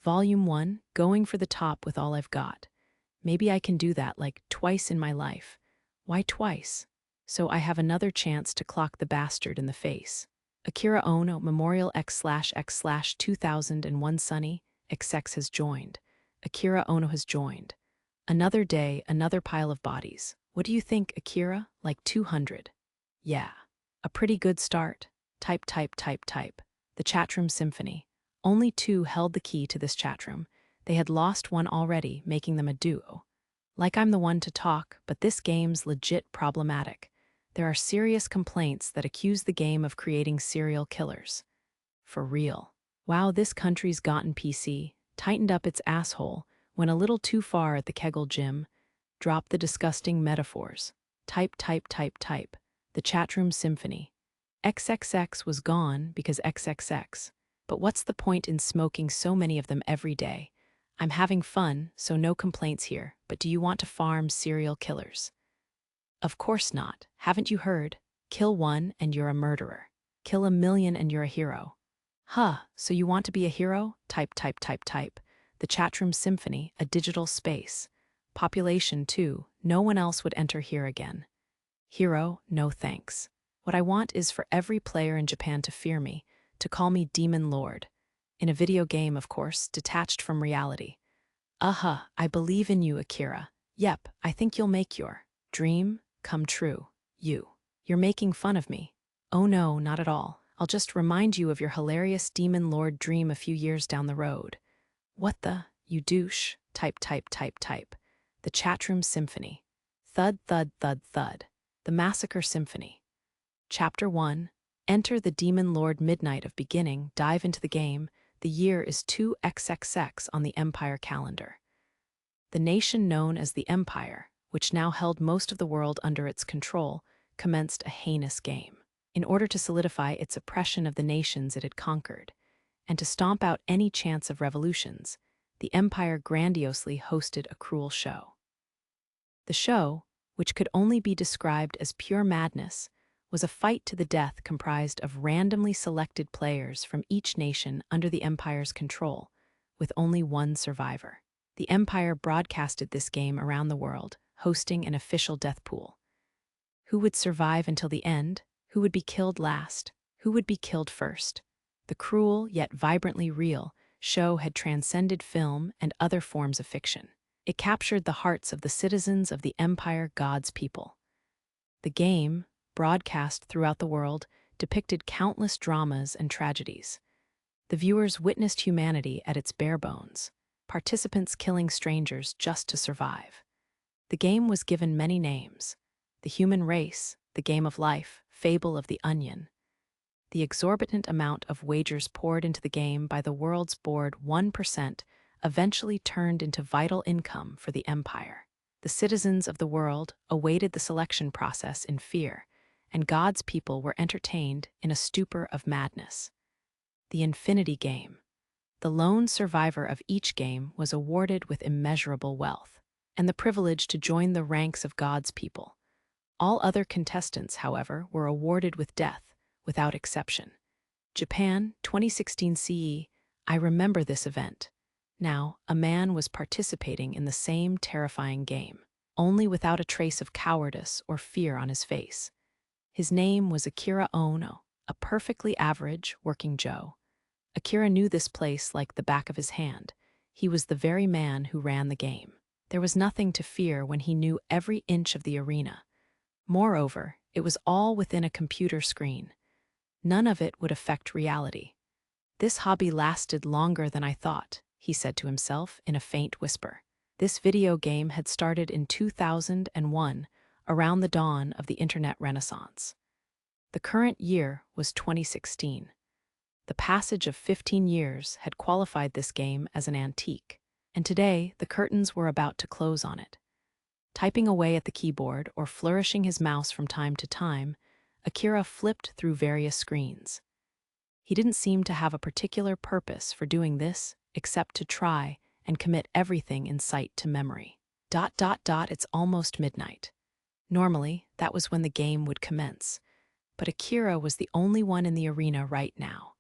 Volume 1, going for the top with all I've got. Maybe I can do that like twice in my life. Why twice? So I have another chance to clock the bastard in the face. Akira Ono, Memorial X/X/2001 Sunny, XX has joined. Akira Ono has joined. Another day, another pile of bodies. What do you think, Akira? Like 200. Yeah. A pretty good start. Type, type, type, type. The chatroom symphony. Only two held the key to this chatroom. They had lost one already, making them a duo. Like I'm the one to talk, but this game's legit problematic. There are serious complaints that accuse the game of creating serial killers. For real. Wow, this country's gotten PC, tightened up its asshole, went a little too far at the Kegel gym, dropped the disgusting metaphors. Type, type, type, type. The chatroom symphony. XXX was gone because XXX. But what's the point in smoking so many of them every day? I'm having fun, so no complaints here, but do you want to farm serial killers? Of course not. Haven't you heard? Kill one and you're a murderer. Kill a million and you're a hero. Huh, so you want to be a hero? Type, type, type, type. The chatroom symphony, a digital space. Population 2, no one else would enter here again. Hero, no thanks. What I want is for every player in Japan to fear me, to call me Demon Lord. In a video game, of course, detached from reality. I believe in you, Akira. Yep, I think you'll make your dream come true. You're making fun of me. Oh no, not at all. I'll just remind you of your hilarious Demon Lord dream a few years down the road. What the? You douche. Type, type, type, type. The chatroom symphony. Thud, thud, thud, thud. The massacre symphony. Chapter 1. Enter the Demon Lord midnight of beginning, dive into the game. The year is 2XXX on the Empire calendar. The nation known as the Empire, which now held most of the world under its control, commenced a heinous game. In order to solidify its oppression of the nations it had conquered, and to stomp out any chance of revolutions, the Empire grandiosely hosted a cruel show. The show, which could only be described as pure madness, was a fight to the death comprised of randomly selected players from each nation under the Empire's control, with only one survivor. The Empire broadcasted this game around the world, hosting an official death pool. Who would survive until the end? Who would be killed last? Who would be killed first? The cruel, yet vibrantly real, show had transcended film and other forms of fiction. It captured the hearts of the citizens of the Empire, God's people. The game, broadcast throughout the world, depicted countless dramas and tragedies. The viewers witnessed humanity at its bare bones, participants killing strangers just to survive. The game was given many names: the human race, the game of life, fable of the onion. The exorbitant amount of wagers poured into the game by the world's bored 1% eventually turned into vital income for the Empire. The citizens of the world awaited the selection process in fear, and God's people were entertained in a stupor of madness. The Infinity Game. The lone survivor of each game was awarded with immeasurable wealth, and the privilege to join the ranks of God's people. All other contestants, however, were awarded with death, without exception. Japan, 2016 CE. I remember this event. Now, a man was participating in the same terrifying game, only without a trace of cowardice or fear on his face. His name was Akira Ono, a perfectly average working Joe. Akira knew this place like the back of his hand. He was the very man who ran the game. There was nothing to fear when he knew every inch of the arena. Moreover, it was all within a computer screen. None of it would affect reality. This hobby lasted longer than I thought, he said to himself in a faint whisper. This video game had started in 2001, around the dawn of the Internet Renaissance. The current year was 2016. The passage of 15 years had qualified this game as an antique, and today the curtains were about to close on it. Typing away at the keyboard or flourishing his mouse from time to time, Akira flipped through various screens. He didn't seem to have a particular purpose for doing this except to try and commit everything in sight to memory. It's almost midnight. Normally, that was when the game would commence, but Akira was the only one in the arena right now.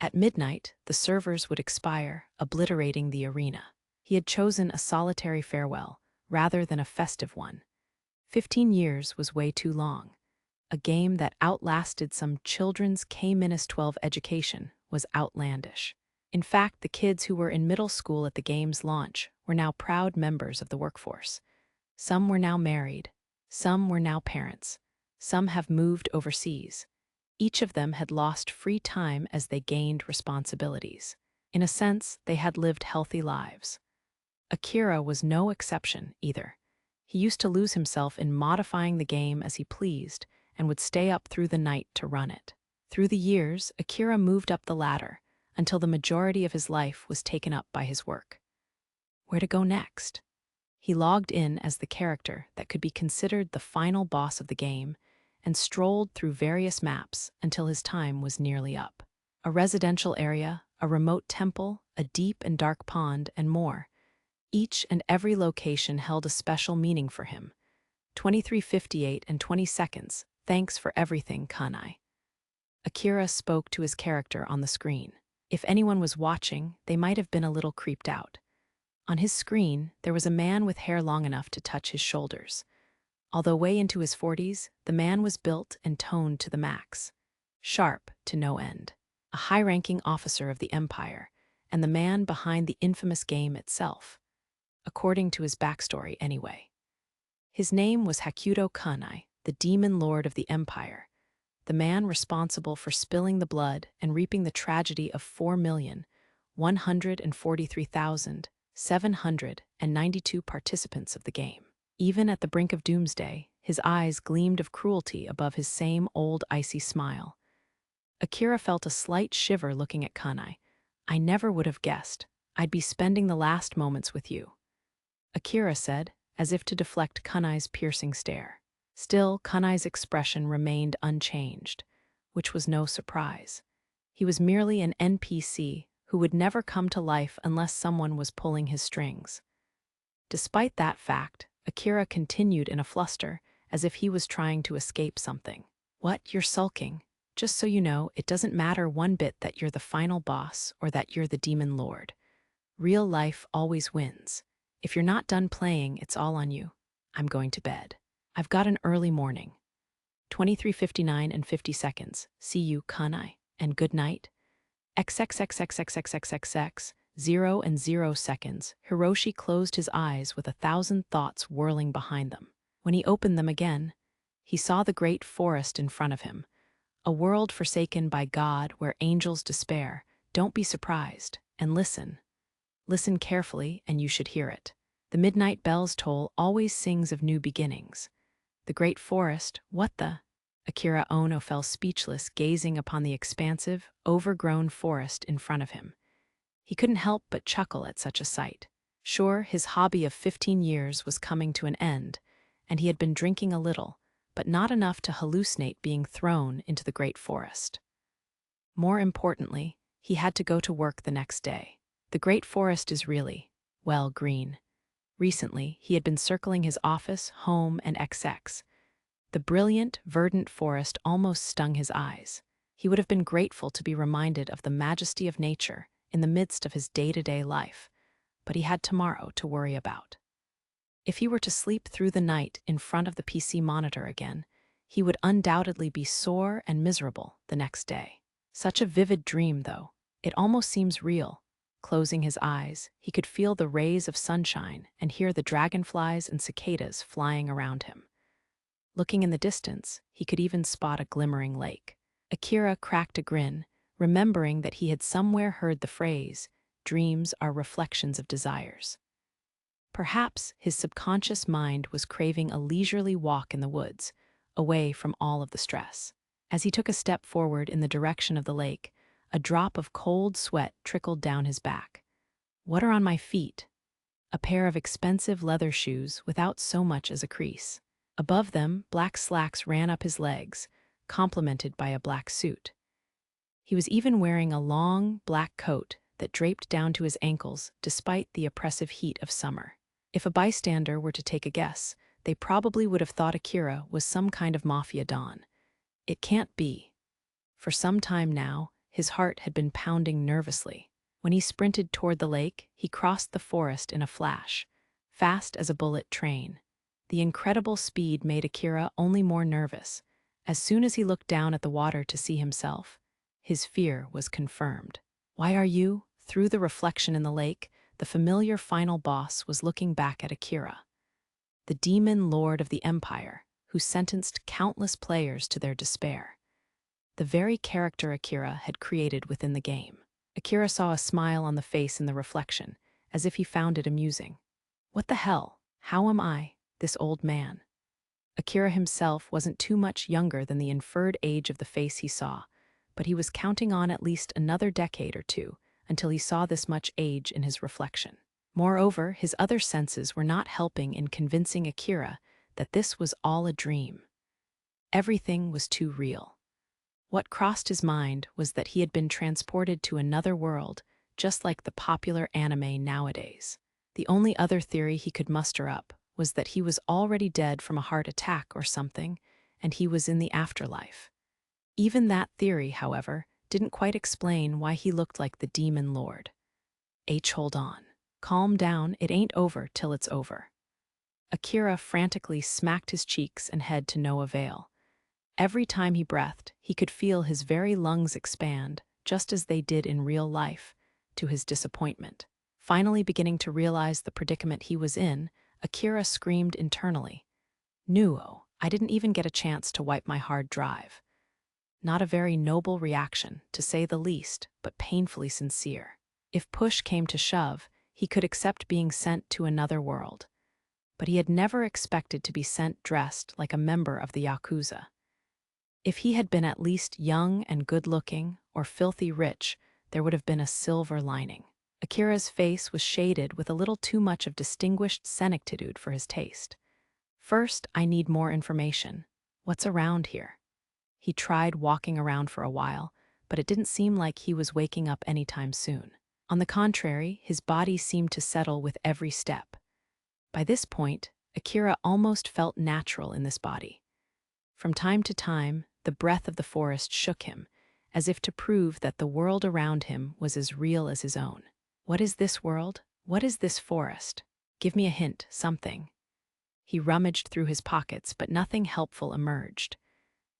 At midnight, the servers would expire, obliterating the arena. He had chosen a solitary farewell, rather than a festive one. 15 years was way too long. A game that outlasted some children's K-12 education was outlandish. In fact, the kids who were in middle school at the game's launch were now proud members of the workforce. Some were now married. Some were now parents. Some have moved overseas. Each of them had lost free time as they gained responsibilities. In a sense, they had lived healthy lives. Akira was no exception, either. He used to lose himself in modifying the game as he pleased and would stay up through the night to run it. Through the years, Akira moved up the ladder until the majority of his life was taken up by his work. Where to go next? He logged in as the character that could be considered the final boss of the game and strolled through various maps until his time was nearly up. A residential area, a remote temple, a deep and dark pond, and more. Each and every location held a special meaning for him. 23:58 and 20 seconds. Thanks for everything, Kanai. Akira spoke to his character on the screen. If anyone was watching, they might have been a little creeped out. On his screen, there was a man with hair long enough to touch his shoulders. Although way into his 40s, the man was built and toned to the max. Sharp to no end. A high-ranking officer of the Empire, and the man behind the infamous game itself. According to his backstory, anyway. His name was Hakuto Kanai, the demon lord of the Empire, the man responsible for spilling the blood and reaping the tragedy of 4,143,792 participants of the game. Even at the brink of doomsday, his eyes gleamed of cruelty above his same old icy smile. Akira felt a slight shiver looking at Kanai. I never would have guessed. I'd be spending the last moments with you. Akira said, as if to deflect Kanai's piercing stare. Still, Kanai's expression remained unchanged, which was no surprise. He was merely an NPC who would never come to life unless someone was pulling his strings. Despite that fact, Akira continued in a fluster, as if he was trying to escape something. What, you're sulking? Just so you know, it doesn't matter one bit that you're the final boss or that you're the demon lord. Real life always wins. If you're not done playing, it's all on you. I'm going to bed. I've got an early morning. 23:59 and 50 seconds. See you, Kanai, and good night. XXXXXXXXX, 0 and 0 seconds. Hiroshi closed his eyes with 1,000 thoughts whirling behind them. When he opened them again, he saw the great forest in front of him. A world forsaken by God where angels despair. Don't be surprised, and listen. Listen carefully, and you should hear it. The midnight bell's toll always sings of new beginnings. The great forest, what the? Akira Ono fell speechless, gazing upon the expansive, overgrown forest in front of him. He couldn't help but chuckle at such a sight. Sure, his hobby of 15 years was coming to an end, and he had been drinking a little, but not enough to hallucinate being thrown into the great forest. More importantly, he had to go to work the next day. The great forest is really, well, green. Recently, he had been circling his office, home, and XX. The brilliant, verdant forest almost stung his eyes. He would have been grateful to be reminded of the majesty of nature in the midst of his day-to-day life, but he had tomorrow to worry about. If he were to sleep through the night in front of the PC monitor again, he would undoubtedly be sore and miserable the next day. Such a vivid dream, though. It almost seems real. Closing his eyes, he could feel the rays of sunshine and hear the dragonflies and cicadas flying around him. Looking in the distance, he could even spot a glimmering lake. Akira cracked a grin, remembering that he had somewhere heard the phrase, "Dreams are reflections of desires." Perhaps his subconscious mind was craving a leisurely walk in the woods, away from all of the stress. As he took a step forward in the direction of the lake, a drop of cold sweat trickled down his back. What are on my feet? A pair of expensive leather shoes without so much as a crease. Above them, black slacks ran up his legs, complemented by a black suit. He was even wearing a long, black coat that draped down to his ankles despite the oppressive heat of summer. If a bystander were to take a guess, they probably would have thought Akira was some kind of mafia don. It can't be. For some time now, His heart had been pounding nervously. When he sprinted toward the lake, he crossed the forest in a flash, fast as a bullet train. The incredible speed made Akira only more nervous. As soon as he looked down at the water to see himself, his fear was confirmed. "Why are you?" Through the reflection in the lake, the familiar final boss was looking back at Akira. The demon lord of the empire, who sentenced countless players to their despair. The very character Akira had created within the game. Akira saw a smile on the face in the reflection, as if he found it amusing. What the hell? How am I, this old man? Akira himself wasn't too much younger than the inferred age of the face he saw, but he was counting on at least another decade or two until he saw this much age in his reflection. Moreover, his other senses were not helping in convincing Akira that this was all a dream. Everything was too real. What crossed his mind was that he had been transported to another world, just like the popular anime nowadays. The only other theory he could muster up was that he was already dead from a heart attack or something, and he was in the afterlife. Even that theory, however, didn't quite explain why he looked like the demon lord. Hold on. Calm down, it ain't over till it's over. Akira frantically smacked his cheeks and head to no avail. Every time he breathed, he could feel his very lungs expand, just as they did in real life, to his disappointment. Finally beginning to realize the predicament he was in, Akira screamed internally. "Nuo, I didn't even get a chance to wipe my hard drive." Not a very noble reaction, to say the least, but painfully sincere. If push came to shove, he could accept being sent to another world. But he had never expected to be sent dressed like a member of the Yakuza. If he had been at least young and good-looking, or filthy rich, there would have been a silver lining. Akira's face was shaded with a little too much of distinguished senectitude for his taste. "First, I need more information. What's around here?" He tried walking around for a while, but it didn't seem like he was waking up anytime soon. On the contrary, his body seemed to settle with every step. By this point, Akira almost felt natural in this body. From time to time, the breath of the forest shook him, as if to prove that the world around him was as real as his own. What is this world? What is this forest? Give me a hint, something. He rummaged through his pockets, but nothing helpful emerged.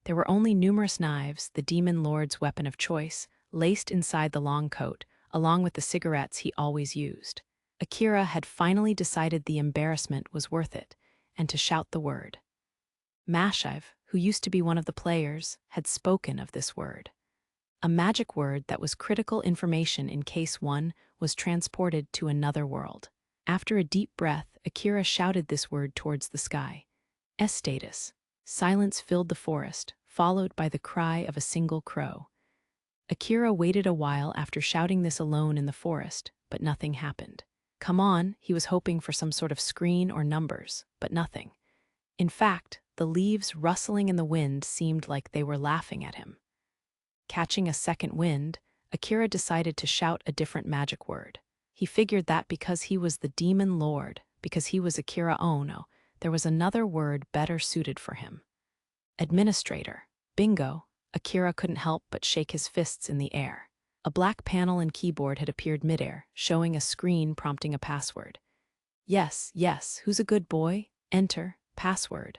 There were only numerous knives, the demon lord's weapon of choice, laced inside the long coat, along with the cigarettes he always used. Akira had finally decided the embarrassment was worth it, and to shout the word. Mashiv, who used to be one of the players, had spoken of this word. A magic word that was critical information in case one was transported to another world. After a deep breath, Akira shouted this word towards the sky. Status. Silence filled the forest, followed by the cry of a single crow. Akira waited a while after shouting this alone in the forest, but nothing happened. Come on, he was hoping for some sort of screen or numbers, but nothing. In fact, the leaves rustling in the wind seemed like they were laughing at him. Catching a second wind, Akira decided to shout a different magic word. He figured that because he was the demon lord, because he was Akira Ono, there was another word better suited for him. Administrator. Bingo. Akira couldn't help but shake his fists in the air. A black panel and keyboard had appeared midair, showing a screen prompting a password. Yes, who's a good boy? Enter. Password.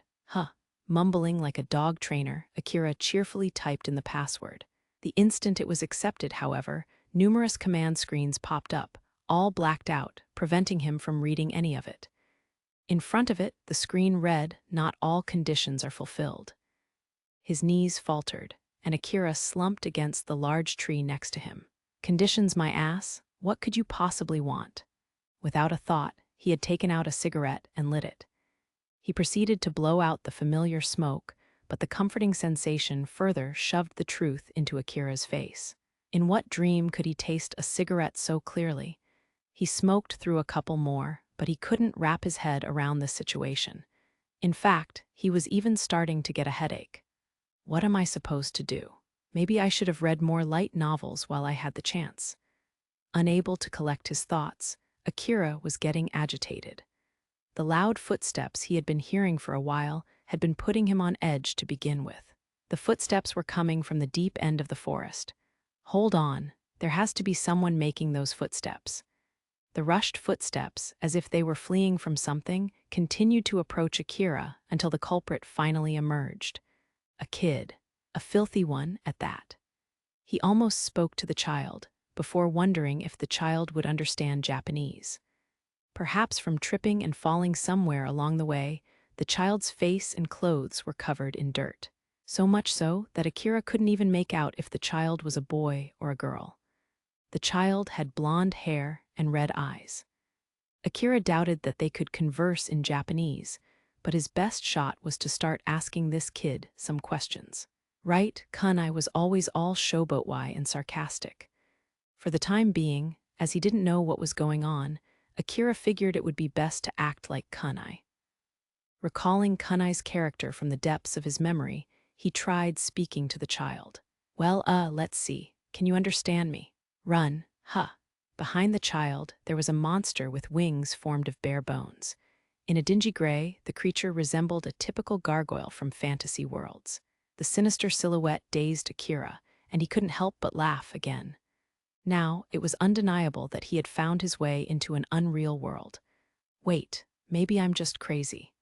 Mumbling like a dog trainer, Akira cheerfully typed in the password. The instant it was accepted, however, numerous command screens popped up, all blacked out, preventing him from reading any of it. In front of it, the screen read, "Not all conditions are fulfilled." His knees faltered, and Akira slumped against the large tree next to him. Conditions, my ass? What could you possibly want? Without a thought, he had taken out a cigarette and lit it. He proceeded to blow out the familiar smoke, but the comforting sensation further shoved the truth into Akira's face. In what dream could he taste a cigarette so clearly? He smoked through a couple more, but he couldn't wrap his head around this situation. In fact, he was even starting to get a headache. What am I supposed to do? Maybe I should have read more light novels while I had the chance. Unable to collect his thoughts, Akira was getting agitated. The loud footsteps he had been hearing for a while had been putting him on edge to begin with. The footsteps were coming from the deep end of the forest. Hold on, there has to be someone making those footsteps. The rushed footsteps, as if they were fleeing from something, continued to approach Akira until the culprit finally emerged. A kid, a filthy one at that. He almost spoke to the child, before wondering if the child would understand Japanese. Perhaps from tripping and falling somewhere along the way, the child's face and clothes were covered in dirt. So much so that Akira couldn't even make out if the child was a boy or a girl. The child had blonde hair and red eyes. Akira doubted that they could converse in Japanese, but his best shot was to start asking this kid some questions. Right, Kunai was always all showboat-y and sarcastic. For the time being, as he didn't know what was going on, Akira figured it would be best to act like Kunai. Recalling Kunai's character from the depths of his memory, he tried speaking to the child. Well, let's see. Can you understand me? Run, huh. Behind the child, there was a monster with wings formed of bare bones. In a dingy gray, the creature resembled a typical gargoyle from fantasy worlds. The sinister silhouette dazed Akira, and he couldn't help but laugh again. Now, it was undeniable that he had found his way into an unreal world. Wait, maybe I'm just crazy.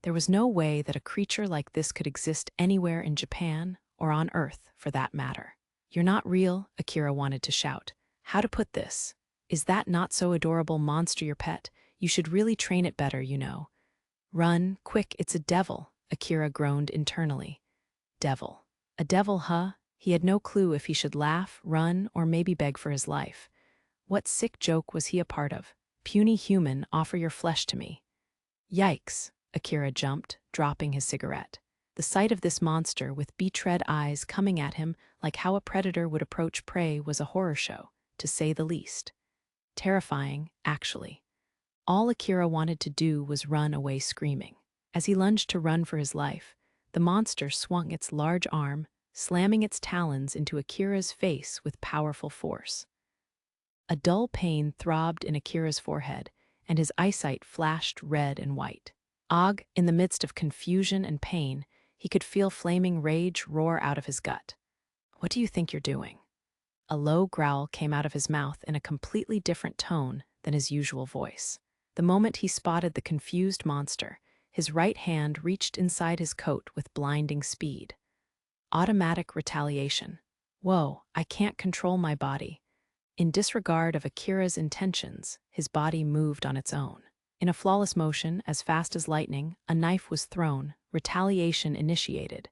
There was no way that a creature like this could exist anywhere in Japan, or on Earth, for that matter. You're not real, Akira wanted to shout. How to put this? Is that not so adorable monster your pet? You should really train it better, you know. Run, quick, it's a devil, Akira groaned internally. Devil. A devil, huh? He had no clue if he should laugh, run, or maybe beg for his life. What sick joke was he a part of? Puny human, offer your flesh to me. Yikes, Akira jumped, dropping his cigarette. The sight of this monster with bead-red eyes coming at him like how a predator would approach prey was a horror show, to say the least. Terrifying, actually. All Akira wanted to do was run away screaming. As he lunged to run for his life, the monster swung its large arm, slamming its talons into Akira's face with powerful force. A dull pain throbbed in Akira's forehead, and his eyesight flashed red and white. In the midst of confusion and pain, he could feel flaming rage roar out of his gut. What do you think you're doing? A low growl came out of his mouth in a completely different tone than his usual voice. The moment he spotted the confused monster, his right hand reached inside his coat with blinding speed. Automatic retaliation. Whoa, I can't control my body. In disregard of Akira's intentions, his body moved on its own. In a flawless motion, as fast as lightning, a knife was thrown, retaliation initiated.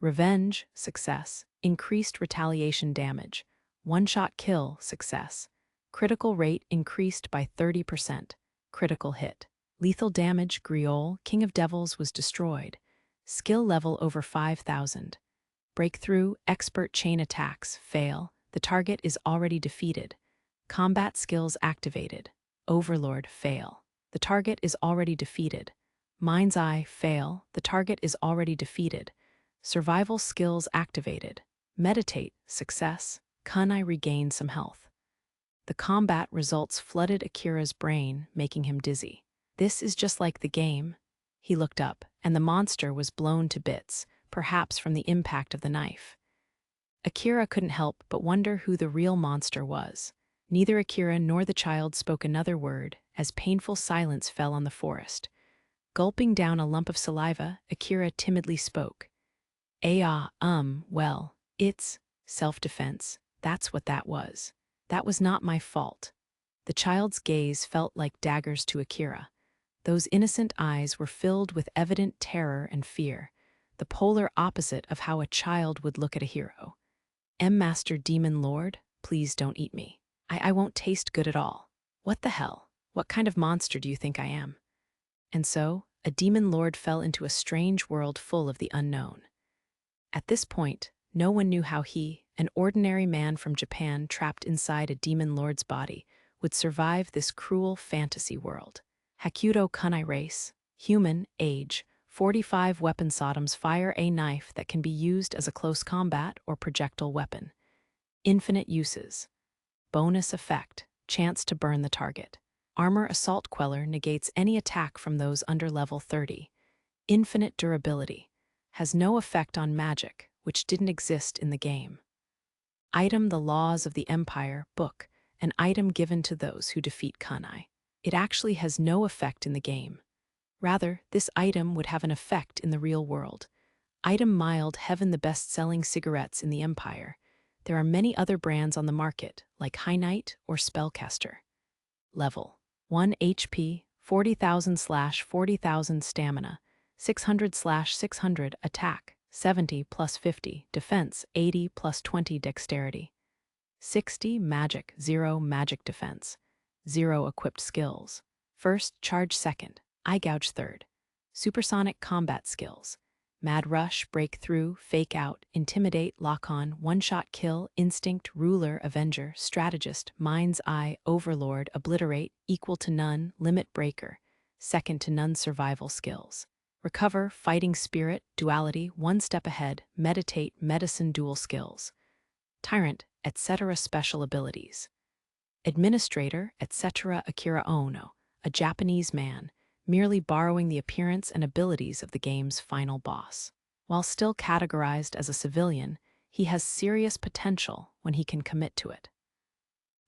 Revenge, success. Increased retaliation damage. One-shot kill, success. Critical rate increased by 30%. Critical hit. Lethal damage, Griol, King of Devils, was destroyed. Skill level over 5,000. Breakthrough, expert chain attacks, fail. The target is already defeated. Combat skills activated. Overlord, fail. The target is already defeated. Mind's Eye, fail. The target is already defeated. Survival skills activated. Meditate, success. Kunai regained some health. The combat results flooded Akira's brain, making him dizzy. This is just like the game. He looked up, and the monster was blown to bits, perhaps from the impact of the knife. Akira couldn't help but wonder who the real monster was. Neither Akira nor the child spoke another word, as painful silence fell on the forest. Gulping down a lump of saliva, Akira timidly spoke. Well, it's self-defense. That's what that was. That was not my fault. The child's gaze felt like daggers to Akira. Those innocent eyes were filled with evident terror and fear, the polar opposite of how a child would look at a hero. Master Demon Lord, please don't eat me. I won't taste good at all. What the hell? What kind of monster do you think I am? And so, a demon lord fell into a strange world full of the unknown. At this point, no one knew how he, an ordinary man from Japan trapped inside a demon lord's body, would survive this cruel fantasy world. Hakuto Kunai race, human, age, 45 weapon sodoms fire a knife that can be used as a close combat or projectile weapon. Infinite uses. Bonus effect, chance to burn the target. Armor Assault Queller negates any attack from those under level 30. Infinite durability. Has no effect on magic, which didn't exist in the game. Item the Laws of the Empire book, an item given to those who defeat kunai. It actually has no effect in the game. Rather, this item would have an effect in the real world. Item mild heaven the best-selling cigarettes in the Empire. There are many other brands on the market, like High Knight or Spellcaster. Level 1 HP, 40,000/40,000 stamina, 600/600 attack, 70 plus 50 defense, 80 plus 20 dexterity, 60 magic, 0 magic defense, 0 equipped skills. First, charge second, eye gouge third. Supersonic combat skills. Mad Rush, Breakthrough, Fake Out, Intimidate, Lock-On, One-Shot Kill, Instinct, Ruler, Avenger, Strategist, Mind's Eye, Overlord, Obliterate, Equal to None, Limit Breaker, Second to None survival skills. Recover, Fighting Spirit, Duality, One Step Ahead, Meditate, Medicine dual skills. Tyrant, etc. special abilities. Administrator, etc. Akira Ono, a Japanese man, merely borrowing the appearance and abilities of the game's final boss. While still categorized as a civilian, he has serious potential when he can commit to it.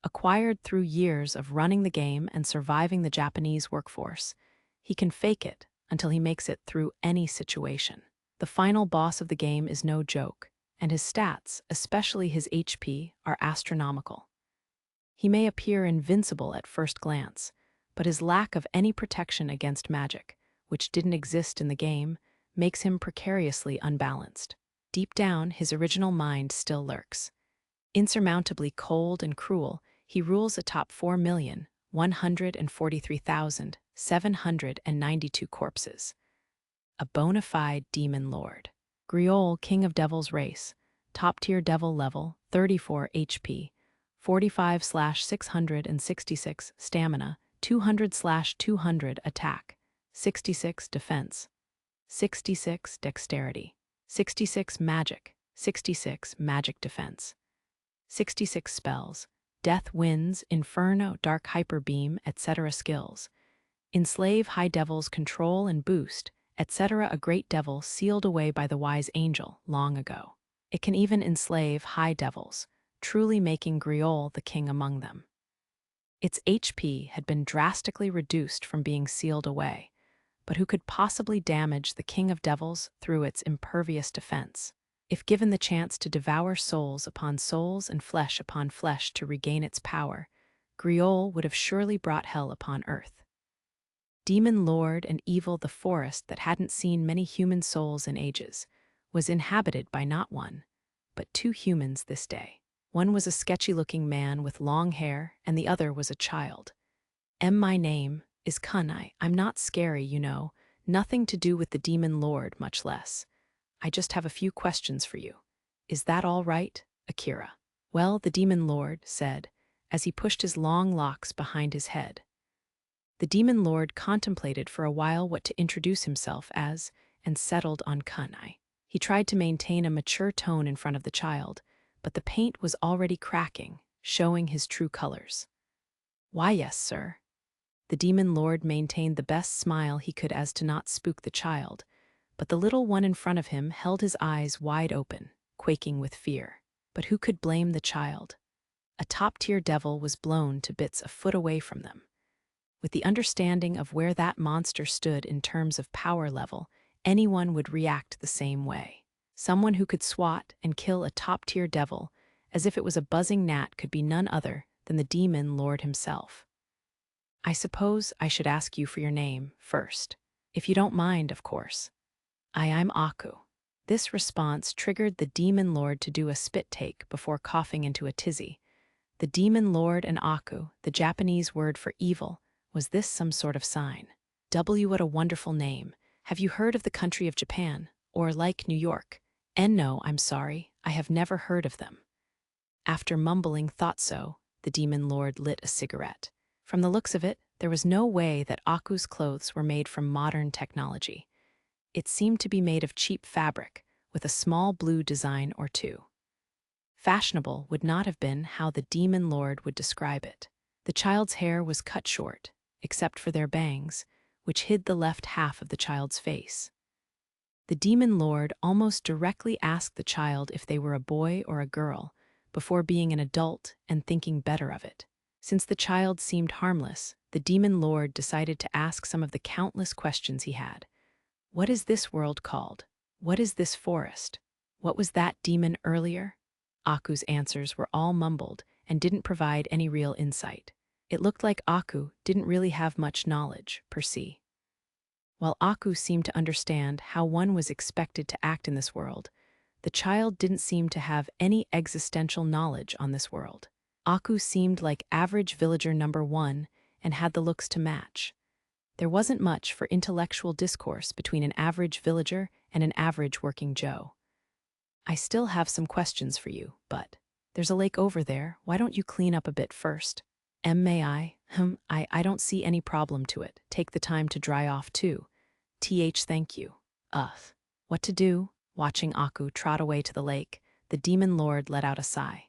Acquired through years of running the game and surviving the Japanese workforce, he can fake it until he makes it through any situation. The final boss of the game is no joke, and his stats, especially his HP, are astronomical. He may appear invincible at first glance, but his lack of any protection against magic, which didn't exist in the game, makes him precariously unbalanced. Deep down, his original mind still lurks. Insurmountably cold and cruel, he rules atop 4,143,792 corpses. A bona fide demon lord. Griol, king of devil's race, top-tier devil level, 34 HP, 45/666 stamina, 200/200 attack, 66 defense, 66 dexterity, 66 magic, 66 magic defense, 66 spells, death winds, inferno, dark hyper beam, etc. skills, enslave high devils, control and boost, etc. a great devil sealed away by the wise angel long ago. It can even enslave high devils, truly making Griol the king among them. Its HP had been drastically reduced from being sealed away, but who could possibly damage the King of Devils through its impervious defense? If given the chance to devour souls upon souls and flesh upon flesh to regain its power, Griol would have surely brought hell upon earth. Demon Lord and evil, the forest that hadn't seen many human souls in ages, was inhabited by not one, but two humans this day. One was a sketchy-looking man with long hair, and the other was a child. My name is Kunai. I'm not scary, you know. Nothing to do with the Demon Lord, much less. I just have a few questions for you. Is that all right, Akira? Well, the Demon Lord said, as he pushed his long locks behind his head. The Demon Lord contemplated for a while what to introduce himself as, and settled on Kunai. He tried to maintain a mature tone in front of the child, but the paint was already cracking, showing his true colors. Why, yes, sir. The Demon Lord maintained the best smile he could as to not spook the child, but the little one in front of him held his eyes wide open, quaking with fear. But who could blame the child? A top-tier devil was blown to bits a foot away from them. With the understanding of where that monster stood in terms of power level, anyone would react the same way. Someone who could swat and kill a top-tier devil as if it was a buzzing gnat could be none other than the Demon Lord himself. I suppose I should ask you for your name first, if you don't mind, of course. I'm Aku. This response triggered the Demon Lord to do a spit take before coughing into a tizzy. The Demon Lord and Aku, the Japanese word for evil, was this some sort of sign? What a wonderful name. Have you heard of the country of Japan, or like New York? No, I'm sorry, I have never heard of them. After mumbling thought so, the Demon Lord lit a cigarette. From the looks of it, there was no way that Aku's clothes were made from modern technology. It seemed to be made of cheap fabric, with a small blue design or two. Fashionable would not have been how the Demon Lord would describe it. The child's hair was cut short, except for their bangs, which hid the left half of the child's face. The Demon Lord almost directly asked the child if they were a boy or a girl, before being an adult and thinking better of it. Since the child seemed harmless, the demon lord decided to ask some of the countless questions he had. What is this world called? What is this forest? What was that demon earlier? Aku's answers were all mumbled and didn't provide any real insight. It looked like Aku didn't really have much knowledge, per se. While Aku seemed to understand how one was expected to act in this world, the child didn't seem to have any existential knowledge on this world. Aku seemed like average villager number 1 and had the looks to match. There wasn't much for intellectual discourse between an average villager and an average working Joe. I still have some questions for you, but there's a lake over there. Why don't you clean up a bit first? May I? I don't see any problem to it. Take the time to dry off too. Thank you. What to do? Watching Aku trot away to the lake, the demon lord let out a sigh.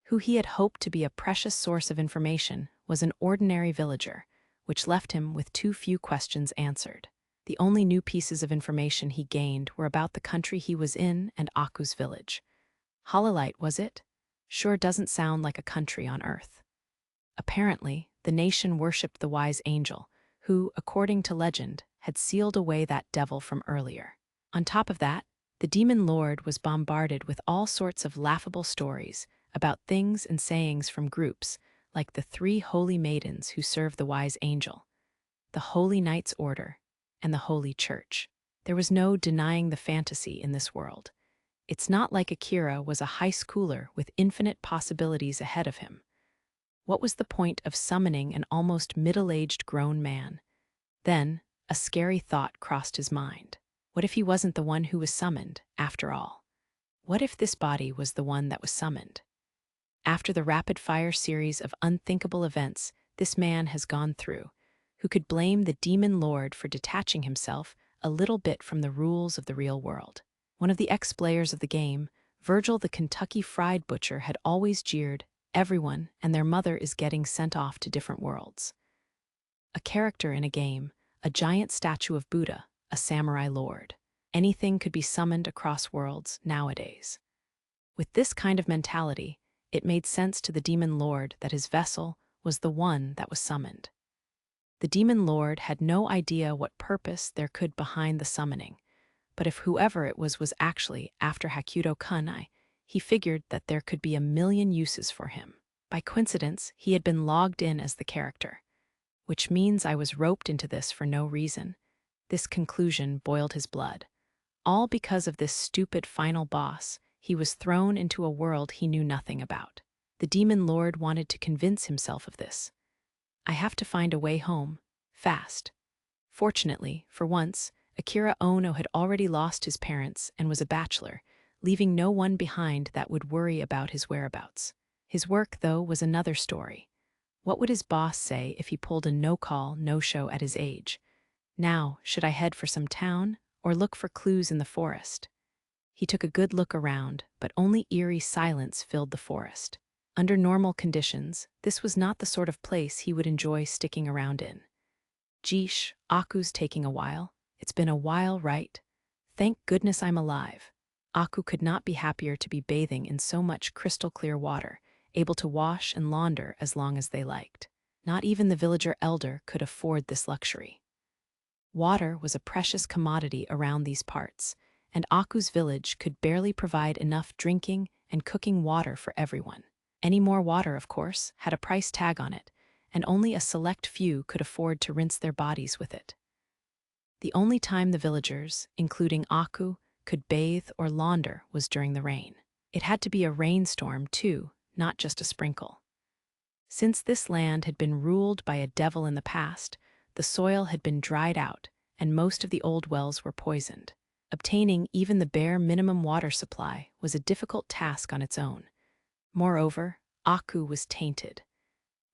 Who he had hoped to be a precious source of information was an ordinary villager, which left him with too few questions answered. The only new pieces of information he gained were about the country he was in and Aku's village. Hololite, was it? Sure doesn't sound like a country on Earth. Apparently, the nation worshipped the wise angel, who, according to legend, had sealed away that devil from earlier. On top of that, the demon lord was bombarded with all sorts of laughable stories about things and sayings from groups like the 3 holy maidens who serve the wise angel, the Holy Knights Order, and the Holy Church. There was no denying the fantasy in this world. It's not like Akira was a high schooler with infinite possibilities ahead of him. What was the point of summoning an almost middle-aged grown man? Then, a scary thought crossed his mind. What if he wasn't the one who was summoned, after all? What if this body was the one that was summoned? After the rapid-fire series of unthinkable events this man has gone through, who could blame the demon lord for detaching himself a little bit from the rules of the real world? One of the ex-players of the game, Virgil the Kentucky Fried Butcher, had always jeered, "Everyone and their mother is getting sent off to different worlds." A character in a game, a giant statue of Buddha, a samurai lord. Anything could be summoned across worlds nowadays. With this kind of mentality, it made sense to the demon lord that his vessel was the one that was summoned. The demon lord had no idea what purpose there could behind the summoning, but if whoever it was actually after Hakuto Kunai, he figured that there could be a million uses for him. By coincidence, he had been logged in as the character, which means I was roped into this for no reason. This conclusion boiled his blood. All because of this stupid final boss, he was thrown into a world he knew nothing about. The demon lord wanted to convince himself of this. I have to find a way home, fast. Fortunately, for once, Akira Ono had already lost his parents and was a bachelor, leaving no one behind that would worry about his whereabouts. His work, though, was another story. What would his boss say if he pulled a no-call, no-show at his age? Now, should I head for some town or look for clues in the forest? He took a good look around, but only eerie silence filled the forest. Under normal conditions, this was not the sort of place he would enjoy sticking around in. Geesh, Aku's taking a while. It's been a while, right? Thank goodness I'm alive. Aku could not be happier to be bathing in so much crystal-clear water, able to wash and launder as long as they liked. Not even the villager elder could afford this luxury. Water was a precious commodity around these parts, and Aku's village could barely provide enough drinking and cooking water for everyone. Any more water, of course, had a price tag on it, and only a select few could afford to rinse their bodies with it. The only time the villagers, including Aku, could bathe or launder was during the rain. It had to be a rainstorm, too, not just a sprinkle. Since this land had been ruled by a devil in the past, the soil had been dried out, and most of the old wells were poisoned. Obtaining even the bare minimum water supply was a difficult task on its own. Moreover, Aku was tainted.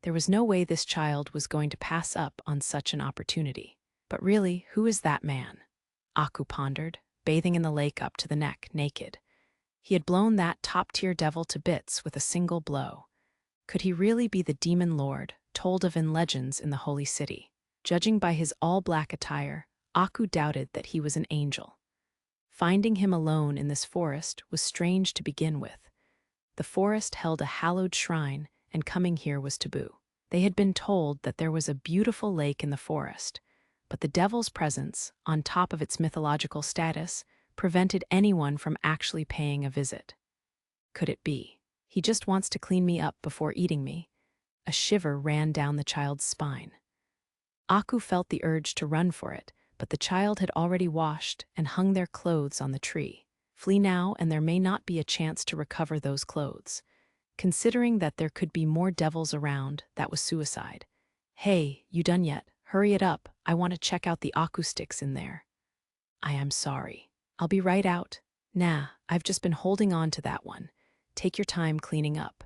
There was no way this child was going to pass up on such an opportunity. But really, who is that man? Aku pondered, bathing in the lake up to the neck, naked. He had blown that top-tier devil to bits with a single blow. Could he really be the demon lord, told of in legends in the Holy City? Judging by his all-black attire, Aku doubted that he was an angel. Finding him alone in this forest was strange to begin with. The forest held a hallowed shrine, and coming here was taboo. They had been told that there was a beautiful lake in the forest, but the devil's presence, on top of its mythological status, prevented anyone from actually paying a visit. Could it be? He just wants to clean me up before eating me. A shiver ran down the child's spine. Aku felt the urge to run for it, but the child had already washed and hung their clothes on the tree. Flee now, and there may not be a chance to recover those clothes. Considering that there could be more devils around, that was suicide. Hey, you done yet? Hurry it up. I want to check out the Aku sticks in there. I am sorry. I'll be right out. Nah, I've just been holding on to that one. Take your time cleaning up.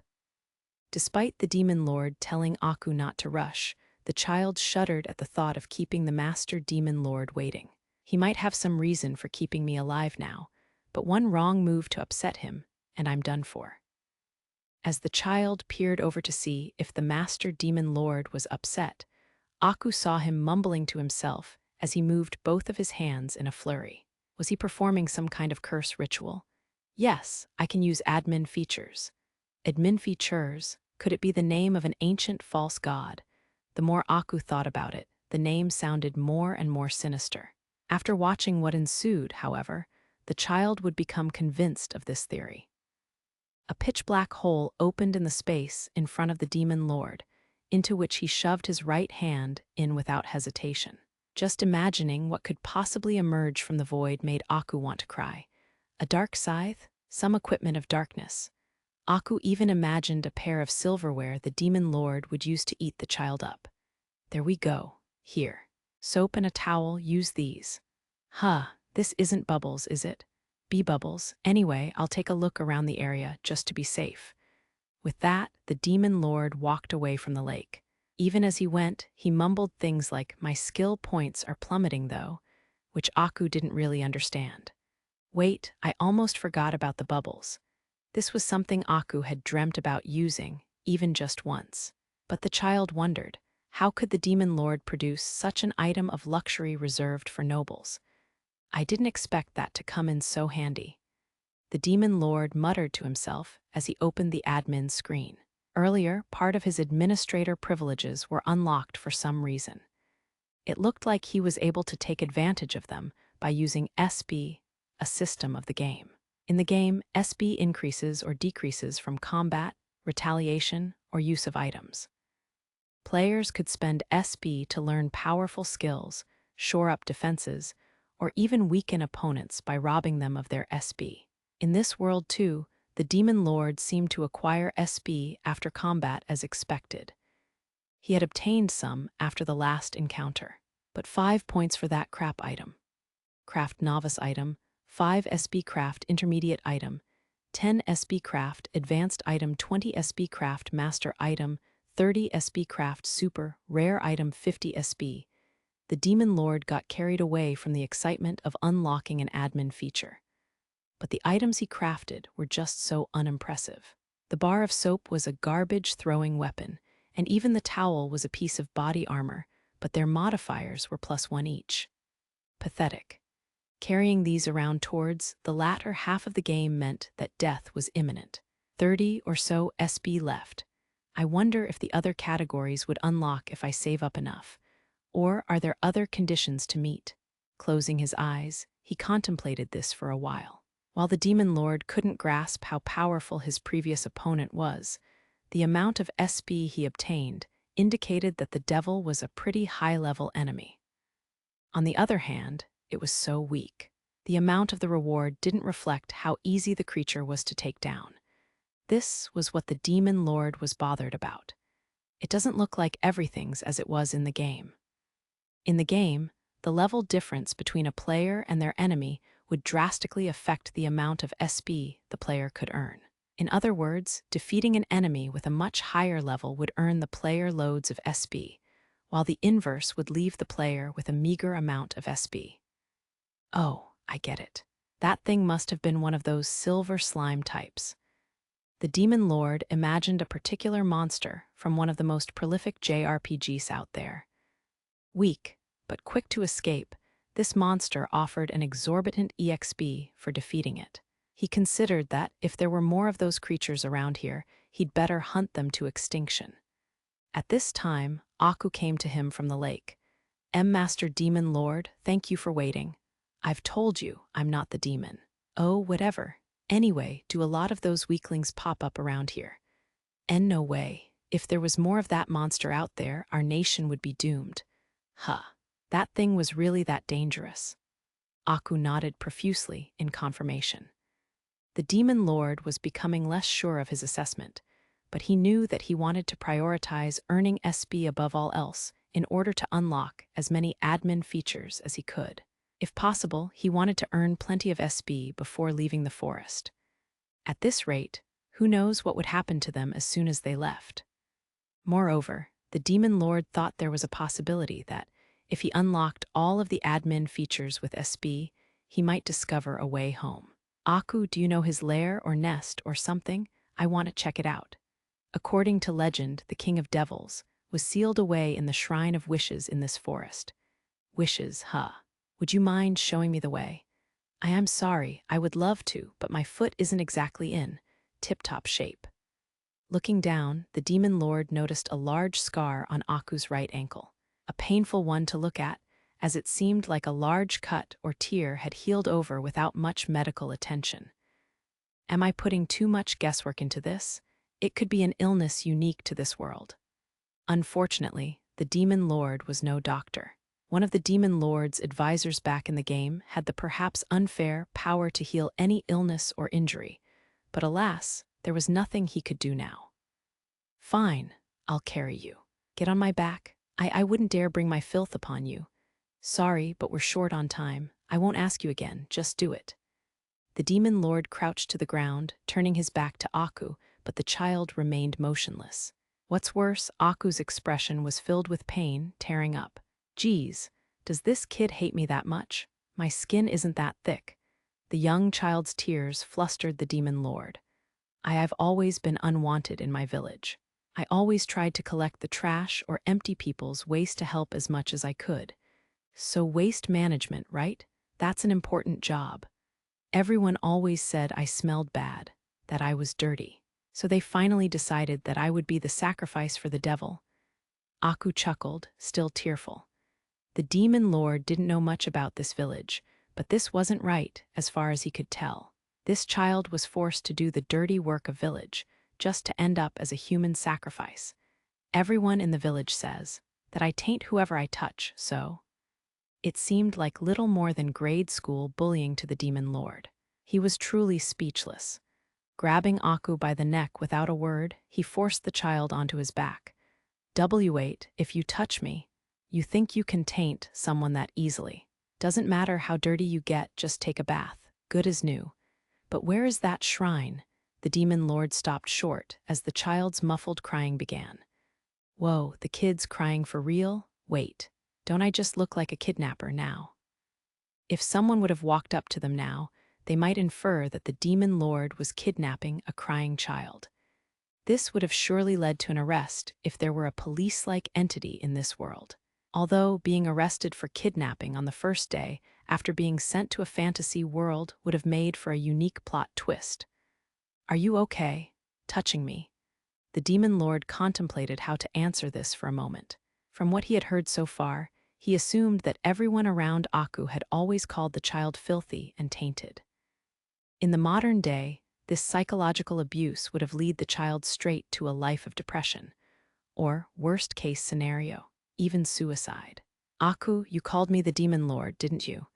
Despite the demon lord telling Aku not to rush, the child shuddered at the thought of keeping the master demon lord waiting. He might have some reason for keeping me alive now, but one wrong move to upset him, and I'm done for. As the child peered over to see if the master demon lord was upset, Aku saw him mumbling to himself as he moved both of his hands in a flurry. Was he performing some kind of curse ritual? Yes, I can use admin features. Admin features, could it be the name of an ancient false god? The more Aku thought about it, the name sounded more and more sinister. After watching what ensued, however, the child would become convinced of this theory. A pitch-black hole opened in the space in front of the demon lord, into which he shoved his right hand in without hesitation. Just imagining what could possibly emerge from the void made Aku want to cry. A dark scythe? Some equipment of darkness. Aku even imagined a pair of silverware the demon lord would use to eat the child up. There we go. Here. Soap and a towel, use these. Huh, this isn't bubbles, is it? Be bubbles. Anyway, I'll take a look around the area just to be safe. With that, the demon lord walked away from the lake. Even as he went, he mumbled things like, "My skill points are plummeting though," which Aku didn't really understand. Wait, I almost forgot about the bubbles. This was something Aku had dreamt about using, even just once. But the child wondered, how could the demon lord produce such an item of luxury reserved for nobles? I didn't expect that to come in so handy. The demon lord muttered to himself as he opened the admin screen. Earlier, part of his administrator privileges were unlocked for some reason. It looked like he was able to take advantage of them by using SB, a system of the game. In the game, SB increases or decreases from combat, retaliation, or use of items. Players could spend SB to learn powerful skills, shore up defenses, or even weaken opponents by robbing them of their SB. In this world, too, the demon lord seemed to acquire SB after combat as expected. He had obtained some after the last encounter, but 5 points for that crap item. Craft novice item, 5 SB craft intermediate item, 10 SB craft advanced item, 20 SB craft master item, 30 SB craft super rare item, 50 SB. The demon lord got carried away from the excitement of unlocking an admin feature. But the items he crafted were just so unimpressive. The bar of soap was a garbage-throwing weapon, and even the towel was a piece of body armor, but their modifiers were +1 each. Pathetic. Carrying these around towards the latter half of the game meant that death was imminent. 30 or so SB left. I wonder if the other categories would unlock if I save up enough. Or are there other conditions to meet? Closing his eyes, he contemplated this for a while. While the demon lord couldn't grasp how powerful his previous opponent was, the amount of SB he obtained indicated that the devil was a pretty high-level enemy. On the other hand, it was so weak. The amount of the reward didn't reflect how easy the creature was to take down. This was what the demon lord was bothered about. It doesn't look like everything's as it was in the game. In the game, the level difference between a player and their enemy would drastically affect the amount of SB the player could earn. In other words, defeating an enemy with a much higher level would earn the player loads of SB, while the inverse would leave the player with a meager amount of SB. Oh, I get it. That thing must have been one of those silver slime types. The demon lord imagined a particular monster from one of the most prolific JRPGs out there. Weak, but quick to escape, this monster offered an exorbitant EXP for defeating it. He considered that if there were more of those creatures around here, he'd better hunt them to extinction. At this time, Aku came to him from the lake. Master Demon Lord, thank you for waiting. I've told you I'm not the demon. Oh, whatever. Anyway, do a lot of those weaklings pop up around here? No way. If there was more of that monster out there, our nation would be doomed. Huh. That thing was really that dangerous. Aku nodded profusely in confirmation. The Demon Lord was becoming less sure of his assessment, but he knew that he wanted to prioritize earning SB above all else in order to unlock as many admin features as he could. If possible, he wanted to earn plenty of SB before leaving the forest. At this rate, who knows what would happen to them as soon as they left. Moreover, the Demon Lord thought there was a possibility that, if he unlocked all of the admin features with SB, he might discover a way home. Aku, do you know his lair or nest or something? I want to check it out. According to legend, the King of Devils was sealed away in the Shrine of Wishes in this forest. Wishes, huh? Would you mind showing me the way? I am sorry, I would love to, but my foot isn't exactly in tip-top shape. Looking down, the Demon Lord noticed a large scar on Aku's right ankle. A painful one to look at, as it seemed like a large cut or tear had healed over without much medical attention. Am I putting too much guesswork into this? It could be an illness unique to this world. Unfortunately, the Demon Lord was no doctor. One of the Demon Lord's advisors back in the game had the perhaps unfair power to heal any illness or injury, but alas, there was nothing he could do now. Fine, I'll carry you. Get on my back. I wouldn't dare bring my filth upon you. Sorry, but we're short on time. I won't ask you again, just do it. The Demon Lord crouched to the ground, turning his back to Aku, but the child remained motionless. What's worse, Aku's expression was filled with pain, tearing up. Geez, does this kid hate me that much? My skin isn't that thick. The young child's tears flustered the Demon Lord. I've always been unwanted in my village. I always tried to collect the trash or empty people's waste to help as much as I could. So waste management, right? That's an important job. Everyone always said I smelled bad, that I was dirty. So they finally decided that I would be the sacrifice for the devil. Aku chuckled, still tearful. The Demon Lord didn't know much about this village, but this wasn't right, as far as he could tell. This child was forced to do the dirty work of village, just to end up as a human sacrifice. Everyone in the village says that I taint whoever I touch, so... It seemed like little more than grade school bullying to the Demon Lord. He was truly speechless. Grabbing Aku by the neck without a word, he forced the child onto his back. W8, if you touch me, you think you can taint someone that easily. Doesn't matter how dirty you get, just take a bath. Good as new. But where is that shrine? The Demon Lord stopped short as the child's muffled crying began. Whoa, the kid's crying for real? Wait, don't I just look like a kidnapper now? If someone would have walked up to them now, they might infer that the Demon Lord was kidnapping a crying child. This would have surely led to an arrest if there were a police-like entity in this world. Although being arrested for kidnapping on the first day after being sent to a fantasy world would have made for a unique plot twist. Are you okay? Touching me? The Demon Lord contemplated how to answer this for a moment. From what he had heard so far, he assumed that everyone around Aku had always called the child filthy and tainted. In the modern day, this psychological abuse would have led the child straight to a life of depression, or, worst-case scenario, even suicide. Aku, you called me the Demon Lord, didn't you?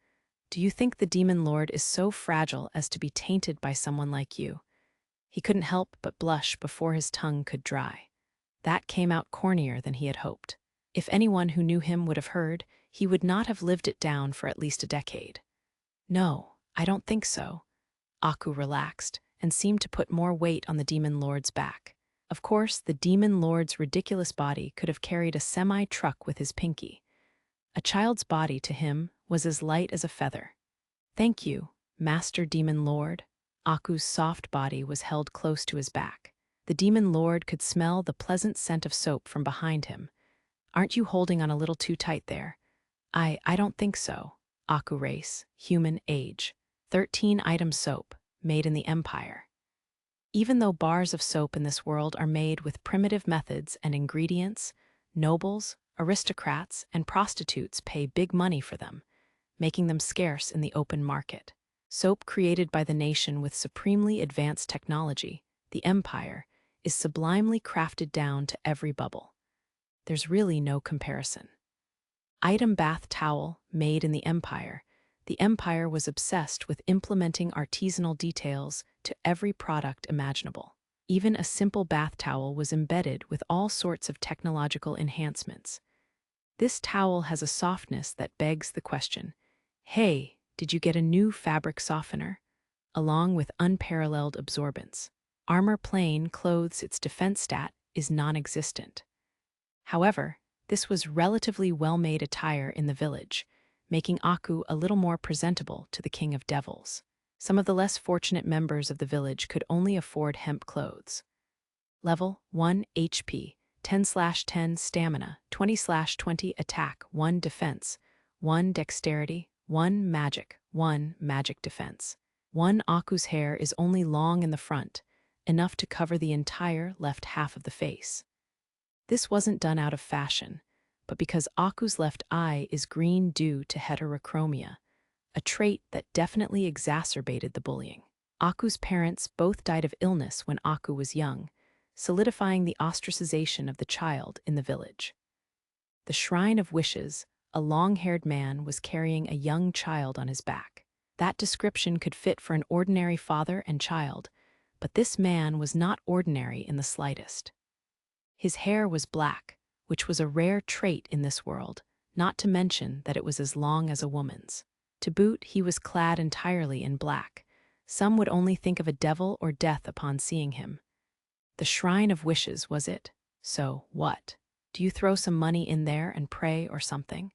Do you think the Demon Lord is so fragile as to be tainted by someone like you? He couldn't help but blush before his tongue could dry. That came out cornier than he had hoped. If anyone who knew him would have heard, he would not have lived it down for at least a decade. No, I don't think so. Aku relaxed and seemed to put more weight on the Demon Lord's back. Of course, the Demon Lord's ridiculous body could have carried a semi-truck with his pinky. A child's body to him was as light as a feather. Thank you, Master Demon Lord. Aku's soft body was held close to his back. The Demon Lord could smell the pleasant scent of soap from behind him. Aren't you holding on a little too tight there? I don't think so. Aku race, human age. 13 item soap. made in the empire. Even though bars of soap in this world are made with primitive methods and ingredients, nobles, aristocrats, and prostitutes pay big money for them, making them scarce in the open market. Soap created by the nation with supremely advanced technology, the empire, is sublimely crafted down to every bubble. There's really no comparison. Item bath towel, made in the empire was obsessed with implementing artisanal details to every product imaginable. Even a simple bath towel was embedded with all sorts of technological enhancements. This towel has a softness that begs the question, hey, did you get a new fabric softener? Along with unparalleled absorbance. Armor plain clothes its defense stat is non-existent. However, this was relatively well-made attire in the village, making Aku a little more presentable to the King of Devils. Some of the less fortunate members of the village could only afford hemp clothes. Level 1 HP, 10/10 Stamina, 20/20 Attack, 1 Defense, 1 Dexterity, 1 Magic Defense. 1 Aku's hair is only long in the front, enough to cover the entire left half of the face. This wasn't done out of fashion, but because Aku's left eye is green due to heterochromia, a trait that definitely exacerbated the bullying. Aku's parents both died of illness when Aku was young, solidifying the ostracization of the child in the village. The Shrine of Wishes, a long-haired man was carrying a young child on his back. That description could fit for an ordinary father and child, but this man was not ordinary in the slightest. His hair was black, which was a rare trait in this world, not to mention that it was as long as a woman's. To boot, he was clad entirely in black. Some would only think of a devil or death upon seeing him. The Shrine of Wishes, was it? So, what? Do you throw some money in there and pray or something?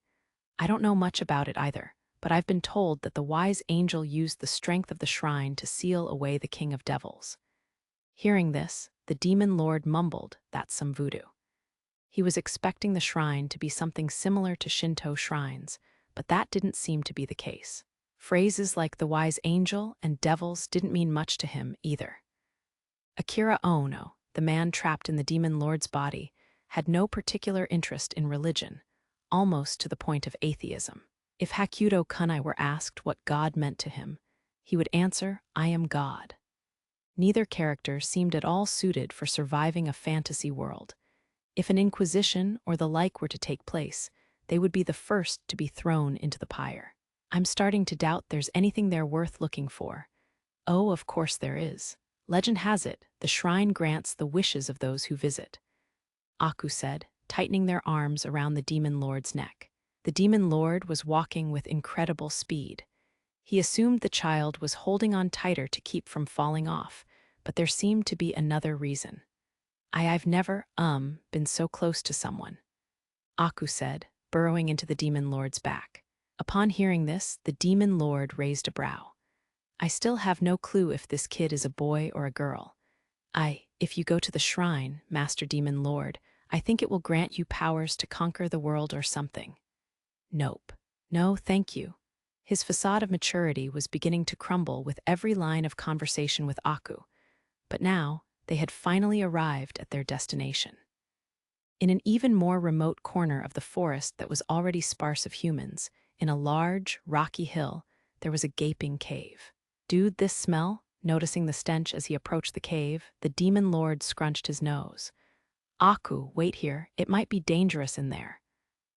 I don't know much about it either, but I've been told that the wise angel used the strength of the shrine to seal away the King of Devils. Hearing this, the demon lord mumbled, "That's some voodoo." He was expecting the shrine to be something similar to Shinto shrines, but that didn't seem to be the case. Phrases like the wise angel and devils didn't mean much to him either. Akira Ono, the man trapped in the demon lord's body, had no particular interest in religion, almost to the point of atheism. If Hakuto Kunai were asked what God meant to him, he would answer, "I am God." Neither character seemed at all suited for surviving a fantasy world. If an inquisition or the like were to take place, they would be the first to be thrown into the pyre. I'm starting to doubt there's anything there worth looking for. Oh, of course there is. Legend has it, the shrine grants the wishes of those who visit. Aku said, tightening their arms around the demon lord's neck. The demon lord was walking with incredible speed. He assumed the child was holding on tighter to keep from falling off, but there seemed to be another reason. I've never, been so close to someone, Aku said, burrowing into the demon lord's back. Upon hearing this, the demon lord raised a brow. I still have no clue if this kid is a boy or a girl. If you go to the shrine, Master Demon Lord, I think it will grant you powers to conquer the world or something. Nope. No, thank you. His facade of maturity was beginning to crumble with every line of conversation with Aku, but now they had finally arrived at their destination. In an even more remote corner of the forest that was already sparse of humans, in a large, rocky hill, there was a gaping cave. Dude, this smell? Noticing the stench as he approached the cave, the demon lord scrunched his nose. Aku, wait here, it might be dangerous in there.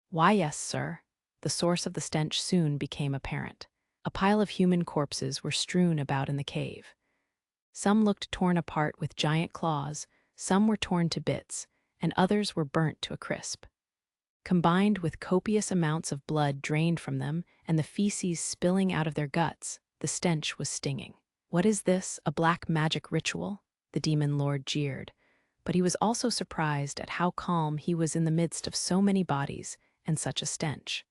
Why, yes, sir. The source of the stench soon became apparent. A pile of human corpses were strewn about in the cave. Some looked torn apart with giant claws, some were torn to bits, and others were burnt to a crisp. Combined with copious amounts of blood drained from them and the feces spilling out of their guts, the stench was stinging. What is this, a black magic ritual? The demon lord jeered, but he was also surprised at how calm he was in the midst of so many bodies and such a stench.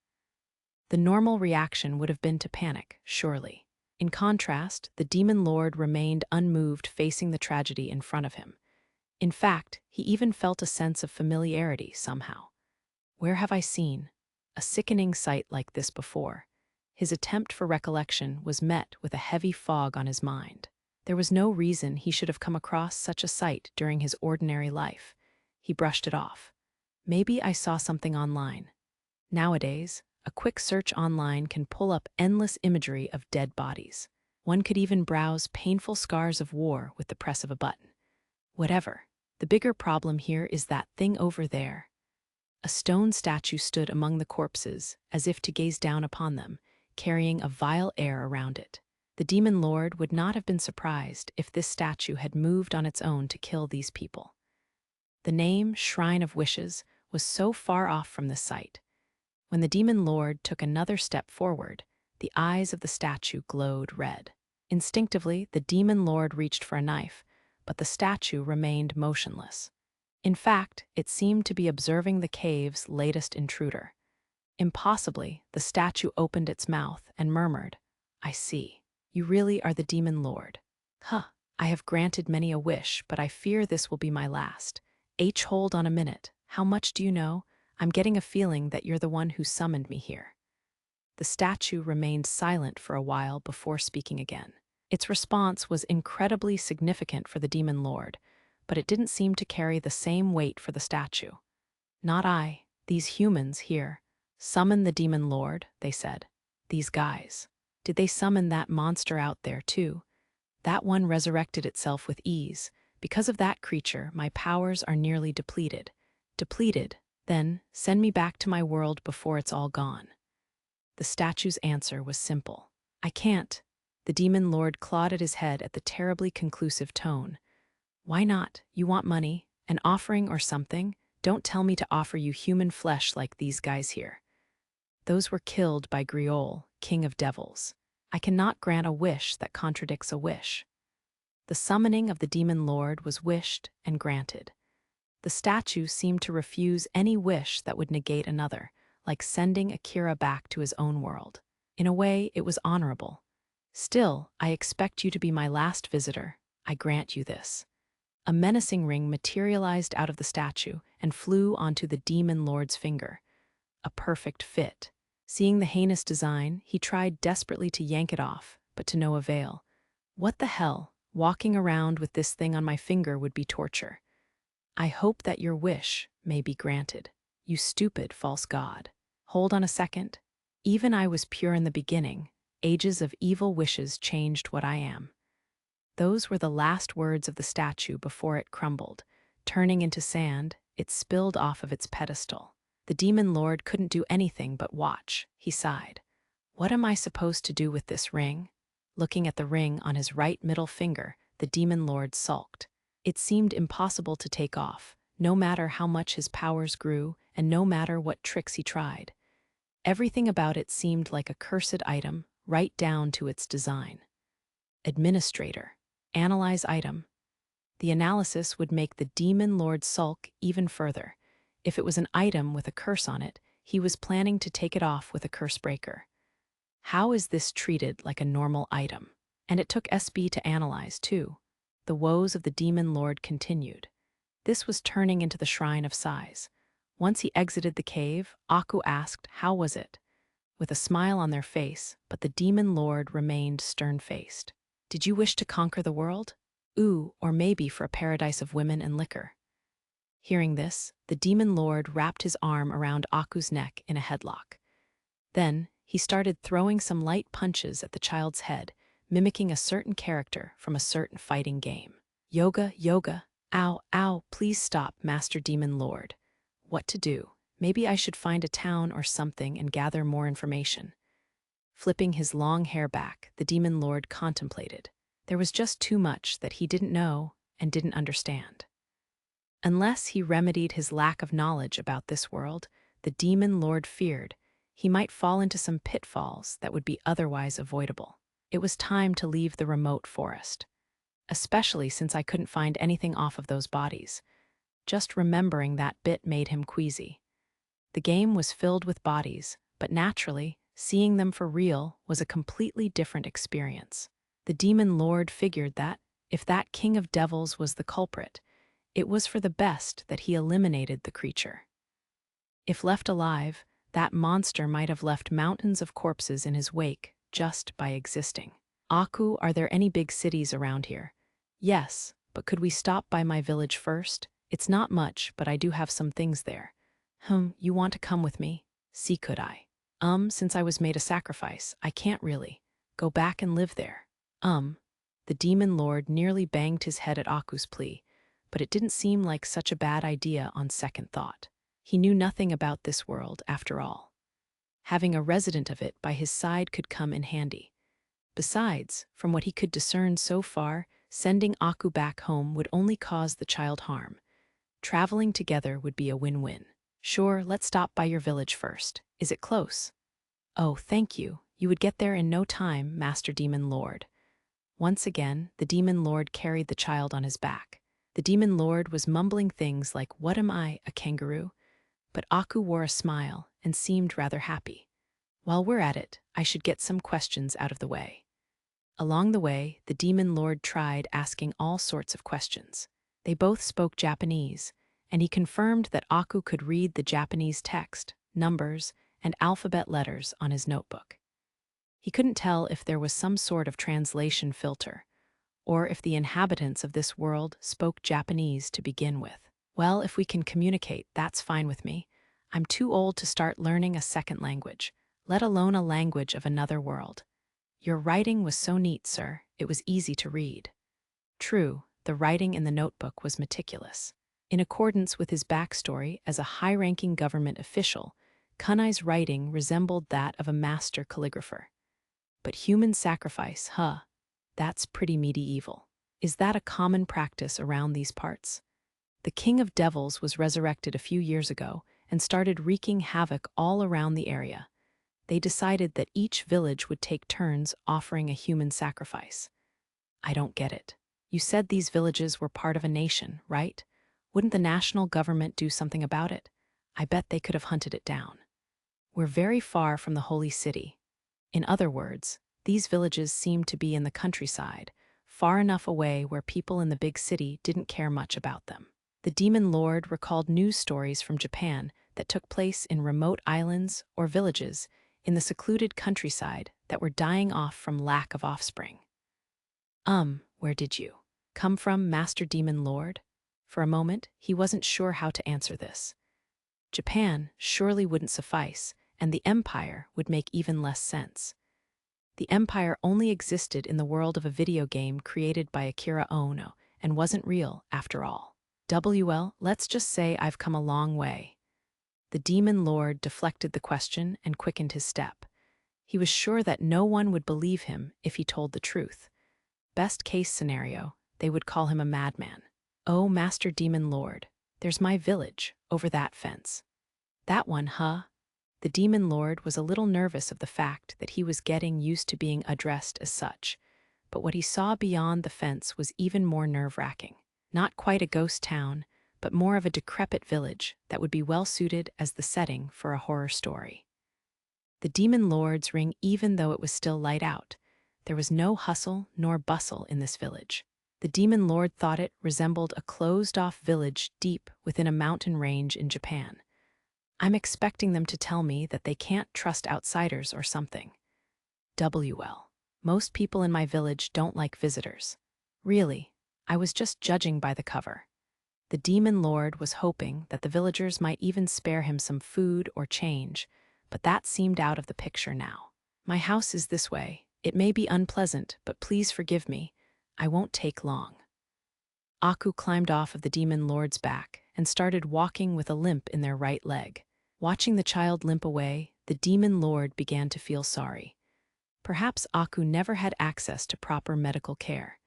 The normal reaction would have been to panic, surely. In contrast, the demon lord remained unmoved facing the tragedy in front of him. In fact, he even felt a sense of familiarity somehow. Where have I seen a sickening sight like this before? His attempt for recollection was met with a heavy fog on his mind. There was no reason he should have come across such a sight during his ordinary life. He brushed it off. Maybe I saw something online. Nowadays, a quick search online can pull up endless imagery of dead bodies. One could even browse painful scars of war with the press of a button. Whatever. The bigger problem here is that thing over there. A stone statue stood among the corpses, as if to gaze down upon them, carrying a vile air around it. The demon lord would not have been surprised if this statue had moved on its own to kill these people. The name Shrine of Wishes was so far off from this sight. When the demon lord took another step forward, the eyes of the statue glowed red. Instinctively, the demon lord reached for a knife, but the statue remained motionless. In fact, it seemed to be observing the cave's latest intruder. Impossibly, the statue opened its mouth and murmured, "I see. You really are the demon lord. Huh, I have granted many a wish, but I fear this will be my last. Hold on a minute. How much do you know? I'm getting a feeling that you're the one who summoned me here." The statue remained silent for a while before speaking again. Its response was incredibly significant for the demon lord, but it didn't seem to carry the same weight for the statue. "Not I. These humans here. Summon the demon lord," they said. "These guys. Did they summon that monster out there too? That one resurrected itself with ease. Because of that creature, my powers are nearly depleted. Depleted? Then send me back to my world before it's all gone." The statue's answer was simple. "I can't." The demon lord clawed at his head at the terribly conclusive tone. "Why not? You want money? An offering or something? Don't tell me to offer you human flesh like these guys here. Those were killed by Griol, king of devils. I cannot grant a wish that contradicts a wish." The summoning of the demon lord was wished and granted. The statue seemed to refuse any wish that would negate another, like sending Akira back to his own world. In a way, it was honorable. "Still, I expect you to be my last visitor. I grant you this." A menacing ring materialized out of the statue and flew onto the demon lord's finger. A perfect fit. Seeing the heinous design, he tried desperately to yank it off, but to no avail. "What the hell? Walking around with this thing on my finger would be torture. I hope that your wish may be granted. You stupid false god. Hold on a second. Even I was pure in the beginning. Ages of evil wishes changed what I am." Those were the last words of the statue before it crumbled. Turning into sand, it spilled off of its pedestal. The demon lord couldn't do anything but watch. He sighed. "What am I supposed to do with this ring?" Looking at the ring on his right middle finger, the demon lord sulked. It seemed impossible to take off, no matter how much his powers grew and no matter what tricks he tried. Everything about it seemed like a cursed item, right down to its design. Administrator. Analyze item. The analysis would make the demon lord sulk even further. If it was an item with a curse on it, he was planning to take it off with a curse breaker. How is this treated like a normal item? And it took SB to analyze, too. The woes of the demon lord continued. This was turning into the Shrine of Sighs. Once he exited the cave, Aku asked, "How was it?" With a smile on their face, but the demon lord remained stern-faced. "Did you wish to conquer the world? Ooh, or maybe for a paradise of women and liquor." Hearing this, the demon lord wrapped his arm around Aku's neck in a headlock. Then, he started throwing some light punches at the child's head, mimicking a certain character from a certain fighting game. "Yoga, yoga. Ow, ow, please stop, Master Demon Lord." What to do? Maybe I should find a town or something and gather more information. Flipping his long hair back, the demon lord contemplated. There was just too much that he didn't know and didn't understand. Unless he remedied his lack of knowledge about this world, the demon lord feared he might fall into some pitfalls that would be otherwise avoidable. It was time to leave the remote forest, especially since I couldn't find anything off of those bodies. Just remembering that bit made him queasy. The game was filled with bodies, but naturally, seeing them for real was a completely different experience. The demon lord figured that, if that king of devils was the culprit, it was for the best that he eliminated the creature. If left alive, that monster might have left mountains of corpses in his wake just by existing. Aku, are there any big cities around here? Yes, but could we stop by my village first? It's not much, but I do have some things there. You want to come with me? See, could I? Since I was made a sacrifice, I can't really. Go back and live there. The demon lord nearly banged his head at Aku's plea, but it didn't seem like such a bad idea on second thought. He knew nothing about this world, after all. Having a resident of it by his side could come in handy. Besides, from what he could discern so far, sending Aku back home would only cause the child harm. Traveling together would be a win-win. Sure, let's stop by your village first. Is it close? Oh, thank you. You would get there in no time, Master Demon Lord. Once again, the Demon Lord carried the child on his back. The Demon Lord was mumbling things like, "What am I, a kangaroo?" But Aku wore a smile and seemed rather happy. While we're at it, I should get some questions out of the way. Along the way, the Demon Lord tried asking all sorts of questions. They both spoke Japanese, and he confirmed that Aku could read the Japanese text, numbers, and alphabet letters on his notebook. He couldn't tell if there was some sort of translation filter, or if the inhabitants of this world spoke Japanese to begin with. Well, if we can communicate, that's fine with me. I'm too old to start learning a second language, let alone a language of another world. Your writing was so neat, sir. It was easy to read. True, the writing in the notebook was meticulous. In accordance with his backstory as a high-ranking government official, Kunai's writing resembled that of a master calligrapher. But human sacrifice, that's pretty medieval. Is that a common practice around these parts? The King of Devils was resurrected a few years ago and started wreaking havoc all around the area. They decided that each village would take turns offering a human sacrifice. I don't get it. You said these villages were part of a nation, right? Wouldn't the national government do something about it? I bet they could have hunted it down. We're very far from the holy city. In other words, these villages seemed to be in the countryside, far enough away where people in the big city didn't care much about them. The Demon Lord recalled news stories from Japan that took place in remote islands or villages in the secluded countryside that were dying off from lack of offspring. Where did you come from, Master Demon Lord? For a moment, he wasn't sure how to answer this. Japan surely wouldn't suffice, and the Empire would make even less sense. The Empire only existed in the world of a video game created by Akira Ono and wasn't real, after all. Let's just say I've come a long way. The Demon Lord deflected the question and quickened his step. He was sure that no one would believe him if he told the truth. Best case scenario, they would call him a madman. Oh, Master Demon Lord, there's my village, over that fence. That one, The Demon Lord was a little nervous of the fact that he was getting used to being addressed as such, but what he saw beyond the fence was even more nerve-wracking. Not quite a ghost town, but more of a decrepit village that would be well-suited as the setting for a horror story. The Demon Lord's ring, even though it was still light out. There was no hustle nor bustle in this village. The Demon Lord thought it resembled a closed-off village deep within a mountain range in Japan. I'm expecting them to tell me that they can't trust outsiders or something. Most people in my village don't like visitors. Really, I was just judging by the cover. The Demon Lord was hoping that the villagers might even spare him some food or change, but that seemed out of the picture now. My house is this way. It may be unpleasant, but please forgive me. I won't take long. Aku climbed off of the Demon Lord's back and started walking with a limp in their right leg. Watching the child limp away, the Demon Lord began to feel sorry. Perhaps Aku never had access to proper medical care.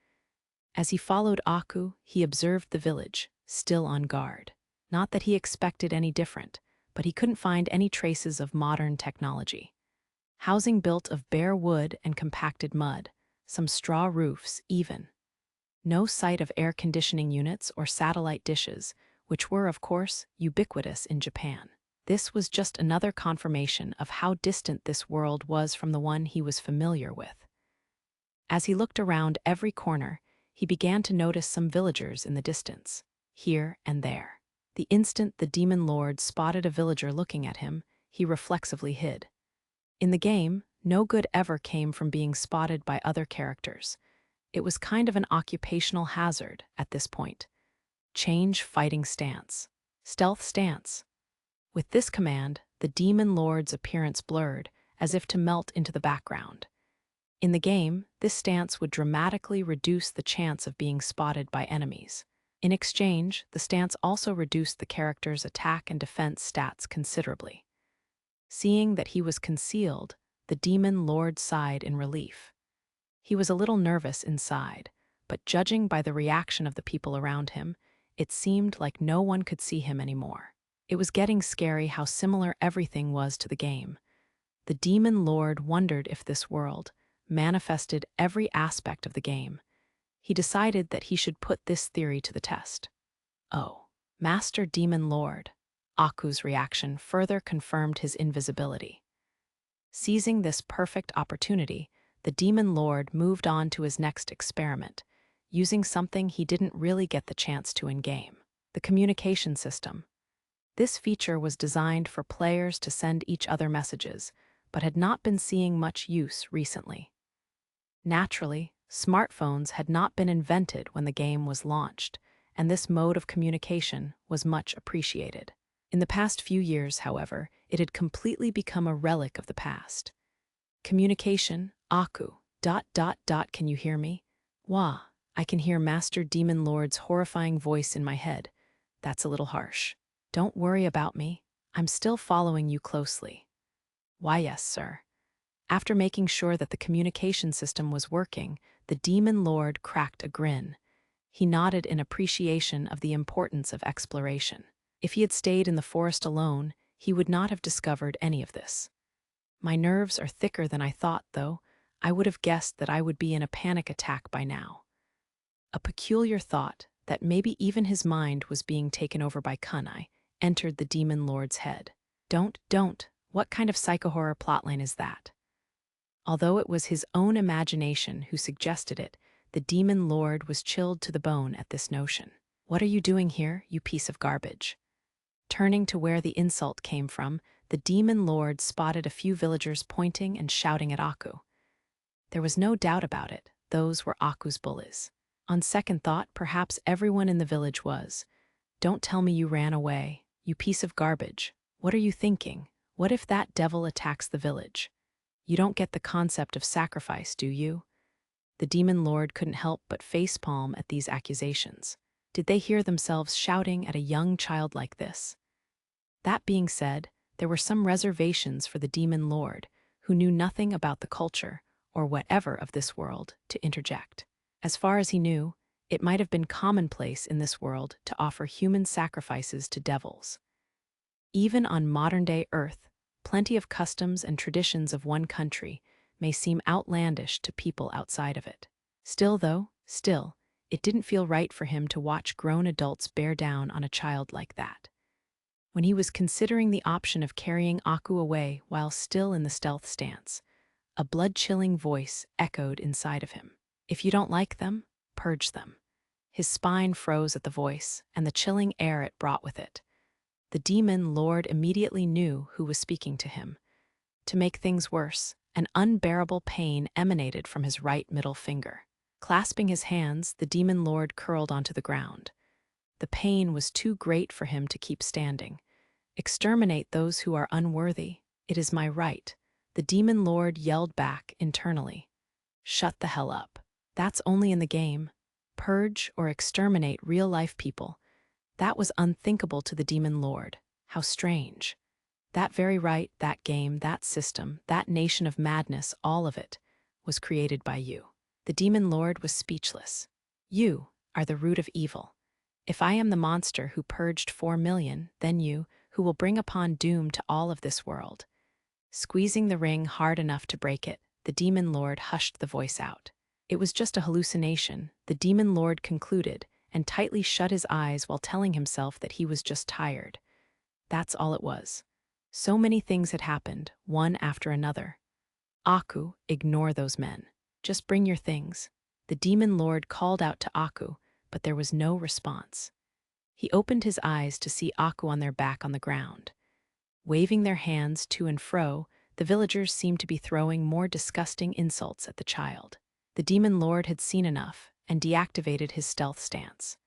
As he followed Aku, he observed the village, still on guard. Not that he expected any different, but he couldn't find any traces of modern technology. Housing built of bare wood and compacted mud, some straw roofs even. No sight of air conditioning units or satellite dishes, which were, of course, ubiquitous in Japan. This was just another confirmation of how distant this world was from the one he was familiar with. As he looked around every corner, he began to notice some villagers in the distance, here and there. The instant the Demon Lord spotted a villager looking at him, he reflexively hid. In the game, No good ever came from being spotted by other characters. It was kind of an occupational hazard at this point. Change fighting stance. Stealth stance. With this command, the Demon Lord's appearance blurred, as if to melt into the background. In the game, this stance would dramatically reduce the chance of being spotted by enemies. In exchange, the stance also reduced the character's attack and defense stats considerably. Seeing that he was concealed, the Demon Lord sighed in relief. He was a little nervous inside, but judging by the reaction of the people around him, it seemed like no one could see him anymore. It was getting scary how similar everything was to the game. The Demon Lord wondered if this world manifested every aspect of the game. He decided that he should put this theory to the test. Oh, Master Demon Lord. Aku's reaction further confirmed his invisibility. Seizing this perfect opportunity, the Demon Lord moved on to his next experiment, using something he didn't really get the chance to in-game: the communication system. This feature was designed for players to send each other messages, but had not been seeing much use recently. Naturally, smartphones had not been invented when the game was launched, and this mode of communication was much appreciated. In the past few years, however, it had completely become a relic of the past. Communication, Aku, ... Can you hear me? Wah, I can hear Master Demon Lord's horrifying voice in my head. That's a little harsh. Don't worry about me. I'm still following you closely. Why, yes, sir. After making sure that the communication system was working, the Demon Lord cracked a grin. He nodded in appreciation of the importance of exploration. If he had stayed in the forest alone, he would not have discovered any of this. My nerves are thicker than I thought, though. I would have guessed that I would be in a panic attack by now. A peculiar thought, that maybe even his mind was being taken over by Kunai, entered the Demon Lord's head. Don't. What kind of psycho-horror plotline is that? Although it was his own imagination who suggested it, the Demon Lord was chilled to the bone at this notion. What are you doing here, you piece of garbage? Turning to where the insult came from, the Demon Lord spotted a few villagers pointing and shouting at Aku. There was no doubt about it, those were Aku's bullies. On second thought, perhaps everyone in the village was. Don't tell me you ran away, you piece of garbage. What are you thinking? What if that devil attacks the village? You don't get the concept of sacrifice, do you? The Demon Lord couldn't help but facepalm at these accusations. Did they hear themselves shouting at a young child like this? That being said, there were some reservations for the Demon Lord, who knew nothing about the culture, or whatever of this world, to interject. As far as he knew, it might have been commonplace in this world to offer human sacrifices to devils. Even on modern-day Earth, plenty of customs and traditions of one country may seem outlandish to people outside of it. Still, it didn't feel right for him to watch grown adults bear down on a child like that. When he was considering the option of carrying Aku away while still in the stealth stance, a blood-chilling voice echoed inside of him. If you don't like them, purge them. His spine froze at the voice and the chilling air it brought with it. The Demon Lord immediately knew who was speaking to him. To make things worse, an unbearable pain emanated from his right middle finger. Clasping his hands, the Demon Lord curled onto the ground. The pain was too great for him to keep standing. Exterminate those who are unworthy. It is my right. The Demon Lord yelled back internally. Shut the hell up. That's only in the game. Purge or exterminate real-life people. That was unthinkable to the Demon Lord. How strange. That very right, that game, that system, that nation of madness, all of it, was created by you. The Demon Lord was speechless. You are the root of evil. If I am the monster who purged 4 million, then you, who will bring upon doom to all of this world. Squeezing the ring hard enough to break it, the Demon Lord hushed the voice out. It was just a hallucination, the Demon Lord concluded, and tightly shut his eyes while telling himself that he was just tired. That's all it was. So many things had happened, one after another. Aku, ignore those men. Just bring your things. The Demon Lord called out to Aku, but there was no response. He opened his eyes to see Aku on their back on the ground. Waving their hands to and fro, the villagers seemed to be throwing more disgusting insults at the child. The demon lord had seen enough and deactivated his stealth stance.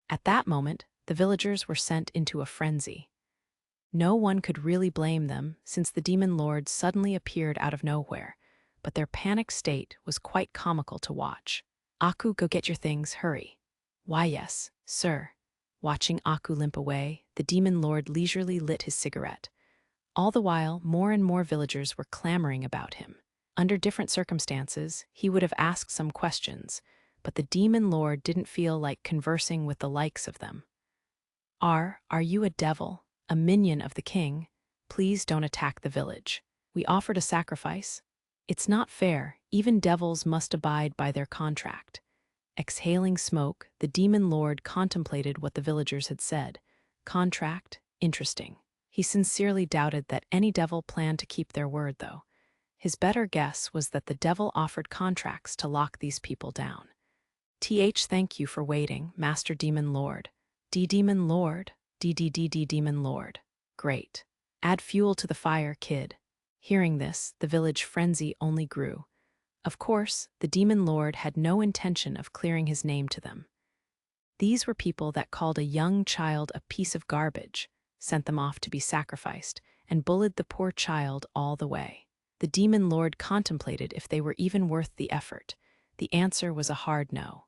At that moment, the villagers were sent into a frenzy. No one could really blame them since the demon lord suddenly appeared out of nowhere, but their panicked state was quite comical to watch. "Aku, go get your things, hurry." "Why, yes, sir." Watching Aku limp away, the demon lord leisurely lit his cigarette. All the while, more and more villagers were clamoring about him. Under different circumstances, he would have asked some questions, but the demon lord didn't feel like conversing with the likes of them. Are you a devil, a minion of the king? Please don't attack the village. We offered a sacrifice. It's not fair, even devils must abide by their contract. Exhaling smoke, the demon lord contemplated what the villagers had said. Contract? Interesting. He sincerely doubted that any devil planned to keep their word, though. His better guess was that the devil offered contracts to lock these people down. Thank you for waiting, Master Demon Lord. Demon Lord? Demon Lord. Great. Add fuel to the fire, kid. Hearing this, the village frenzy only grew. Of course, the demon lord had no intention of clearing his name to them. These were people that called a young child a piece of garbage, sent them off to be sacrificed, and bullied the poor child all the way. The demon lord contemplated if they were even worth the effort. The answer was a hard no.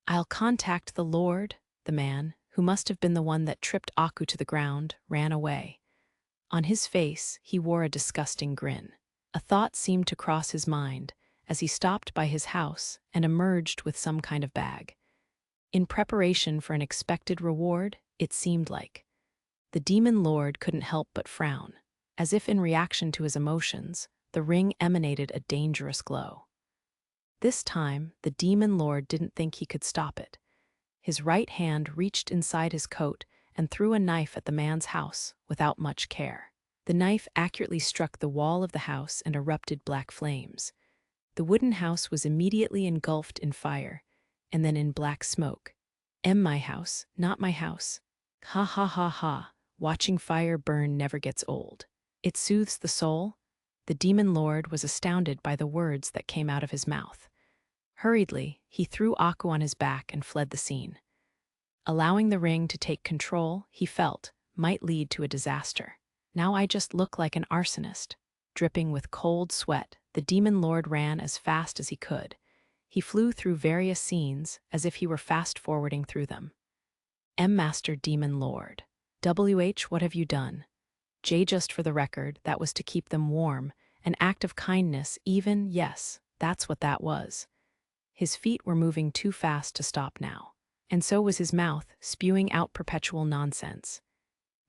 "I'll contact the lord," the man, who must have been the one that tripped Aku to the ground, ran away. On his face, he wore a disgusting grin. A thought seemed to cross his mind as he stopped by his house and emerged with some kind of bag. In preparation for an expected reward, it seemed like. The demon lord couldn't help but frown. As if in reaction to his emotions, the ring emanated a dangerous glow. This time, the demon lord didn't think he could stop it. His right hand reached inside his coat and threw a knife at the man's house without much care. The knife accurately struck the wall of the house and erupted black flames. The wooden house was immediately engulfed in fire, and then in black smoke. My house, not my house. Ha ha ha ha, watching fire burn never gets old. It soothes the soul. The demon lord was astounded by the words that came out of his mouth. Hurriedly, he threw Aku on his back and fled the scene. Allowing the ring to take control, he felt, might lead to a disaster. Now I just look like an arsonist. Dripping with cold sweat, the demon lord ran as fast as he could. He flew through various scenes as if he were fast-forwarding through them. Master Demon Lord. What have you done? J, just for the record, that was to keep them warm. An act of kindness, even, yes, that's what that was. His feet were moving too fast to stop now. And so was his mouth, spewing out perpetual nonsense.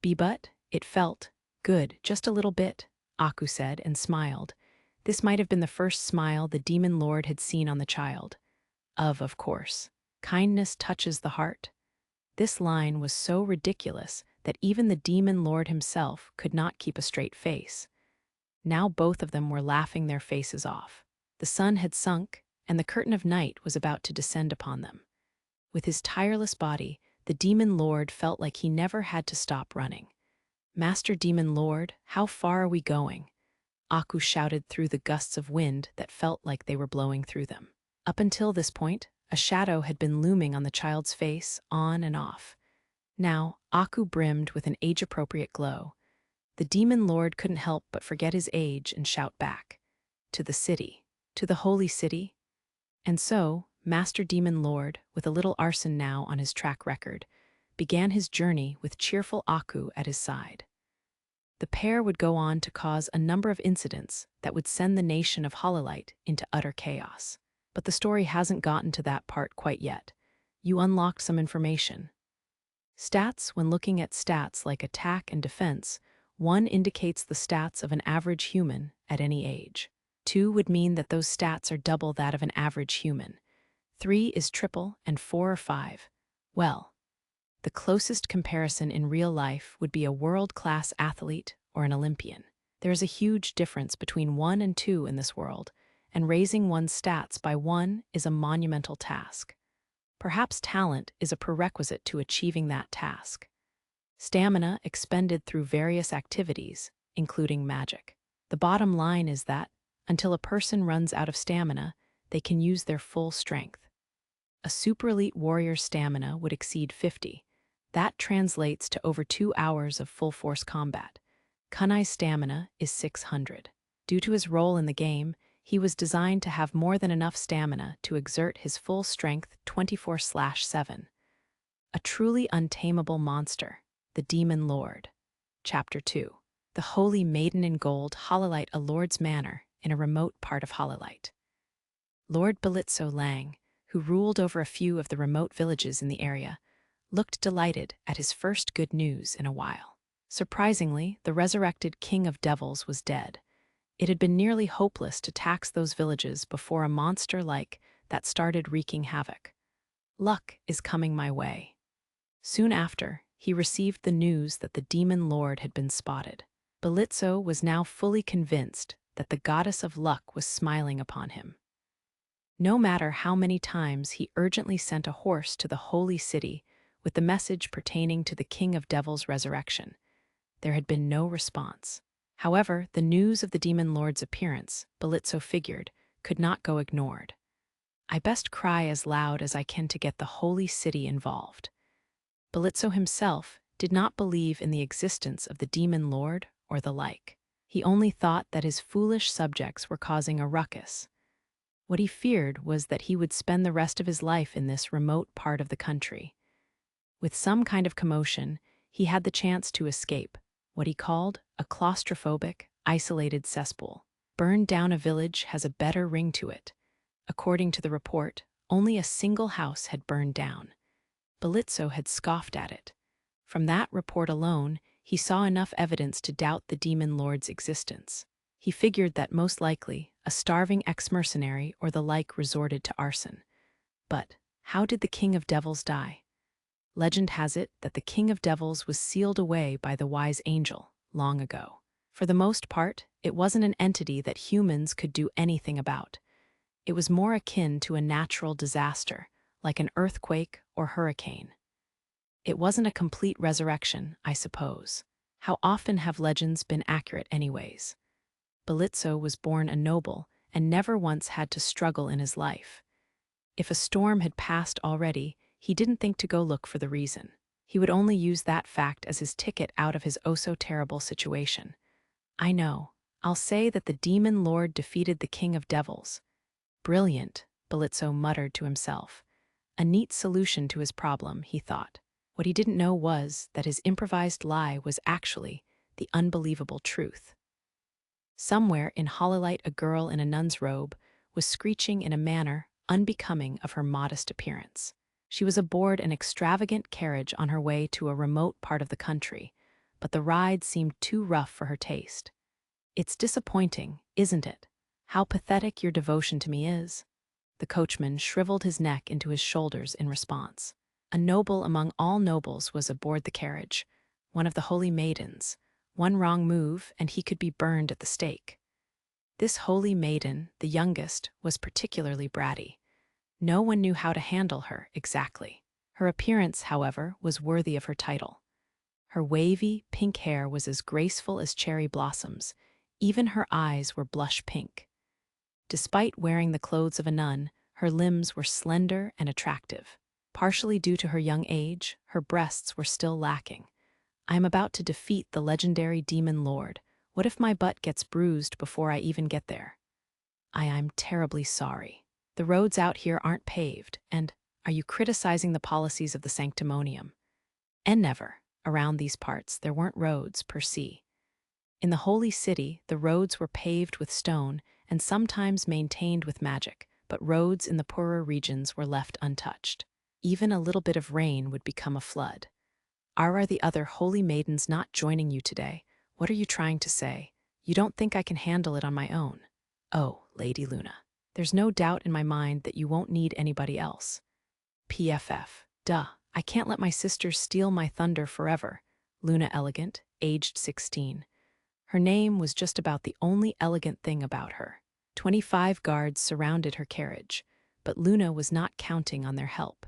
But it felt good, just a little bit, Aku said and smiled. This might have been the first smile the demon lord had seen on the child. Of course. Kindness touches the heart. This line was so ridiculous that even the demon lord himself could not keep a straight face. Now both of them were laughing their faces off. The sun had sunk, and the curtain of night was about to descend upon them. With his tireless body, the demon lord felt like he never had to stop running. "Master Demon Lord, how far are we going?" Aku shouted through the gusts of wind that felt like they were blowing through them. Up until this point, a shadow had been looming on the child's face, on and off. Now, Aku brimmed with an age-appropriate glow. The demon lord couldn't help but forget his age and shout back. "To the city. To the holy city." And so, Master Demon Lord, with a little arson now on his track record, began his journey with cheerful Aku at his side. The pair would go on to cause a number of incidents that would send the nation of Hololite into utter chaos. But the story hasn't gotten to that part quite yet. You unlocked some information. Stats. When looking at stats like attack and defense, 1 indicates the stats of an average human at any age. 2 would mean that those stats are double that of an average human. 3 is triple, and 4 or 5. Well, the closest comparison in real life would be a world-class athlete or an Olympian. There is a huge difference between 1 and 2 in this world, and raising one's stats by 1 is a monumental task. Perhaps talent is a prerequisite to achieving that task. Stamina expended through various activities, including magic. The bottom line is that, until a person runs out of stamina, they can use their full strength. A super elite warrior's stamina would exceed 50. That translates to over 2 hours of full force combat. Kunai's stamina is 600. Due to his role in the game, he was designed to have more than enough stamina to exert his full strength 24/7. A truly untamable monster, the Demon Lord. Chapter 2. The Holy Maiden in Gold Hololight, a lord's manor in a remote part of Hololight. Lord Belitzo Lang, who ruled over a few of the remote villages in the area, looked delighted at his first good news in a while. Surprisingly, the resurrected King of Devils was dead. It had been nearly hopeless to tax those villages before a monster like that started wreaking havoc. Luck is coming my way. Soon after, he received the news that the Demon Lord had been spotted. Belitzo was now fully convinced that the goddess of luck was smiling upon him. No matter how many times he urgently sent a horse to the holy city with the message pertaining to the King of Devils' resurrection, there had been no response. However, the news of the Demon Lord's appearance, Belitzo figured, could not go ignored. I best cry as loud as I can to get the holy city involved. Belitzo himself did not believe in the existence of the Demon Lord or the like. He only thought that his foolish subjects were causing a ruckus. What he feared was that he would spend the rest of his life in this remote part of the country. With some kind of commotion, he had the chance to escape, what he called a claustrophobic, isolated cesspool. Burned down a village has a better ring to it. According to the report, only a single house had burned down. Belitzo had scoffed at it. From that report alone, he saw enough evidence to doubt the Demon Lord's existence. He figured that most likely a starving ex-mercenary or the like resorted to arson. But how did the King of Devils die? Legend has it that the King of Devils was sealed away by the wise angel long ago. For the most part, it wasn't an entity that humans could do anything about. It was more akin to a natural disaster, like an earthquake or hurricane. It wasn't a complete resurrection, I suppose. How often have legends been accurate anyways? Belitzo was born a noble and never once had to struggle in his life. If a storm had passed already, he didn't think to go look for the reason. He would only use that fact as his ticket out of his oh-so-terrible situation. I know. I'll say that the Demon Lord defeated the King of Devils. Brilliant, Belitzo muttered to himself. A neat solution to his problem, he thought. What he didn't know was that his improvised lie was actually the unbelievable truth. Somewhere in Hololight, a girl in a nun's robe was screeching in a manner unbecoming of her modest appearance. She was aboard an extravagant carriage on her way to a remote part of the country, but the ride seemed too rough for her taste. It's disappointing, isn't it? How pathetic your devotion to me is. The coachman shriveled his neck into his shoulders in response. A noble among all nobles was aboard the carriage, one of the holy maidens. One wrong move, and he could be burned at the stake. This holy maiden, the youngest, was particularly bratty. No one knew how to handle her exactly. Her appearance, however, was worthy of her title. Her wavy, pink hair was as graceful as cherry blossoms. Even her eyes were blush pink. Despite wearing the clothes of a nun, her limbs were slender and attractive. Partially due to her young age, her breasts were still lacking. I am about to defeat the legendary Demon Lord. What if my butt gets bruised before I even get there? I'm terribly sorry. The roads out here aren't paved, and are you criticizing the policies of the sanctimonium? And never, around these parts, there weren't roads per se. In the holy city, the roads were paved with stone and sometimes maintained with magic, but roads in the poorer regions were left untouched. Even a little bit of rain would become a flood. Are the other holy maidens not joining you today? What are you trying to say? You don't think I can handle it on my own? Oh, Lady Luna, there's no doubt in my mind that you won't need anybody else. PFF. Duh, I can't let my sisters steal my thunder forever. Luna Elegant, aged 16. Her name was just about the only elegant thing about her. 25 guards surrounded her carriage, but Luna was not counting on their help.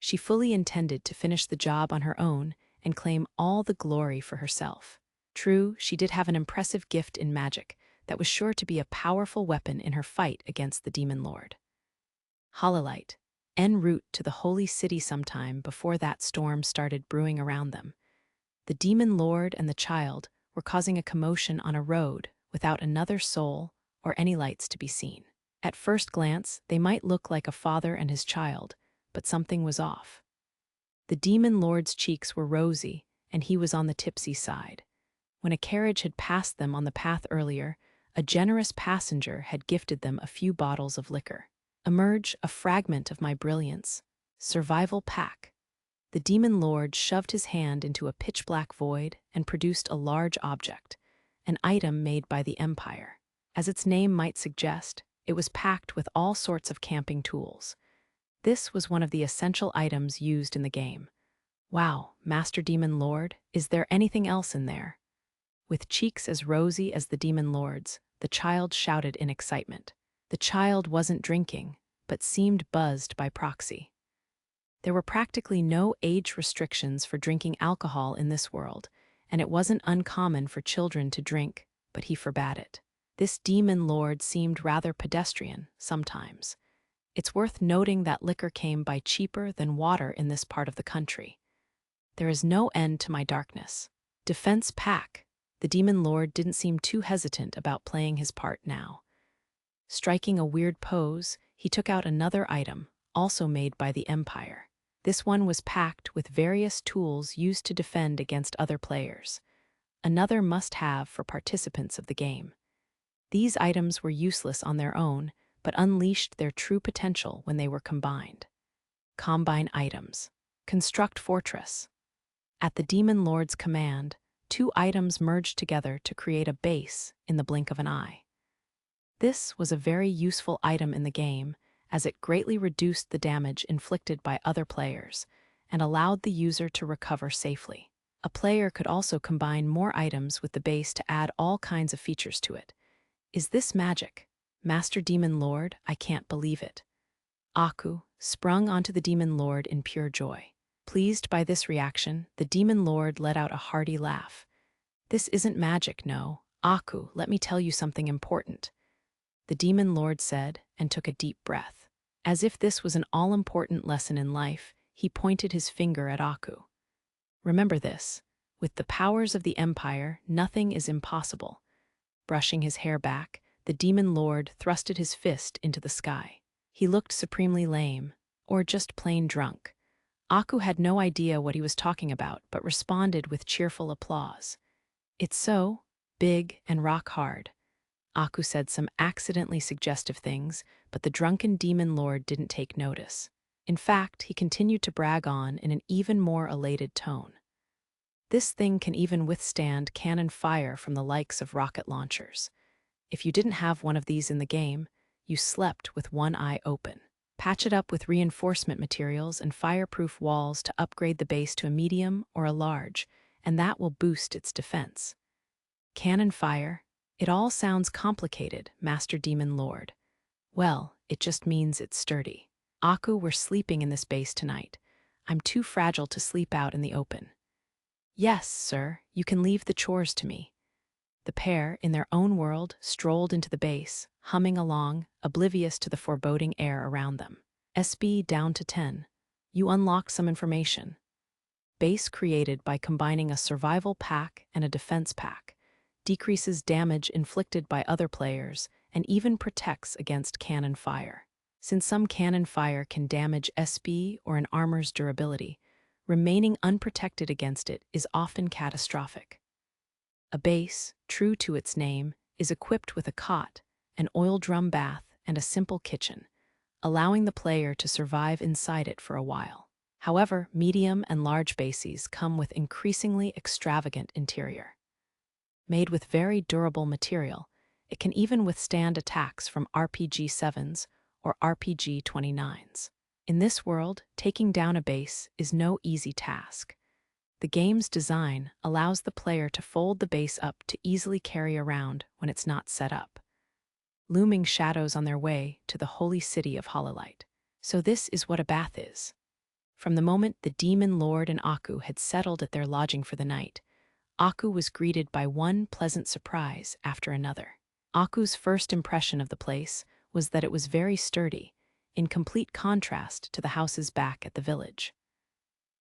She fully intended to finish the job on her own and claim all the glory for herself. True, she did have an impressive gift in magic that was sure to be a powerful weapon in her fight against the demon lord. Hololite, en route to the holy city sometime before that storm started brewing around them. The demon lord and the child were causing a commotion on a road without another soul or any lights to be seen. At first glance, they might look like a father and his child, but something was off. The demon lord's cheeks were rosy, and he was on the tipsy side. When a carriage had passed them on the path earlier, a generous passenger had gifted them a few bottles of liquor. Emerge a fragment of my brilliance. Survival pack. The demon lord shoved his hand into a pitch-black void and produced a large object, an item made by the Empire. As its name might suggest, it was packed with all sorts of camping tools. This was one of the essential items used in the game. Wow, Master Demon Lord, is there anything else in there? With cheeks as rosy as the demon lord's, the child shouted in excitement. The child wasn't drinking, but seemed buzzed by proxy. There were practically no age restrictions for drinking alcohol in this world, and it wasn't uncommon for children to drink, but he forbade it. This demon lord seemed rather pedestrian sometimes. It's worth noting that liquor came by cheaper than water in this part of the country. There is no end to my darkness. Defense pack. The demon lord didn't seem too hesitant about playing his part now. Striking a weird pose, he took out another item, also made by the Empire. This one was packed with various tools used to defend against other players. Another must-have for participants of the game. These items were useless on their own, but unleashed their true potential when they were combined. Combine items. Construct fortress. At the demon lord's command, 2 items merged together to create a base in the blink of an eye. This was a very useful item in the game, as it greatly reduced the damage inflicted by other players and allowed the user to recover safely. A player could also combine more items with the base to add all kinds of features to it. Is this magic? Master Demon Lord, I can't believe it. Aku sprung onto the demon lord in pure joy. Pleased by this reaction, the demon lord let out a hearty laugh. This isn't magic, no. Aku, let me tell you something important. The demon lord said, and took a deep breath. As if this was an all-important lesson in life, he pointed his finger at Aku. Remember this, with the powers of the Empire, nothing is impossible. Brushing his hair back, the demon lord thrusted his fist into the sky. He looked supremely lame, or just plain drunk. Aku had no idea what he was talking about, but responded with cheerful applause. It's so big and rock hard. Aku said some accidentally suggestive things, but the drunken demon lord didn't take notice. In fact, he continued to brag on in an even more elated tone. This thing can even withstand cannon fire from the likes of rocket launchers. If you didn't have one of these in the game, you slept with one eye open. Patch it up with reinforcement materials and fireproof walls to upgrade the base to a medium or a large, and that will boost its defense. Cannon fire? It all sounds complicated, Master Demon Lord. Well, it just means it's sturdy. Aku, we're sleeping in this base tonight. I'm too fragile to sleep out in the open. Yes, sir, you can leave the chores to me. The pair, in their own world, strolled into the base, humming along, oblivious to the foreboding air around them. SB down to 10. You unlock some information. Base created by combining a survival pack and a defense pack. Decreases damage inflicted by other players and even protects against cannon fire. Since some cannon fire can damage SB or an armor's durability, remaining unprotected against it is often catastrophic. A base, true to its name, is equipped with a cot, an oil drum bath, and a simple kitchen, allowing the player to survive inside it for a while. However, medium and large bases come with increasingly extravagant interior. Made with very durable material, it can even withstand attacks from RPG-7s or RPG-29s. In this world, taking down a base is no easy task. The game's design allows the player to fold the base up to easily carry around when it's not set up. Looming shadows on their way to the holy city of Hololite. So this is what a bath is. From the moment the demon lord and Aku had settled at their lodging for the night, Aku was greeted by one pleasant surprise after another. Aku's first impression of the place was that it was very sturdy, in complete contrast to the houses back at the village.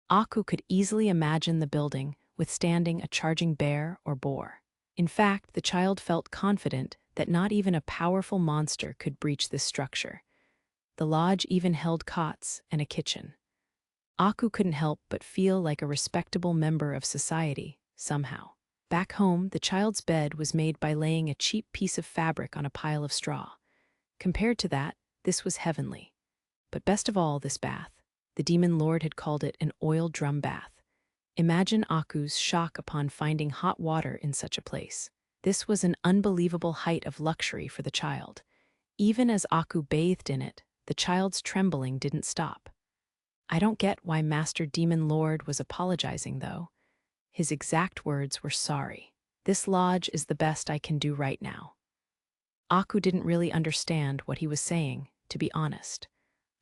Aku could easily imagine the building withstanding a charging bear or boar. In fact, the child felt confident that not even a powerful monster could breach this structure. The lodge even held cots and a kitchen. Aku couldn't help but feel like a respectable member of society, somehow. Back home, the child's bed was made by laying a cheap piece of fabric on a pile of straw. Compared to that, this was heavenly. But best of all, this bath. The demon lord had called it an oil drum bath. Imagine Aku's shock upon finding hot water in such a place. This was an unbelievable height of luxury for the child. Even as Aku bathed in it, the child's trembling didn't stop. I don't get why Master Demon Lord was apologizing, though. His exact words were sorry. This lodge is the best I can do right now. Aku didn't really understand what he was saying, to be honest.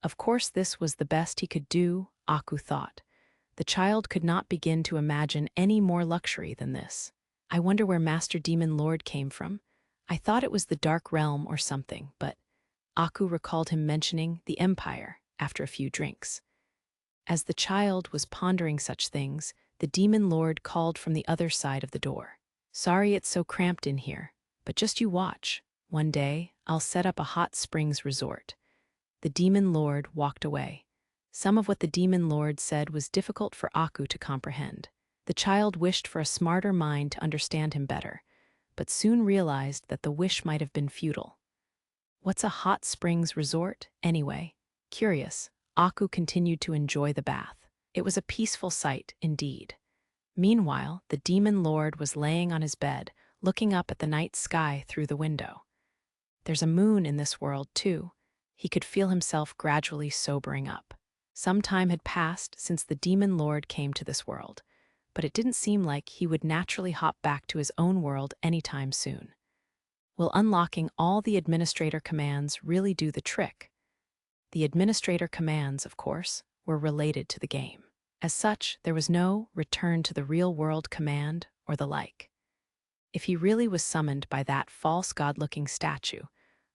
Of course this was the best he could do, Aku thought. The child could not begin to imagine any more luxury than this. I wonder where Master Demon Lord came from. I thought it was the Dark Realm or something, but Aku recalled him mentioning the Empire after a few drinks. As the child was pondering such things, the Demon Lord called from the other side of the door. Sorry it's so cramped in here, but just you watch. One day, I'll set up a hot springs resort. The Demon Lord walked away. Some of what the Demon Lord said was difficult for Aku to comprehend. The child wished for a smarter mind to understand him better, but soon realized that the wish might have been futile. What's a hot springs resort, anyway? Curious, Aku continued to enjoy the bath. It was a peaceful sight, indeed. Meanwhile, the Demon Lord was laying on his bed, looking up at the night sky through the window. There's a moon in this world, too. He could feel himself gradually sobering up. Some time had passed since the Demon Lord came to this world, but it didn't seem like he would naturally hop back to his own world anytime soon. Will unlocking all the administrator commands really do the trick? The administrator commands, of course, were related to the game. As such, there was no return to the real world command or the like. If he really was summoned by that false god-looking statue,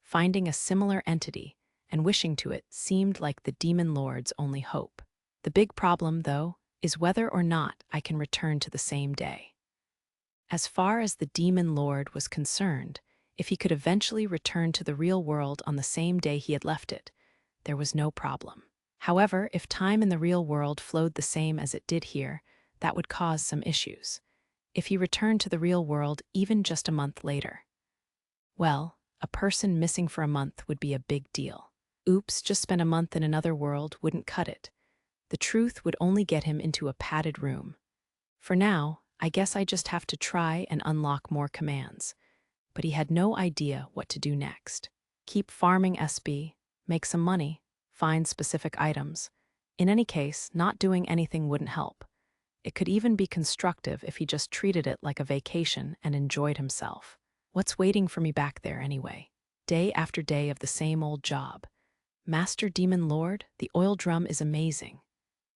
finding a similar entity and wishing to it seemed like the Demon Lord's only hope. The big problem, though, is whether or not I can return to the same day. As far as the Demon Lord was concerned, if he could eventually return to the real world on the same day he had left it, there was no problem. However, if time in the real world flowed the same as it did here, that would cause some issues. If he returned to the real world even just a month later, well, a person missing for a month would be a big deal. Oops, just spent a month in another world wouldn't cut it. The truth would only get him into a padded room. For now, I guess I just have to try and unlock more commands. But he had no idea what to do next. Keep farming SB, make some money, find specific items. In any case, not doing anything wouldn't help. It could even be constructive if he just treated it like a vacation and enjoyed himself. What's waiting for me back there anyway? Day after day of the same old job. Master Demon Lord, the oil drum is amazing.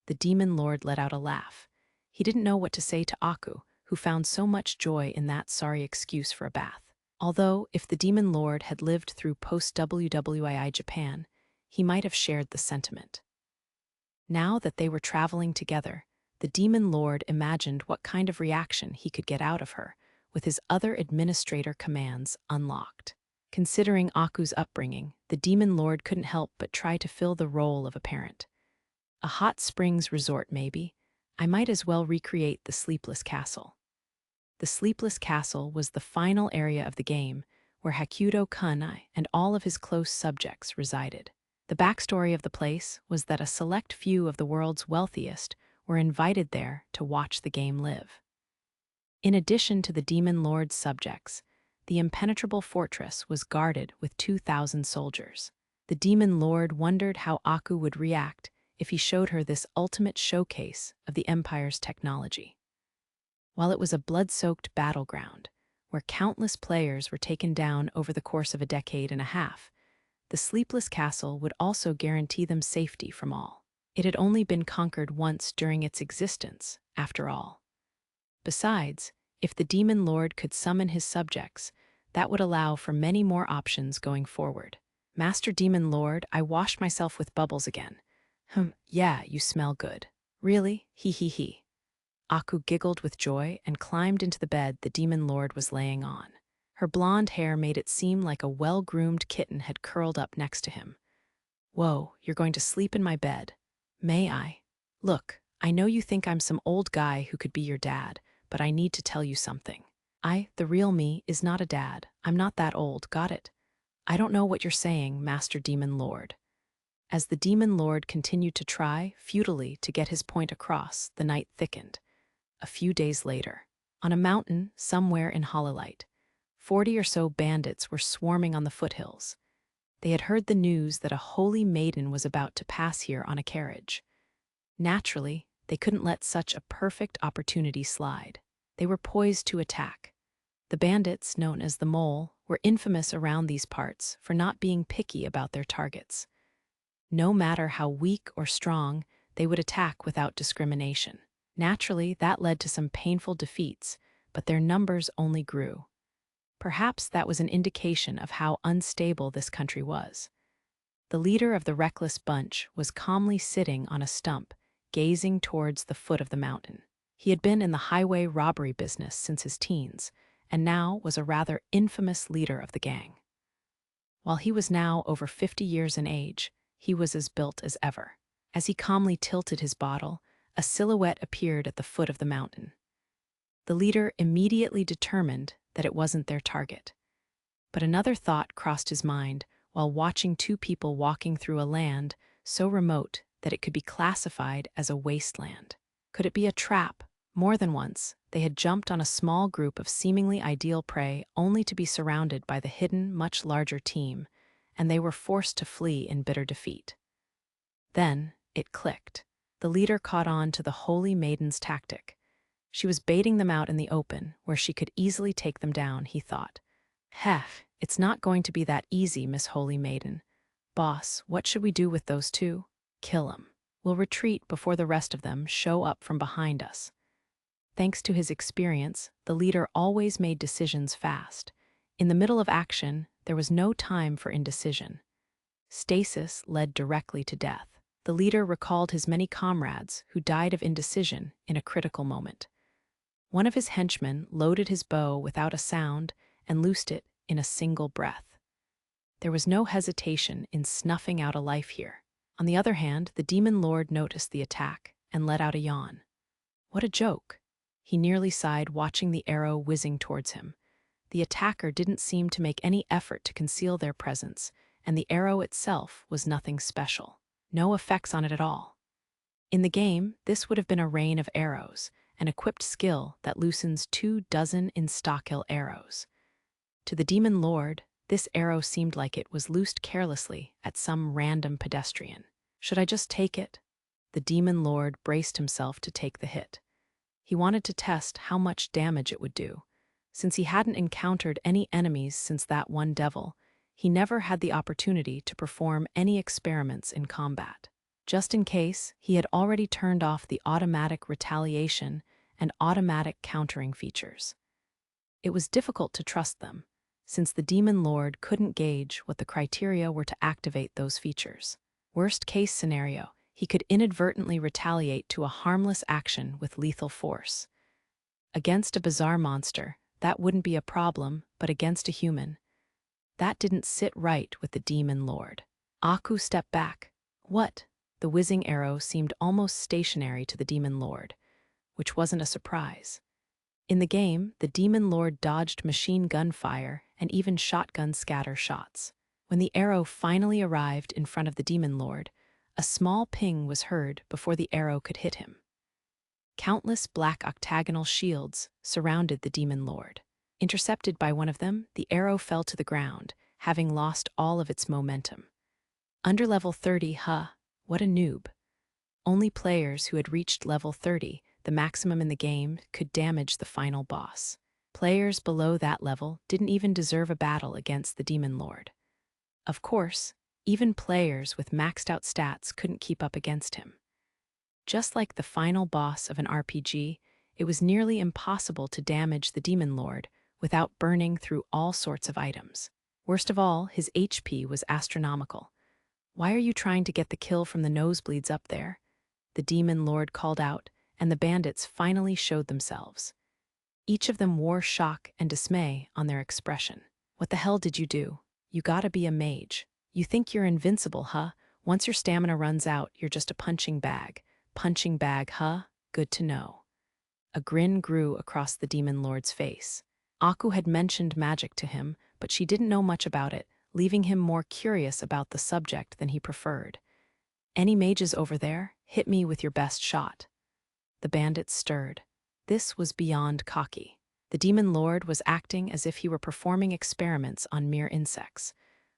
The Demon Lord let out a laugh. He didn't know what to say to Aku, who found so much joy in that sorry excuse for a bath. Although, if the Demon Lord had lived through post-WWII Japan, he might have shared the sentiment. Now that they were traveling together, the Demon Lord imagined what kind of reaction he could get out of her, with his other administrator commands unlocked. Considering Aku's upbringing, the Demon Lord couldn't help but try to fill the role of a parent. A hot springs resort, maybe. I might as well recreate the Sleepless Castle. The Sleepless Castle was the final area of the game, where Hakuto Kunai and all of his close subjects resided. The backstory of the place was that a select few of the world's wealthiest were invited there to watch the game live. In addition to the Demon Lord's subjects, the impenetrable fortress was guarded with 2,000 soldiers. The Demon Lord wondered how Aku would react if he showed her this ultimate showcase of the Empire's technology. While it was a blood-soaked battleground, where countless players were taken down over the course of a decade and a half, the Sleepless Castle would also guarantee them safety from all. It had only been conquered once during its existence, after all. Besides, If the demon lord could summon his subjects, that would allow for many more options going forward. Master Demon Lord, I washed myself with bubbles again. Yeah, you smell good. Really? He he he. Aku giggled with joy and climbed into the bed the demon lord was laying on. Her blonde hair made it seem like a well-groomed kitten had curled up next to him. Whoa, you're going to sleep in my bed. May I? Look, I know you think I'm some old guy who could be your dad, but I need to tell you something. The real me, is not a dad. I'm not that old, got it? I don't know what you're saying, Master Demon Lord. As the Demon Lord continued to try, futilely, to get his point across, the night thickened. A few days later, on a mountain somewhere in Hololight, 40 or so bandits were swarming on the foothills. They had heard the news that a holy maiden was about to pass here on a carriage. Naturally, they couldn't let such a perfect opportunity slide. They were poised to attack. The bandits, known as the Mole, were infamous around these parts for not being picky about their targets. No matter how weak or strong, they would attack without discrimination. Naturally, that led to some painful defeats, but their numbers only grew. Perhaps that was an indication of how unstable this country was. The leader of the reckless bunch was calmly sitting on a stump, gazing towards the foot of the mountain. He had been in the highway robbery business since his teens, and now was a rather infamous leader of the gang. While he was now over 50 years in age, he was as built as ever. As he calmly tilted his bottle, a silhouette appeared at the foot of the mountain. The leader immediately determined that it wasn't their target. But another thought crossed his mind while watching two people walking through a land so remote that it could be classified as a wasteland. Could it be a trap? More than once, they had jumped on a small group of seemingly ideal prey only to be surrounded by the hidden, much larger team, and they were forced to flee in bitter defeat. Then it clicked. The leader caught on to the Holy Maiden's tactic. She was baiting them out in the open, where she could easily take them down, he thought. Heh, it's not going to be that easy, Miss Holy Maiden. Boss, what should we do with those two? Kill 'em. We'll retreat before the rest of them show up from behind us. Thanks to his experience, the leader always made decisions fast. In the middle of action, there was no time for indecision. Stasis led directly to death. The leader recalled his many comrades who died of indecision in a critical moment. One of his henchmen loaded his bow without a sound and loosed it in a single breath. There was no hesitation in snuffing out a life here. On the other hand, the demon lord noticed the attack and let out a yawn. What a joke! He nearly sighed watching the arrow whizzing towards him. The attacker didn't seem to make any effort to conceal their presence, and the arrow itself was nothing special. No effects on it at all. In the game, this would have been a rain of arrows, an equipped skill that loosens 24 insta-kill arrows. To the demon lord, this arrow seemed like it was loosed carelessly at some random pedestrian. Should I just take it? The demon lord braced himself to take the hit. He wanted to test how much damage it would do. Since he hadn't encountered any enemies since that one devil, he never had the opportunity to perform any experiments in combat. Just in case, he had already turned off the automatic retaliation and automatic countering features. It was difficult to trust them, since the demon lord couldn't gauge what the criteria were to activate those features. Worst case scenario, he could inadvertently retaliate to a harmless action with lethal force. Against a bizarre monster, that wouldn't be a problem, but against a human, that didn't sit right with the demon lord. Aku stepped back. What? The whizzing arrow seemed almost stationary to the demon lord, which wasn't a surprise. In the game, the demon lord dodged machine gun fire and even shotgun scatter shots. When the arrow finally arrived in front of the demon lord, a small ping was heard before the arrow could hit him. Countless black octagonal shields surrounded the demon lord. Intercepted by one of them, the arrow fell to the ground, having lost all of its momentum. Under level 30, what a noob. Only players who had reached level 30, the maximum in the game, could damage the final boss. Players below that level didn't even deserve a battle against the demon lord. Of course, even players with maxed out stats couldn't keep up against him. Just like the final boss of an RPG, it was nearly impossible to damage the demon lord without burning through all sorts of items. Worst of all, his HP was astronomical. "Why are you trying to get the kill from the nosebleeds up there?" the demon lord called out, and the bandits finally showed themselves. Each of them wore shock and dismay on their expression. "What the hell did you do? You gotta be a mage. You think you're invincible, huh? Once your stamina runs out, you're just a punching bag. Punching bag, huh? Good to know." A grin grew across the demon lord's face. Aku had mentioned magic to him, but she didn't know much about it, leaving him more curious about the subject than he preferred. "Any mages over there? Hit me with your best shot." The bandits stirred. This was beyond cocky. The demon lord was acting as if he were performing experiments on mere insects.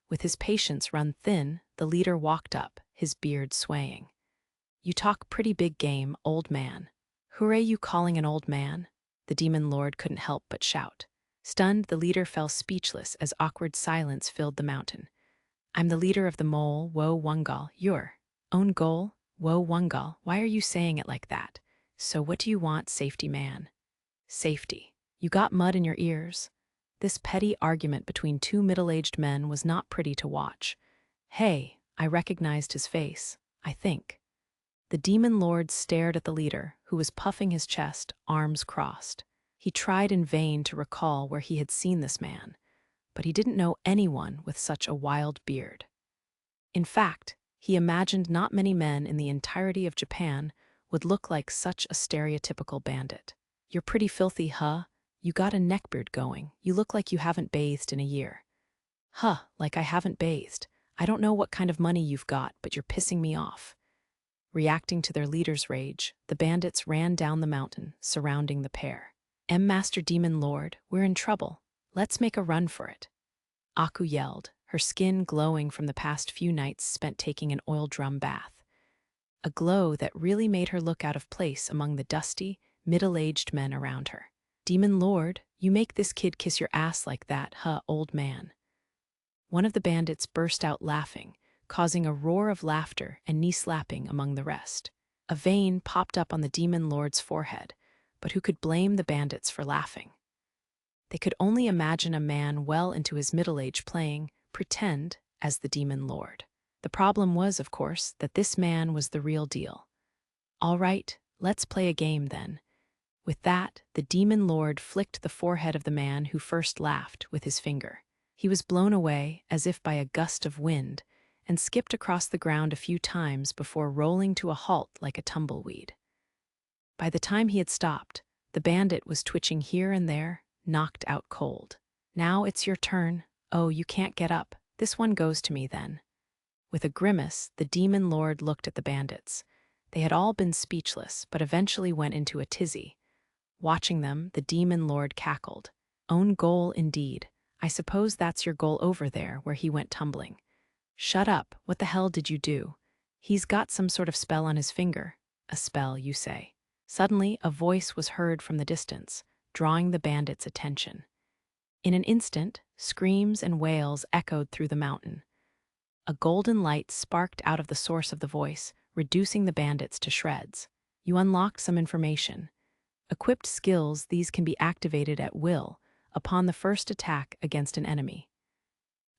With his patience run thin, the leader walked up, his beard swaying. "You talk pretty big game, old man." "Hooray, you calling an old man?" the demon lord couldn't help but shout. Stunned, the leader fell speechless as awkward silence filled the mountain. "I'm the leader of the mole, Wo Wungal. Your own goal? Wo Wungal, why are you saying it like that? So what do you want, safety man?" "Safety. You got mud in your ears." This petty argument between two middle-aged men was not pretty to watch. "Hey," I recognized his face, I think. The demon lord stared at the leader, who was puffing his chest, arms crossed. He tried in vain to recall where he had seen this man, but he didn't know anyone with such a wild beard. In fact, he imagined not many men in the entirety of Japan would look like such a stereotypical bandit. "You're pretty filthy, huh? You got a neckbeard going. You look like you haven't bathed in a year." "Huh, like I haven't bathed. I don't know what kind of money you've got, but you're pissing me off." Reacting to their leader's rage, the bandits ran down the mountain, surrounding the pair. Master Demon Lord, we're in trouble. Let's make a run for it." Aku yelled, her skin glowing from the past few nights spent taking an oil drum bath. A glow that really made her look out of place among the dusty, middle-aged men around her. "Demon Lord, you make this kid kiss your ass like that, huh, old man?" One of the bandits burst out laughing, causing a roar of laughter and knee-slapping among the rest. A vein popped up on the demon lord's forehead, but who could blame the bandits for laughing? They could only imagine a man well into his middle age playing pretend as the demon lord. The problem was, of course, that this man was the real deal. "All right, let's play a game then." With that, the demon lord flicked the forehead of the man who first laughed with his finger. He was blown away as if by a gust of wind and skipped across the ground a few times before rolling to a halt like a tumbleweed. By the time he had stopped, the bandit was twitching here and there, knocked out cold. "Now it's your turn. Oh, you can't get up. This one goes to me then." With a grimace, the demon lord looked at the bandits. They had all been speechless, but eventually went into a tizzy. Watching them, the demon lord cackled. "Own goal indeed. I suppose that's your goal over there where he went tumbling." "Shut up. What the hell did you do?" "He's got some sort of spell on his finger." "A spell, you say?" Suddenly, a voice was heard from the distance, drawing the bandits' attention. In an instant, screams and wails echoed through the mountain. A golden light sparked out of the source of the voice, reducing the bandits to shreds. "You unlocked some information. Equipped skills, these can be activated at will upon the first attack against an enemy.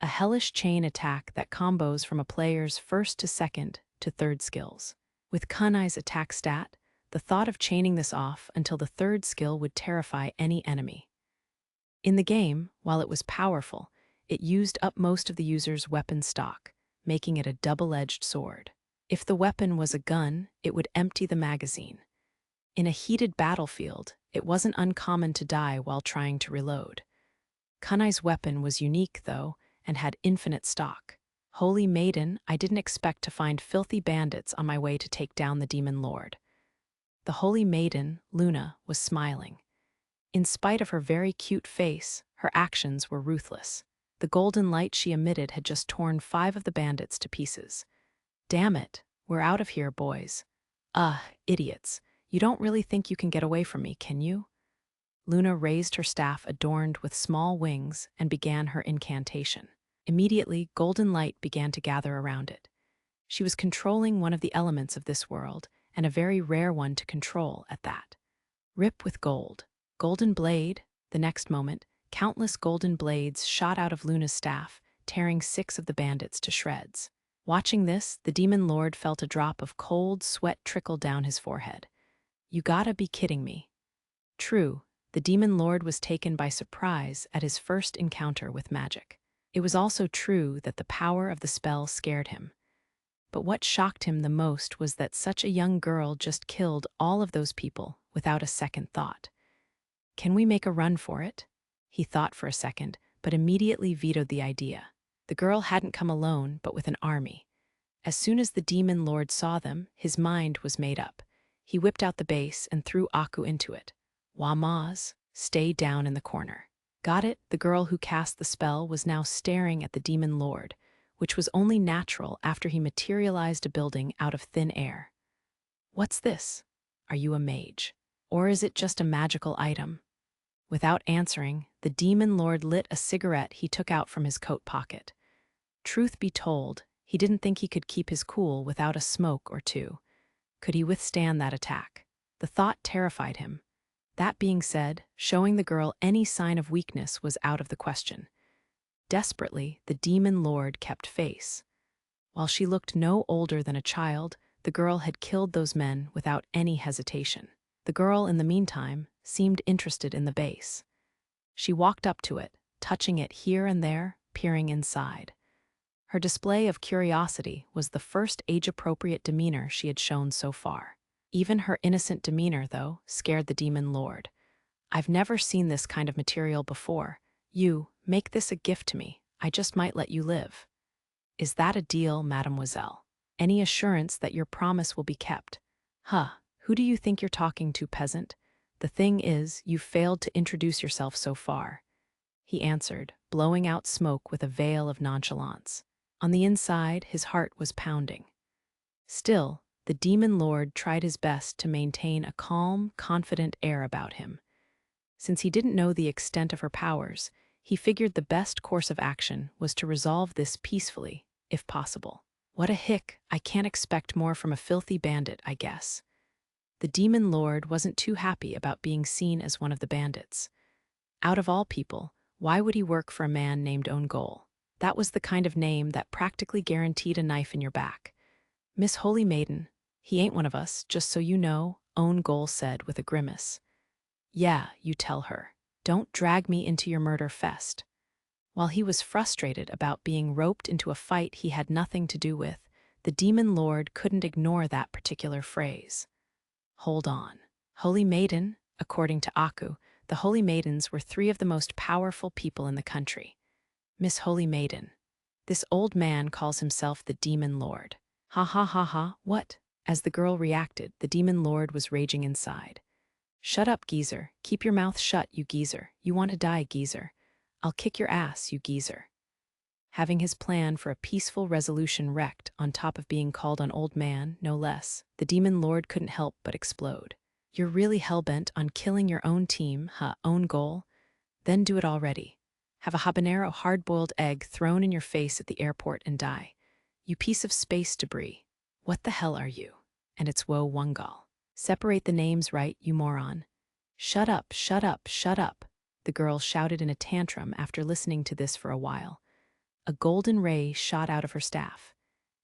A hellish chain attack that combos from a player's first to second to third skills. With Kunai's attack stat, the thought of chaining this off until the third skill would terrify any enemy. In the game, while it was powerful, it used up most of the user's weapon stock, making it a double-edged sword. If the weapon was a gun, it would empty the magazine. In a heated battlefield, it wasn't uncommon to die while trying to reload. Kunai's weapon was unique, though, and had infinite stock. Holy Maiden, I didn't expect to find filthy bandits on my way to take down the Demon Lord. The Holy Maiden, Luna, was smiling. In spite of her very cute face, her actions were ruthless. The golden light she emitted had just torn 5 of the bandits to pieces. "Damn it, we're out of here, boys." Idiots. You don't really think you can get away from me, can you?" Luna raised her staff adorned with small wings and began her incantation. Immediately, golden light began to gather around it. She was controlling one of the elements of this world, and a very rare one to control at that. Rip with gold. Golden blade. The next moment, countless golden blades shot out of Luna's staff, tearing 6 of the bandits to shreds. Watching this, the demon lord felt a drop of cold sweat trickle down his forehead. You gotta be kidding me. True, the demon lord was taken by surprise at his first encounter with magic. It was also true that the power of the spell scared him. But what shocked him the most was that such a young girl just killed all of those people without a second thought. Can we make a run for it? He thought for a second, but immediately vetoed the idea. The girl hadn't come alone, but with an army. As soon as the demon lord saw them, his mind was made up. He whipped out the base and threw Aku into it. Wamaz, stay down in the corner. Got it? The girl who cast the spell was now staring at the demon lord, which was only natural after he materialized a building out of thin air. What's this? Are you a mage? Or is it just a magical item? Without answering, the demon lord lit a cigarette he took out from his coat pocket. Truth be told, he didn't think he could keep his cool without a smoke or two. Could he withstand that attack? The thought terrified him. That being said, showing the girl any sign of weakness was out of the question. Desperately, the demon lord kept face. While she looked no older than a child, the girl had killed those men without any hesitation. The girl, in the meantime, seemed interested in the base. She walked up to it, touching it here and there, peering inside. Her display of curiosity was the first age-appropriate demeanor she had shown so far. Even her innocent demeanor, though, scared the demon lord. I've never seen this kind of material before. You, make this a gift to me. I just might let you live. Is that a deal, mademoiselle? Any assurance that your promise will be kept? Huh, who do you think you're talking to, peasant? The thing is, you've failed to introduce yourself so far. He answered, blowing out smoke with a veil of nonchalance. On the inside, his heart was pounding. Still, the demon lord tried his best to maintain a calm, confident air about him. Since he didn't know the extent of her powers, he figured the best course of action was to resolve this peacefully, if possible. What a hick, I can't expect more from a filthy bandit, I guess. The demon lord wasn't too happy about being seen as one of the bandits. Out of all people, why would he work for a man named Ongol? That was the kind of name that practically guaranteed a knife in your back. Miss Holy Maiden, he ain't one of us, just so you know, Ongol said with a grimace. Yeah, you tell her. Don't drag me into your murder fest. While he was frustrated about being roped into a fight he had nothing to do with, the demon lord couldn't ignore that particular phrase. Hold on. Holy Maiden, according to Aku, the Holy Maidens were 3 of the most powerful people in the country. Miss Holy Maiden. This old man calls himself the Demon Lord. Ha ha ha ha, what? As the girl reacted, the Demon Lord was raging inside. Shut up, geezer. Keep your mouth shut, you geezer. You want to die, geezer. I'll kick your ass, you geezer. Having his plan for a peaceful resolution wrecked on top of being called an old man, no less, the Demon Lord couldn't help but explode. You're really hell-bent on killing your own team, own goal? Then do it already. Have a habanero hard-boiled egg thrown in your face at the airport and die. You piece of space debris. What the hell are you? And it's Wo Wungal. Separate the names right, you moron. Shut up, shut up, shut up, the girl shouted in a tantrum after listening to this for a while. A golden ray shot out of her staff.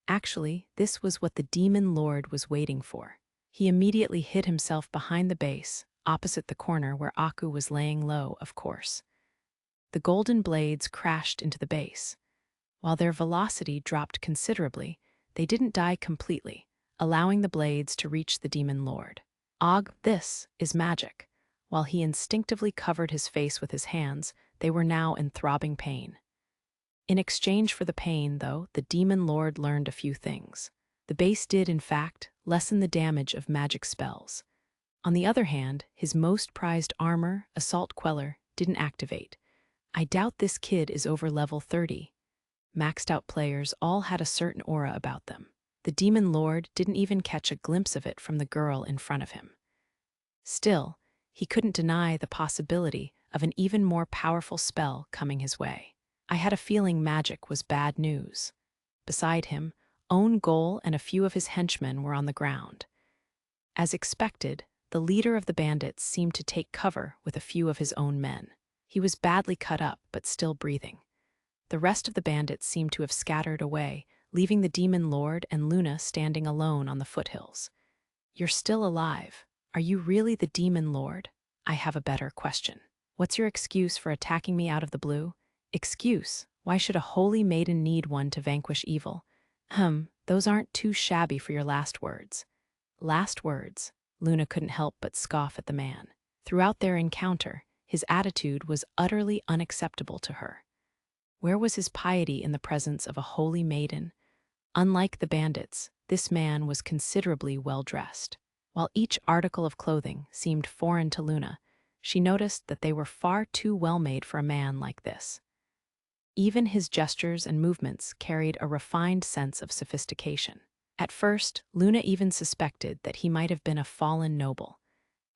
Actually, this was what the Demon Lord was waiting for. He immediately hid himself behind the base, opposite the corner where Aku was laying low, of course. The golden blades crashed into the base. While their velocity dropped considerably, they didn't die completely, allowing the blades to reach the Demon Lord. This is magic. While he instinctively covered his face with his hands, they were now in throbbing pain. In exchange for the pain, though, the Demon Lord learned a few things. The base did, in fact, lessen the damage of magic spells. On the other hand, his most prized armor, Assault Queller, didn't activate. I doubt this kid is over level 30. Maxed out players all had a certain aura about them. The Demon Lord didn't even catch a glimpse of it from the girl in front of him. Still, he couldn't deny the possibility of an even more powerful spell coming his way. I had a feeling magic was bad news. Beside him, Own Goal and a few of his henchmen were on the ground. As expected, the leader of the bandits seemed to take cover with a few of his own men. He was badly cut up, but still breathing. The rest of the bandits seemed to have scattered away, leaving the demon lord and Luna standing alone on the foothills. "You're still alive. Are you really the demon lord? I have a better question. What's your excuse for attacking me out of the blue?" "Excuse? Why should a holy maiden need one to vanquish evil?" Those aren't too shabby for your last words." Last words? Luna couldn't help but scoff at the man. Throughout their encounter, his attitude was utterly unacceptable to her. Where was his piety in the presence of a holy maiden? Unlike the bandits, this man was considerably well-dressed. While each article of clothing seemed foreign to Luna, she noticed that they were far too well-made for a man like this. Even his gestures and movements carried a refined sense of sophistication. At first, Luna even suspected that he might have been a fallen noble.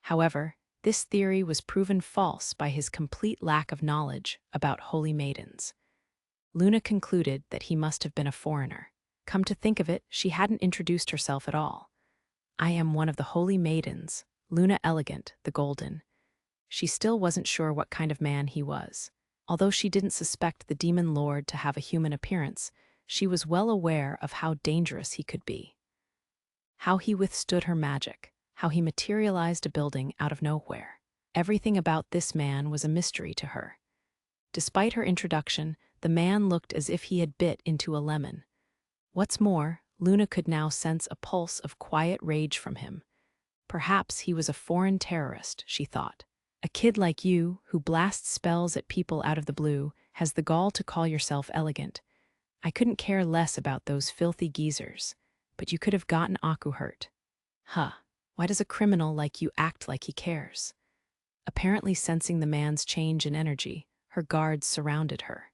However, this theory was proven false by his complete lack of knowledge about holy maidens. Luna concluded that he must have been a foreigner. Come to think of it, she hadn't introduced herself at all. "I am one of the holy maidens, Luna Elegant, the Golden." She still wasn't sure what kind of man he was. Although she didn't suspect the demon lord to have a human appearance, she was well aware of how dangerous he could be. How he withstood her magic, how he materialized a building out of nowhere. Everything about this man was a mystery to her. Despite her introduction, the man looked as if he had bit into a lemon. What's more, Luna could now sense a pulse of quiet rage from him. Perhaps he was a foreign terrorist, she thought. "A kid like you, who blasts spells at people out of the blue, has the gall to call yourself elegant. I couldn't care less about those filthy geezers, but you could have gotten Aku hurt." Why does a criminal like you act like he cares? Apparently sensing the man's change in energy, her guards surrounded her.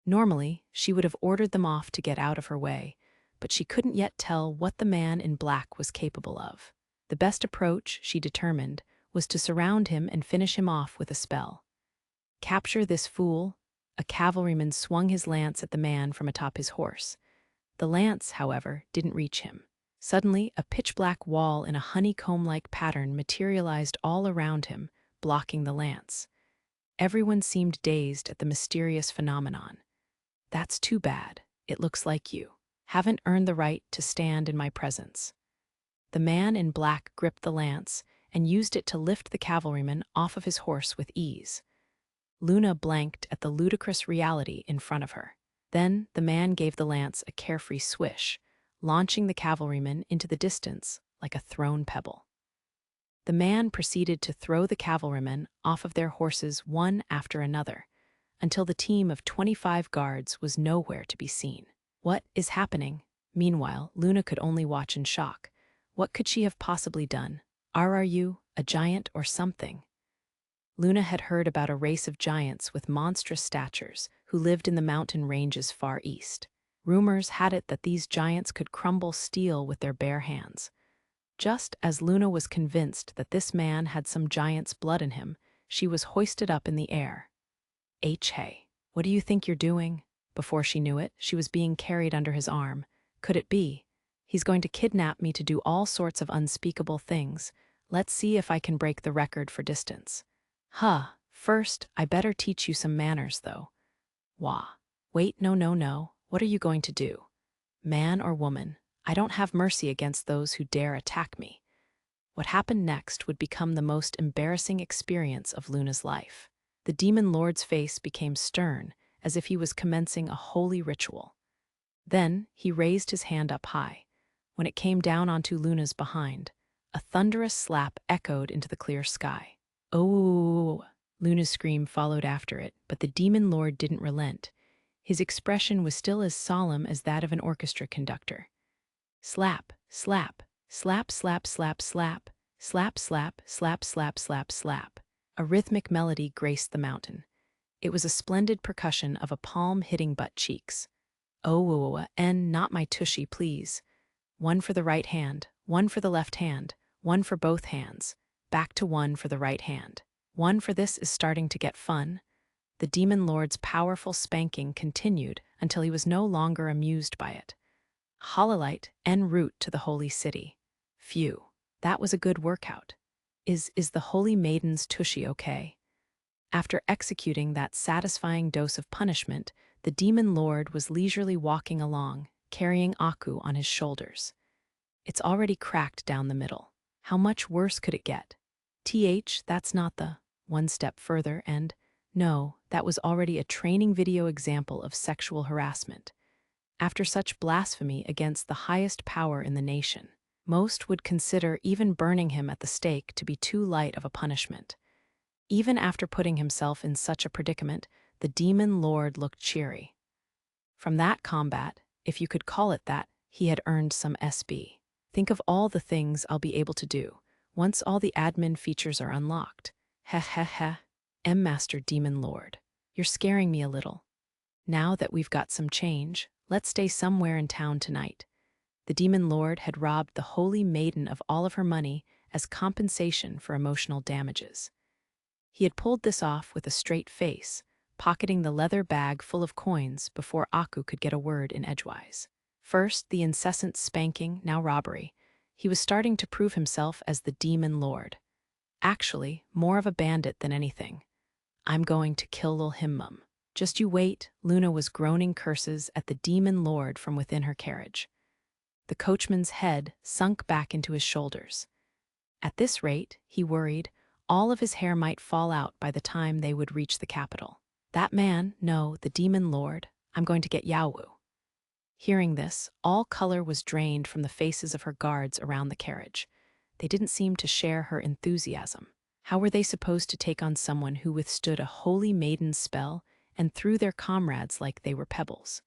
Normally, she would have ordered them off to get out of her way, but she couldn't yet tell what the man in black was capable of. The best approach, she determined, was to surround him and finish him off with a spell. "Capture this fool." A cavalryman swung his lance at the man from atop his horse. The lance, however, didn't reach him. Suddenly, a pitch-black wall in a honeycomb-like pattern materialized all around him, blocking the lance. Everyone seemed dazed at the mysterious phenomenon. "That's too bad. It looks like you haven't earned the right to stand in my presence." The man in black gripped the lance and used it to lift the cavalryman off of his horse with ease. Luna blanked at the ludicrous reality in front of her. Then the man gave the lance a carefree swish, launching the cavalryman into the distance like a thrown pebble. The man proceeded to throw the cavalrymen off of their horses one after another, until the team of 25 guards was nowhere to be seen. What is happening? Meanwhile, Luna could only watch in shock. What could she have possibly done? Are you a giant or something? Luna had heard about a race of giants with monstrous statures who lived in the mountain ranges far east. Rumors had it that these giants could crumble steel with their bare hands. Just as Luna was convinced that this man had some giant's blood in him, she was hoisted up in the air. Hey, what do you think you're doing? Before she knew it, she was being carried under his arm. Could it be? He's going to kidnap me to do all sorts of unspeakable things. Let's see if I can break the record for distance. First, I better teach you some manners, though. Wait, no. What are you going to do? Man or woman, I don't have mercy against those who dare attack me. What happened next would become the most embarrassing experience of Luna's life. The demon lord's face became stern, as if he was commencing a holy ritual. Then he raised his hand up high. When it came down onto Luna's behind, a thunderous slap echoed into the clear sky. "Oh!" Luna's scream followed after it, but the demon lord didn't relent. His expression was still as solemn as that of an orchestra conductor. Slap, slap, slap, slap, slap, slap, slap, slap, slap, slap, slap, slap. A rhythmic melody graced the mountain. It was a splendid percussion of a palm hitting butt cheeks. "Oh, and not my tushy, please. One for the right hand, one for the left hand, one for both hands, back to one for the right hand. One for this is starting to get fun." The demon lord's powerful spanking continued until he was no longer amused by it. Hololite en route to the holy city. Phew, that was a good workout. Is the holy maiden's tushy okay? After executing that satisfying dose of punishment, the demon lord was leisurely walking along, carrying Aku on his shoulders. It's already cracked down the middle. How much worse could it get? That's not the one step further, and no, that was already a training video example of sexual harassment. After such blasphemy against the highest power in the nation, most would consider even burning him at the stake to be too light of a punishment. Even after putting himself in such a predicament, the demon lord looked cheery. From that combat, if you could call it that, he had earned some SB. Think of all the things I'll be able to do once all the admin features are unlocked. Heh heh heh. Master Demon Lord, you're scaring me a little. Now that we've got some change, let's stay somewhere in town tonight. The Demon Lord had robbed the Holy Maiden of all of her money as compensation for emotional damages. He had pulled this off with a straight face, pocketing the leather bag full of coins before Aku could get a word in edgewise. First, the incessant spanking, now robbery. He was starting to prove himself as the Demon Lord. Actually, more of a bandit than anything. I'm going to kill Lil Himmum. Just you wait, Luna was groaning curses at the Demon Lord from within her carriage. The coachman's head sunk back into his shoulders. At this rate, he worried, all of his hair might fall out by the time they would reach the capital. That man, no, the Demon Lord, I'm going to get Yawu. Hearing this, all color was drained from the faces of her guards around the carriage. They didn't seem to share her enthusiasm. How were they supposed to take on someone who withstood a holy maiden's spell and threw their comrades like they were pebbles?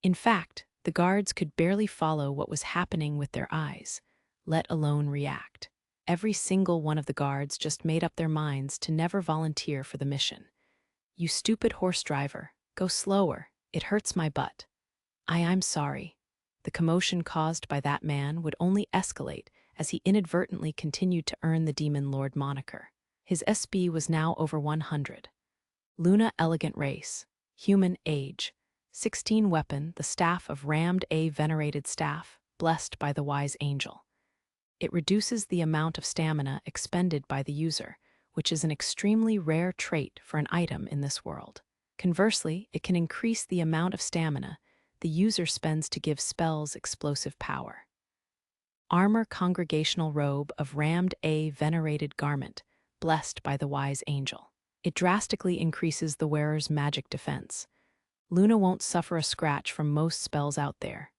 In fact, the guards could barely follow what was happening with their eyes, let alone react. Every single one of the guards just made up their minds to never volunteer for the mission. You stupid horse driver, go slower, it hurts my butt. I'm sorry. The commotion caused by that man would only escalate as he inadvertently continued to earn the Demon Lord moniker. His SB was now over 100. Luna elegant race, human age, 16 weapon, the staff of rammed a venerated staff, blessed by the wise angel. It reduces the amount of stamina expended by the user, which is an extremely rare trait for an item in this world. Conversely, it can increase the amount of stamina the user spends to give spells explosive power. Armor congregational robe of rammed a venerated garment, blessed by the wise angel. It drastically increases the wearer's magic defense. Luna won't suffer a scratch from most spells out there.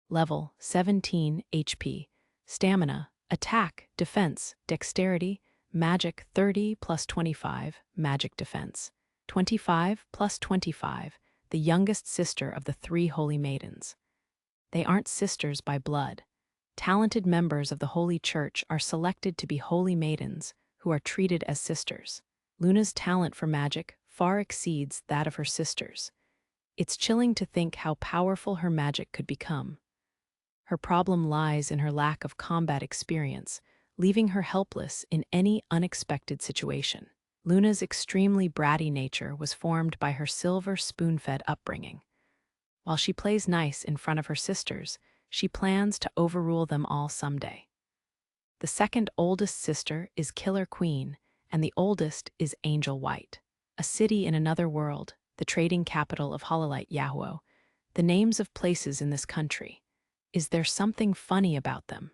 Level 17 HP, stamina, attack, defense, dexterity, magic 30 plus 25, magic defense, 25 plus 25, the youngest sister of the 3 holy maidens. They aren't sisters by blood. Talented members of the Holy Church are selected to be holy maidens who are treated as sisters. Luna's talent for magic far exceeds that of her sisters. It's chilling to think how powerful her magic could become. Her problem lies in her lack of combat experience, leaving her helpless in any unexpected situation. Luna's extremely bratty nature was formed by her silver spoon-fed upbringing. While she plays nice in front of her sisters, she plans to overrule them all someday. The second oldest sister is Killer Queen, and the oldest is Angel White. A city in another world, the trading capital of Hololite Yahuo, the names of places in this country. Is there something funny about them?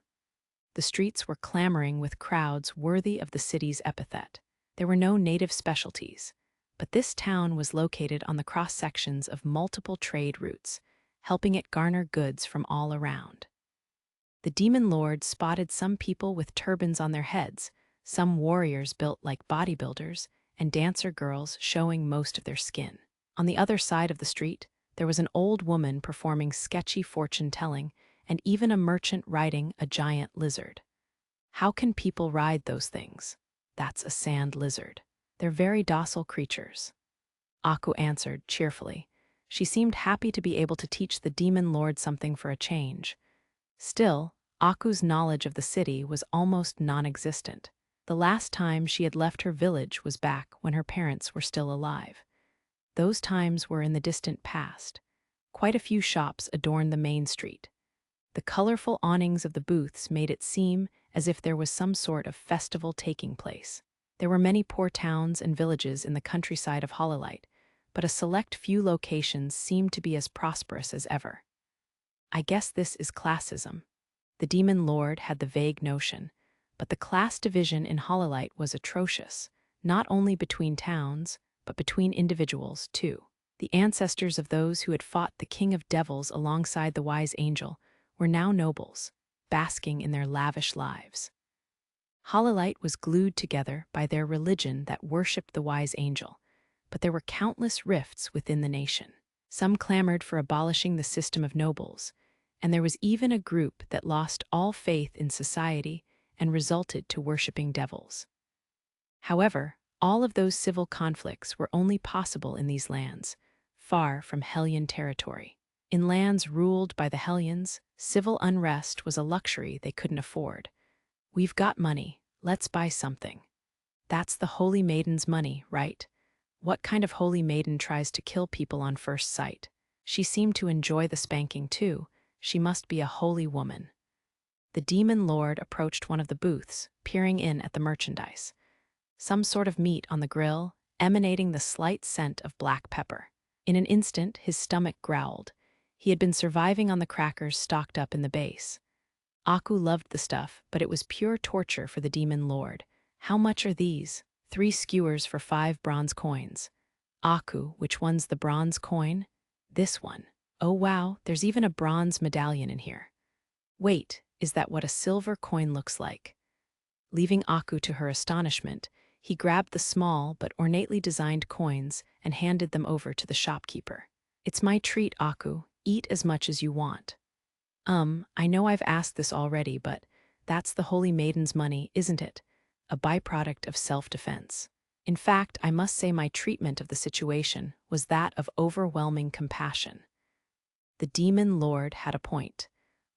The streets were clamoring with crowds worthy of the city's epithet. There were no native specialties, but this town was located on the cross-sections of multiple trade routes, helping it garner goods from all around. The Demon Lord spotted some people with turbans on their heads, some warriors built like bodybuilders, and dancer girls showing most of their skin. On the other side of the street, there was an old woman performing sketchy fortune-telling, and even a merchant riding a giant lizard. How can people ride those things? That's a sand lizard. They're very docile creatures. Aku answered cheerfully. She seemed happy to be able to teach the Demon Lord something for a change. Still, Aku's knowledge of the city was almost non-existent. The last time she had left her village was back when her parents were still alive. Those times were in the distant past. Quite a few shops adorned the main street. The colorful awnings of the booths made it seem as if there was some sort of festival taking place. There were many poor towns and villages in the countryside of Hololite, but a select few locations seemed to be as prosperous as ever. I guess this is classism. The demon lord had the vague notion, but the class division in Hololite was atrocious, not only between towns, but between individuals, too. The ancestors of those who had fought the king of devils alongside the wise angel were now nobles, basking in their lavish lives. Hololite was glued together by their religion that worshipped the wise angel, but there were countless rifts within the nation. Some clamored for abolishing the system of nobles, and there was even a group that lost all faith in society and resulted to worshipping devils. However, all of those civil conflicts were only possible in these lands, far from Hellion territory. In lands ruled by the Hellions, civil unrest was a luxury they couldn't afford. We've got money, let's buy something. That's the holy maiden's money, right? What kind of holy maiden tries to kill people on first sight? She seemed to enjoy the spanking too. She must be a holy woman. The demon lord approached one of the booths, peering in at the merchandise. Some sort of meat on the grill, emanating the slight scent of black pepper. In an instant, his stomach growled. He had been surviving on the crackers stocked up in the base. Aku loved the stuff, but it was pure torture for the demon lord. How much are these? 3 skewers for 5 bronze coins. Aku, which one's the bronze coin? This one. Oh wow, there's even a bronze medallion in here. Wait, is that what a silver coin looks like? Leaving Aku to her astonishment, he grabbed the small but ornately designed coins and handed them over to the shopkeeper. It's my treat, Aku. Eat as much as you want. I know I've asked this already, but that's the holy maiden's money, isn't it? A byproduct of self-defense. In fact, I must say my treatment of the situation was that of overwhelming compassion. The demon lord had a point.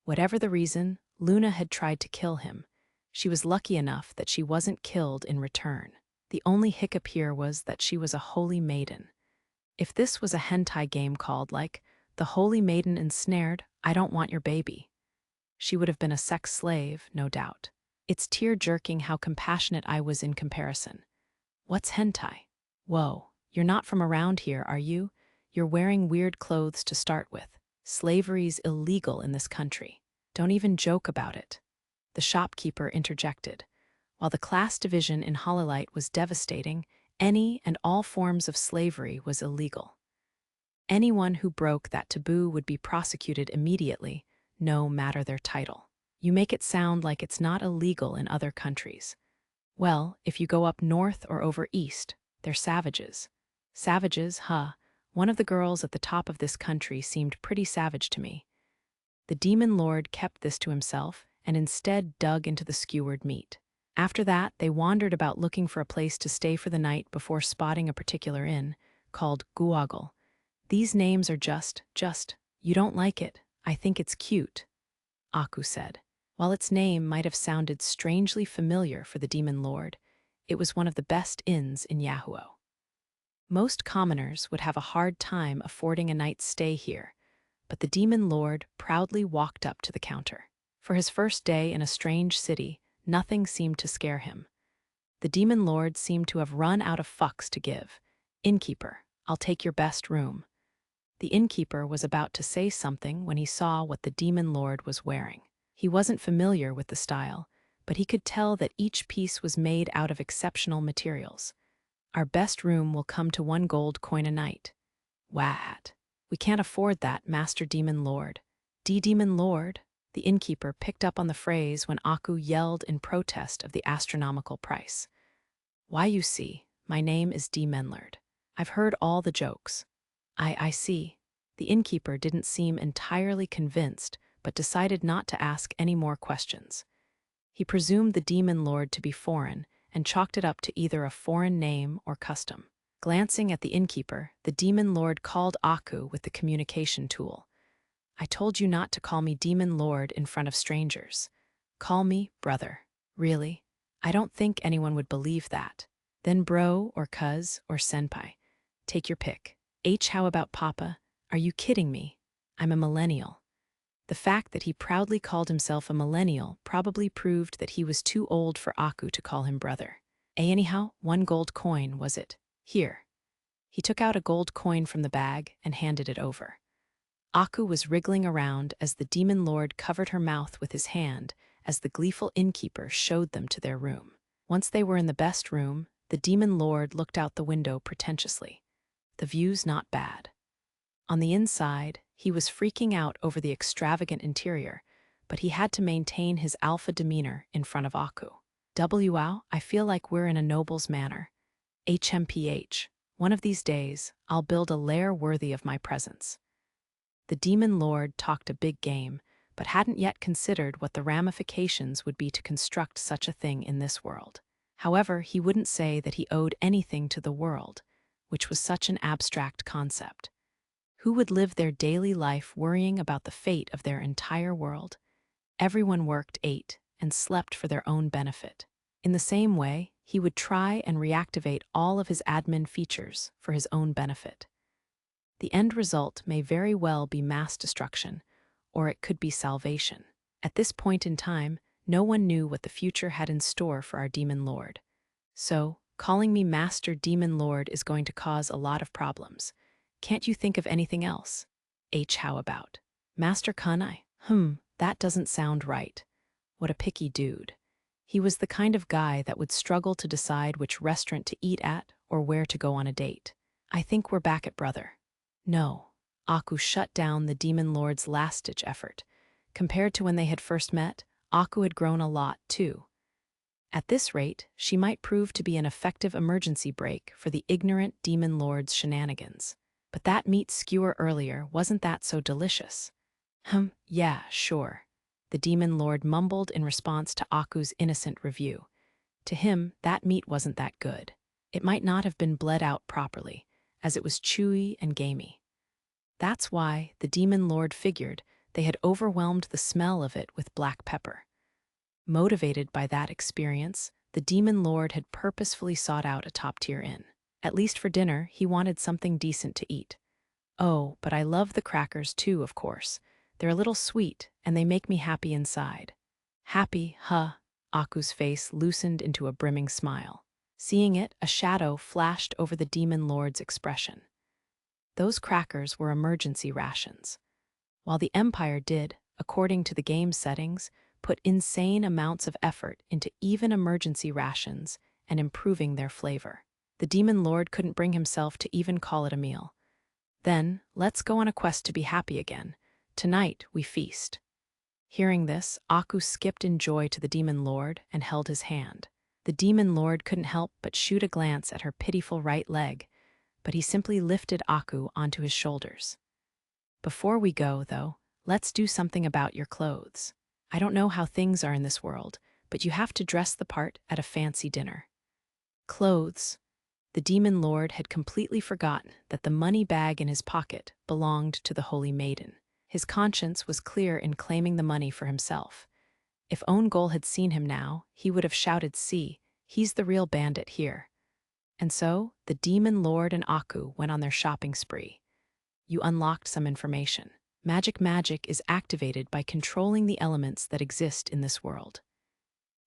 Whatever the reason, Luna had tried to kill him. She was lucky enough that she wasn't killed in return. The only hiccup here was that she was a holy maiden. If this was a hentai game called, like, The Holy Maiden Ensnared, I Don't Want Your Baby, she would have been a sex slave, no doubt. It's tear-jerking how compassionate I was in comparison. What's hentai? Whoa, you're not from around here, are you? You're wearing weird clothes to start with. Slavery's illegal in this country. Don't even joke about it. The shopkeeper interjected. While the class division in Hololite was devastating, any and all forms of slavery was illegal. Anyone who broke that taboo would be prosecuted immediately, no matter their title. You make it sound like it's not illegal in other countries. Well, if you go up north or over east, they're savages. Savages, huh? One of the girls at the top of this country seemed pretty savage to me. The demon lord kept this to himself and instead dug into the skewered meat. After that, they wandered about looking for a place to stay for the night before spotting a particular inn, called Guagal. These names are just, you don't like it. I think it's cute, Aku said. While its name might have sounded strangely familiar for the demon lord, it was one of the best inns in Yahuo. Most commoners would have a hard time affording a night's stay here, but the demon lord proudly walked up to the counter. For his first day in a strange city, nothing seemed to scare him. The demon lord seemed to have run out of fucks to give. Innkeeper, I'll take your best room. The innkeeper was about to say something when he saw what the demon lord was wearing. He wasn't familiar with the style, but he could tell that each piece was made out of exceptional materials. Our best room will come to 1 gold coin a night. What? We can't afford that, Master Demon Lord. Demon Lord? The innkeeper picked up on the phrase when Aku yelled in protest of the astronomical price. Why, you see, my name is D. Menlord. I've heard all the jokes. I see. The innkeeper didn't seem entirely convinced, but decided not to ask any more questions. He presumed the demon lord to be foreign and chalked it up to either a foreign name or custom. Glancing at the innkeeper, the demon lord called Aku with the communication tool. I told you not to call me demon lord in front of strangers. Call me brother. Really? I don't think anyone would believe that. Then bro or cuz or senpai. Take your pick. How about papa? Are you kidding me? I'm a millennial. The fact that he proudly called himself a millennial probably proved that he was too old for Aku to call him brother. Anyhow, 1 gold coin, was it? Here. He took out a gold coin from the bag and handed it over. Aku was wriggling around as the demon lord covered her mouth with his hand as the gleeful innkeeper showed them to their room. Once they were in the best room, the demon lord looked out the window pretentiously. The view's not bad. On the inside, he was freaking out over the extravagant interior, but he had to maintain his alpha demeanor in front of Aku. Wow, I feel like we're in a noble's manor. HMPH. One of these days, I'll build a lair worthy of my presence. The demon lord talked a big game, but hadn't yet considered what the ramifications would be to construct such a thing in this world. However, he wouldn't say that he owed anything to the world, which was such an abstract concept. Who would live their daily life worrying about the fate of their entire world? Everyone worked, ate, and slept for their own benefit. In the same way, he would try and reactivate all of his admin features for his own benefit. The end result may very well be mass destruction, or it could be salvation. At this point in time, no one knew what the future had in store for our demon lord. So, calling me Master Demon Lord is going to cause a lot of problems. Can't you think of anything else? How about? Master Kunai? That doesn't sound right. What a picky dude. He was the kind of guy that would struggle to decide which restaurant to eat at or where to go on a date. I think we're back at brother. No. Aku shut down the demon lord's last-ditch effort. Compared to when they had first met, Aku had grown a lot, too. At this rate, she might prove to be an effective emergency brake for the ignorant demon lord's shenanigans. But that meat skewer earlier, wasn't that so delicious? Yeah, sure. The demon lord mumbled in response to Aku's innocent review. To him, that meat wasn't that good. It might not have been bled out properly, as it was chewy and gamey. That's why the demon lord figured they had overwhelmed the smell of it with black pepper. Motivated by that experience, the demon lord had purposefully sought out a top-tier inn. At least for dinner, he wanted something decent to eat. Oh, but I love the crackers too, of course. They're a little sweet, and they make me happy inside. Happy, huh? Aku's face loosened into a brimming smile. Seeing it, a shadow flashed over the demon lord's expression. Those crackers were emergency rations. While the Empire did, according to the game's settings, put insane amounts of effort into even emergency rations and improving their flavor. The demon lord couldn't bring himself to even call it a meal. Then, let's go on a quest to be happy again. Tonight, we feast. Hearing this, Aku skipped in joy to the demon lord and held his hand. The demon lord couldn't help but shoot a glance at her pitiful right leg, but he simply lifted Aku onto his shoulders. Before we go, though, let's do something about your clothes. I don't know how things are in this world, but you have to dress the part at a fancy dinner. Clothes. The demon lord had completely forgotten that the money bag in his pocket belonged to the holy maiden. His conscience was clear in claiming the money for himself. If Ongol had seen him now, he would have shouted, "See, he's the real bandit here." And so, the demon lord and Aku went on their shopping spree. You unlocked some information. Magic is activated by controlling the elements that exist in this world.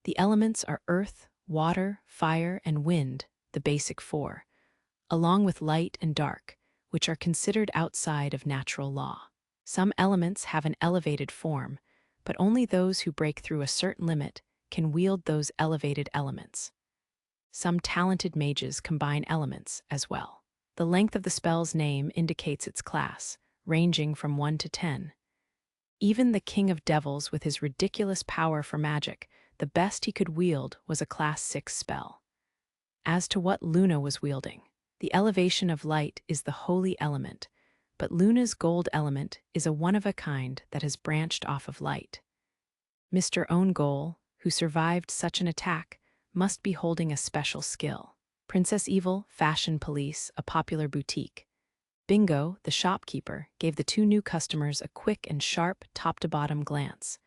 The elements are earth, water, fire, and wind, the basic four, along with light and dark, which are considered outside of natural law. Some elements have an elevated form, but only those who break through a certain limit can wield those elevated elements. Some talented mages combine elements as well. The length of the spell's name indicates its class, ranging from 1 to 10. Even the King of Devils, with his ridiculous power for magic, the best he could wield was a Class 6 spell. As to what Luna was wielding, the elevation of light is the holy element, but Luna's gold element is a one-of-a-kind that has branched off of light. Mr. Ongol, who survived such an attack, must be holding a special skill. Princess Evil, Fashion Police, a popular boutique. Bingo, the shopkeeper, gave the two new customers a quick and sharp top-to-bottom glance.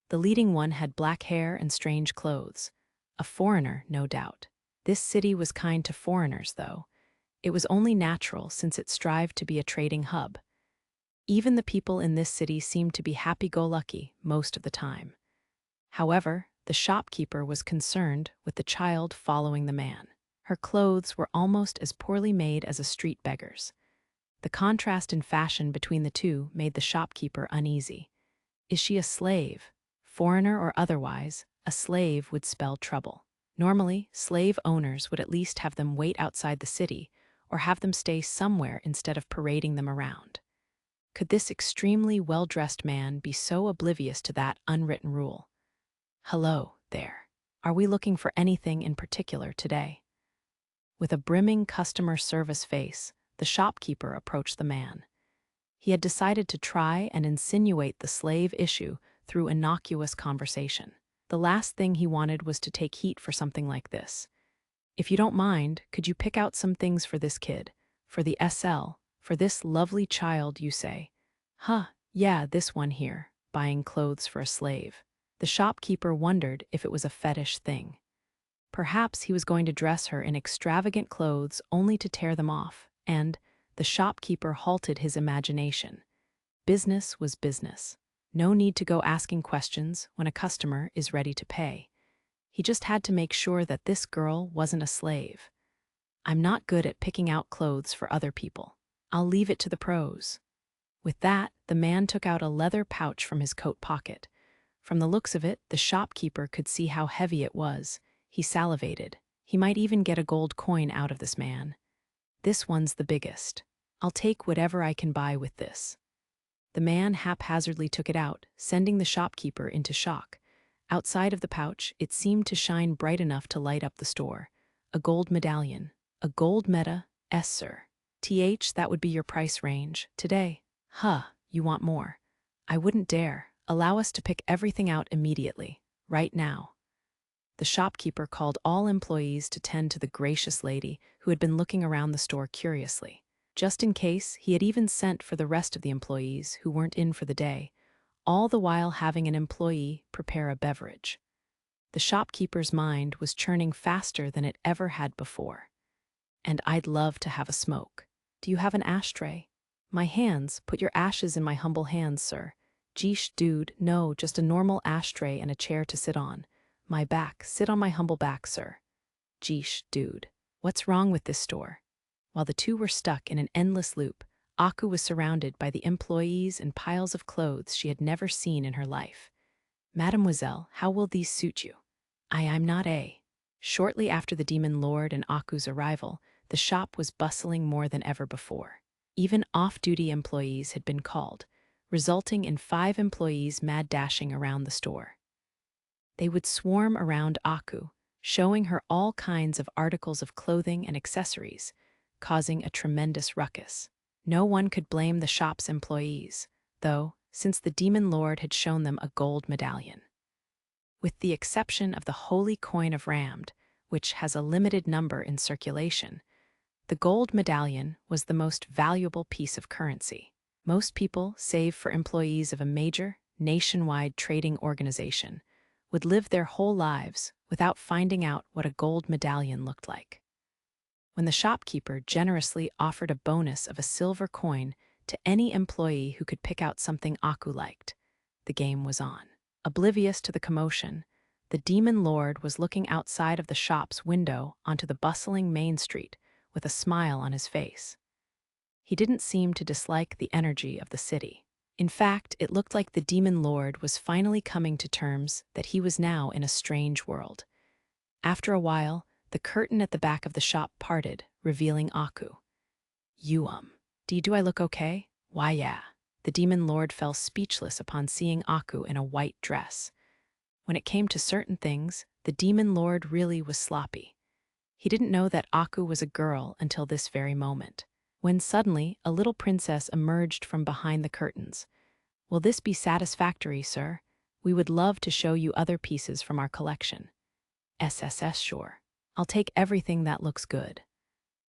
The leading one had black hair and strange clothes. A foreigner, no doubt. This city was kind to foreigners, though. It was only natural since it strived to be a trading hub. Even the people in this city seemed to be happy-go-lucky most of the time. However, the shopkeeper was concerned with the child following the man. Her clothes were almost as poorly made as a street beggar's. The contrast in fashion between the two made the shopkeeper uneasy. Is she a slave? Foreigner or otherwise, a slave would spell trouble. Normally, slave owners would at least have them wait outside the city or have them stay somewhere instead of parading them around. Could this extremely well-dressed man be so oblivious to that unwritten rule? Hello, there. Are we looking for anything in particular today? With a brimming customer service face, the shopkeeper approached the man. He had decided to try and insinuate the slave issue through innocuous conversation. The last thing he wanted was to take heat for something like this. If you don't mind, could you pick out some things for this kid? For the SL? For this lovely child, you say? Huh, yeah, this one here, buying clothes for a slave. The shopkeeper wondered if it was a fetish thing. Perhaps he was going to dress her in extravagant clothes only to tear them off, and the shopkeeper halted his imagination. Business was business. No need to go asking questions when a customer is ready to pay. He just had to make sure that this girl wasn't a slave. I'm not good at picking out clothes for other people. I'll leave it to the pros. With that, the man took out a leather pouch from his coat pocket. From the looks of it, the shopkeeper could see how heavy it was. He salivated. He might even get a gold coin out of this man. This one's the biggest. I'll take whatever I can buy with this. The man haphazardly took it out, sending the shopkeeper into shock. Outside of the pouch, it seemed to shine bright enough to light up the store. A gold medallion. A gold meta? S, sir. That would be your price range. Today. Huh, you want more. I wouldn't dare. Allow us to pick everything out immediately. Right now. The shopkeeper called all employees to tend to the gracious lady who had been looking around the store curiously. Just in case, he had even sent for the rest of the employees who weren't in for the day, all the while having an employee prepare a beverage. The shopkeeper's mind was churning faster than it ever had before. And I'd love to have a smoke. Do you have an ashtray? My hands, put your ashes in my humble hands, sir. Geesh, dude, no, just a normal ashtray and a chair to sit on. My back, sit on my humble back, sir. Geesh, dude. What's wrong with this store? While the two were stuck in an endless loop, Aku was surrounded by the employees and piles of clothes she had never seen in her life. Mademoiselle, how will these suit you? I'm not a. Shortly after the demon lord and Aku's arrival, the shop was bustling more than ever before. Even off-duty employees had been called, resulting in 5 employees mad-dashing around the store. They would swarm around Aku, showing her all kinds of articles of clothing and accessories, causing a tremendous ruckus. No one could blame the shop's employees, though, since the demon lord had shown them a gold medallion. With the exception of the holy coin of Ramd, which has a limited number in circulation, the gold medallion was the most valuable piece of currency. Most people, save for employees of a major, nationwide trading organization, would live their whole lives without finding out what a gold medallion looked like. When the shopkeeper generously offered a bonus of a silver coin to any employee who could pick out something Aku liked, the game was on. Oblivious to the commotion, the demon lord was looking outside of the shop's window onto the bustling main street with a smile on his face. He didn't seem to dislike the energy of the city. In fact, it looked like the demon lord was finally coming to terms that he was now in a strange world. After a while, the curtain at the back of the shop parted, revealing Aku. Do I look okay? Why, yeah. The demon lord fell speechless upon seeing Aku in a white dress. When it came to certain things, the demon lord really was sloppy. He didn't know that Aku was a girl until this very moment, when suddenly a little princess emerged from behind the curtains. Will this be satisfactory, sir? We would love to show you other pieces from our collection. SSS, sure. I'll take everything that looks good.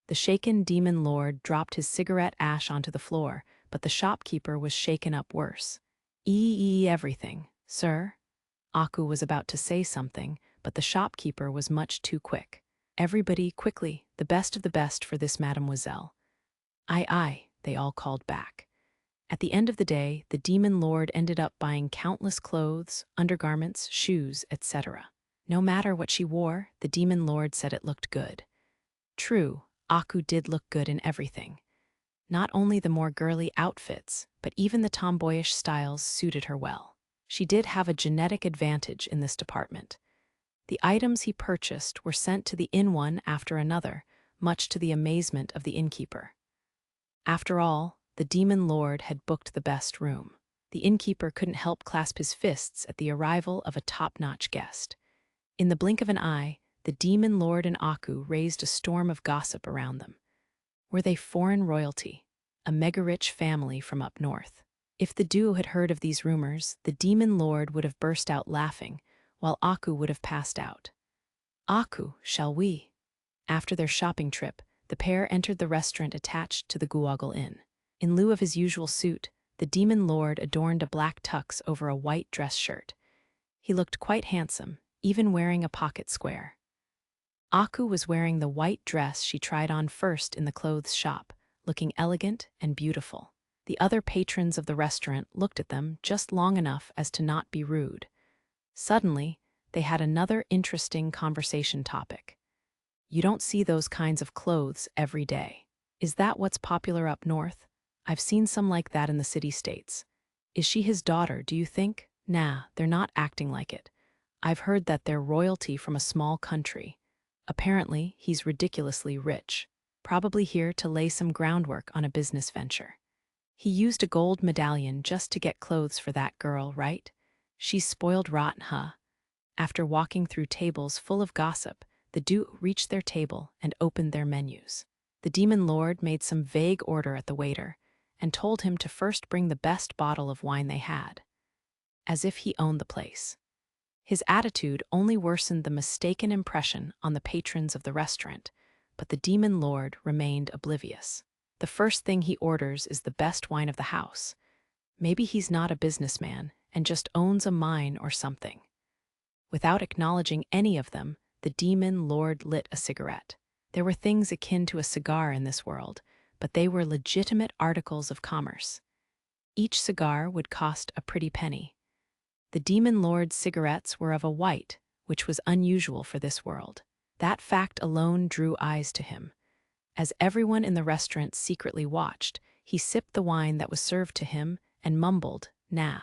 The shaken demon lord dropped his cigarette ash onto the floor, but the shopkeeper was shaken up worse. Everything, sir? Aku was about to say something, but the shopkeeper was much too quick. Everybody, quickly, the best of the best for this mademoiselle. Aye, they all called back. At the end of the day, the demon lord ended up buying countless clothes, undergarments, shoes, etc. No matter what she wore, the demon lord said it looked good. True, Aku did look good in everything. Not only the more girly outfits, but even the tomboyish styles suited her well. She did have a genetic advantage in this department. The items he purchased were sent to the inn one after another, much to the amazement of the innkeeper. After all, the demon lord had booked the best room. The innkeeper couldn't help clasp his fists at the arrival of a top-notch guest. In the blink of an eye, the demon lord and Aku raised a storm of gossip around them. Were they foreign royalty, a mega-rich family from up north? If the duo had heard of these rumors, the demon lord would have burst out laughing, while Aku would have passed out. Aku, shall we? After their shopping trip, the pair entered the restaurant attached to the Guagal Inn. In lieu of his usual suit, the demon lord adorned a black tux over a white dress shirt. He looked quite handsome, even wearing a pocket square. Aku was wearing the white dress she tried on first in the clothes shop, looking elegant and beautiful. The other patrons of the restaurant looked at them just long enough as to not be rude. Suddenly, they had another interesting conversation topic. You don't see those kinds of clothes every day. Is that what's popular up north? I've seen some like that in the city-states. Is she his daughter, do you think? Nah, they're not acting like it. I've heard that they're royalty from a small country. Apparently, he's ridiculously rich, probably here to lay some groundwork on a business venture. He used a gold medallion just to get clothes for that girl, right? She's spoiled rotten, huh? After walking through tables full of gossip, the duo reached their table and opened their menus. The demon lord made some vague order at the waiter and told him to first bring the best bottle of wine they had, as if he owned the place. His attitude only worsened the mistaken impression on the patrons of the restaurant, but the demon lord remained oblivious. The first thing he orders is the best wine of the house. Maybe he's not a businessman and just owns a mine or something. Without acknowledging any of them, the demon lord lit a cigarette. There were things akin to a cigar in this world, but they were legitimate articles of commerce. Each cigar would cost a pretty penny. The demon lord's cigarettes were of a white, which was unusual for this world. That fact alone drew eyes to him. As everyone in the restaurant secretly watched, he sipped the wine that was served to him and mumbled, "Nah."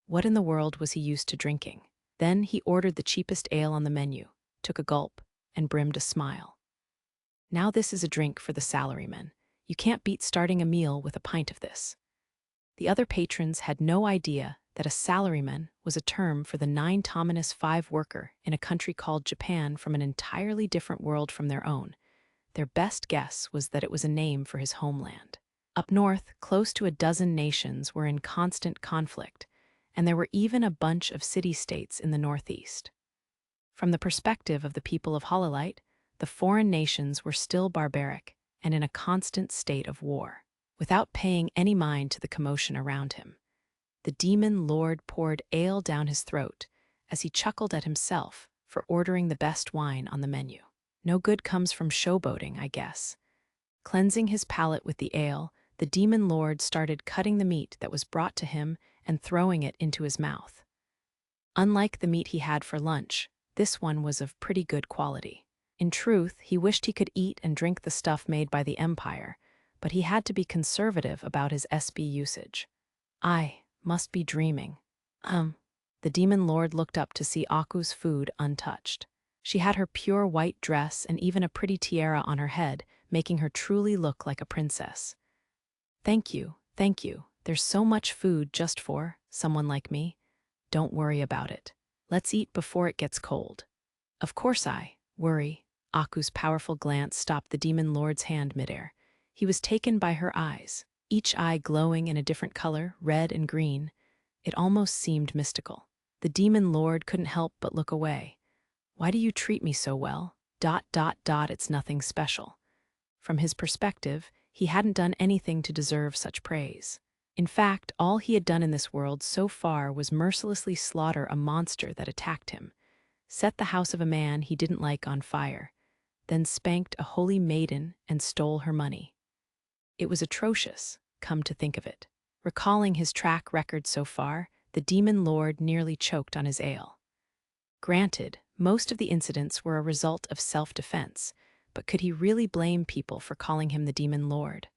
What in the world was he used to drinking? Then he ordered the cheapest ale on the menu, took a gulp, and brimmed a smile. Now this is a drink for the salaryman. You can't beat starting a meal with a pint of this. The other patrons had no idea that a salaryman was a term for the 9-5 worker in a country called Japan from an entirely different world from their own. Their best guess was that it was a name for his homeland. Up north, close to a dozen nations were in constant conflict, and there were even a bunch of city-states in the northeast. From the perspective of the people of Hololite, the foreign nations were still barbaric and in a constant state of war. Without paying any mind to the commotion around him, the demon lord poured ale down his throat as he chuckled at himself for ordering the best wine on the menu. No good comes from showboating, I guess. Cleansing his palate with the ale, the demon lord started cutting the meat that was brought to him and throwing it into his mouth. Unlike the meat he had for lunch, this one was of pretty good quality. In truth, he wished he could eat and drink the stuff made by the Empire, but he had to be conservative about his SB usage. I must be dreaming. The demon lord looked up to see Aku's food untouched. She had her pure white dress and even a pretty tiara on her head, making her truly look like a princess. Thank you, thank you. There's so much food just for someone like me. Don't worry about it. Let's eat before it gets cold. Of course I worry. Aku's powerful glance stopped the demon lord's hand midair. He was taken by her eyes, each eye glowing in a different color, red and green. It almost seemed mystical. The demon lord couldn't help but look away. Why do you treat me so well? ... It's nothing special. From his perspective, he hadn't done anything to deserve such praise. In fact, all he had done in this world so far was mercilessly slaughter a monster that attacked him, set the house of a man he didn't like on fire, then spanked a holy maiden and stole her money. It was atrocious, come to think of it. Recalling his track record so far, the demon lord nearly choked on his ale. Granted, most of the incidents were a result of self-defense, but could he really blame people for calling him the demon lord?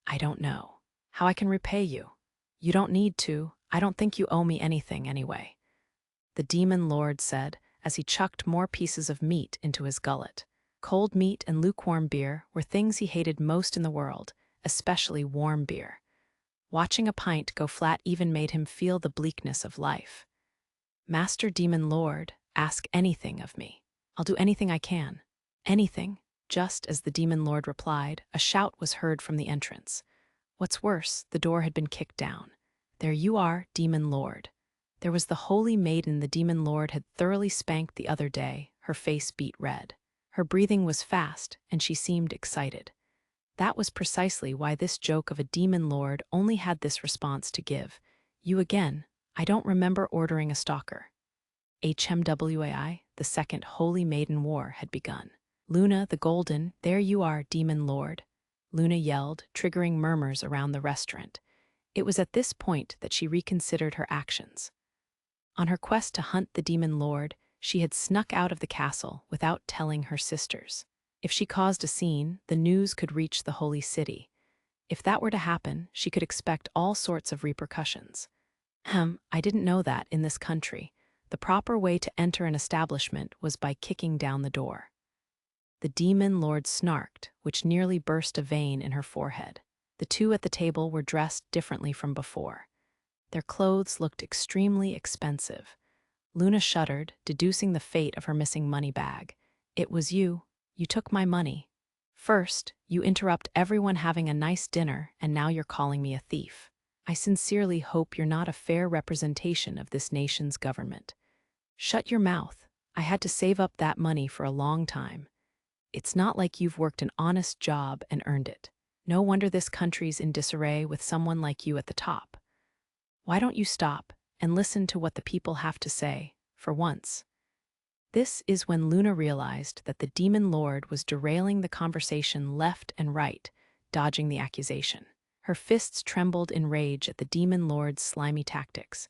I don't know. How I can repay you? You don't need to. I don't think you owe me anything anyway, the demon lord said as he chucked more pieces of meat into his gullet. Cold meat and lukewarm beer were things he hated most in the world, especially warm beer. Watching a pint go flat even made him feel the bleakness of life. Master Demon Lord, ask anything of me. I'll do anything I can. Anything. Just as the Demon Lord replied, a shout was heard from the entrance. What's worse, the door had been kicked down. There you are, Demon Lord. There was the holy maiden the Demon Lord had thoroughly spanked the other day, her face beet red. Her breathing was fast, and she seemed excited. That was precisely why this joke of a demon lord only had this response to give. You again. I don't remember ordering a stalker. HMWAI, the Second Holy Maiden War, had begun. Luna the Golden, there you are, demon lord. Luna yelled, triggering murmurs around the restaurant. It was at this point that she reconsidered her actions. On her quest to hunt the demon lord, she had snuck out of the castle without telling her sisters. If she caused a scene, the news could reach the holy city. If that were to happen, she could expect all sorts of repercussions. I didn't know that in this country. The proper way to enter an establishment was by kicking down the door. The demon lord snarked, which nearly burst a vein in her forehead. The two at the table were dressed differently from before. Their clothes looked extremely expensive. Luna shuddered, deducing the fate of her missing money bag. It was you. You took my money. First, you interrupt everyone having a nice dinner, and now you're calling me a thief. I sincerely hope you're not a fair representation of this nation's government. Shut your mouth. I had to save up that money for a long time. It's not like you've worked an honest job and earned it. No wonder this country's in disarray with someone like you at the top. Why don't you stop and listen to what the people have to say, for once? This is when Luna realized that the demon lord was derailing the conversation left and right, dodging the accusation. Her fists trembled in rage at the demon lord's slimy tactics.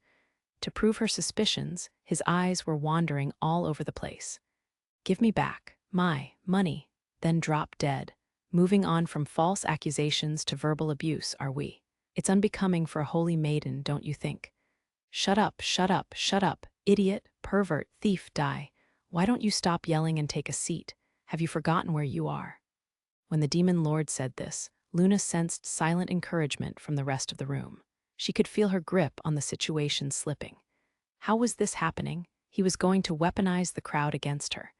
To prove her suspicions, his eyes were wandering all over the place. Give me back my money, then drop dead. Moving on from false accusations to verbal abuse, are we? It's unbecoming for a holy maiden, don't you think? Shut up, shut up, shut up, idiot, pervert, thief, die. Why don't you stop yelling and take a seat? Have you forgotten where you are? When the demon lord said this, Luna sensed silent encouragement from the rest of the room. She could feel her grip on the situation slipping. How was this happening? He was going to weaponize the crowd against her.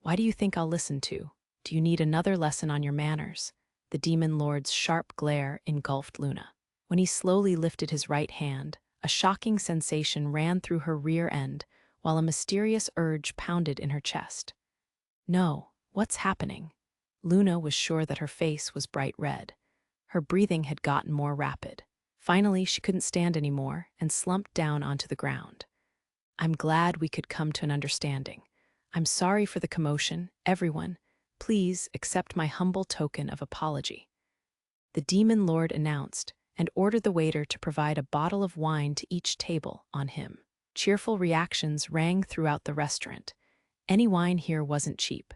Why do you think I'll listen to? Do you need another lesson on your manners? The demon lord's sharp glare engulfed Luna. When he slowly lifted his right hand, a shocking sensation ran through her rear end, while a mysterious urge pounded in her chest. No, what's happening? Luna was sure that her face was bright red. Her breathing had gotten more rapid. Finally, she couldn't stand anymore and slumped down onto the ground. I'm glad we could come to an understanding. I'm sorry for the commotion, everyone. Please accept my humble token of apology. The demon lord announced and ordered the waiter to provide a bottle of wine to each table on him. Cheerful reactions rang throughout the restaurant. Any wine here wasn't cheap.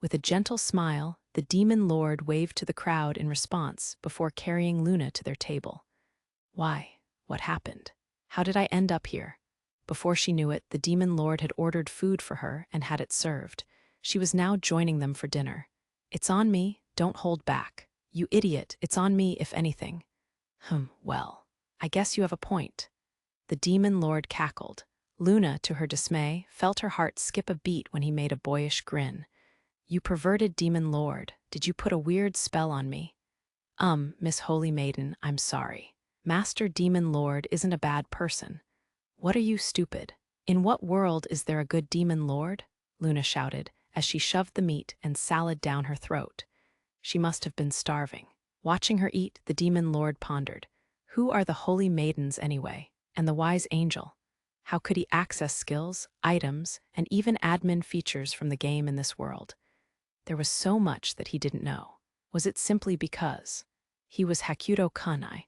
With a gentle smile, the demon lord waved to the crowd in response before carrying Luna to their table. Why? What happened? How did I end up here? Before she knew it, the demon lord had ordered food for her and had it served. She was now joining them for dinner. It's on me, don't hold back. You idiot, it's on me if anything. Well, I guess you have a point. The demon lord cackled. Luna, to her dismay, felt her heart skip a beat when he made a boyish grin. You perverted demon lord, did you put a weird spell on me? Miss Holy Maiden, I'm sorry. Master Demon Lord isn't a bad person. What are you, stupid? In what world is there a good demon lord? Luna shouted as she shoved the meat and salad down her throat. She must have been starving. Watching her eat, the demon lord pondered. Who are the holy maidens anyway? And the wise angel? How could he access skills, items, and even admin features from the game in this world? There was so much that he didn't know. Was it simply because he was Hakuto Kanai?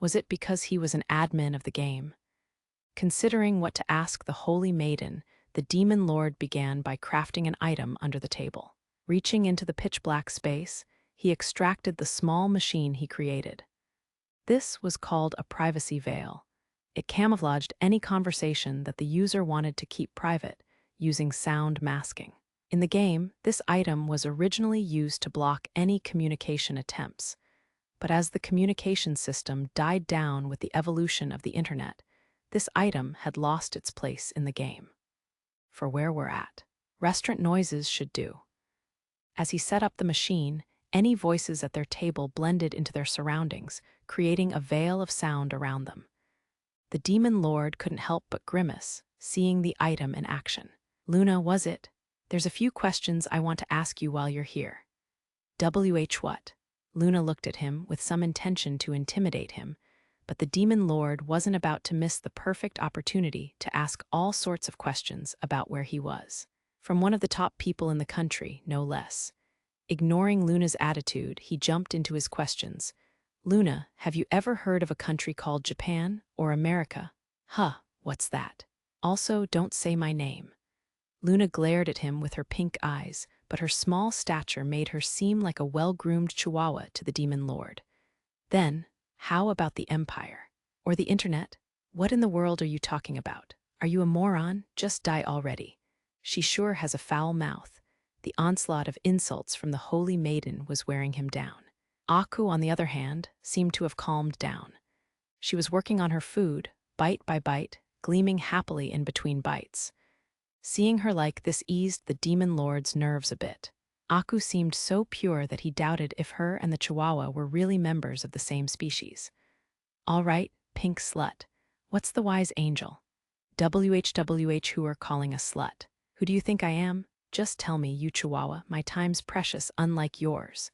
Was it because he was an admin of the game? Considering what to ask the holy maiden, the demon lord began by crafting an item under the table. Reaching into the pitch-black space, he extracted the small machine he created. This was called a privacy veil. It camouflaged any conversation that the user wanted to keep private, using sound masking. In the game, this item was originally used to block any communication attempts. But as the communication system died down with the evolution of the internet, this item had lost its place in the game. For where we're at, restaurant noises should do. As he set up the machine, any voices at their table blended into their surroundings, creating a veil of sound around them. The demon lord couldn't help but grimace, seeing the item in action. Luna, was it? There's a few questions I want to ask you while you're here. What? Luna looked at him with some intention to intimidate him, but the demon lord wasn't about to miss the perfect opportunity to ask all sorts of questions about where he was. From one of the top people in the country, no less. Ignoring Luna's attitude, he jumped into his questions. Luna, have you ever heard of a country called Japan or America? Huh, what's that? Also, don't say my name. Luna glared at him with her pink eyes, but her small stature made her seem like a well-groomed chihuahua to the demon lord. Then, how about the Empire? Or the Internet? What in the world are you talking about? Are you a moron? Just die already. She sure has a foul mouth. The onslaught of insults from the holy maiden was wearing him down. Aku, on the other hand, seemed to have calmed down. She was working on her food, bite by bite, gleaming happily in between bites. Seeing her like this eased the demon lord's nerves a bit. Aku seemed so pure that he doubted if her and the chihuahua were really members of the same species. All right, pink slut. What's the wise angel? Who are calling a slut? Who do you think I am? Just tell me, you chihuahua, my time's precious unlike yours.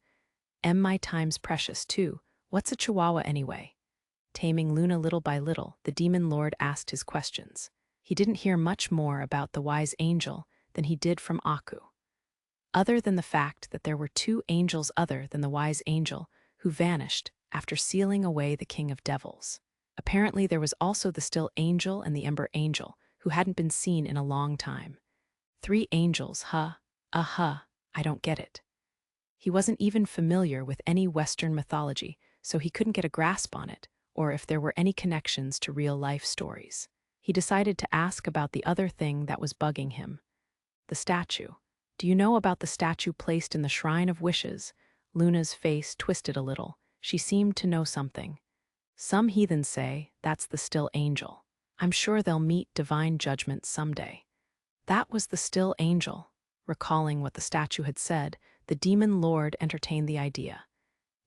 My time's precious too. What's a chihuahua anyway? Taming Luna little by little, the demon lord asked his questions. He didn't hear much more about the wise angel than he did from Aku. Other than the fact that there were two angels other than the wise angel who vanished after sealing away the king of devils. Apparently there was also the still angel and the ember angel, who hadn't been seen in a long time. 3 angels, huh? I don't get it. He wasn't even familiar with any Western mythology, so he couldn't get a grasp on it, or if there were any connections to real-life stories. He decided to ask about the other thing that was bugging him. The statue. Do you know about the statue placed in the Shrine of Wishes? Luna's face twisted a little. She seemed to know something. Some heathens say that's the still angel. I'm sure they'll meet divine judgment someday. That was the still angel. Recalling what the statue had said, the demon lord entertained the idea.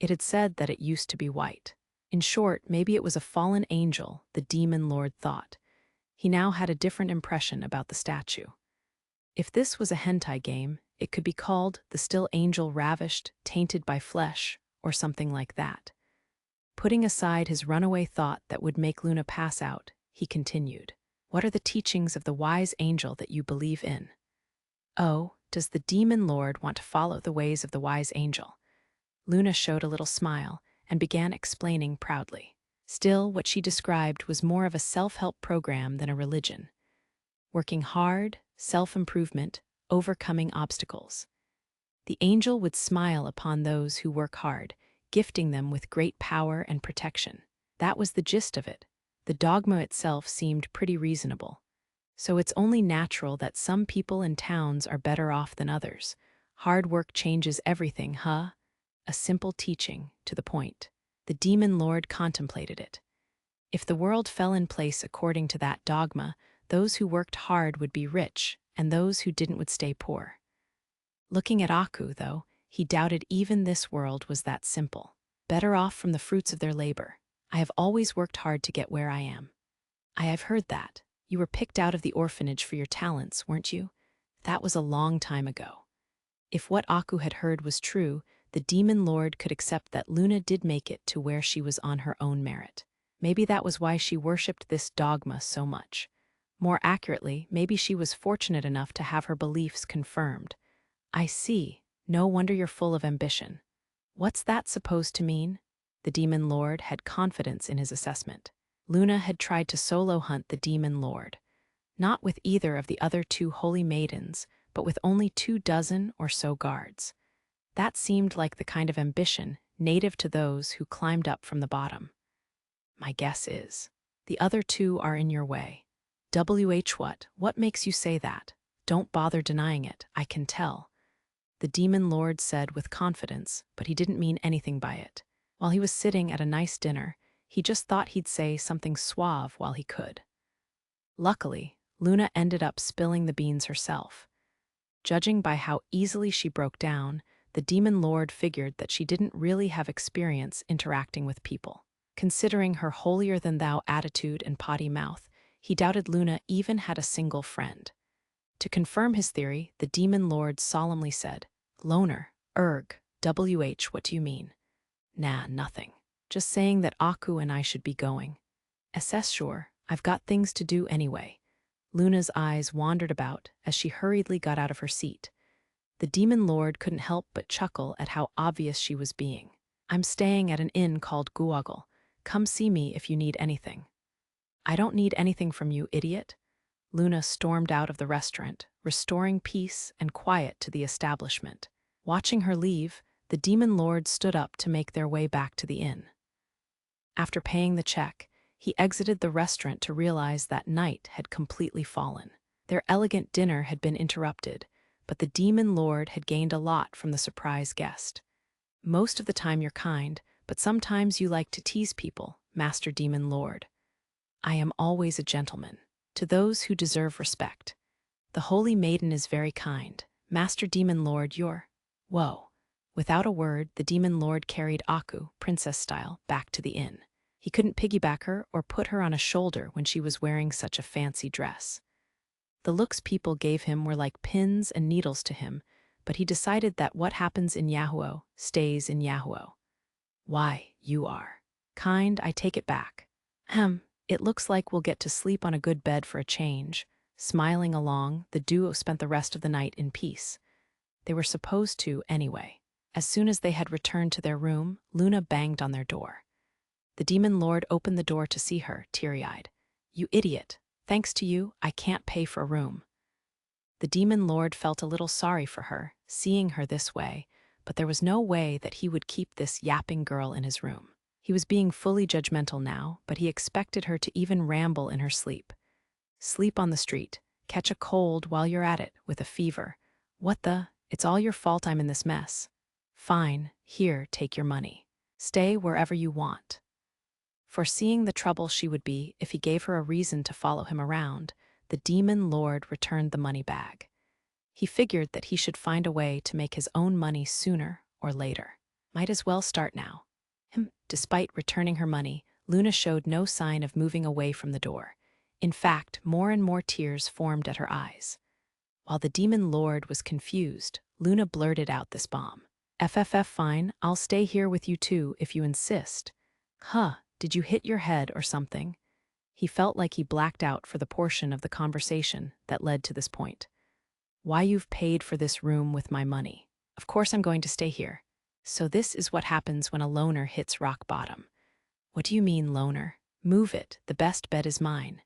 It had said that it used to be white. In short, maybe it was a fallen angel, the demon lord thought. He now had a different impression about the statue. If this was a hentai game, it could be called The Still Angel Ravished, Tainted by Flesh, or something like that. Putting aside his runaway thought that would make Luna pass out, he continued. What are the teachings of the wise angel that you believe in? Oh, does the demon lord want to follow the ways of the wise angel? Luna showed a little smile and began explaining proudly. Still, what she described was more of a self-help program than a religion. Working hard, self-improvement, overcoming obstacles. The angel would smile upon those who work hard, gifting them with great power and protection. That was the gist of it. The dogma itself seemed pretty reasonable. So it's only natural that some people and towns are better off than others. Hard work changes everything, huh? A simple teaching, to the point. The demon lord contemplated it. If the world fell in place according to that dogma, those who worked hard would be rich, and those who didn't would stay poor. Looking at Aku, though, he doubted even this world was that simple. Better off from the fruits of their labor. I have always worked hard to get where I am. I have heard that. You were picked out of the orphanage for your talents, weren't you? That was a long time ago. If what Aku had heard was true, the demon lord could accept that Luna did make it to where she was on her own merit. Maybe that was why she worshipped this dogma so much. More accurately, maybe she was fortunate enough to have her beliefs confirmed. I see. No wonder you're full of ambition. What's that supposed to mean? The demon lord had confidence in his assessment. Luna had tried to solo hunt the demon lord, not with either of the other two holy maidens, but with only 24 or so guards. That seemed like the kind of ambition native to those who climbed up from the bottom. My guess is, the other two are in your way. What makes you say that? Don't bother denying it, I can tell. The demon lord said with confidence, but he didn't mean anything by it. While he was sitting at a nice dinner, he just thought he'd say something suave while he could. Luckily, Luna ended up spilling the beans herself. Judging by how easily she broke down, the demon lord figured that she didn't really have experience interacting with people. Considering her holier-than-thou attitude and potty mouth, he doubted Luna even had a single friend. To confirm his theory, the demon lord solemnly said, "Loner, what do you mean?" "Nah, nothing. Just saying that Aku and I should be going." "SS sure, I've got things to do anyway." Luna's eyes wandered about as she hurriedly got out of her seat. The demon lord couldn't help but chuckle at how obvious she was being. "I'm staying at an inn called Guagal. Come see me if you need anything." "I don't need anything from you, idiot." Luna stormed out of the restaurant, restoring peace and quiet to the establishment. Watching her leave, the demon lord stood up to make their way back to the inn. After paying the check, he exited the restaurant to realize that night had completely fallen. Their elegant dinner had been interrupted, but the demon lord had gained a lot from the surprise guest. "Most of the time you're kind, but sometimes you like to tease people, Master Demon Lord." "I am always a gentleman, to those who deserve respect." "The holy maiden is very kind. Master Demon Lord, you're—" Whoa. Without a word, the demon lord carried Aku, princess style, back to the inn. He couldn't piggyback her or put her on a shoulder when she was wearing such a fancy dress. The looks people gave him were like pins and needles to him, but he decided that what happens in Yahuo stays in Yahuo. "Why, you are kind, I take it back." It looks like we'll get to sleep on a good bed for a change." Smiling along, the duo spent the rest of the night in peace. They were supposed to, anyway. As soon as they had returned to their room, Luna banged on their door. The demon lord opened the door to see her, teary-eyed. "You idiot. Thanks to you, I can't pay for a room." The demon lord felt a little sorry for her, seeing her this way, but there was no way that he would keep this yapping girl in his room. He was being fully judgmental now, but he expected her to even ramble in her sleep. "Sleep on the street, catch a cold while you're at it, with a fever. What the? It's all your fault I'm in this mess." "Fine, here, take your money. Stay wherever you want." Foreseeing the trouble she would be if he gave her a reason to follow him around, the demon lord returned the money bag. He figured that he should find a way to make his own money sooner or later. Might as well start now. Despite returning her money, Luna showed no sign of moving away from the door. In fact, more and more tears formed at her eyes. While the demon lord was confused, Luna blurted out this bomb. Fine, I'll stay here with you too if you insist." "Huh, did you hit your head or something?" He felt like he blacked out for the portion of the conversation that led to this point. "Why, you've paid for this room with my money. Of course I'm going to stay here." So this is what happens when a loner hits rock bottom. "What do you mean, loner? Move it, the best bed is mine."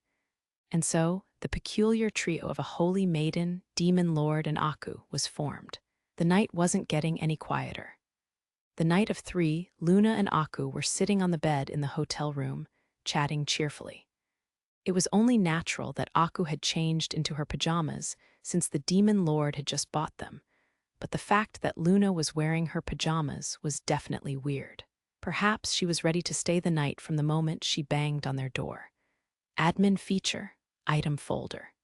And so, the peculiar trio of a holy maiden, demon lord, and Aku was formed. The night wasn't getting any quieter. The night of 3, Luna and Aku were sitting on the bed in the hotel room, chatting cheerfully. It was only natural that Aku had changed into her pajamas since the demon lord had just bought them, but the fact that Luna was wearing her pajamas was definitely weird. Perhaps she was ready to stay the night from the moment she banged on their door. Admin feature, item folder.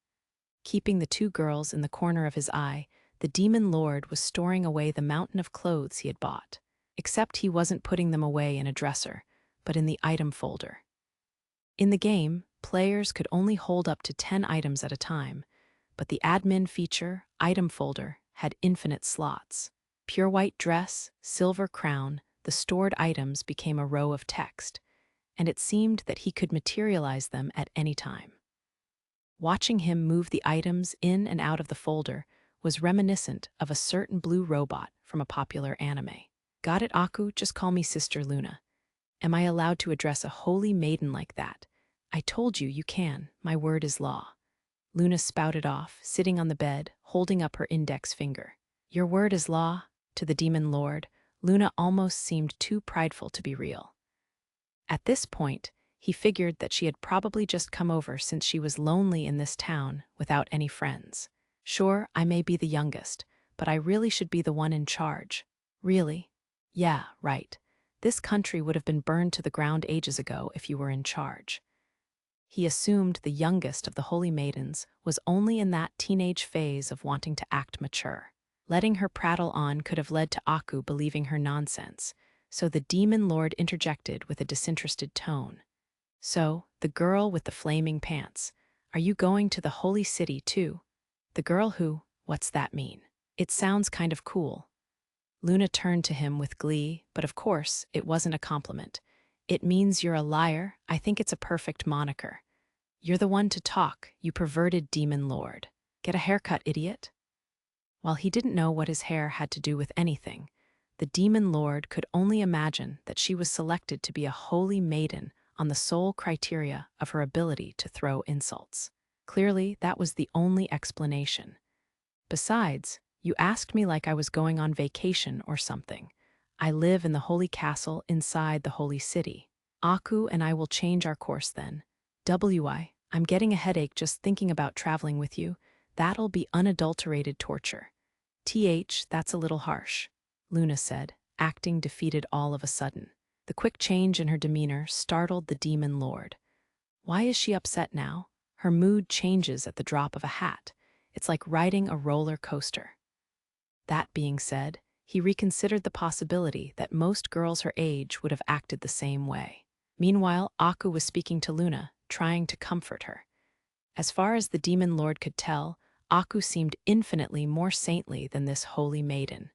Keeping the two girls in the corner of his eye, the demon lord was storing away the mountain of clothes he had bought. Except he wasn't putting them away in a dresser, but in the item folder. In the game, players could only hold up to 10 items at a time, but the admin feature, item folder, had infinite slots. Pure white dress, silver crown, the stored items became a row of text, and it seemed that he could materialize them at any time. Watching him move the items in and out of the folder was reminiscent of a certain blue robot from a popular anime. "Got it, Aku, just call me Sister Luna." Am I allowed to address a holy maiden like that? I told you you can. My word is law. Luna spouted off, sitting on the bed, holding up her index finger. Your word is law? To the demon lord, Luna almost seemed too prideful to be real. At this point, he figured that she had probably just come over since she was lonely in this town without any friends. Sure, I may be the youngest, but I really should be the one in charge. Really? Yeah, right. This country would have been burned to the ground ages ago if you were in charge. He assumed the youngest of the holy maidens was only in that teenage phase of wanting to act mature. Letting her prattle on could have led to Aku believing her nonsense, so the demon lord interjected with a disinterested tone. So, the girl with the flaming pants, are you going to the holy city too? The girl who, what's that mean? It sounds kind of cool. Luna turned to him with glee, but of course, it wasn't a compliment. It means you're a liar. I think it's a perfect moniker. You're the one to talk, you perverted demon lord. Get a haircut, idiot. While he didn't know what his hair had to do with anything, the demon lord could only imagine that she was selected to be a holy maiden on the sole criteria of her ability to throw insults. Clearly, that was the only explanation. Besides, you asked me like I was going on vacation or something. I live in the holy castle inside the holy city. Aku and I will change our course then. I'm getting a headache just thinking about traveling with you. That'll be unadulterated torture. That's a little harsh, Luna said, acting defeated all of a sudden. The quick change in her demeanor startled the demon lord. Why is she upset now? Her mood changes at the drop of a hat. It's like riding a roller coaster. That being said, he reconsidered the possibility that most girls her age would have acted the same way. Meanwhile, Aku was speaking to Luna, trying to comfort her. As far as the demon lord could tell, Aku seemed infinitely more saintly than this holy maiden.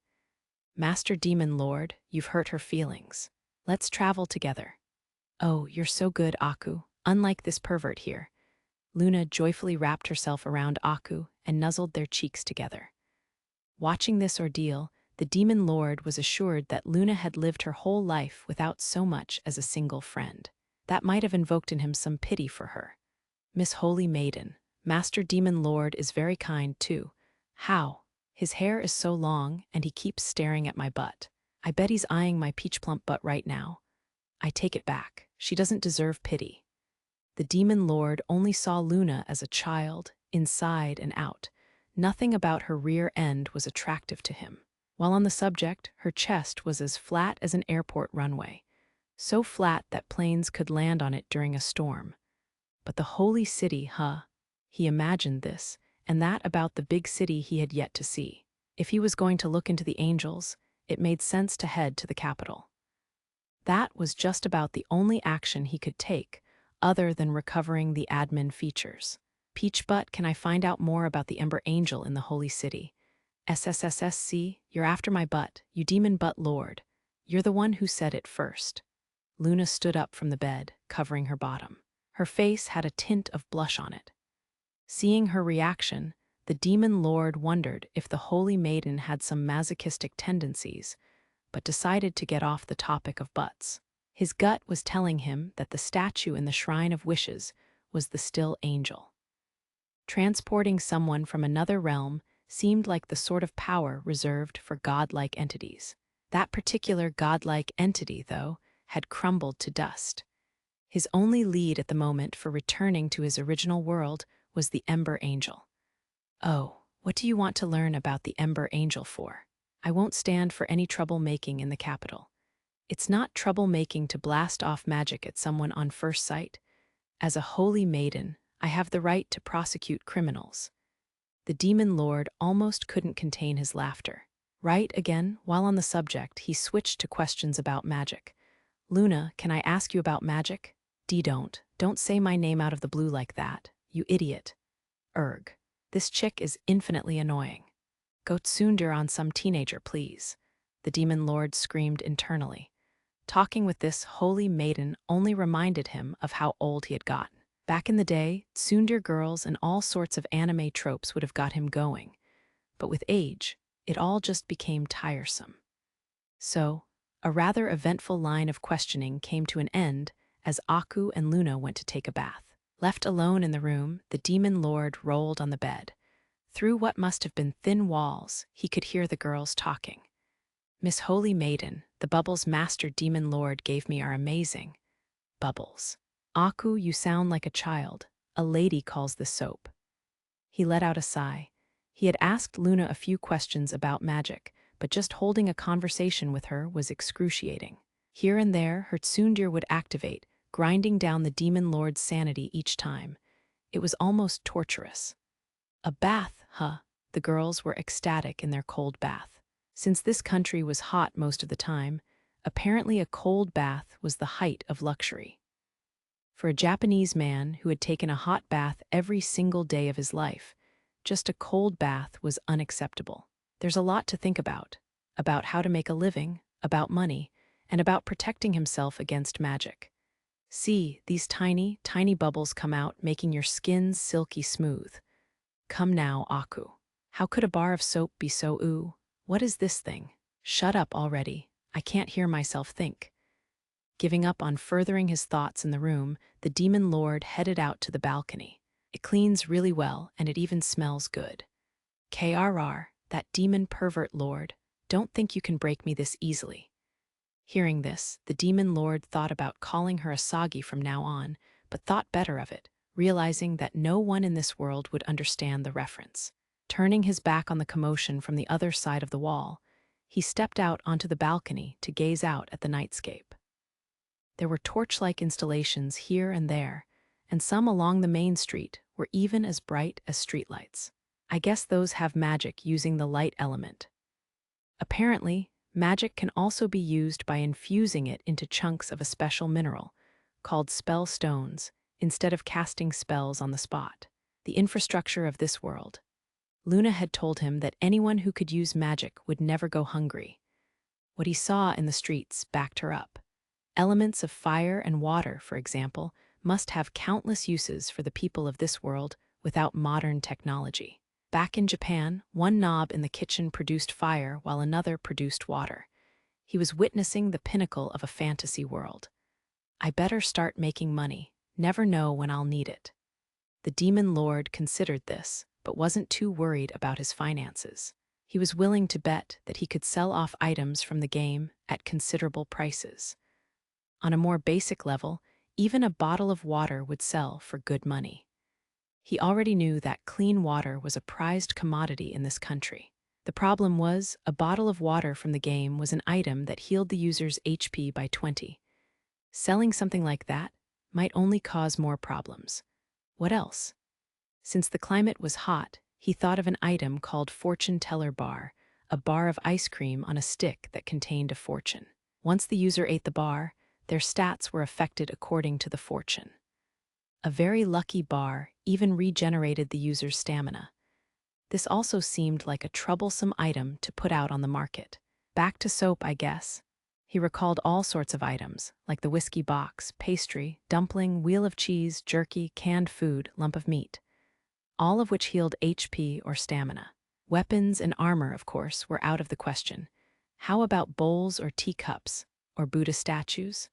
Master Demon Lord, you've hurt her feelings. Let's travel together. Oh, you're so good, Aku, unlike this pervert here. Luna joyfully wrapped herself around Aku and nuzzled their cheeks together. Watching this ordeal, the Demon Lord was assured that Luna had lived her whole life without so much as a single friend. That might have invoked in him some pity for her. Miss Holy Maiden, Master Demon Lord is very kind too. How? His hair is so long and he keeps staring at my butt. I bet he's eyeing my peach plump butt right now. I take it back. She doesn't deserve pity. The Demon Lord only saw Luna as a child, inside and out. Nothing about her rear end was attractive to him. While on the subject, her chest was as flat as an airport runway. So flat that planes could land on it during a storm. But the holy city, huh? He imagined this, and that about the big city he had yet to see. If he was going to look into the angels, it made sense to head to the capital. That was just about the only action he could take, other than recovering the admin features. Peach Butt, can I find out more about the Ember Angel in the Holy City? SSSSC, you're after my butt, you demon butt lord. You're the one who said it first. Luna stood up from the bed, covering her bottom. Her face had a tint of blush on it. Seeing her reaction, the demon lord wondered if the holy maiden had some masochistic tendencies, but decided to get off the topic of butts. His gut was telling him that the statue in the Shrine of Wishes was the still angel. Transporting someone from another realm seemed like the sort of power reserved for godlike entities. That particular godlike entity, though, had crumbled to dust. His only lead at the moment for returning to his original world was the Ember Angel. Oh, what do you want to learn about the Ember Angel for? I won't stand for any trouble-making in the capital. It's not trouble-making to blast off magic at someone on first sight. As a holy maiden, I have the right to prosecute criminals. The demon lord almost couldn't contain his laughter. Right again, while on the subject, he switched to questions about magic. Luna, can I ask you about magic? Don't say my name out of the blue like that, you idiot. Erg. This chick is infinitely annoying. Go tsundere on some teenager, please. The demon lord screamed internally. Talking with this holy maiden only reminded him of how old he had gotten. Back in the day, tsundere girls and all sorts of anime tropes would have got him going. But with age, it all just became tiresome. So, A rather eventful line of questioning came to an end as Aku and Luna went to take a bath. Left alone in the room, the demon lord rolled on the bed. Through what must have been thin walls, he could hear the girls talking. "Miss Holy Maiden, the bubbles Master Demon Lord gave me are amazing." Bubbles. "Aku, you sound like a child. A lady calls this soap." He let out a sigh. He had asked Luna a few questions about magic, but just holding a conversation with her was excruciating. Here and there, her tsundir would activate, grinding down the demon lord's sanity each time. It was almost torturous. A bath, huh? The girls were ecstatic in their cold bath. Since this country was hot most of the time, apparently a cold bath was the height of luxury. For a Japanese man who had taken a hot bath every single day of his life, just a cold bath was unacceptable. There's a lot to think about how to make a living, about money, and about protecting himself against magic. See, these tiny, tiny bubbles come out, making your skin silky smooth. Come now, Aku. How could a bar of soap be so ooh? What is this thing? Shut up already. I can't hear myself think. Giving up on furthering his thoughts in the room, the demon lord headed out to the balcony. It cleans really well, and it even smells good. KRR, that demon pervert lord, don't think you can break me this easily. Hearing this, the demon lord thought about calling her Asagi from now on, but thought better of it, realizing that no one in this world would understand the reference. Turning his back on the commotion from the other side of the wall, he stepped out onto the balcony to gaze out at the nightscape. There were torch-like installations here and there, and some along the main street were even as bright as streetlights. I guess those have magic using the light element. Apparently, magic can also be used by infusing it into chunks of a special mineral, called spell stones, instead of casting spells on the spot. The infrastructure of this world. Luna had told him that anyone who could use magic would never go hungry. What he saw in the streets backed her up. Elements of fire and water, for example, must have countless uses for the people of this world without modern technology. Back in Japan, one knob in the kitchen produced fire while another produced water. He was witnessing the pinnacle of a fantasy world. I better start making money. Never know when I'll need it. The demon lord considered this, but wasn't too worried about his finances. He was willing to bet that he could sell off items from the game at considerable prices. On a more basic level, even a bottle of water would sell for good money. He already knew that clean water was a prized commodity in this country. The problem was, a bottle of water from the game was an item that healed the user's HP by 20. Selling something like that might only cause more problems. What else? Since the climate was hot, he thought of an item called Fortune Teller Bar, a bar of ice cream on a stick that contained a fortune. Once the user ate the bar, their stats were affected according to the fortune. A very lucky bar even regenerated the user's stamina. This also seemed like a troublesome item to put out on the market. Back to soap, I guess. He recalled all sorts of items, like the whiskey box, pastry, dumpling, wheel of cheese, jerky, canned food, lump of meat, all of which healed HP or stamina. Weapons and armor, of course, were out of the question. How about bowls or teacups, or Buddha statues?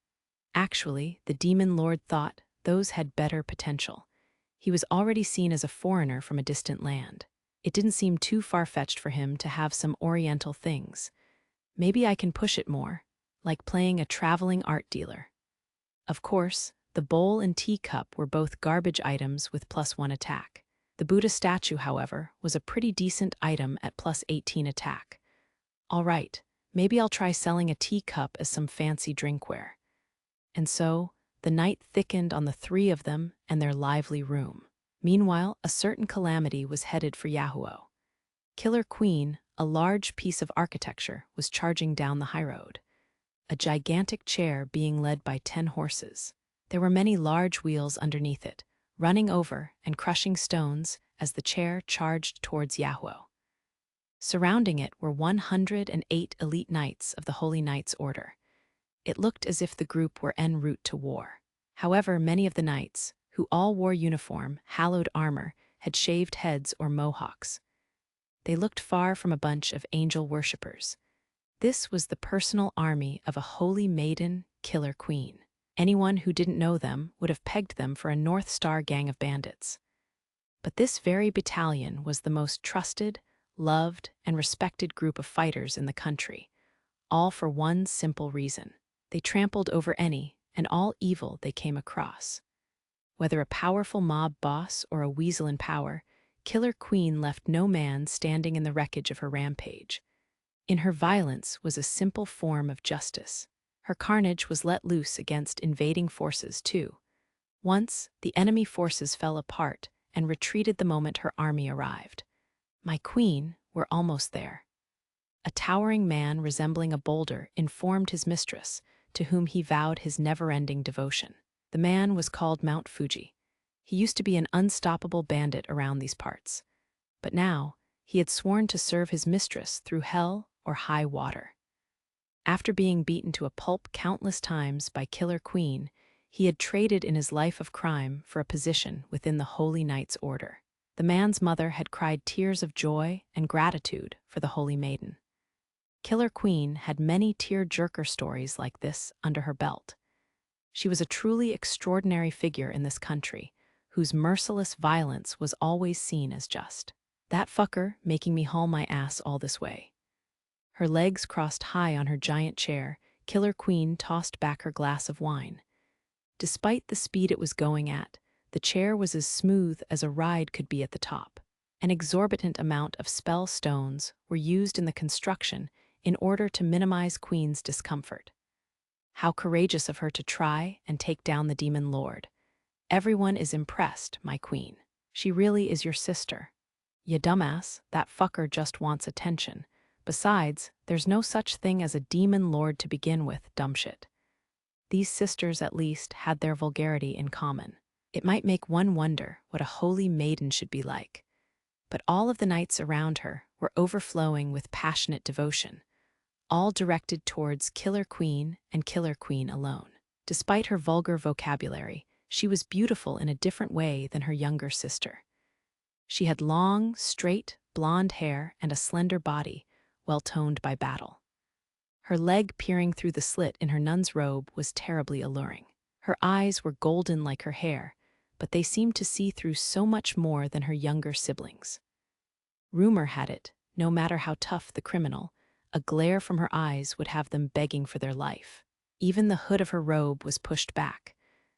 Actually, the demon lord thought those had better potential. He was already seen as a foreigner from a distant land. It didn't seem too far-fetched for him to have some oriental things. Maybe I can push it more, like playing a traveling art dealer. Of course, the bowl and teacup were both garbage items with +1 attack. The Buddha statue, however, was a pretty decent item at +18 attack. All right, maybe I'll try selling a teacup as some fancy drinkware. And so, the night thickened on the three of them and their lively room. Meanwhile, a certain calamity was headed for Yahuo. Killer Queen, a large piece of architecture, was charging down the highroad. A gigantic chair being led by 10 horses. There were many large wheels underneath it, running over and crushing stones as the chair charged towards Yahuo. Surrounding it were 108 elite knights of the Holy Knights Order. It looked as if the group were en route to war. However, many of the knights, who all wore uniform, hallowed armor, had shaved heads or mohawks. They looked far from a bunch of angel worshippers. This was the personal army of a holy maiden, Killer Queen. Anyone who didn't know them would have pegged them for a North Star gang of bandits. But this very battalion was the most trusted, loved, and respected group of fighters in the country, all for one simple reason. They trampled over any and all evil they came across. Whether a powerful mob boss or a weasel in power, Killer Queen left no man standing in the wreckage of her rampage. In her violence was a simple form of justice. Her carnage was let loose against invading forces, too. Once, the enemy forces fell apart and retreated the moment her army arrived. My queen were almost there. A towering man resembling a boulder informed his mistress, to whom he vowed his never-ending devotion. The man was called Mount Fuji. He used to be an unstoppable bandit around these parts. But now, he had sworn to serve his mistress through hell or high water. After being beaten to a pulp countless times by Killer Queen, he had traded in his life of crime for a position within the Holy Knight's order. The man's mother had cried tears of joy and gratitude for the Holy Maiden. Killer Queen had many tear-jerker stories like this under her belt. She was a truly extraordinary figure in this country, whose merciless violence was always seen as just. That fucker making me haul my ass all this way. Her legs crossed high on her giant chair, Killer Queen tossed back her glass of wine. Despite the speed it was going at, the chair was as smooth as a ride could be at the top. An exorbitant amount of spell stones were used in the construction in order to minimize Queen's discomfort. How courageous of her to try and take down the demon lord. Everyone is impressed, my queen. She really is your sister. Ya dumbass, that fucker just wants attention. Besides, there's no such thing as a demon lord to begin with, dumbshit. These sisters at least had their vulgarity in common. It might make one wonder what a holy maiden should be like. But all of the knights around her were overflowing with passionate devotion, all directed towards Killer Queen and Killer Queen alone. Despite her vulgar vocabulary, she was beautiful in a different way than her younger sister. She had long, straight, blonde hair and a slender body, well toned by battle. Her leg peering through the slit in her nun's robe was terribly alluring. Her eyes were golden like her hair, but they seemed to see through so much more than her younger siblings. Rumor had it, no matter how tough the criminal, a glare from her eyes would have them begging for their life. Even the hood of her robe was pushed back.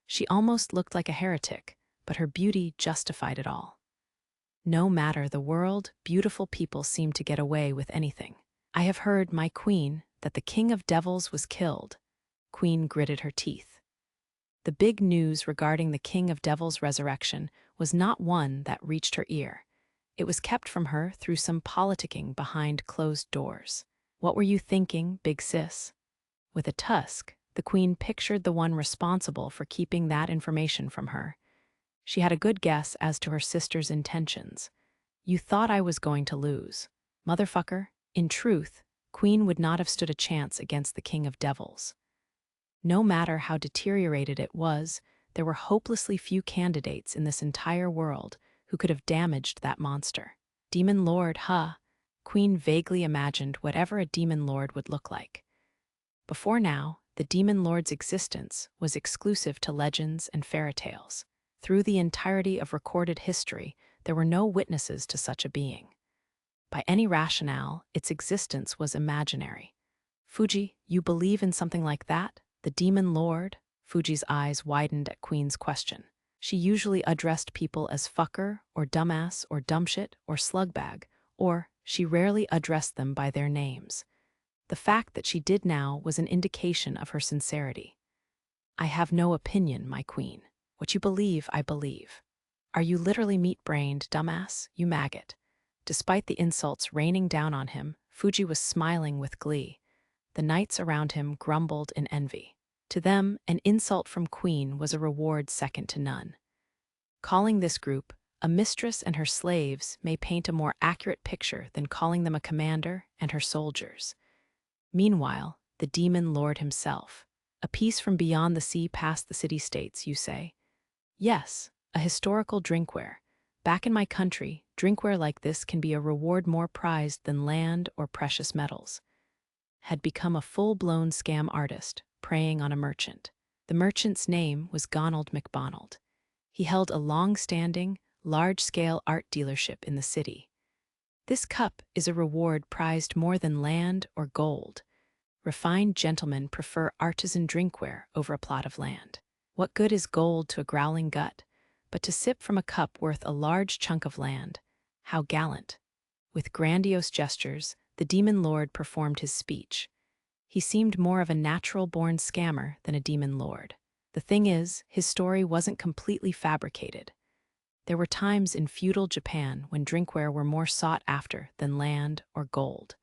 She almost looked like a heretic, but her beauty justified it all. No matter the world, beautiful people seemed to get away with anything. I have heard, my queen, that the king of devils was killed. Queen gritted her teeth. The big news regarding the king of devils' resurrection was not one that reached her ear. It was kept from her through some politicking behind closed doors. What were you thinking, big sis? With a tusk, the queen pictured the one responsible for keeping that information from her. She had a good guess as to her sister's intentions. You thought I was going to lose. Motherfucker, in truth, Queen would not have stood a chance against the king of devils. No matter how deteriorated it was, there were hopelessly few candidates in this entire world who could have damaged that monster. Demon Lord, huh? Queen vaguely imagined whatever a demon lord would look like. Before now, the demon lord's existence was exclusive to legends and fairy tales. Through the entirety of recorded history, there were no witnesses to such a being. By any rationale, its existence was imaginary. Fuji, you believe in something like that? The demon lord? Fuji's eyes widened at Queen's question. She usually addressed people as fucker, or dumbass, or dumbshit, or slugbag, or she rarely addressed them by their names. The fact that she did now was an indication of her sincerity. I have no opinion, my queen. What you believe, I believe. Are you literally meat-brained, dumbass? You maggot. Despite the insults raining down on him, Fuji was smiling with glee. The knights around him grumbled in envy. To them, an insult from Queen was a reward second to none. Calling this group a mistress and her slaves may paint a more accurate picture than calling them a commander and her soldiers. Meanwhile, the demon lord himself. A piece from beyond the sea past the city-states, you say? Yes, a historical drinkware. Back in my country, drinkware like this can be a reward more prized than land or precious metals. had become a full-blown scam artist, preying on a merchant. The merchant's name was Gonald MacDonald. He held a long-standing, large-scale art dealership in the city. This cup is a reward prized more than land or gold. Refined gentlemen prefer artisan drinkware over a plot of land. What good is gold to a growling gut, but to sip from a cup worth a large chunk of land? How gallant! With grandiose gestures, the demon lord performed his speech. He seemed more of a natural-born scammer than a demon lord. The thing is, his story wasn't completely fabricated. There were times in feudal Japan when drinkware were more sought after than land or gold.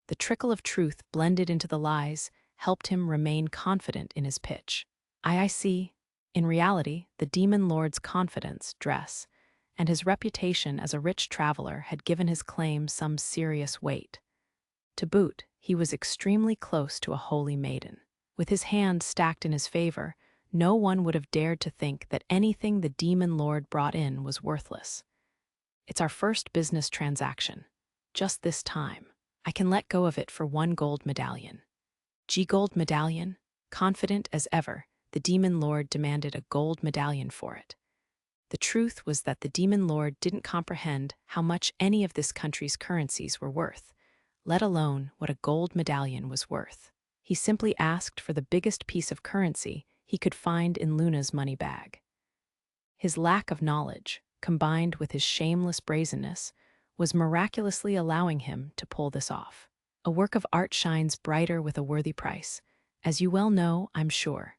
The trickle of truth blended into the lies helped him remain confident in his pitch. I see. In reality, the demon lord's confidence, dress, and his reputation as a rich traveler had given his claim some serious weight. To boot, he was extremely close to a holy maiden. With his hand stacked in his favor, no one would have dared to think that anything the demon lord brought in was worthless. It's our first business transaction. Just this time. I can let go of it for 1 gold medallion. Gold medallion? Confident as ever, the demon lord demanded a gold medallion for it. The truth was that the demon lord didn't comprehend how much any of this country's currencies were worth, let alone what a gold medallion was worth. He simply asked for the biggest piece of currency he could find in Luna's money bag. His lack of knowledge, combined with his shameless brazenness, was miraculously allowing him to pull this off. A work of art shines brighter with a worthy price, as you well know, I'm sure.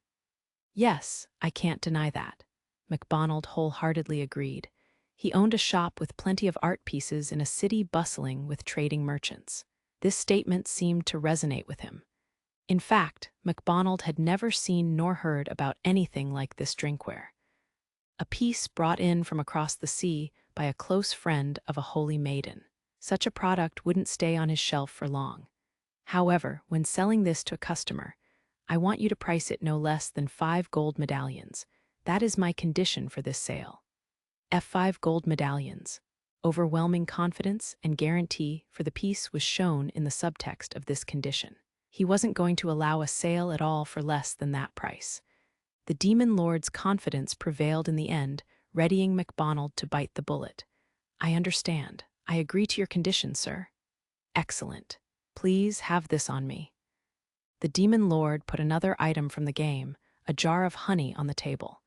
Yes, I can't deny that. MacDonald wholeheartedly agreed. He owned a shop with plenty of art pieces in a city bustling with trading merchants. This statement seemed to resonate with him. In fact, MacDonald had never seen nor heard about anything like this drinkware. A piece brought in from across the sea by a close friend of a holy maiden. Such a product wouldn't stay on his shelf for long. However, when selling this to a customer, I want you to price it no less than 5 gold medallions. That is my condition for this sale. F5 gold medallions. Overwhelming confidence and guarantee for the piece was shown in the subtext of this condition. He wasn't going to allow a sale at all for less than that price. The demon lord's confidence prevailed in the end, readying MacDonald to bite the bullet. I understand. I agree to your conditions, sir. Excellent. Please have this on me. The demon lord put another item from the game, a jar of honey, on the table.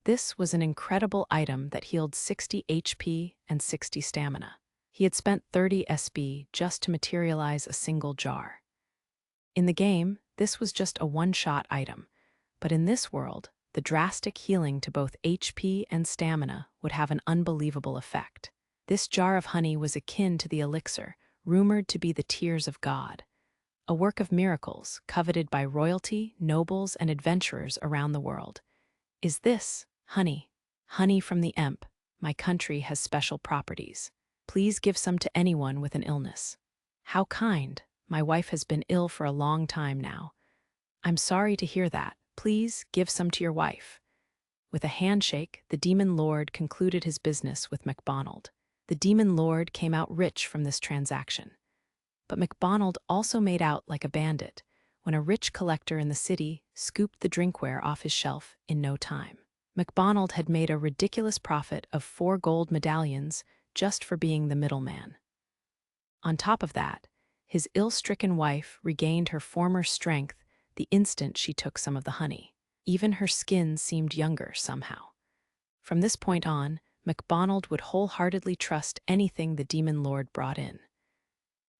This was an incredible item that healed 60 HP and 60 stamina. He had spent 30 SB just to materialize a single jar. In the game, this was just a one-shot item, but in this world, the drastic healing to both HP and stamina would have an unbelievable effect. This jar of honey was akin to the elixir, rumored to be the tears of God, a work of miracles coveted by royalty, nobles, and adventurers around the world. Is this honey? Honey from the Emp. My country has special properties. Please give some to anyone with an illness. How kind. My wife has been ill for a long time now. I'm sorry to hear that. Please give some to your wife. With a handshake, the demon lord concluded his business with MacDonald. The demon lord came out rich from this transaction. But MacDonald also made out like a bandit when a rich collector in the city scooped the drinkware off his shelf in no time. MacDonald had made a ridiculous profit of 4 gold medallions just for being the middleman. On top of that, his ill-stricken wife regained her former strength the instant she took some of the honey. Even her skin seemed younger somehow. From this point on, MacDonald would wholeheartedly trust anything the demon lord brought in.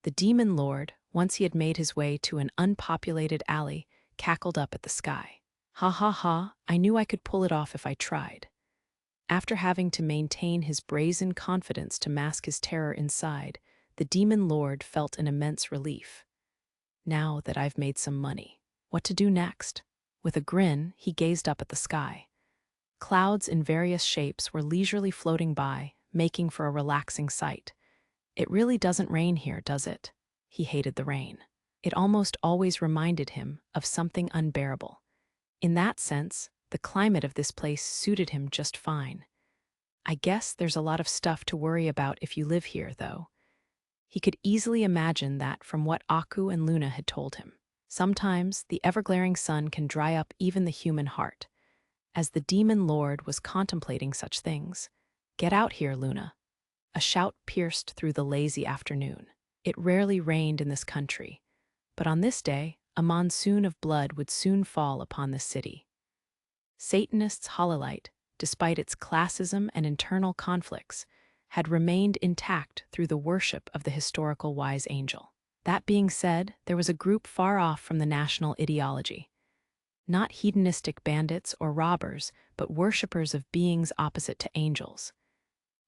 The demon lord, once he had made his way to an unpopulated alley, cackled up at the sky. Ha ha ha, I knew I could pull it off if I tried. After having to maintain his brazen confidence to mask his terror inside, the demon lord felt an immense relief. Now that I've made some money, what to do next? With a grin, he gazed up at the sky. Clouds in various shapes were leisurely floating by, making for a relaxing sight. It really doesn't rain here, does it? He hated the rain. It almost always reminded him of something unbearable. In that sense, the climate of this place suited him just fine. I guess there's a lot of stuff to worry about if you live here, though. He could easily imagine that from what Aku and Luna had told him. Sometimes the ever-glaring sun can dry up even the human heart. As the demon lord was contemplating such things, "Get out here, Luna." A shout pierced through the lazy afternoon. It rarely rained in this country, but on this day, a monsoon of blood would soon fall upon the city. Satanists' Hololight, despite its classism and internal conflicts, had remained intact through the worship of the historical wise angel. That being said, there was a group far off from the national ideology. Not hedonistic bandits or robbers, but worshippers of beings opposite to angels.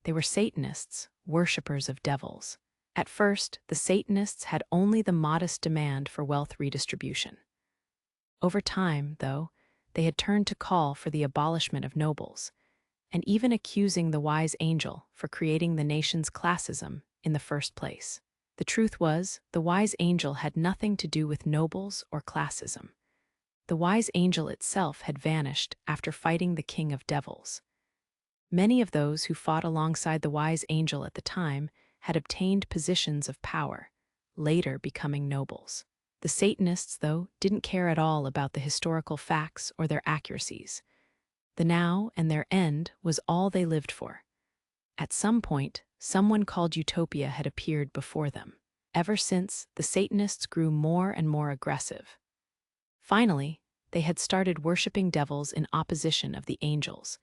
They were Satanists, worshippers of devils. At first, the Satanists had only the modest demand for wealth redistribution. Over time, though, they had turned to call for the abolishment of nobles, and even accusing the wise angel for creating the nation's classism in the first place. The truth was, the wise angel had nothing to do with nobles or classism. The wise angel itself had vanished after fighting the king of devils. Many of those who fought alongside the wise angel at the time had obtained positions of power, later becoming nobles. The Satanists, though, didn't care at all about the historical facts or their accuracies. The now and their end was all they lived for. At some point, someone called Utopia had appeared before them. Ever since, the Satanists grew more and more aggressive. Finally, they had started worshipping devils in opposition of the angels,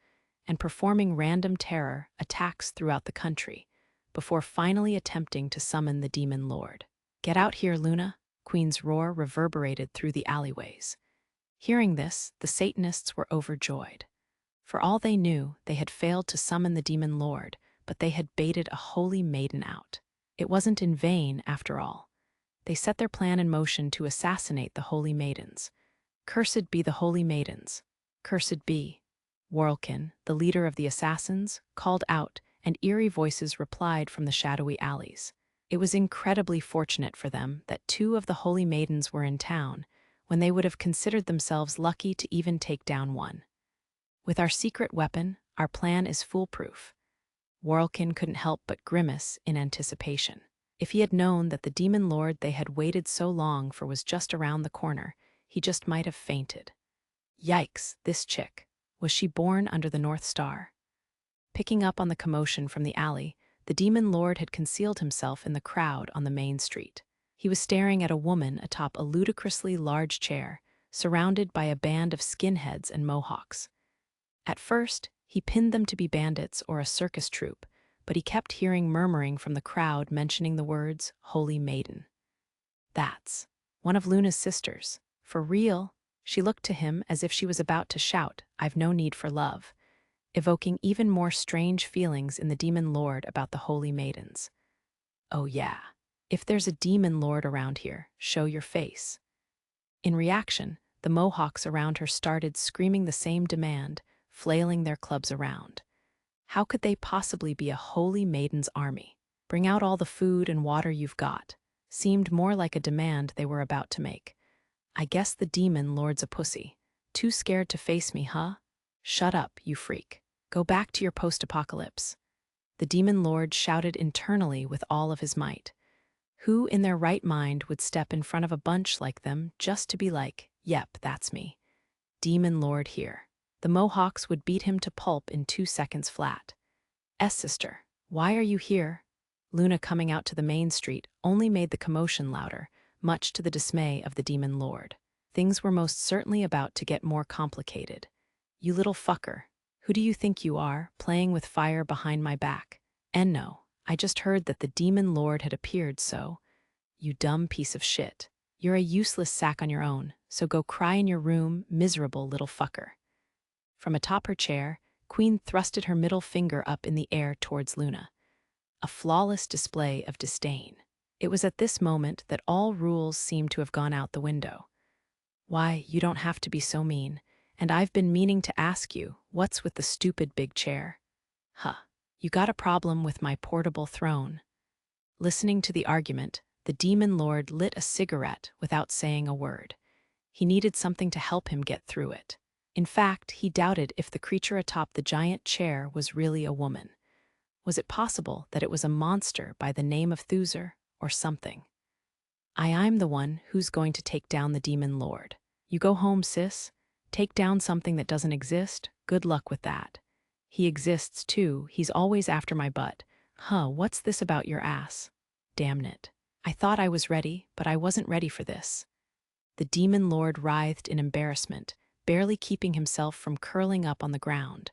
and performing random terror attacks throughout the country, before finally attempting to summon the demon lord. "Get out here, Luna," Queen's roar reverberated through the alleyways. Hearing this, the Satanists were overjoyed. For all they knew, they had failed to summon the demon lord, but they had baited a holy maiden out. It wasn't in vain, after all. They set their plan in motion to assassinate the holy maidens. "Cursed be the holy maidens. Cursed be." Warlkin, the leader of the assassins, called out, and eerie voices replied from the shadowy alleys. It was incredibly fortunate for them that two of the holy maidens were in town, when they would have considered themselves lucky to even take down one. "With our secret weapon, our plan is foolproof." Warlkin couldn't help but grimace in anticipation. If he had known that the demon lord they had waited so long for was just around the corner, he just might have fainted. Yikes, this chick. Was she born under the North Star? Picking up on the commotion from the alley, the demon lord had concealed himself in the crowd on the main street. He was staring at a woman atop a ludicrously large chair, surrounded by a band of skinheads and mohawks. At first, he pinned them to be bandits or a circus troupe, but he kept hearing murmuring from the crowd mentioning the words, "Holy Maiden." "That's one of Luna's sisters. For real?" She looked to him as if she was about to shout, "I've no need for love," evoking even more strange feelings in the demon lord about the holy maidens. "Oh yeah, if there's a demon lord around here, show your face." In reaction, the mohawks around her started screaming the same demand, flailing their clubs around. How could they possibly be a holy maiden's army? "Bring out all the food and water you've got," seemed more like a demand they were about to make. "I guess the demon lord's a pussy. Too scared to face me, huh? Shut up, you freak. Go back to your post-apocalypse." The demon lord shouted internally with all of his might. Who in their right mind would step in front of a bunch like them just to be like, "Yep, that's me. Demon lord here." The mohawks would beat him to pulp in 2 seconds flat. Sister, why are you here?" Luna coming out to the main street only made the commotion louder, much to the dismay of the demon lord. Things were most certainly about to get more complicated. "You little fucker. Who do you think you are, playing with fire behind my back? And no, I just heard that the demon lord had appeared, so..." "You dumb piece of shit. You're a useless sack on your own, so go cry in your room, miserable little fucker." From atop her chair, Queen thrusted her middle finger up in the air towards Luna. A flawless display of disdain. It was at this moment that all rules seemed to have gone out the window. "Why, you don't have to be so mean, and I've been meaning to ask you, what's with the stupid big chair? Huh, you got a problem with my portable throne?" Listening to the argument, the demon lord lit a cigarette without saying a word. He needed something to help him get through it. In fact, he doubted if the creature atop the giant chair was really a woman. Was it possible that it was a monster by the name of Thuzur, or something. I'm the one who's going to take down the demon lord. You go home, sis. Take down something that doesn't exist? Good luck with that. He exists too. He's always after my butt. Huh, what's this about your ass? Damn it. I thought I was ready, but I wasn't ready for this. The demon lord writhed in embarrassment, barely keeping himself from curling up on the ground.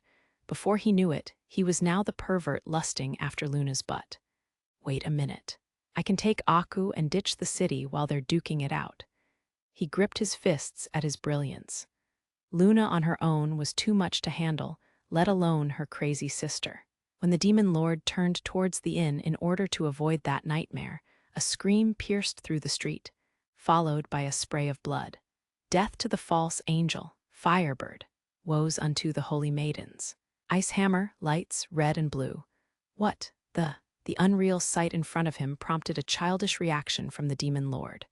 Before he knew it, he was now the pervert lusting after Luna's butt. Wait a minute. I can take Aku and ditch the city while they're duking it out. He gripped his fists at his brilliance. Luna on her own was too much to handle, let alone her crazy sister. When the demon lord turned towards the inn in order to avoid that nightmare, a scream pierced through the street, followed by a spray of blood. Death to the false angel, firebird, woes unto the holy maidens. Ice hammer, lights, red and blue. What? The unreal sight in front of him prompted a childish reaction from the demon lord.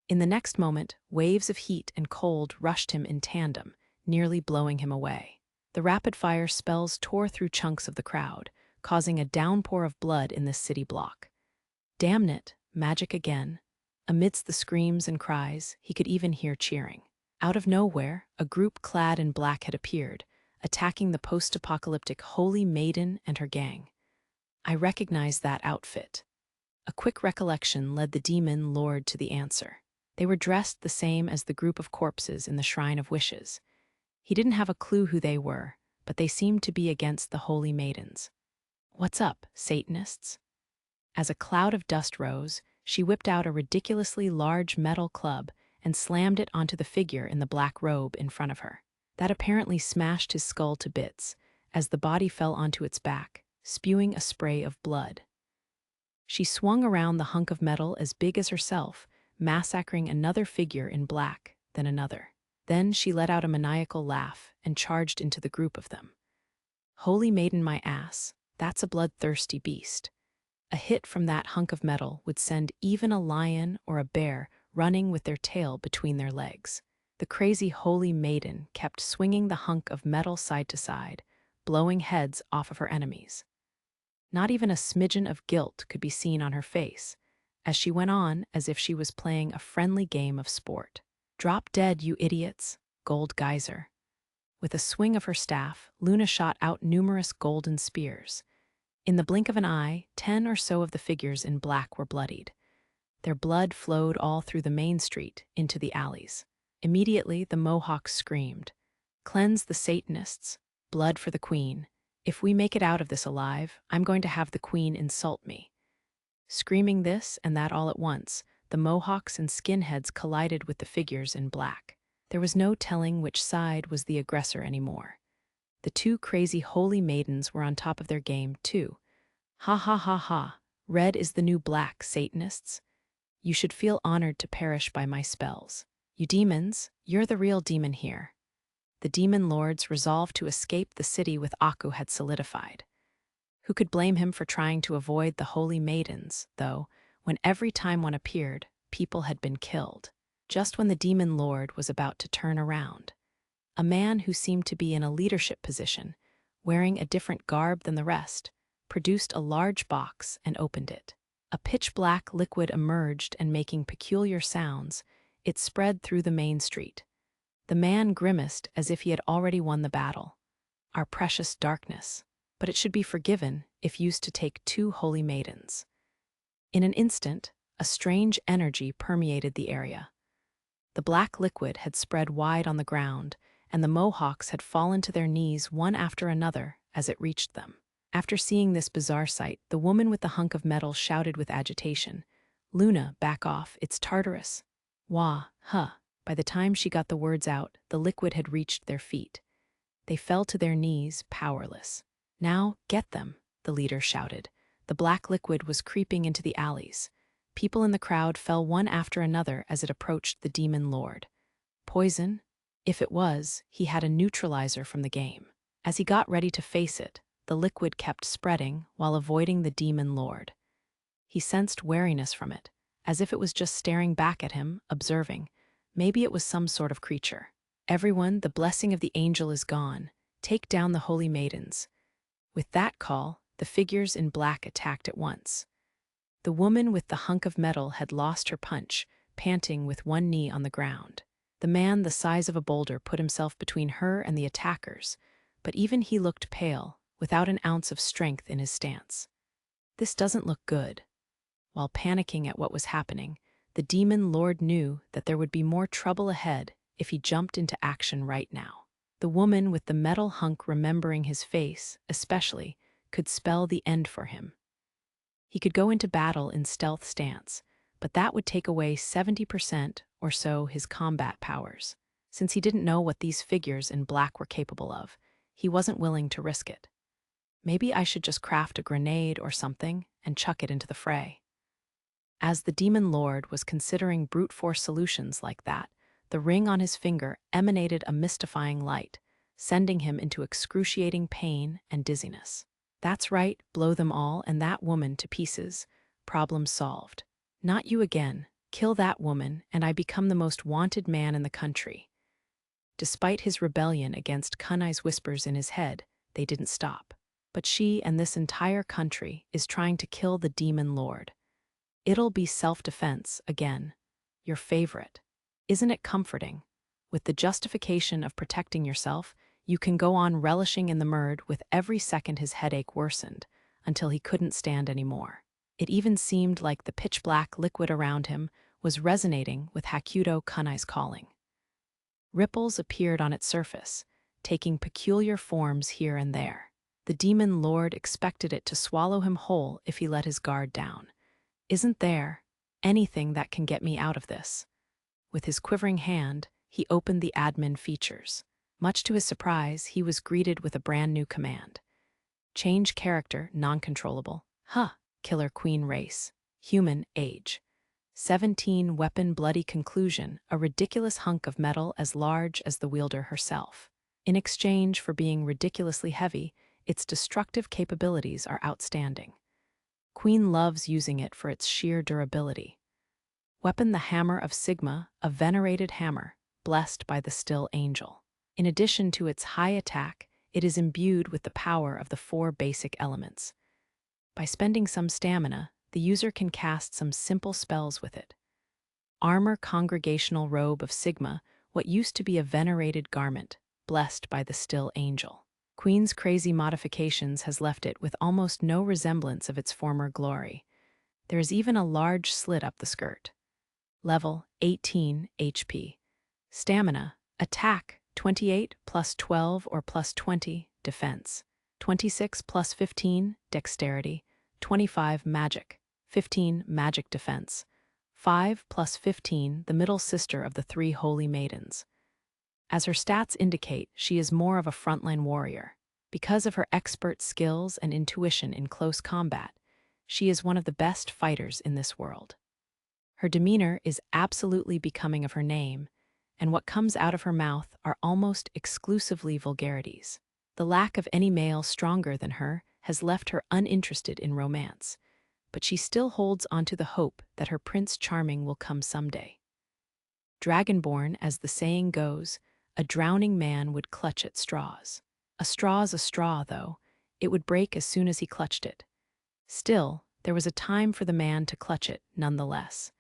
In the next moment, waves of heat and cold rushed him in tandem, nearly blowing him away. The rapid-fire spells tore through chunks of the crowd, causing a downpour of blood in this city block. Damn it, magic again. Amidst the screams and cries, he could even hear cheering. Out of nowhere, a group clad in black had appeared, attacking the post-apocalyptic Holy Maiden and her gang. I recognized that outfit. A quick recollection led the demon lord to the answer. They were dressed the same as the group of corpses in the Shrine of Wishes. He didn't have a clue who they were, but they seemed to be against the holy maidens. What's up, Satanists? As a cloud of dust rose, she whipped out a ridiculously large metal club and slammed it onto the figure in the black robe in front of her. That apparently smashed his skull to bits, as the body fell onto its back, spewing a spray of blood. She swung around the hunk of metal as big as herself, massacring another figure in black, then another. Then she let out a maniacal laugh and charged into the group of them. Holy Maiden, my ass, that's a bloodthirsty beast. A hit from that hunk of metal would send even a lion or a bear running with their tail between their legs. The crazy Holy Maiden kept swinging the hunk of metal side to side, blowing heads off of her enemies. Not even a smidgen of guilt could be seen on her face, as she went on as if she was playing a friendly game of sport. Drop dead, you idiots, Gold Geyser. With a swing of her staff, Luna shot out numerous golden spears. In the blink of an eye, 10 or so of the figures in black were bloodied. Their blood flowed all through the main street into the alleys. Immediately, the Mohawks screamed, "Cleanse the Satanists, blood for the Queen. If we make it out of this alive, I'm going to have the Queen insult me." Screaming this and that all at once, the Mohawks and skinheads collided with the figures in black. There was no telling which side was the aggressor anymore. The two crazy holy maidens were on top of their game, too. Ha ha ha ha, red is the new black, Satanists. You should feel honored to perish by my spells. You demons, you're the real demon here. The demon lord's resolve to escape the city with Aku had solidified. Who could blame him for trying to avoid the holy maidens, though, when every time one appeared, people had been killed? Just when the demon lord was about to turn around, a man who seemed to be in a leadership position, wearing a different garb than the rest, produced a large box and opened it. A pitch-black liquid emerged and making peculiar sounds, it spread through the main street. The man grimaced as if he had already won the battle. Our precious darkness. But it should be forgiven if used to take two holy maidens. In an instant, a strange energy permeated the area. The black liquid had spread wide on the ground, and the Mohawks had fallen to their knees one after another as it reached them. After seeing this bizarre sight, the woman with the hunk of metal shouted with agitation, "Luna, back off, it's Tartarus." Wah, huh. By the time she got the words out, the liquid had reached their feet. They fell to their knees, powerless. "Now, get them," the leader shouted. The black liquid was creeping into the alleys. People in the crowd fell one after another as it approached the demon lord. Poison? If it was, he had a neutralizer from the game. As he got ready to face it, the liquid kept spreading while avoiding the demon lord. He sensed wariness from it, as if it was just staring back at him, observing. Maybe it was some sort of creature. "Everyone, the blessing of the angel is gone. Take down the holy maidens." With that call, the figures in black attacked at once. The woman with the hunk of metal had lost her punch, panting with one knee on the ground. The man the size of a boulder put himself between her and the attackers, but even he looked pale, without an ounce of strength in his stance. This doesn't look good. While panicking at what was happening, the demon lord knew that there would be more trouble ahead if he jumped into action right now. The woman with the metal hunk, remembering his face, especially, could spell the end for him. He could go into battle in stealth stance, but that would take away 70% or so his combat powers. Since he didn't know what these figures in black were capable of, he wasn't willing to risk it. Maybe I should just craft a grenade or something and chuck it into the fray. As the demon lord was considering brute force solutions like that, the ring on his finger emanated a mystifying light, sending him into excruciating pain and dizziness. That's right, blow them all and that woman to pieces. Problem solved. Not you again. Kill that woman, and I become the most wanted man in the country. Despite his rebellion against Kunai's whispers in his head, they didn't stop. But she and this entire country is trying to kill the demon lord. It'll be self-defense again. Your favorite. Isn't it comforting? With the justification of protecting yourself, you can go on relishing in the murd with every second his headache worsened, until he couldn't stand anymore. It even seemed like the pitch-black liquid around him was resonating with Hakuto Kunai's calling. Ripples appeared on its surface, taking peculiar forms here and there. The demon lord expected it to swallow him whole if he let his guard down. Isn't there anything that can get me out of this? With his quivering hand, he opened the admin features. Much to his surprise, he was greeted with a brand new command. Change character, non-controllable. Killer queen race. Human age. 17 weapon bloody conclusion, a ridiculous hunk of metal as large as the wielder herself. In exchange for being ridiculously heavy, its destructive capabilities are outstanding. Queen loves using it for its sheer durability. Weapon the Hammer of Sigma, a venerated hammer, blessed by the still angel. In addition to its high attack, it is imbued with the power of the 4 basic elements. By spending some stamina, the user can cast some simple spells with it. Armor Congregational Robe of Sigma, what used to be a venerated garment, blessed by the still angel. Queen's crazy modifications has left it with almost no resemblance of its former glory. There is even a large slit up the skirt. Level 18 HP. Stamina, attack 28 plus 12 or plus 20, defense. 26 plus 15, dexterity. 25 magic. 15 magic defense. 5 plus 15, the middle sister of the 3 holy maidens. As her stats indicate, she is more of a frontline warrior. Because of her expert skills and intuition in close combat, she is one of the best fighters in this world. Her demeanor is absolutely becoming of her name, and what comes out of her mouth are almost exclusively vulgarities. The lack of any male stronger than her has left her uninterested in romance, but she still holds onto the hope that her Prince Charming will come someday. Dragonborn, as the saying goes, a drowning man would clutch at straws. A straw's a straw, though. It would break as soon as he clutched it. Still, there was a time for the man to clutch it, nonetheless.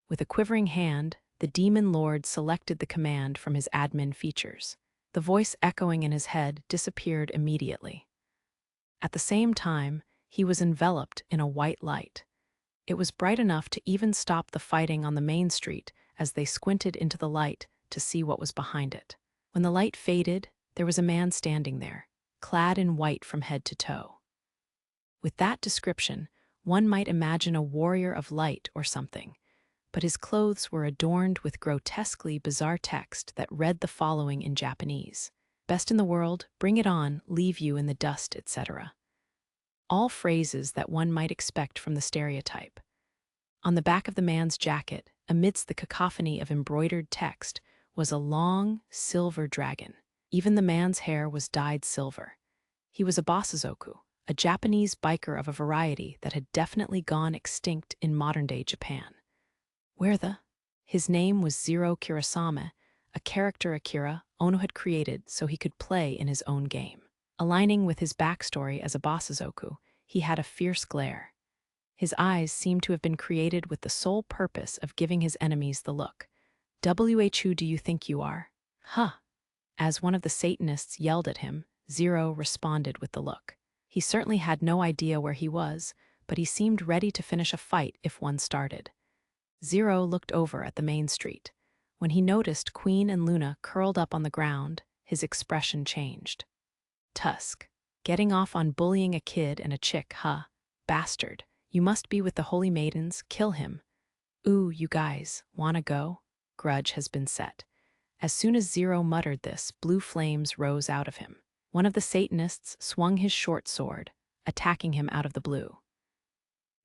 With a quivering hand, the demon lord selected the command from his admin features. The voice echoing in his head disappeared immediately. At the same time, he was enveloped in a white light. It was bright enough to even stop the fighting on the main street as they squinted into the light to see what was behind it. When the light faded, there was a man standing there, clad in white from head to toe. With that description, one might imagine a warrior of light or something, but his clothes were adorned with grotesquely bizarre text that read the following in Japanese: "Best in the world, bring it on, leave you in the dust, etc." All phrases that one might expect from the stereotype. On the back of the man's jacket, amidst the cacophony of embroidered text, was a long, silver dragon. Even the man's hair was dyed silver. He was a Bosazoku, a Japanese biker of a variety that had definitely gone extinct in modern-day Japan. His name was Zero Kirasame, a character Akira Ono had created so he could play in his own game. Aligning with his backstory as a Bosazoku, he had a fierce glare. His eyes seemed to have been created with the sole purpose of giving his enemies the look. Who do you think you are? Huh. As one of the Satanists yelled at him, Zero responded with the look. He certainly had no idea where he was, but he seemed ready to finish a fight if one started. Zero looked over at the main street. When he noticed Queen and Luna curled up on the ground, his expression changed. Tusk. Getting off on bullying a kid and a chick, huh? Bastard. You must be with the holy maidens, kill him. Ooh, you guys, wanna go? Grudge has been set. As soon as Zero muttered this, blue flames rose out of him. One of the Satanists swung his short sword, attacking him out of the blue.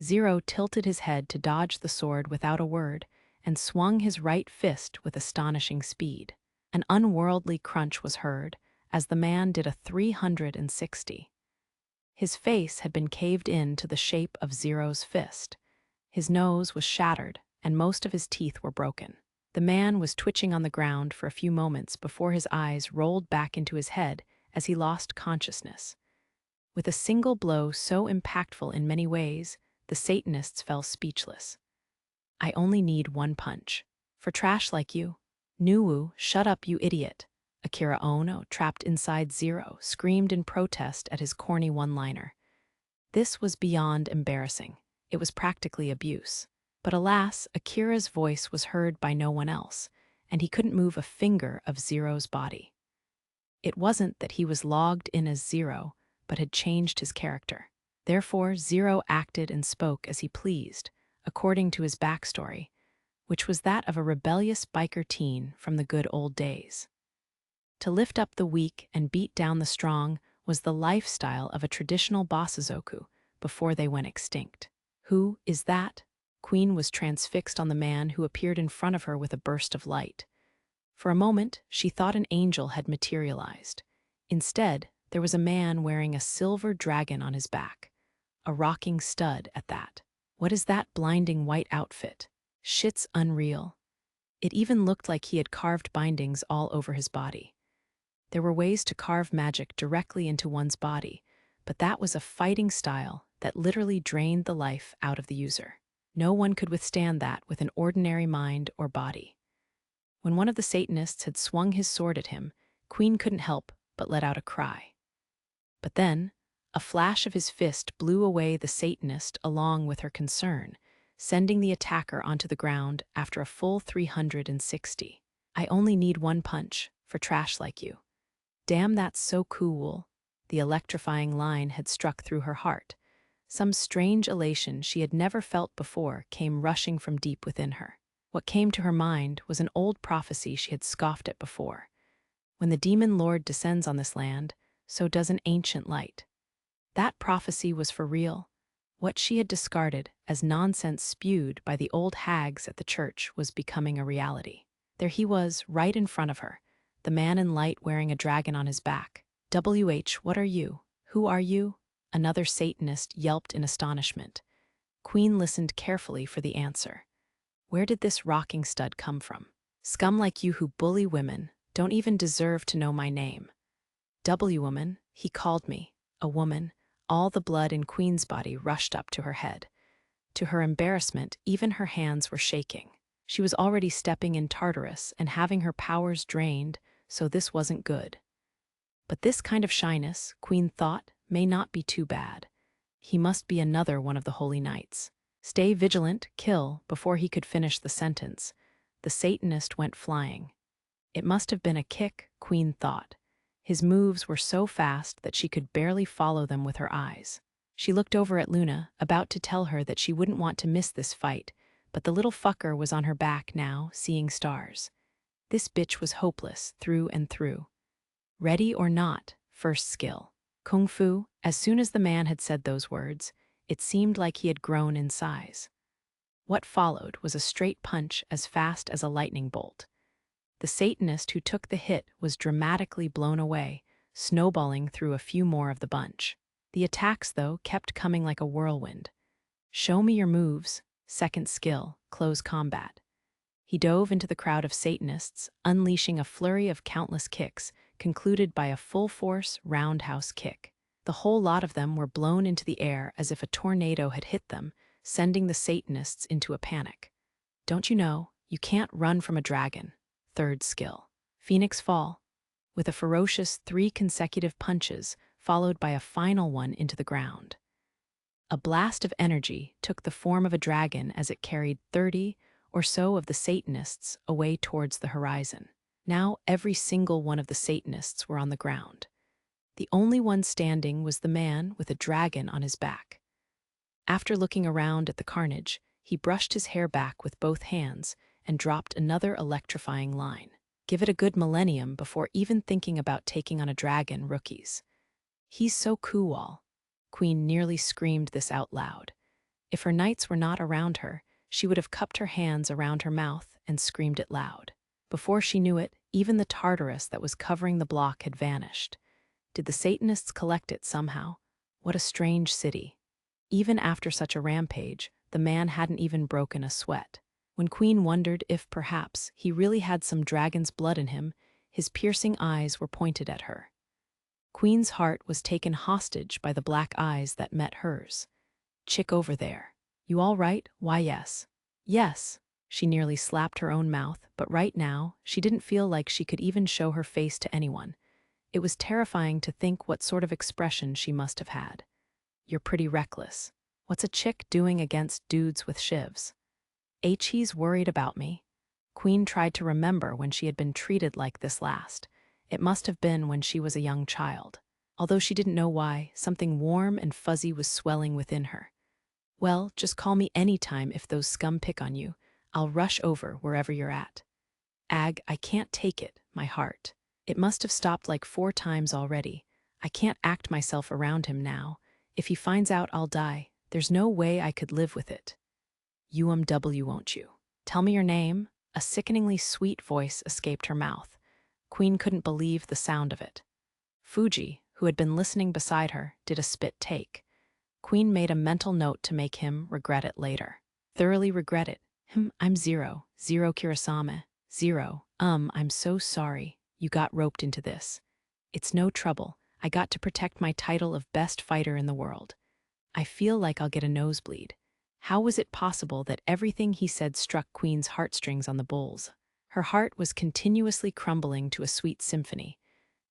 Zero tilted his head to dodge the sword without a word and swung his right fist with astonishing speed. An unworldly crunch was heard as the man did a 360. His face had been caved in to the shape of Zero's fist. His nose was shattered and most of his teeth were broken. The man was twitching on the ground for a few moments before his eyes rolled back into his head as he lost consciousness. With a single blow so impactful in many ways, the Satanists fell speechless. I only need one punch. For trash like you. Nuwu, shut up, you idiot. Akira Ono, trapped inside Zero, screamed in protest at his corny one-liner. This was beyond embarrassing. It was practically abuse. But alas, Akira's voice was heard by no one else, and he couldn't move a finger of Zero's body. It wasn't that he was logged in as Zero, but had changed his character. Therefore, Zero acted and spoke as he pleased, according to his backstory, which was that of a rebellious biker teen from the good old days. To lift up the weak and beat down the strong was the lifestyle of a traditional Bosazoku before they went extinct. Who is that? Queen was transfixed on the man who appeared in front of her with a burst of light. For a moment, she thought an angel had materialized. Instead, there was a man wearing a silver dragon on his back. A rocking stud at that. What is that blinding white outfit? Shit's unreal. It even looked like he had carved bindings all over his body. There were ways to carve magic directly into one's body, but that was a fighting style that literally drained the life out of the user. No one could withstand that with an ordinary mind or body. When one of the Satanists had swung his sword at him, Queen couldn't help but let out a cry. But then, a flash of his fist blew away the Satanist along with her concern, sending the attacker onto the ground after a full 360. I only need one punch for trash like you. Damn, that's so cool. The electrifying line had struck through her heart. Some strange elation she had never felt before came rushing from deep within her. What came to her mind was an old prophecy she had scoffed at before. When the demon lord descends on this land, so does an ancient light. That prophecy was for real. What she had discarded as nonsense spewed by the old hags at the church was becoming a reality. There he was, right in front of her, the man in light wearing a dragon on his back. What are you? Who are you? Another Satanist yelped in astonishment. Queen listened carefully for the answer. Where did this rocking stud come from? Scum like you who bully women don't even deserve to know my name. Woman, he called me, a woman. All the blood in Queen's body rushed up to her head. To her embarrassment, even her hands were shaking. She was already stepping in Tartarus and having her powers drained, so this wasn't good. But this kind of shyness, Queen thought, may not be too bad. He must be another one of the holy knights. Stay vigilant, kill, before he could finish the sentence. The Satanist went flying. It must have been a kick, Queen thought. His moves were so fast that she could barely follow them with her eyes. She looked over at Luna, about to tell her that she wouldn't want to miss this fight, but the little fucker was on her back now, seeing stars. This bitch was hopeless, through and through. Ready or not, first skill. Kung Fu. As soon as the man had said those words, it seemed like he had grown in size. What followed was a straight punch as fast as a lightning bolt. The Satanist who took the hit was dramatically blown away, snowballing through a few more of the bunch. The attacks, though, kept coming like a whirlwind. Show me your moves. Second skill, close combat. He dove into the crowd of Satanists, unleashing a flurry of countless kicks, concluded by a full-force roundhouse kick. The whole lot of them were blown into the air as if a tornado had hit them, sending the Satanists into a panic. Don't you know, you can't run from a dragon. Third skill. Phoenix Fall. With a ferocious 3 consecutive punches, followed by a final one into the ground. A blast of energy took the form of a dragon as it carried 30 or so of the Satanists away towards the horizon. Now every single one of the Satanists were on the ground. The only one standing was the man with a dragon on his back. After looking around at the carnage, he brushed his hair back with both hands and dropped another electrifying line. Give it a good millennium before even thinking about taking on a dragon, rookies. He's so cool. Queen nearly screamed this out loud. If her knights were not around her, she would have cupped her hands around her mouth and screamed it loud. Before she knew it, even the Tartarus that was covering the block had vanished. Did the Satanists collect it somehow? What a strange city. Even after such a rampage, the man hadn't even broken a sweat. When Queen wondered if, perhaps, he really had some dragon's blood in him, his piercing eyes were pointed at her. Queen's heart was taken hostage by the black eyes that met hers. Chick over there. You all right? Why, yes. Yes. She nearly slapped her own mouth, but right now, she didn't feel like she could even show her face to anyone. It was terrifying to think what sort of expression she must have had. You're pretty reckless. What's a chick doing against dudes with shivs? He's worried about me. Queen tried to remember when she had been treated like this last. It must have been when she was a young child. Although she didn't know why, something warm and fuzzy was swelling within her. Well, just call me anytime if those scum pick on you. I'll rush over wherever you're at. Ag, I can't take it, my heart. It must have stopped like 4 times already. I can't act myself around him now. If he finds out I'll die, there's no way I could live with it. UMW, won't you? Tell me your name? A sickeningly sweet voice escaped her mouth. Queen couldn't believe the sound of it. Fuji, who had been listening beside her, did a spit take. Queen made a mental note to make him regret it later. Thoroughly regret it. I'm Zero Kirasame. Zero. I'm so sorry. You got roped into this. It's no trouble. I got to protect my title of best fighter in the world. I feel like I'll get a nosebleed. How was it possible that everything he said struck Queen's heartstrings on the bulls? Her heart was continuously crumbling to a sweet symphony.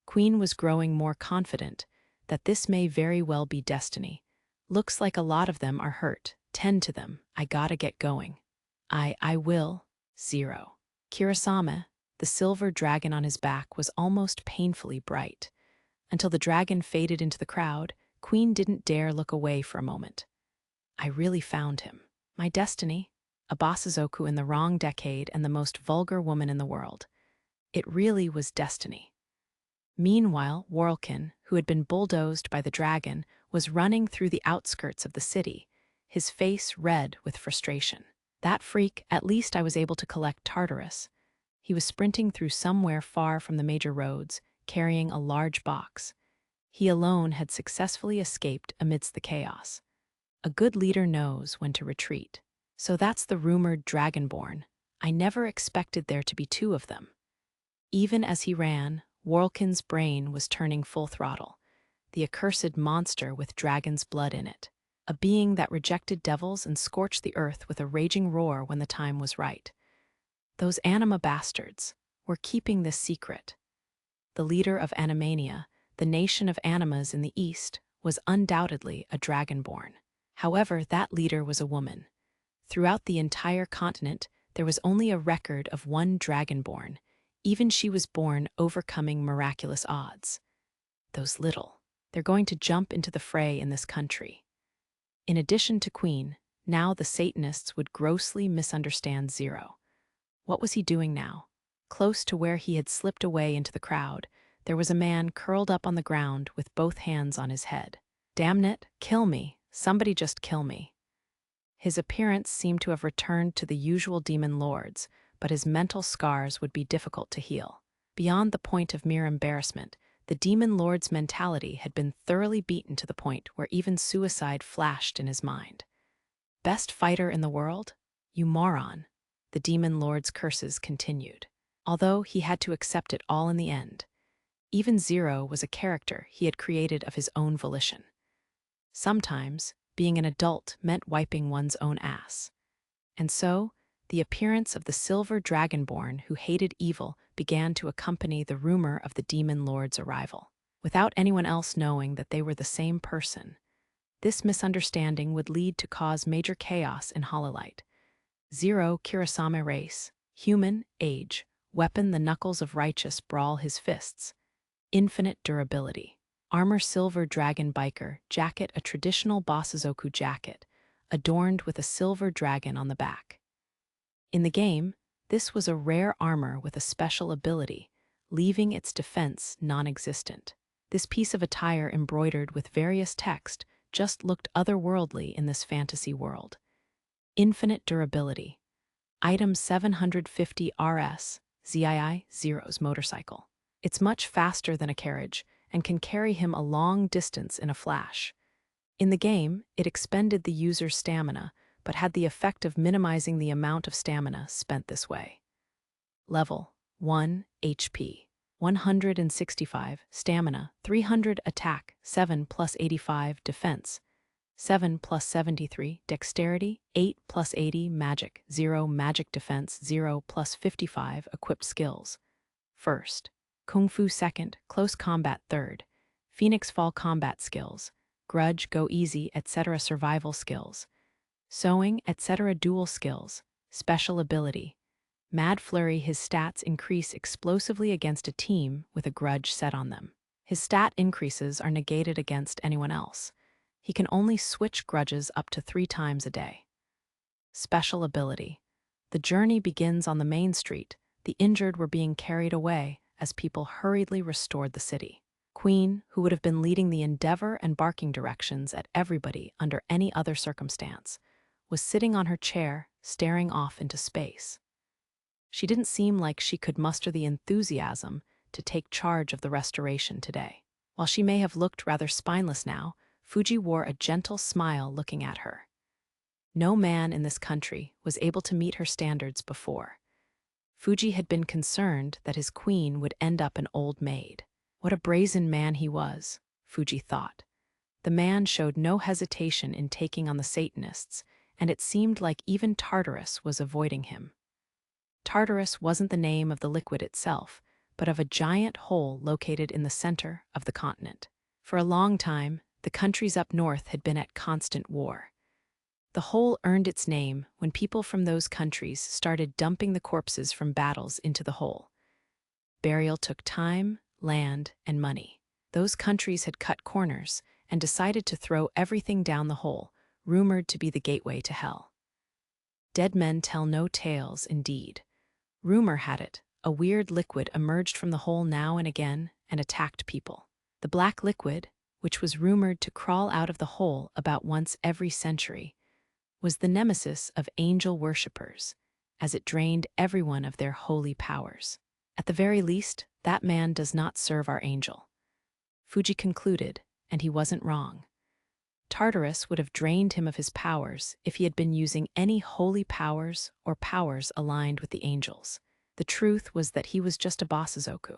Queen was growing more confident that this may very well be destiny. Looks like a lot of them are hurt. Tend to them. I gotta get going. I will. Zero. Kirasame, the silver dragon on his back, was almost painfully bright. Until the dragon faded into the crowd, Queen didn't dare look away for a moment. I really found him. My destiny. A Basazoku in the wrong decade and the most vulgar woman in the world. It really was destiny. Meanwhile, Warlkin, who had been bulldozed by the dragon, was running through the outskirts of the city, his face red with frustration. That freak, at least I was able to collect Tartarus. He was sprinting through somewhere far from the major roads, carrying a large box. He alone had successfully escaped amidst the chaos. A good leader knows when to retreat. So that's the rumored Dragonborn. I never expected there to be 2 of them. Even as he ran, Warlkin's brain was turning full throttle. The accursed monster with dragon's blood in it. A being that rejected devils and scorched the earth with a raging roar when the time was right. Those anima bastards were keeping this secret. The leader of Animania, the nation of animas in the east, was undoubtedly a dragonborn. However, that leader was a woman. Throughout the entire continent, there was only a record of 1 dragonborn. Even she was born overcoming miraculous odds. Those little. They're going to jump into the fray in this country. In addition to Queen, now the Satanists would grossly misunderstand Zero. What was he doing now? Close to where he had slipped away into the crowd, there was a man curled up on the ground with both hands on his head. Damn it, kill me. Somebody just kill me. His appearance seemed to have returned to the usual demon lords, but his mental scars would be difficult to heal. Beyond the point of mere embarrassment, the demon lord's mentality had been thoroughly beaten to the point where even suicide flashed in his mind. Best fighter in the world? You moron. The demon lord's curses continued. Although he had to accept it all in the end. Even Zero was a character he had created of his own volition. Sometimes, being an adult meant wiping one's own ass. And so, the appearance of the silver dragonborn who hated evil began to accompany the rumor of the demon lord's arrival. Without anyone else knowing that they were the same person, this misunderstanding would lead to cause major chaos in Hololight. 0 Kurasame race, human, age, weapon the knuckles of righteous brawl his fists. Infinite durability. Armor silver dragon biker, jacket a traditional Bosazoku jacket, adorned with a silver dragon on the back. In the game, this was a rare armor with a special ability, leaving its defense non-existent. This piece of attire embroidered with various text just looked otherworldly in this fantasy world. Infinite durability. Item 750 RS, ZII Zero's motorcycle. It's much faster than a carriage and can carry him a long distance in a flash. In the game, it expended the user's stamina, but had the effect of minimizing the amount of stamina spent this way. Level 1 HP, 165 stamina, 300 attack, 7 plus 85 defense, 7 plus 73 dexterity, 8 plus 80 magic, 0 magic defense, 0 plus 55 equipped skills. First, Kung Fu second, close combat third, Phoenix Fall combat skills, grudge, go easy, etc. survival skills, sewing, etc. dual skills, special ability. Mad Flurry, his stats increase explosively against a team with a grudge set on them. His stat increases are negated against anyone else. He can only switch grudges up to 3 times a day. Special ability. The journey begins on the main street. The injured were being carried away as people hurriedly restored the city. Queen, who would have been leading the endeavor and barking directions at everybody under any other circumstance, was sitting on her chair, staring off into space. She didn't seem like she could muster the enthusiasm to take charge of the restoration today. While she may have looked rather spineless now, Fuji wore a gentle smile looking at her. No man in this country was able to meet her standards before. Fuji had been concerned that his queen would end up an old maid. What a brazen man he was, Fuji thought. The man showed no hesitation in taking on the Satanists, and it seemed like even Tartarus was avoiding him. Tartarus wasn't the name of the liquid itself, but of a giant hole located in the center of the continent. For a long time, the countries up north had been at constant war. The hole earned its name when people from those countries started dumping the corpses from battles into the hole. Burial took time, land, and money. Those countries had cut corners and decided to throw everything down the hole, rumored to be the gateway to hell. Dead men tell no tales, indeed. Rumor had it, a weird liquid emerged from the hole now and again and attacked people. The black liquid, which was rumored to crawl out of the hole about once every century, was the nemesis of angel worshippers, as it drained everyone of their holy powers. At the very least, that man does not serve our angel. Fuji concluded, and he wasn't wrong. Tartarus would have drained him of his powers if he had been using any holy powers or powers aligned with the angels. The truth was that he was just a Bosazoku,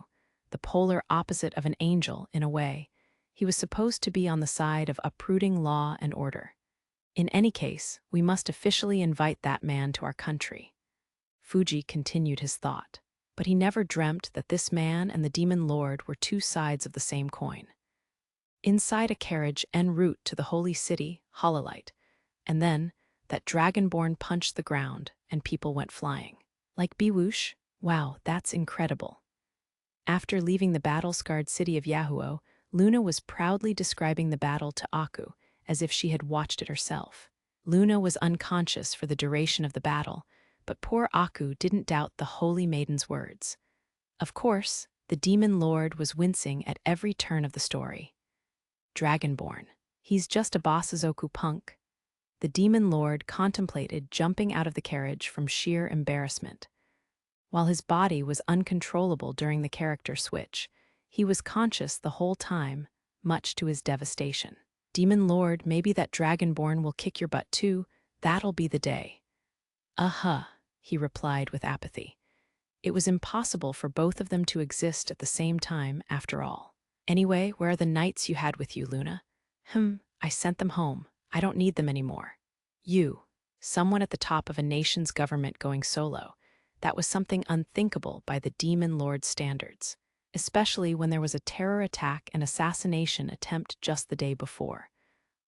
the polar opposite of an angel in a way. He was supposed to be on the side of uprooting law and order. In any case, we must officially invite that man to our country. Fuji continued his thought, but he never dreamt that this man and the demon lord were 2 sides of the same coin. Inside a carriage en route to the holy city, Hololight, and then that dragonborn punched the ground and people went flying. Like Bewoosh? Wow, that's incredible. After leaving the battle-scarred city of Yahuo, Luna was proudly describing the battle to Aku, as if she had watched it herself. Luna was unconscious for the duration of the battle, but poor Aku didn't doubt the holy maiden's words. Of course, the demon lord was wincing at every turn of the story. Dragonborn. He's just a Bosazoku punk. The demon lord contemplated jumping out of the carriage from sheer embarrassment. While his body was uncontrollable during the character switch, he was conscious the whole time, much to his devastation. Demon lord, maybe that dragonborn will kick your butt too. That'll be the day. He replied with apathy. It was impossible for both of them to exist at the same time, after all. Anyway, where are the knights you had with you, Luna? I sent them home. I don't need them anymore. You, someone at the top of a nation's government going solo, that was something unthinkable by the demon lord's standards, especially when there was a terror attack and assassination attempt just the day before.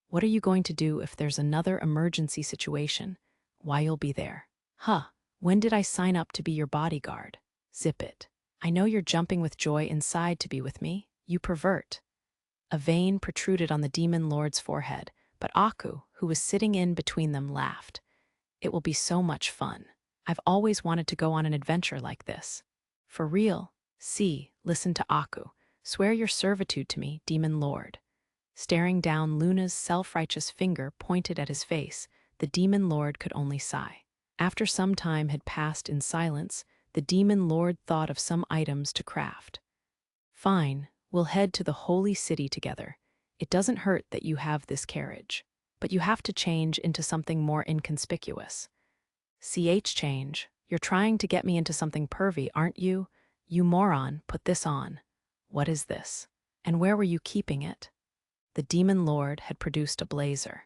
What are you going to do if there's another emergency situation? Why, you'll be there. Huh, when did I sign up to be your bodyguard? Zip it. I know you're jumping with joy inside to be with me. You pervert. A vein protruded on the demon lord's forehead, but Aku, who was sitting in between them, laughed. It will be so much fun. I've always wanted to go on an adventure like this. For real? See, listen to Aku. Swear your servitude to me, demon lord. Staring down, Luna's self-righteous finger pointed at his face. The demon lord could only sigh. After some time had passed in silence, the demon lord thought of some items to craft. Fine, we'll head to the holy city together. It doesn't hurt that you have this carriage. But you have to change into something more inconspicuous. Change. You're trying to get me into something pervy, aren't you? You moron, put this on. What is this? And where were you keeping it? The demon lord had produced a blazer.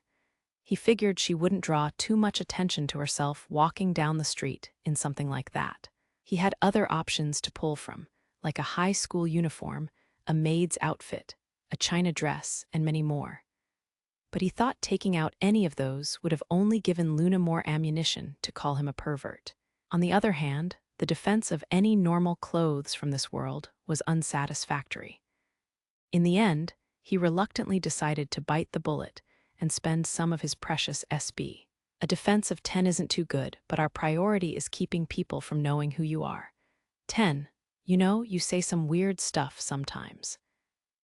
He figured she wouldn't draw too much attention to herself walking down the street in something like that. He had other options to pull from, like a high school uniform, a maid's outfit, a china dress, and many more. But he thought taking out any of those would have only given Luna more ammunition to call him a pervert. On the other hand, the defense of any normal clothes from this world was unsatisfactory. In the end, he reluctantly decided to bite the bullet and spend some of his precious SB. A defense of 10 isn't too good, but our priority is keeping people from knowing who you are. 10. You know, you say some weird stuff sometimes.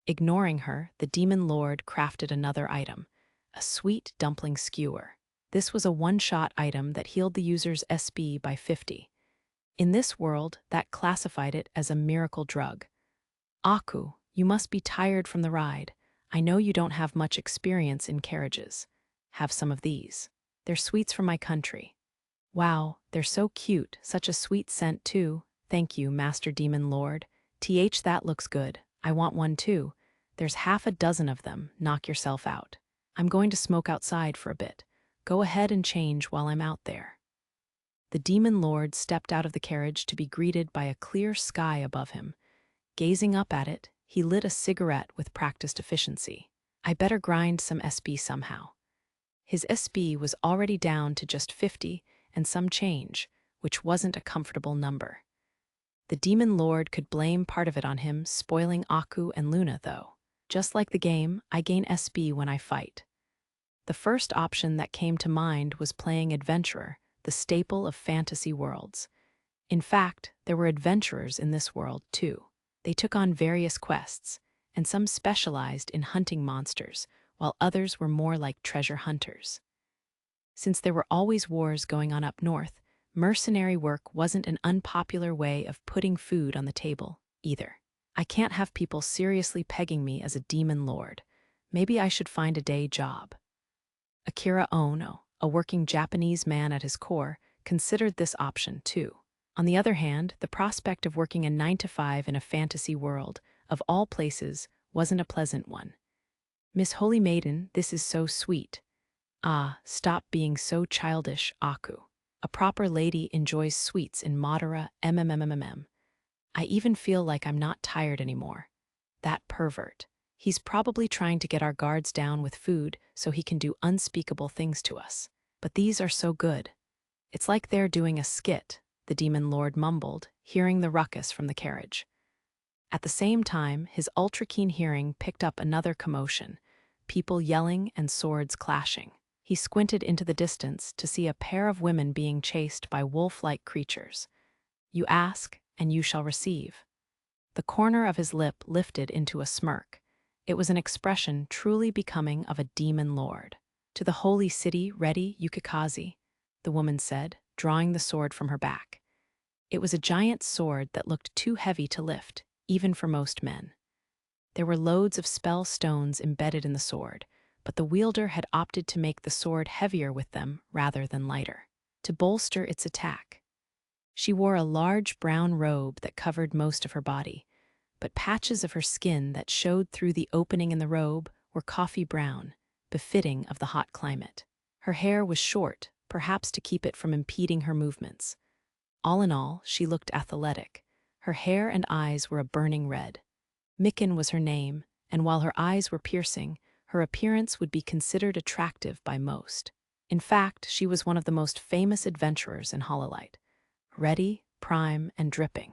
Ignoring her, the demon lord crafted another item, a sweet dumpling skewer. This was a one-shot item that healed the user's SB by 50. In this world, that classified it as a miracle drug. Aku, you must be tired from the ride. I know you don't have much experience in carriages. Have some of these. They're sweets from my country. Wow, they're so cute, such a sweet scent too. Thank you, Master Demon Lord. That looks good. I want one too. There's half a dozen of them. Knock yourself out. I'm going to smoke outside for a bit. Go ahead and change while I'm out there. The demon lord stepped out of the carriage to be greeted by a clear sky above him. Gazing up at it, he lit a cigarette with practiced efficiency. I better grind some SB somehow. His SB was already down to just 50 and some change, which wasn't a comfortable number. The demon lord could blame part of it on him spoiling Aku and Luna, though. Just like the game, I gain SB when I fight. The first option that came to mind was playing adventurer, the staple of fantasy worlds. In fact, there were adventurers in this world, too. They took on various quests, and some specialized in hunting monsters, while others were more like treasure hunters. Since there were always wars going on up north, mercenary work wasn't an unpopular way of putting food on the table, either. I can't have people seriously pegging me as a demon lord. Maybe I should find a day job. Akira Ono, a working Japanese man at his core, considered this option too. On the other hand, the prospect of working a 9-to-5 in a fantasy world, of all places, wasn't a pleasant one. Miss Holy Maiden, this is so sweet. Ah, stop being so childish, Aku. A proper lady enjoys sweets in Madara, MMMMM. I even feel like I'm not tired anymore. That pervert. He's probably trying to get our guards down with food so he can do unspeakable things to us. But these are so good. It's like they're doing a skit, the demon lord mumbled, hearing the ruckus from the carriage. At the same time, his ultra-keen hearing picked up another commotion, people yelling and swords clashing. He squinted into the distance to see a pair of women being chased by wolf-like creatures. You ask, and you shall receive. The corner of his lip lifted into a smirk. It was an expression truly becoming of a demon lord. To the holy city, ready, Yukikaze, the woman said, drawing the sword from her back. It was a giant sword that looked too heavy to lift, even for most men. There were loads of spell stones embedded in the sword, but the wielder had opted to make the sword heavier with them rather than lighter, to bolster its attack. She wore a large brown robe that covered most of her body, but patches of her skin that showed through the opening in the robe were coffee brown, befitting of the hot climate. Her hair was short, perhaps to keep it from impeding her movements. All in all, she looked athletic. Her hair and eyes were a burning red. Mikken was her name, and while her eyes were piercing, her appearance would be considered attractive by most. In fact, she was one of the most famous adventurers in Hololight, ready, prime, and dripping.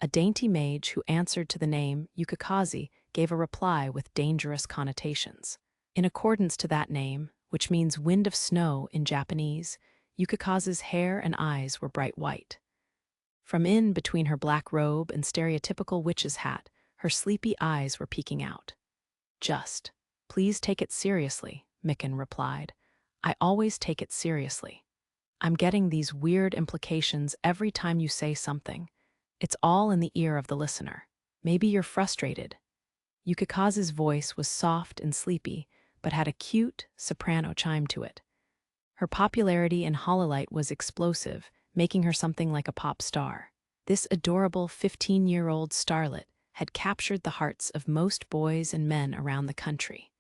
A dainty mage who answered to the name Yukikaze gave a reply with dangerous connotations. In accordance to that name, which means wind of snow in Japanese, Yukikaze's hair and eyes were bright white. From in between her black robe and stereotypical witch's hat, her sleepy eyes were peeking out. Just, please take it seriously, Mikken replied. I always take it seriously. I'm getting these weird implications every time you say something. It's all in the ear of the listener. Maybe you're frustrated. Yukikaze's voice was soft and sleepy, but had a cute soprano chime to it. Her popularity in Hololight was explosive, making her something like a pop star. This adorable 15-year-old starlet had captured the hearts of most boys and men around the country.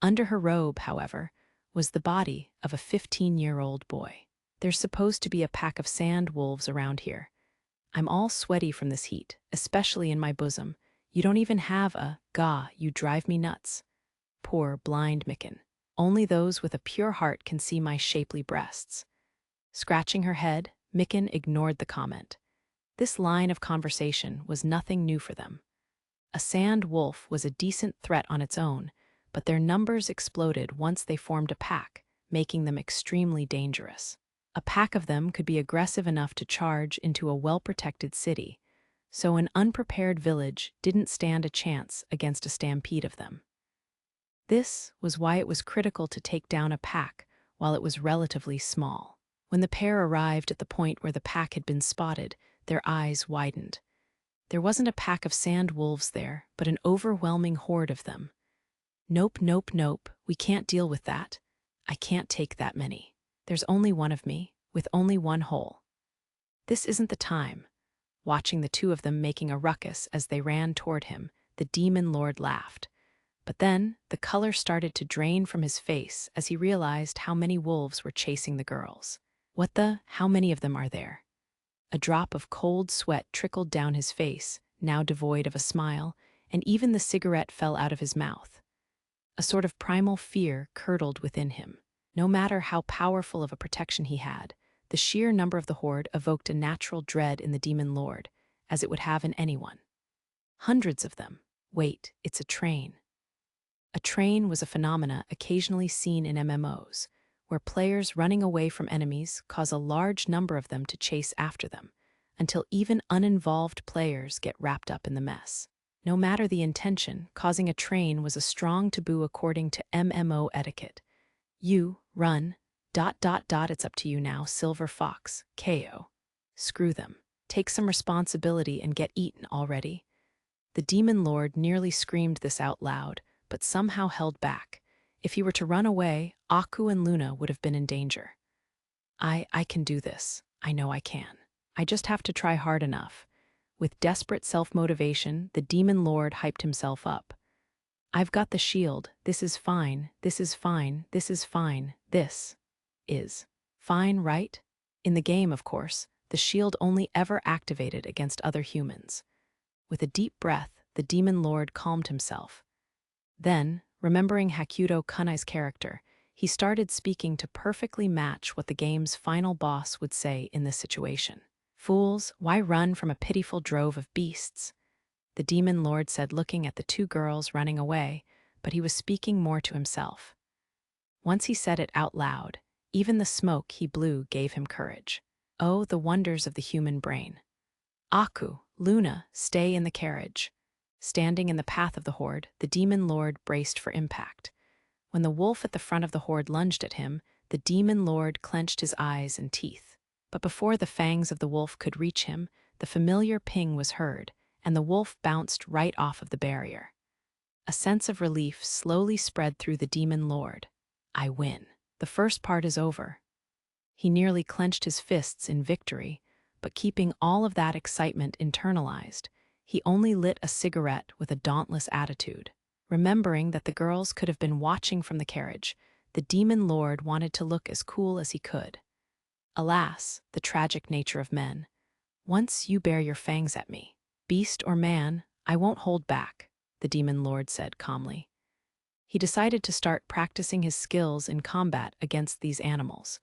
Under her robe, however, was the body of a 15-year-old boy. There's supposed to be a pack of sand wolves around here. I'm all sweaty from this heat, especially in my bosom. You don't even have a "Gah, you drive me nuts." Poor, blind Mikken. Only those with a pure heart can see my shapely breasts. Scratching her head, Mikken ignored the comment. This line of conversation was nothing new for them. A sand wolf was a decent threat on its own, but their numbers exploded once they formed a pack, making them extremely dangerous. A pack of them could be aggressive enough to charge into a well-protected city, so an unprepared village didn't stand a chance against a stampede of them. This was why it was critical to take down a pack while it was relatively small. When the pair arrived at the point where the pack had been spotted, their eyes widened. There wasn't a pack of sand wolves there, but an overwhelming horde of them. Nope, nope, nope, we can't deal with that. I can't take that many. There's only one of me, with only one hole. This isn't the time. Watching the two of them making a ruckus as they ran toward him, the demon lord laughed. But then, the color started to drain from his face as he realized how many wolves were chasing the girls. How many of them are there? A drop of cold sweat trickled down his face, now devoid of a smile, and even the cigarette fell out of his mouth. A sort of primal fear curdled within him. No matter how powerful of a protection he had, the sheer number of the horde evoked a natural dread in the demon lord, as it would have in anyone. Hundreds of them. Wait, it's a train. A train was a phenomena occasionally seen in MMOs, where players running away from enemies cause a large number of them to chase after them, until even uninvolved players get wrapped up in the mess. No matter the intention, causing a train was a strong taboo according to MMO etiquette. You, run, ... it's up to you now, Silver Fox, KO. Screw them. Take some responsibility and get eaten already. The demon lord nearly screamed this out loud, but somehow held back. If he were to run away, Aku and Luna would have been in danger. I can do this. I know I can. I just have to try hard enough. With desperate self-motivation, the demon lord hyped himself up. I've got the shield. This is fine. This is fine. This is fine. This is fine, right? In the game, of course, the shield only ever activated against other humans. With a deep breath, the demon lord calmed himself. Then, remembering Hakuto Kunai's character, he started speaking to perfectly match what the game's final boss would say in this situation. Fools, why run from a pitiful drove of beasts? The demon lord said, looking at the two girls running away, but he was speaking more to himself. Once he said it out loud, even the smoke he blew gave him courage. Oh, the wonders of the human brain. Aku, Luna, stay in the carriage. Standing in the path of the horde, the demon lord braced for impact. When the wolf at the front of the horde lunged at him, the demon lord clenched his eyes and teeth. But before the fangs of the wolf could reach him, the familiar ping was heard, and the wolf bounced right off of the barrier. A sense of relief slowly spread through the demon lord. I win. The first part is over. He nearly clenched his fists in victory, but keeping all of that excitement internalized, he only lit a cigarette with a dauntless attitude. Remembering that the girls could have been watching from the carriage, the demon lord wanted to look as cool as he could. Alas, the tragic nature of men. Once you bare your fangs at me, beast or man, I won't hold back, the demon lord said calmly. He decided to start practicing his skills in combat against these animals.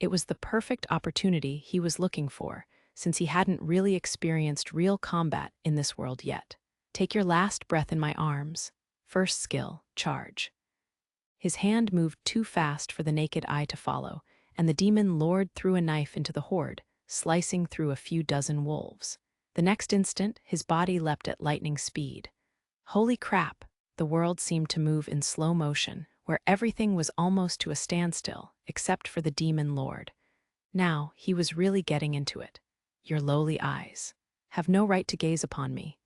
It was the perfect opportunity he was looking for, since he hadn't really experienced real combat in this world yet. Take your last breath in my arms. First skill, charge. His hand moved too fast for the naked eye to follow, and the demon lord threw a knife into the horde, slicing through a few dozen wolves. The next instant, his body leapt at lightning speed. Holy crap! The world seemed to move in slow motion, where everything was almost to a standstill, except for the demon lord. Now, he was really getting into it. Your lowly eyes have no right to gaze upon me.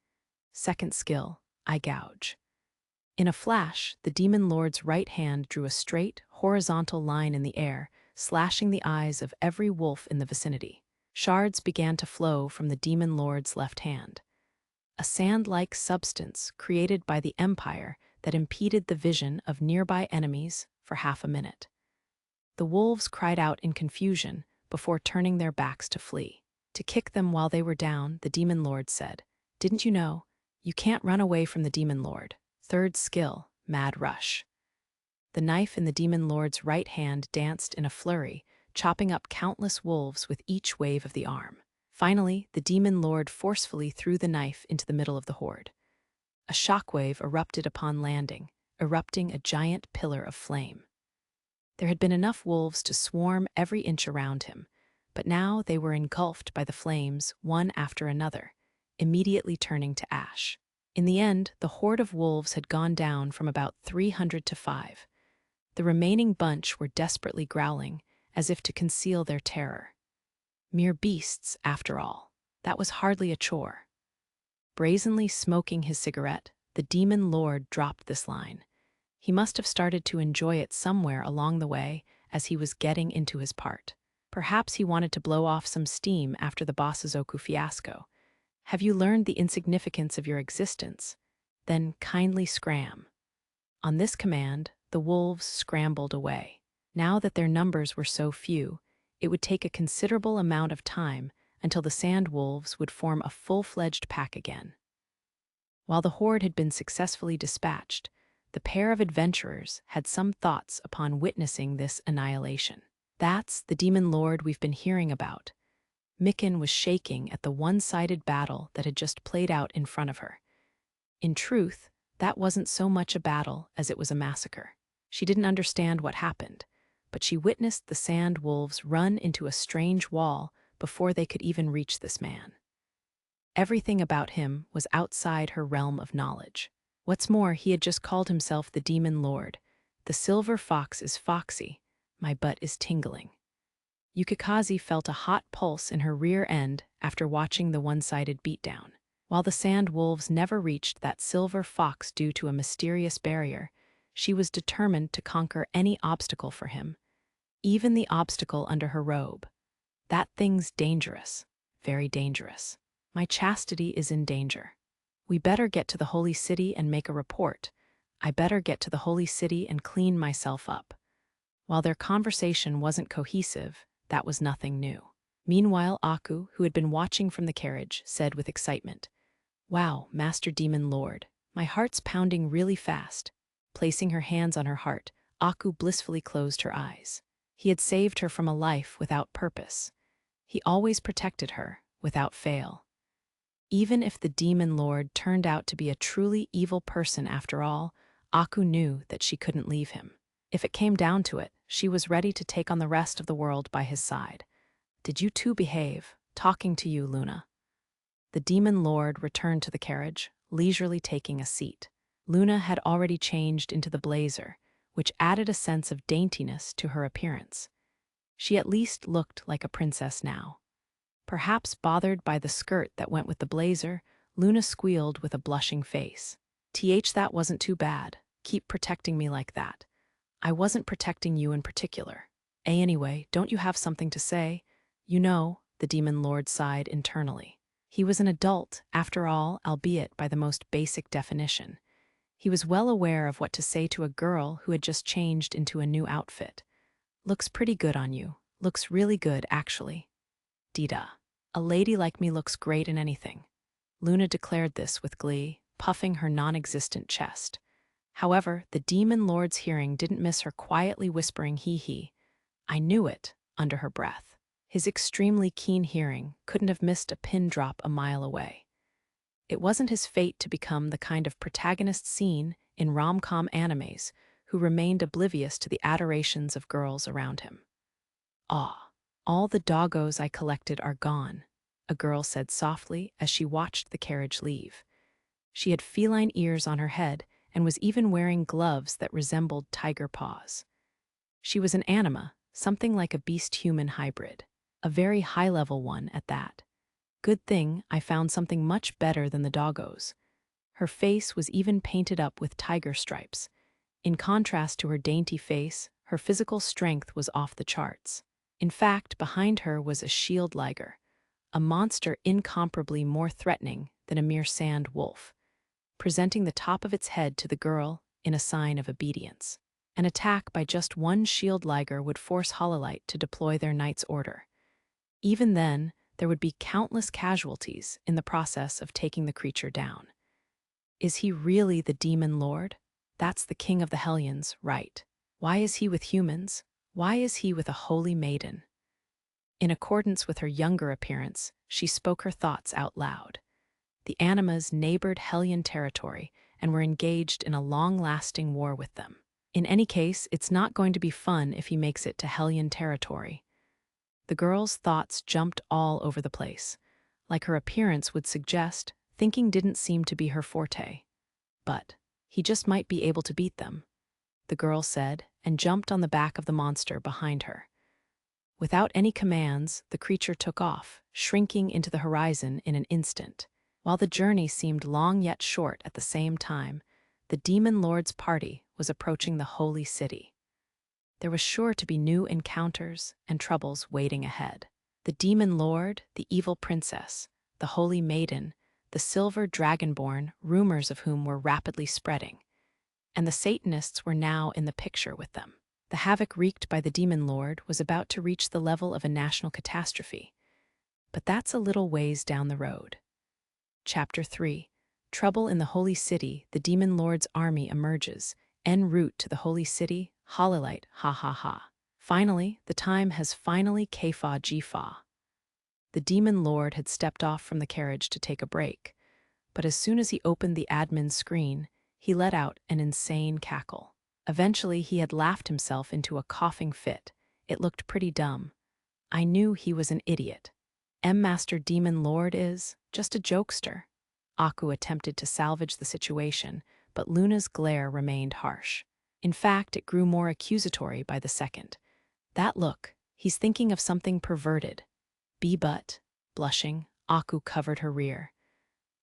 Second skill, I gouge. In a flash, the demon lord's right hand drew a straight, horizontal line in the air, slashing the eyes of every wolf in the vicinity. Shards began to flow from the demon lord's left hand. A sand-like substance created by the Empire that impeded the vision of nearby enemies for half a minute. The wolves cried out in confusion before turning their backs to flee. To kick them while they were down, the demon lord said, "Didn't you know? You can't run away from the demon lord." Third skill, mad rush. The knife in the demon lord's right hand danced in a flurry, chopping up countless wolves with each wave of the arm. Finally, the demon lord forcefully threw the knife into the middle of the horde. A shockwave erupted upon landing, erupting a giant pillar of flame. There had been enough wolves to swarm every inch around him, but now they were engulfed by the flames, one after another, immediately turning to ash. In the end, the horde of wolves had gone down from about 300 to 5. The remaining bunch were desperately growling, as if to conceal their terror. Mere beasts, after all. That was hardly a chore. Brazenly smoking his cigarette, the demon lord dropped this line. He must have started to enjoy it somewhere along the way as he was getting into his part. Perhaps he wanted to blow off some steam after the Bosazoku fiasco. Have you learned the insignificance of your existence? Then kindly scram. On this command, the wolves scrambled away. Now that their numbers were so few, it would take a considerable amount of time until the sand wolves would form a full-fledged pack again. While the horde had been successfully dispatched, the pair of adventurers had some thoughts upon witnessing this annihilation. That's the demon lord we've been hearing about. Mikan was shaking at the one-sided battle that had just played out in front of her. In truth, that wasn't so much a battle as it was a massacre. She didn't understand what happened, but she witnessed the sand wolves run into a strange wall before they could even reach this man. Everything about him was outside her realm of knowledge. What's more, he had just called himself the demon lord. The silver fox is foxy. My butt is tingling. Yukikaze felt a hot pulse in her rear end after watching the one-sided beatdown. While the sand wolves never reached that silver fox due to a mysterious barrier, she was determined to conquer any obstacle for him, even the obstacle under her robe. That thing's dangerous, very dangerous. My chastity is in danger. We better get to the holy city and make a report. I better get to the holy city and clean myself up. While their conversation wasn't cohesive, that was nothing new. Meanwhile, Aku, who had been watching from the carriage, said with excitement, "Wow, Master Demon Lord, my heart's pounding really fast." Placing her hands on her heart, Aku blissfully closed her eyes. He had saved her from a life without purpose. He always protected her, without fail. Even if the Demon Lord turned out to be a truly evil person after all, Aku knew that she couldn't leave him. If it came down to it, she was ready to take on the rest of the world by his side. "Did you two behave? Talking to you, Luna." The Demon Lord returned to the carriage, leisurely taking a seat. Luna had already changed into the blazer, which added a sense of daintiness to her appearance. She at least looked like a princess now. Perhaps bothered by the skirt that went with the blazer, Luna squealed with a blushing face. That wasn't too bad. Keep protecting me like that. I wasn't protecting you in particular. Anyway, don't you have something to say? You know," the Demon Lord sighed internally. He was an adult, after all, albeit by the most basic definition. He was well aware of what to say to a girl who had just changed into a new outfit. "Looks pretty good on you. Looks really good, actually. Dita. A lady like me looks great in anything." Luna declared this with glee, puffing her non-existent chest. However, the demon lord's hearing didn't miss her quietly whispering hee-hee. "I knew it," under her breath. His extremely keen hearing couldn't have missed a pin drop a mile away. It wasn't his fate to become the kind of protagonist seen in rom-com animes who remained oblivious to the adorations of girls around him. "Ah, all the doggos I collected are gone," a girl said softly as she watched the carriage leave. She had feline ears on her head and was even wearing gloves that resembled tiger paws. She was an anima, something like a beast-human hybrid, a very high-level one at that. Good thing I found something much better than the doggos. Her face was even painted up with tiger stripes. In contrast to her dainty face, her physical strength was off the charts. In fact, behind her was a shield liger, a monster incomparably more threatening than a mere sand wolf, presenting the top of its head to the girl in a sign of obedience. An attack by just one shield liger would force Hololite to deploy their knight's order. Even then, there would be countless casualties in the process of taking the creature down. Is he really the demon lord? That's the king of the Hellions, right? Why is he with humans? Why is he with a holy maiden? In accordance with her younger appearance, she spoke her thoughts out loud. The animas neighbored Hellion territory and were engaged in a long-lasting war with them. In any case, it's not going to be fun if he makes it to Hellion territory. The girl's thoughts jumped all over the place. Like her appearance would suggest, thinking didn't seem to be her forte. But he just might be able to beat them, the girl said, and jumped on the back of the monster behind her. Without any commands, the creature took off, shrinking into the horizon in an instant. While the journey seemed long yet short at the same time, the demon lord's party was approaching the holy city. There was sure to be new encounters and troubles waiting ahead. The demon lord, the evil princess, the holy maiden, the silver dragonborn, rumors of whom were rapidly spreading, and the Satanists were now in the picture with them. The havoc wreaked by the demon lord was about to reach the level of a national catastrophe. But that's a little ways down the road. Chapter 3. Trouble in the Holy City. The demon lord's army emerges. En route to the Holy City. Hololite, ha ha ha. Finally, the time has finally Kfa Gfa. The demon lord had stepped off from the carriage to take a break, but as soon as he opened the admin's screen, he let out an insane cackle. Eventually, he had laughed himself into a coughing fit. It looked pretty dumb. I knew he was an idiot. Master Demon Lord is just a jokester. Aku attempted to salvage the situation, but Luna's glare remained harsh. In fact, it grew more accusatory by the second. That look, he's thinking of something perverted. But, blushing, Aku covered her rear.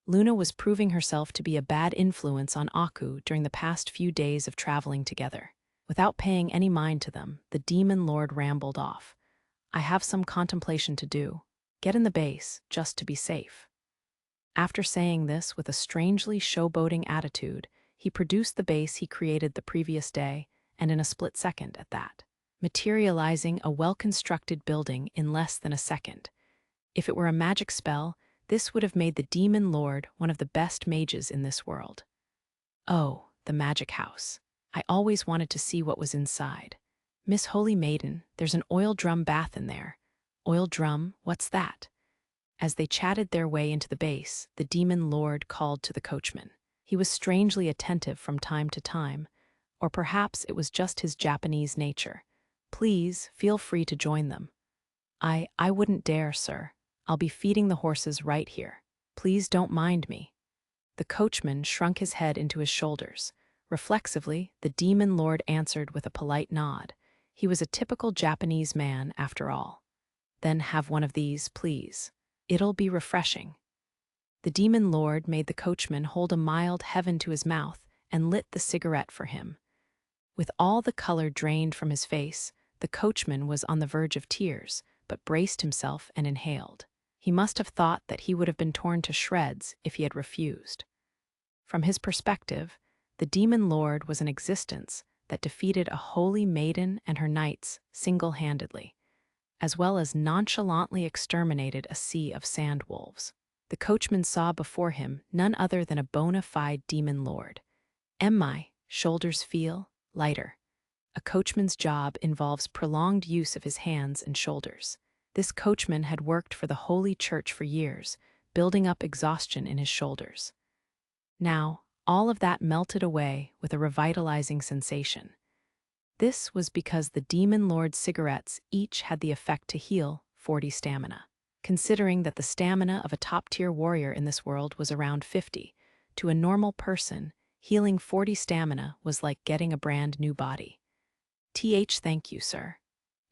Luna was proving herself to be a bad influence on Aku during the past few days of traveling together. Without paying any mind to them, the demon lord rambled off. I have some contemplation to do. Get in the base, just to be safe. After saying this with a strangely showboating attitude, he produced the base he created the previous day, and in a split second at that, materializing a well-constructed building in less than a second. If it were a magic spell, this would have made the demon lord one of the best mages in this world. Oh, the magic house. I always wanted to see what was inside. Miss Holy Maiden, there's an oil drum bath in there. Oil drum, what's that? As they chatted their way into the base, the demon lord called to the coachman. He was strangely attentive from time to time, or perhaps it was just his Japanese nature. Please, feel free to join them. I wouldn't dare, sir. I'll be feeding the horses right here. Please don't mind me. The coachman shrunk his head into his shoulders. Reflexively, the demon lord answered with a polite nod. He was a typical Japanese man, after all. Then have one of these, please. It'll be refreshing. The demon lord made the coachman hold a mild heaven to his mouth and lit the cigarette for him. With all the color drained from his face, the coachman was on the verge of tears, but braced himself and inhaled. He must have thought that he would have been torn to shreds if he had refused. From his perspective, The demon lord was an existence that defeated a holy maiden and her knights single-handedly, as well as nonchalantly exterminated a sea of sand wolves. The coachman saw before him none other than a bona fide demon lord. My shoulders feel lighter. A coachman's job involves prolonged use of his hands and shoulders. This coachman had worked for the Holy Church for years, building up exhaustion in his shoulders. Now, all of that melted away with a revitalizing sensation. This was because the Demon Lord's cigarettes each had the effect to heal 40 stamina. Considering that the stamina of a top-tier warrior in this world was around 50, to a normal person, healing 40 stamina was like getting a brand new body. Thank you, sir.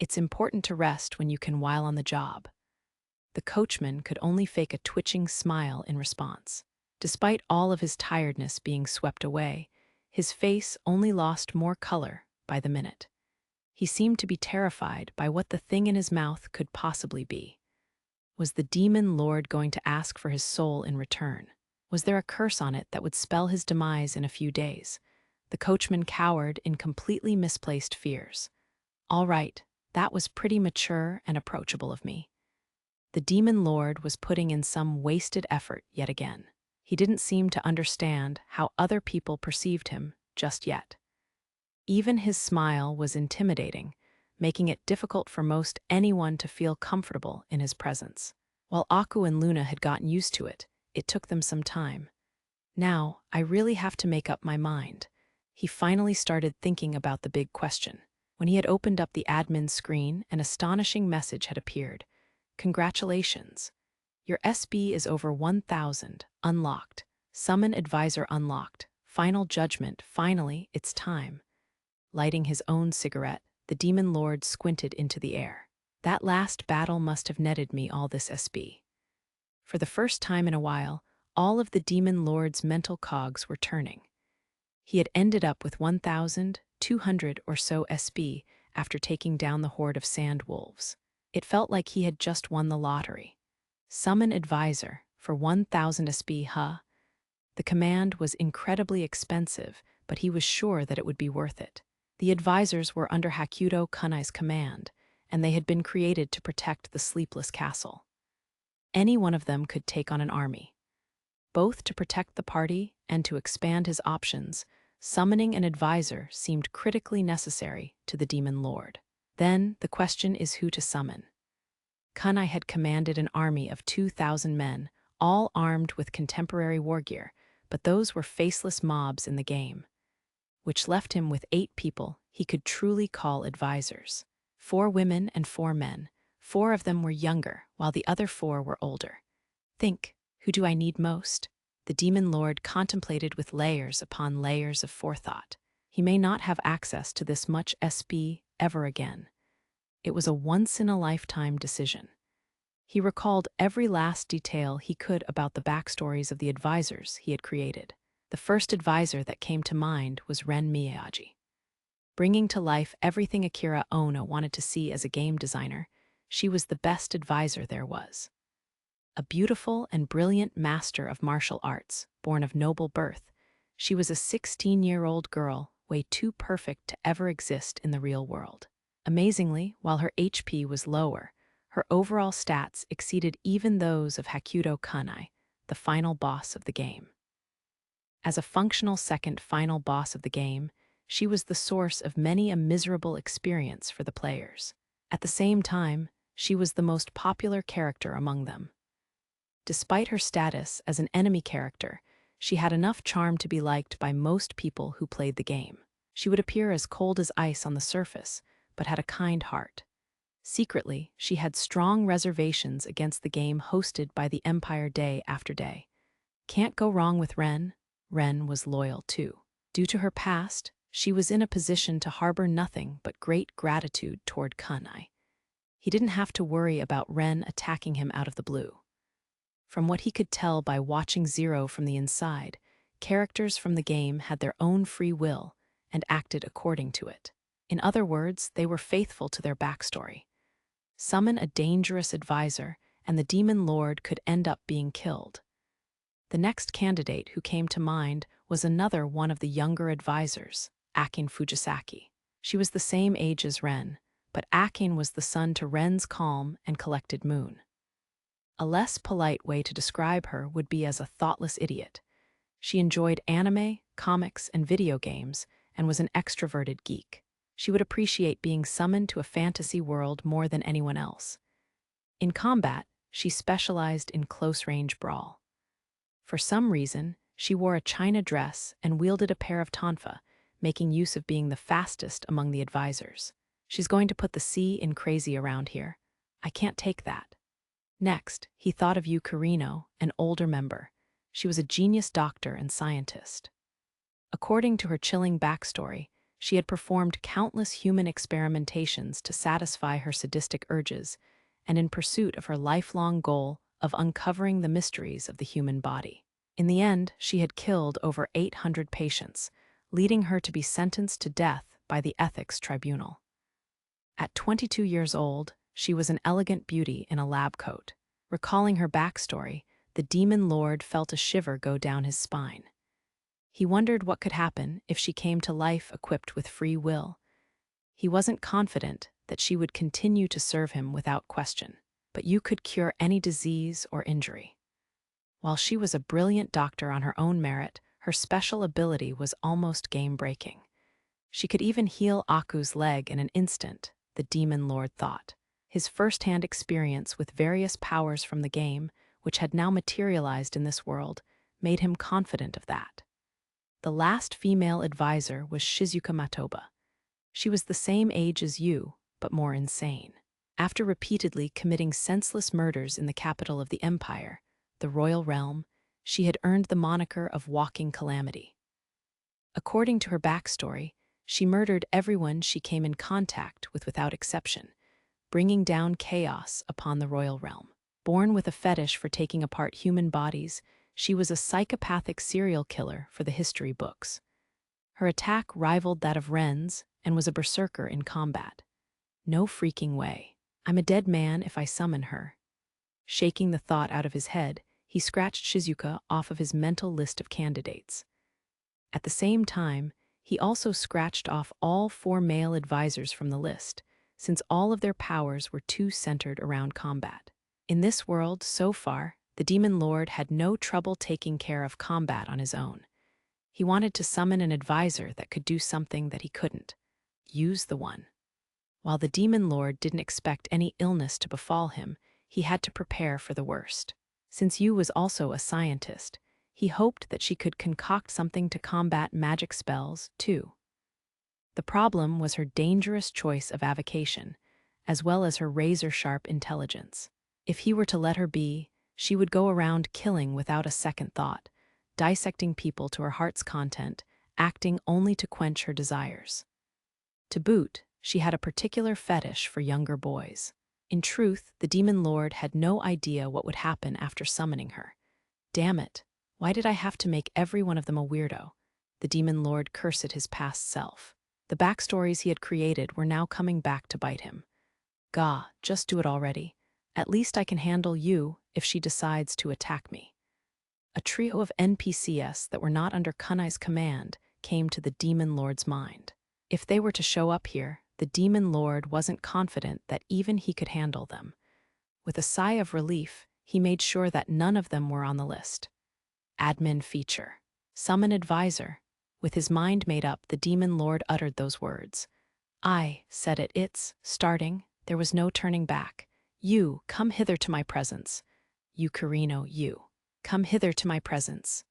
It's important to rest when you can while on the job. The coachman could only fake a twitching smile in response. Despite all of his tiredness being swept away, his face only lost more color by the minute. He seemed to be terrified by what the thing in his mouth could possibly be. Was the demon lord going to ask for his soul in return? Was there a curse on it that would spell his demise in a few days? The coachman cowered in completely misplaced fears. All right, that was pretty mature and approachable of me. The demon lord was putting in some wasted effort yet again. He didn't seem to understand how other people perceived him just yet. Even his smile was intimidating, making it difficult for most anyone to feel comfortable in his presence. While Aku and Luna had gotten used to it, it took them some time. Now, I really have to make up my mind. He finally started thinking about the big question. When he had opened up the admin screen, an astonishing message had appeared. Congratulations. Your SB is over 1,000, unlocked. Summon advisor unlocked. Final judgment, finally, it's time. Lighting his own cigarette, the demon lord squinted into the air. That last battle must have netted me all this SB. For the first time in a while, all of the demon lord's mental cogs were turning. He had ended up with 1,200 or so SB after taking down the horde of sand wolves. It felt like he had just won the lottery. Summon advisor for 1,000 SB, huh? The command was incredibly expensive, but he was sure that it would be worth it. The advisors were under Hakuto Kunai's command, and they had been created to protect the sleepless castle. Any one of them could take on an army. Both to protect the party and to expand his options, summoning an advisor seemed critically necessary to the demon lord. Then, the question is who to summon. Kunai had commanded an army of 2,000 men, all armed with contemporary war gear, but those were faceless mobs in the game, which left him with 8 people he could truly call advisors. 4 women and 4 men. 4 of them were younger, while the other 4 were older. Think, who do I need most? The demon lord contemplated with layers upon layers of forethought. He may not have access to this much SB ever again. It was a once-in-a-lifetime decision. He recalled every last detail he could about the backstories of the advisors he had created. The first advisor that came to mind was Ren Miyagi. Bringing to life everything Akira Ono wanted to see as a game designer, she was the best advisor there was. A beautiful and brilliant master of martial arts, born of noble birth, she was a 16-year-old girl, way too perfect to ever exist in the real world. Amazingly, while her HP was lower, her overall stats exceeded even those of Hakuto Kunai, the final boss of the game. As a functional second final boss of the game, she was the source of many a miserable experience for the players. At the same time, she was the most popular character among them. Despite her status as an enemy character, she had enough charm to be liked by most people who played the game. She would appear as cold as ice on the surface, but had a kind heart. Secretly, she had strong reservations against the game hosted by the Empire day after day. Can't go wrong with Ren. Ren was loyal too. Due to her past, she was in a position to harbor nothing but great gratitude toward Kunai. He didn't have to worry about Ren attacking him out of the blue. From what he could tell by watching Zero from the inside, characters from the game had their own free will and acted according to it. In other words, they were faithful to their backstory. Summon a dangerous advisor, and the demon lord could end up being killed. The next candidate who came to mind was another one of the younger advisors, Akin Fujisaki. She was the same age as Ren, but Akin was the son to Ren's calm and collected moon. A less polite way to describe her would be as a thoughtless idiot. She enjoyed anime, comics, and video games, and was an extroverted geek. She would appreciate being summoned to a fantasy world more than anyone else. In combat, she specialized in close-range brawl. For some reason, she wore a china dress and wielded a pair of tonfa, making use of being the fastest among the advisors. She's going to put the C in crazy around here. I can't take that. Next, he thought of Yukarino, an older member. She was a genius doctor and scientist. According to her chilling backstory, she had performed countless human experimentations to satisfy her sadistic urges and in pursuit of her lifelong goal of uncovering the mysteries of the human body. In the end, she had killed over 800 patients, leading her to be sentenced to death by the ethics tribunal. At 22 years old, she was an elegant beauty in a lab coat. Recalling her backstory, the demon lord felt a shiver go down his spine. He wondered what could happen if she came to life equipped with free will. He wasn't confident that she would continue to serve him without question, but you could cure any disease or injury. While she was a brilliant doctor on her own merit, her special ability was almost game-breaking. She could even heal Aku's leg in an instant, the demon lord thought. His first-hand experience with various powers from the game, which had now materialized in this world, made him confident of that. The last female advisor was Shizuka Matoba. She was the same age as you, but more insane. After repeatedly committing senseless murders in the capital of the empire, the royal realm, she had earned the moniker of Walking Calamity. According to her backstory, she murdered everyone she came in contact with without exception, bringing down chaos upon the royal realm. Born with a fetish for taking apart human bodies, she was a psychopathic serial killer for the history books. Her attack rivaled that of Ren's and was a berserker in combat. No freaking way. I'm a dead man if I summon her. Shaking the thought out of his head, he scratched Shizuka off of his mental list of candidates. At the same time, he also scratched off all 4 male advisors from the list, since all of their powers were too centered around combat. In this world, so far, the Demon Lord had no trouble taking care of combat on his own. He wanted to summon an advisor that could do something that he couldn't. Use the one. While the Demon Lord didn't expect any illness to befall him, he had to prepare for the worst. Since Yu was also a scientist, he hoped that she could concoct something to combat magic spells, too. The problem was her dangerous choice of avocation, as well as her razor-sharp intelligence. If he were to let her be, she would go around killing without a second thought, dissecting people to her heart's content, acting only to quench her desires. To boot, she had a particular fetish for younger boys. In truth, the Demon Lord had no idea what would happen after summoning her. Damn it, why did I have to make every one of them a weirdo? The Demon Lord cursed at his past self. The backstories he had created were now coming back to bite him. Gah, just do it already. At least I can handle you if she decides to attack me. A trio of NPCs that were not under Kunai's command came to the Demon Lord's mind. If they were to show up here, the Demon Lord wasn't confident that even he could handle them. With a sigh of relief, he made sure that none of them were on the list. Admin feature. Summon advisor. With his mind made up, the Demon Lord uttered those words. I said it. It's starting. There was no turning back. You, come hither to my presence. Yukarino, you. Come hither to my presence.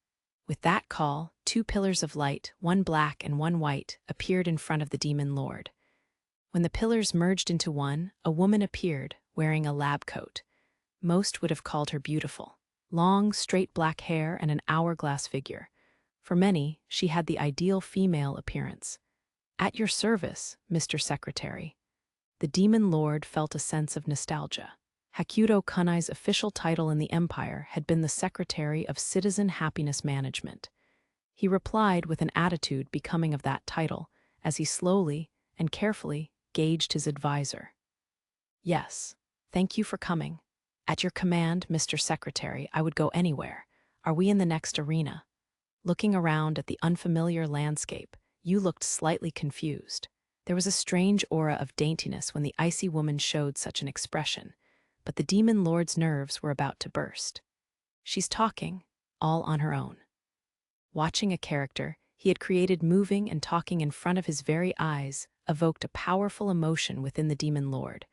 With that call, 2 pillars of light, one black and one white, appeared in front of the Demon Lord. When the pillars merged into one, a woman appeared, wearing a lab coat. Most would have called her beautiful. Long, straight black hair and an hourglass figure. For many, she had the ideal female appearance. At your service, Mr. Secretary. The Demon Lord felt a sense of nostalgia. Hakuto Kunai's official title in the Empire had been the Secretary of Citizen Happiness Management. He replied with an attitude becoming of that title, as he slowly and carefully gauged his advisor. Yes, thank you for coming. At your command, Mr. Secretary, I would go anywhere. Are we in the next arena? Looking around at the unfamiliar landscape, you looked slightly confused. There was a strange aura of daintiness when the icy woman showed such an expression, but the demon lord's nerves were about to burst. She's talking, all on her own. Watching a character he had created moving and talking in front of his very eyes evoked a powerful emotion within the demon lord,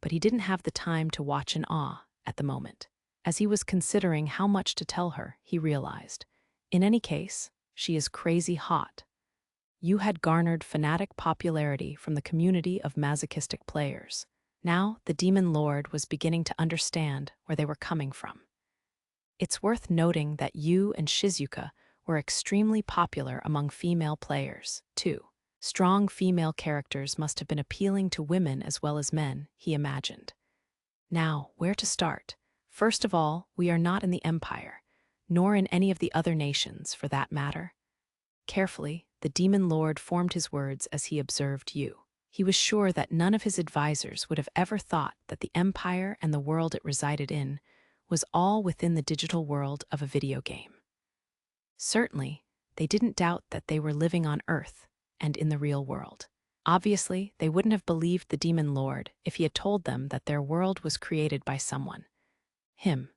but he didn't have the time to watch in awe at the moment. As he was considering how much to tell her, he realized, in any case, she is crazy hot. You had garnered fanatic popularity from the community of masochistic players. Now, the demon lord was beginning to understand where they were coming from. It's worth noting that you and Shizuka were extremely popular among female players, too. Strong female characters must have been appealing to women as well as men, he imagined. Now, where to start? First of all, we are not in the Empire, nor in any of the other nations, for that matter. Carefully, the demon lord formed his words as he observed you. He was sure that none of his advisors would have ever thought that the Empire and the world it resided in was all within the digital world of a video game. Certainly, they didn't doubt that they were living on Earth and in the real world. Obviously, they wouldn't have believed the demon lord if he had told them that their world was created by someone. Him.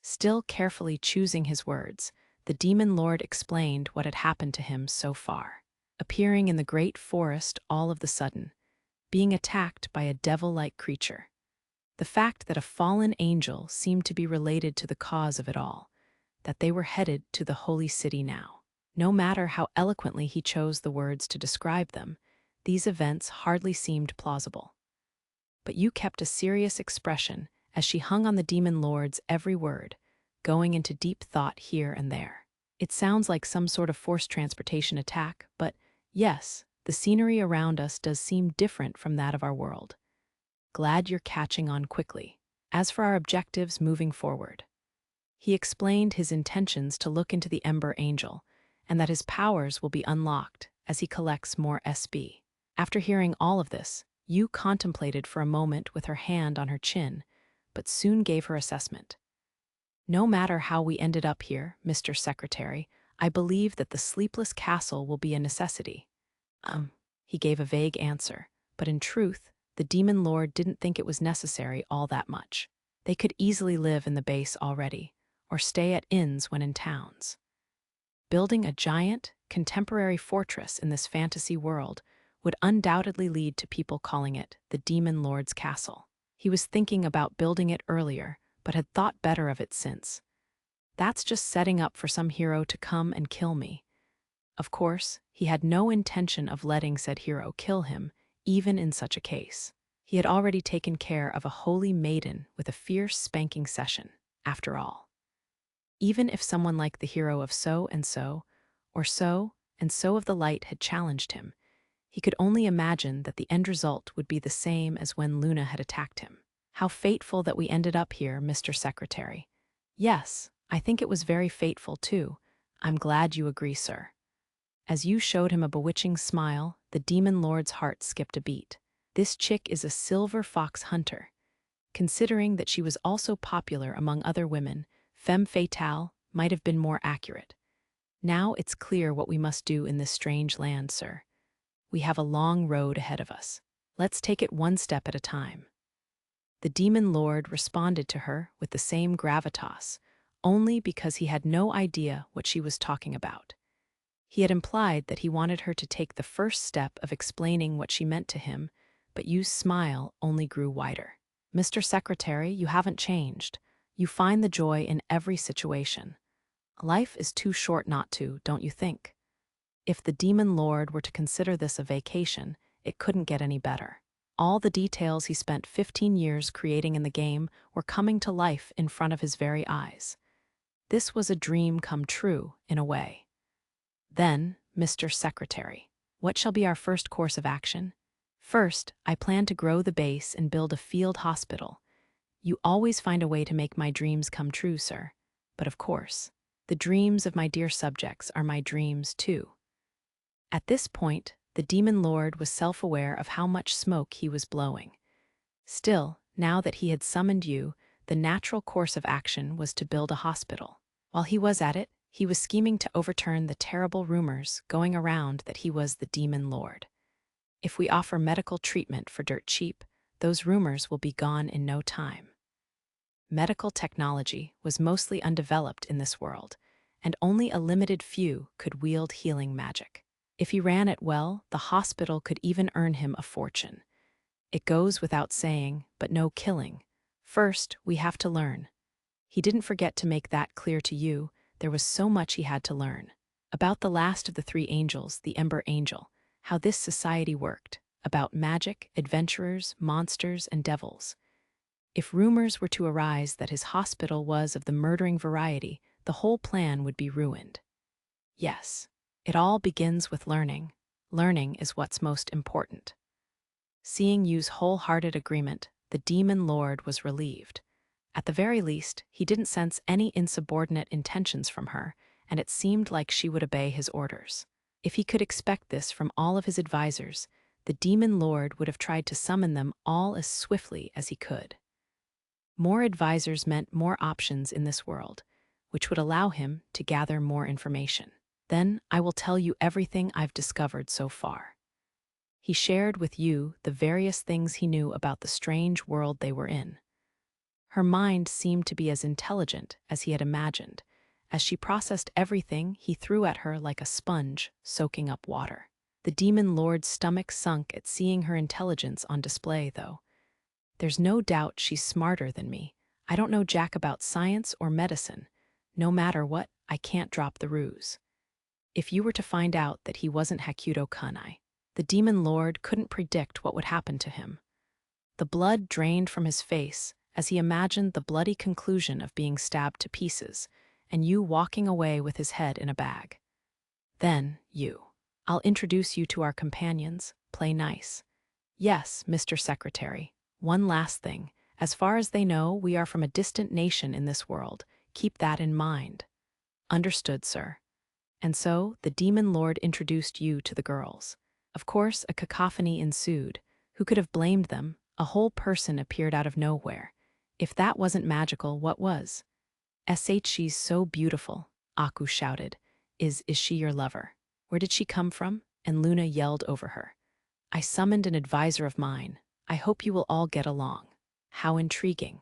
Still carefully choosing his words, the demon lord explained what had happened to him so far. Appearing in the great forest all of the sudden, being attacked by a devil-like creature. The fact that a fallen angel seemed to be related to the cause of it all, that they were headed to the holy city now. No matter how eloquently he chose the words to describe them, these events hardly seemed plausible. But you kept a serious expression as she hung on the demon lord's every word, going into deep thought here and there. It sounds like some sort of forced transportation attack, but yes, the scenery around us does seem different from that of our world. Glad you're catching on quickly. As for our objectives moving forward, he explained his intentions to look into the Ember Angel, and that his powers will be unlocked as he collects more SB. After hearing all of this, Yu contemplated for a moment with her hand on her chin, but soon gave her assessment. No matter how we ended up here, Mr. Secretary, I believe that the sleepless castle will be a necessity. He gave a vague answer, but in truth, the demon lord didn't think it was necessary all that much. They could easily live in the base already, or stay at inns when in towns. Building a giant, contemporary fortress in this fantasy world would undoubtedly lead to people calling it the Demon Lord's Castle. He was thinking about building it earlier, but had thought better of it since. That's just setting up for some hero to come and kill me. Of course, he had no intention of letting said hero kill him, even in such a case. He had already taken care of a holy maiden with a fierce spanking session, after all. Even if someone like the hero of so and so, or so and so of the light had challenged him, he could only imagine that the end result would be the same as when Luna had attacked him. How fateful that we ended up here, Mr. Secretary. Yes, I think it was very fateful too. I'm glad you agree, sir. As you showed him a bewitching smile, the demon lord's heart skipped a beat. This chick is a silver fox hunter. Considering that she was also popular among other women, femme fatale might have been more accurate. Now it's clear what we must do in this strange land, sir. We have a long road ahead of us. Let's take it one step at a time. The demon lord responded to her with the same gravitas, only because he had no idea what she was talking about. He had implied that he wanted her to take the first step of explaining what she meant to him, but Yu's smile only grew wider. Mr. Secretary, you haven't changed. You find the joy in every situation. Life is too short not to, don't you think? If the demon lord were to consider this a vacation, it couldn't get any better. All the details he spent 15 years creating in the game were coming to life in front of his very eyes. This was a dream come true, in a way. Then, Mr. Secretary, what shall be our first course of action? First, I plan to grow the base and build a field hospital. You always find a way to make my dreams come true, sir. But of course, the dreams of my dear subjects are my dreams, too. At this point, the demon lord was self-aware of how much smoke he was blowing. Still, now that he had summoned you, the natural course of action was to build a hospital. While he was at it, He was scheming to overturn the terrible rumors going around that he was the demon lord. If we offer medical treatment for dirt cheap, those rumors will be gone in no time. Medical technology was mostly undeveloped in this world, and only a limited few could wield healing magic. If he ran it well, the hospital could even earn him a fortune. It goes without saying, but no killing. First, we have to learn. He didn't forget to make that clear to you. There was so much he had to learn. About the last of the three angels, the Ember Angel, how this society worked, about magic, adventurers, monsters, and devils. If rumors were to arise that his hospital was of the murdering variety, the whole plan would be ruined. Yes, it all begins with learning. Learning is what's most important. Seeing Yu's wholehearted agreement, the demon lord was relieved. At the very least, he didn't sense any insubordinate intentions from her, and it seemed like she would obey his orders. If he could expect this from all of his advisors, the demon lord would have tried to summon them all as swiftly as he could. More advisors meant more options in this world, which would allow him to gather more information. Then I will tell you everything I've discovered so far. He shared with Yu the various things he knew about the strange world they were in. Her mind seemed to be as intelligent as he had imagined. As she processed everything, he threw at her like a sponge, soaking up water. The demon lord's stomach sunk at seeing her intelligence on display, though. There's no doubt she's smarter than me. I don't know jack about science or medicine. No matter what, I can't drop the ruse. If you were to find out that he wasn't Hakuto Kunai, the demon lord couldn't predict what would happen to him. The blood drained from his face as he imagined the bloody conclusion of being stabbed to pieces, and you walking away with his head in a bag. Then, I'll introduce you to our companions. Play nice. Yes, Mr. Secretary. One last thing. As far as they know, we are from a distant nation in this world. Keep that in mind. Understood, sir. And so, the demon lord introduced you to the girls. Of course, a cacophony ensued. Who could have blamed them? A whole person appeared out of nowhere. If that wasn't magical, what was? She's so beautiful, Aku shouted. Is she your lover? Where did she come from? And Luna yelled over her. I summoned an advisor of mine. I hope you will all get along. How intriguing.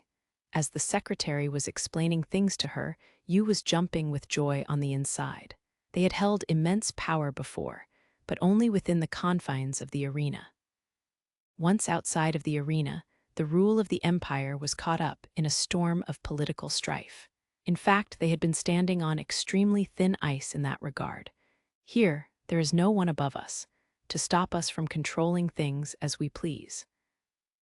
As the secretary was explaining things to her, Yu was jumping with joy on the inside. They had held immense power before, but only within the confines of the arena. Once outside of the arena, the rule of the empire was caught up in a storm of political strife. In fact, they had been standing on extremely thin ice in that regard. Here, there is no one above us, to stop us from controlling things as we please.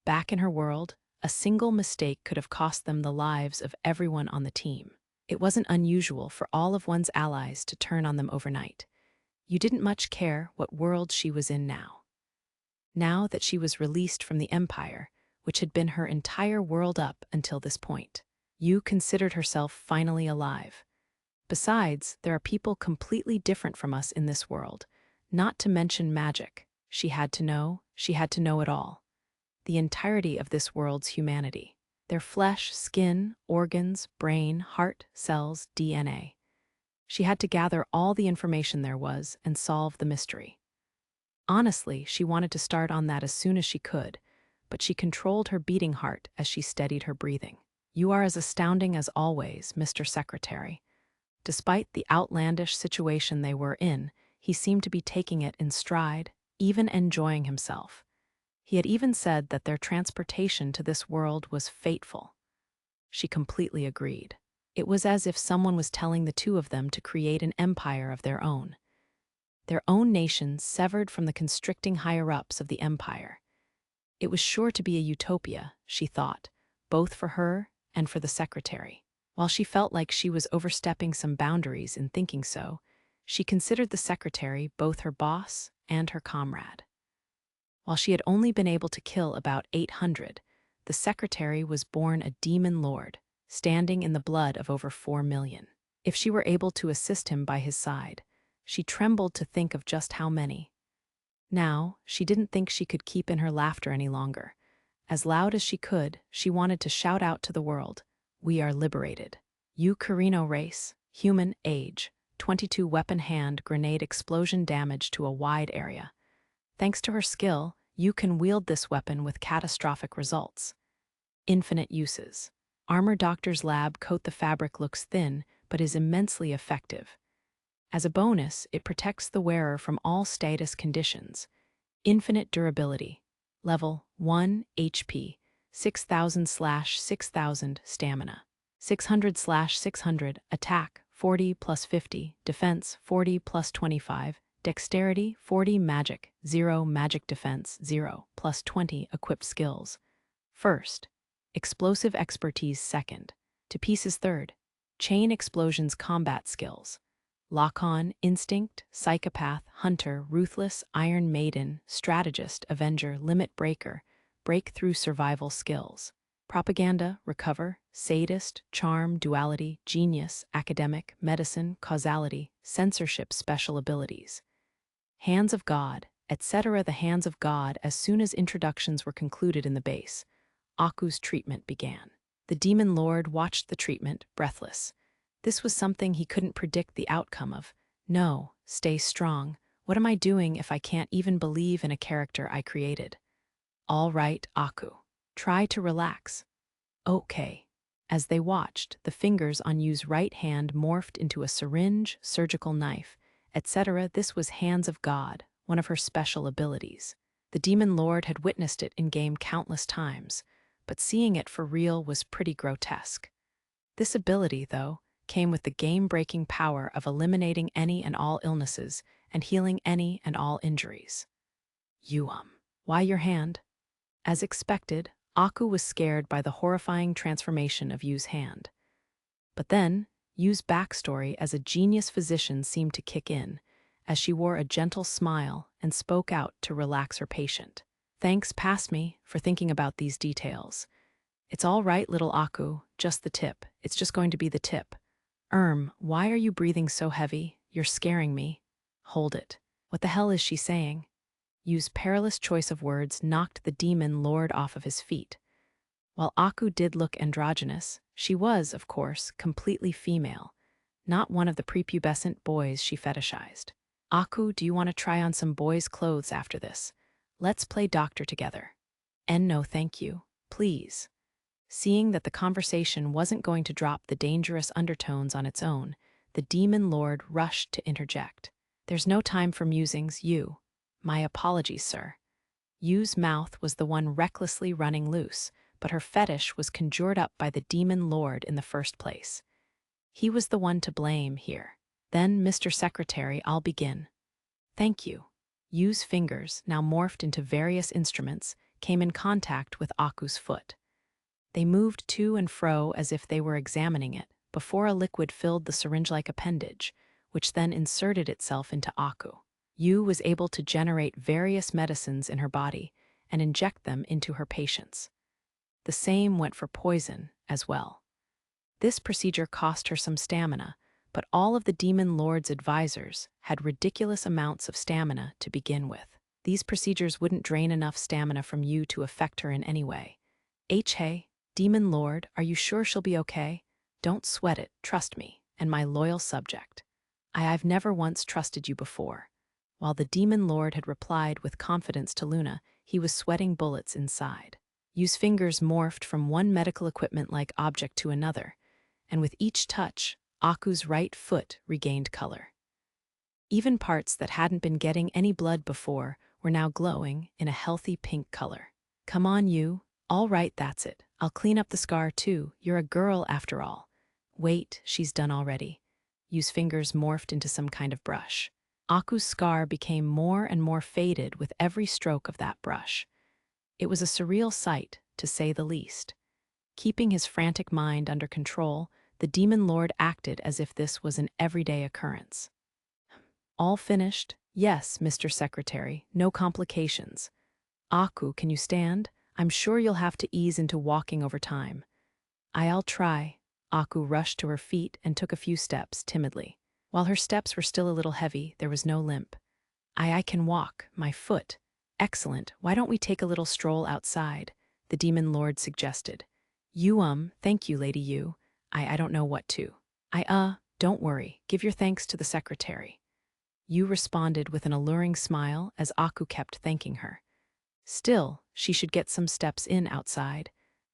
Back in her world, a single mistake could have cost them the lives of everyone on the team. It wasn't unusual for all of one's allies to turn on them overnight. You didn't much care what world she was in now. Now that she was released from the Empire, which had been her entire world up until this point, Yu considered herself finally alive. Besides, there are people completely different from us in this world, not to mention magic. She had to know it all. The entirety of this world's humanity. Their flesh, skin, organs, brain, heart, cells, DNA. She had to gather all the information there was and solve the mystery. Honestly, she wanted to start on that as soon as she could, but she controlled her beating heart as she steadied her breathing. You are as astounding as always, Mr. Secretary. Despite the outlandish situation they were in, he seemed to be taking it in stride, even enjoying himself. He had even said that their transportation to this world was fateful. She completely agreed. It was as if someone was telling the two of them to create an empire of their own nation severed from the constricting higher-ups of the empire. It was sure to be a utopia, she thought, both for her and for the secretary. While she felt like she was overstepping some boundaries in thinking so, she considered the secretary both her boss and her comrade. While she had only been able to kill about 800, the secretary was born a demon lord, standing in the blood of over 4 million. If she were able to assist him by his side, she trembled to think of just how many. Now, she didn't think she could keep in her laughter any longer. As loud as she could, she wanted to shout out to the world, "We are liberated. You Carino race, Human age, 22 weapon hand grenade explosion damage to a wide area. Thanks to her skill, you can wield this weapon with catastrophic results. Infinite uses. Armor Doctor's lab coat the fabric looks thin, but is immensely effective. As a bonus, it protects the wearer from all status conditions. Infinite durability. Level 1 HP, 6000/6000 stamina. 600/600 attack, 40 plus 50, defense, 40 plus 25, dexterity, 40 magic, 0 magic defense, 0 plus 20 equipped skills. First, explosive expertise second, to pieces third, chain explosions combat skills. Lock-on, instinct, psychopath, hunter, ruthless, iron maiden, strategist, avenger, limit breaker, breakthrough survival skills. Propaganda, recover, sadist, charm, duality, genius, academic, medicine, causality, censorship, special abilities. Hands of God, etc. The hands of God. As soon as introductions were concluded in the base, Aku's treatment began. The demon lord watched the treatment, breathless. This was something he couldn't predict the outcome of. No, stay strong. What am I doing if I can't even believe in a character I created? All right, Aku. Try to relax. Okay. As they watched, the fingers on Yu's right hand morphed into a syringe, surgical knife, etc. This was Hands of God, one of her special abilities. The demon lord had witnessed it in-game countless times, but seeing it for real was pretty grotesque. This ability, though, came with the game-breaking power of eliminating any and all illnesses and healing any and all injuries. Why your hand? As expected, Aku was scared by the horrifying transformation of Yu's hand. But then, Yu's backstory as a genius physician seemed to kick in, as she wore a gentle smile and spoke out to relax her patient. Thanks, past me, for thinking about these details. It's all right, little Aku, just the tip. It's just going to be the tip. Why are you breathing so heavy? You're scaring me. Hold it. What the hell is she saying? Yu's perilous choice of words knocked the demon lord off of his feet. While Aku did look androgynous, she was, of course, completely female, not one of the prepubescent boys she fetishized. Aku, do you want to try on some boys' clothes after this? Let's play doctor together. And no, thank you. Please. Seeing that the conversation wasn't going to drop the dangerous undertones on its own, the demon lord rushed to interject. There's no time for musings, Yu. My apologies, sir. Yu's mouth was the one recklessly running loose, but her fetish was conjured up by the demon lord in the first place. He was the one to blame here. Then, Mr. Secretary, I'll begin. Thank you. Yu's fingers, now morphed into various instruments, came in contact with Aku's foot. They moved to and fro as if they were examining it, before a liquid filled the syringe-like appendage, which then inserted itself into Aku. Yu was able to generate various medicines in her body and inject them into her patients. The same went for poison as well. This procedure cost her some stamina, but all of the demon lord's advisors had ridiculous amounts of stamina to begin with. These procedures wouldn't drain enough stamina from Yu to affect her in any way. Hey, demon lord, are you sure she'll be okay? Don't sweat it, trust me, and my loyal subject. I've never once trusted you before. While the demon lord had replied with confidence to Luna, he was sweating bullets inside. Yu's fingers morphed from one medical equipment-like object to another, and with each touch, Aku's right foot regained color. Even parts that hadn't been getting any blood before were now glowing in a healthy pink color. Come on, Yu. All right, that's it. I'll clean up the scar too. You're a girl after all. Wait, she's done already. Yu's fingers morphed into some kind of brush. Aku's scar became more and more faded with every stroke of that brush. It was a surreal sight, to say the least. Keeping his frantic mind under control, the demon lord acted as if this was an everyday occurrence. All finished? Yes, Mr. Secretary, no complications. Aku, can you stand? I'm sure you'll have to ease into walking over time. I'll try. Aku rushed to her feet and took a few steps, timidly. While her steps were still a little heavy, there was no limp. I can walk, my foot. Excellent, why don't we take a little stroll outside? The demon lord suggested. Thank you, Lady Yu. I don't know what to. Don't worry, give your thanks to the secretary. Yu responded with an alluring smile as Aku kept thanking her. Still, she should get some steps in outside,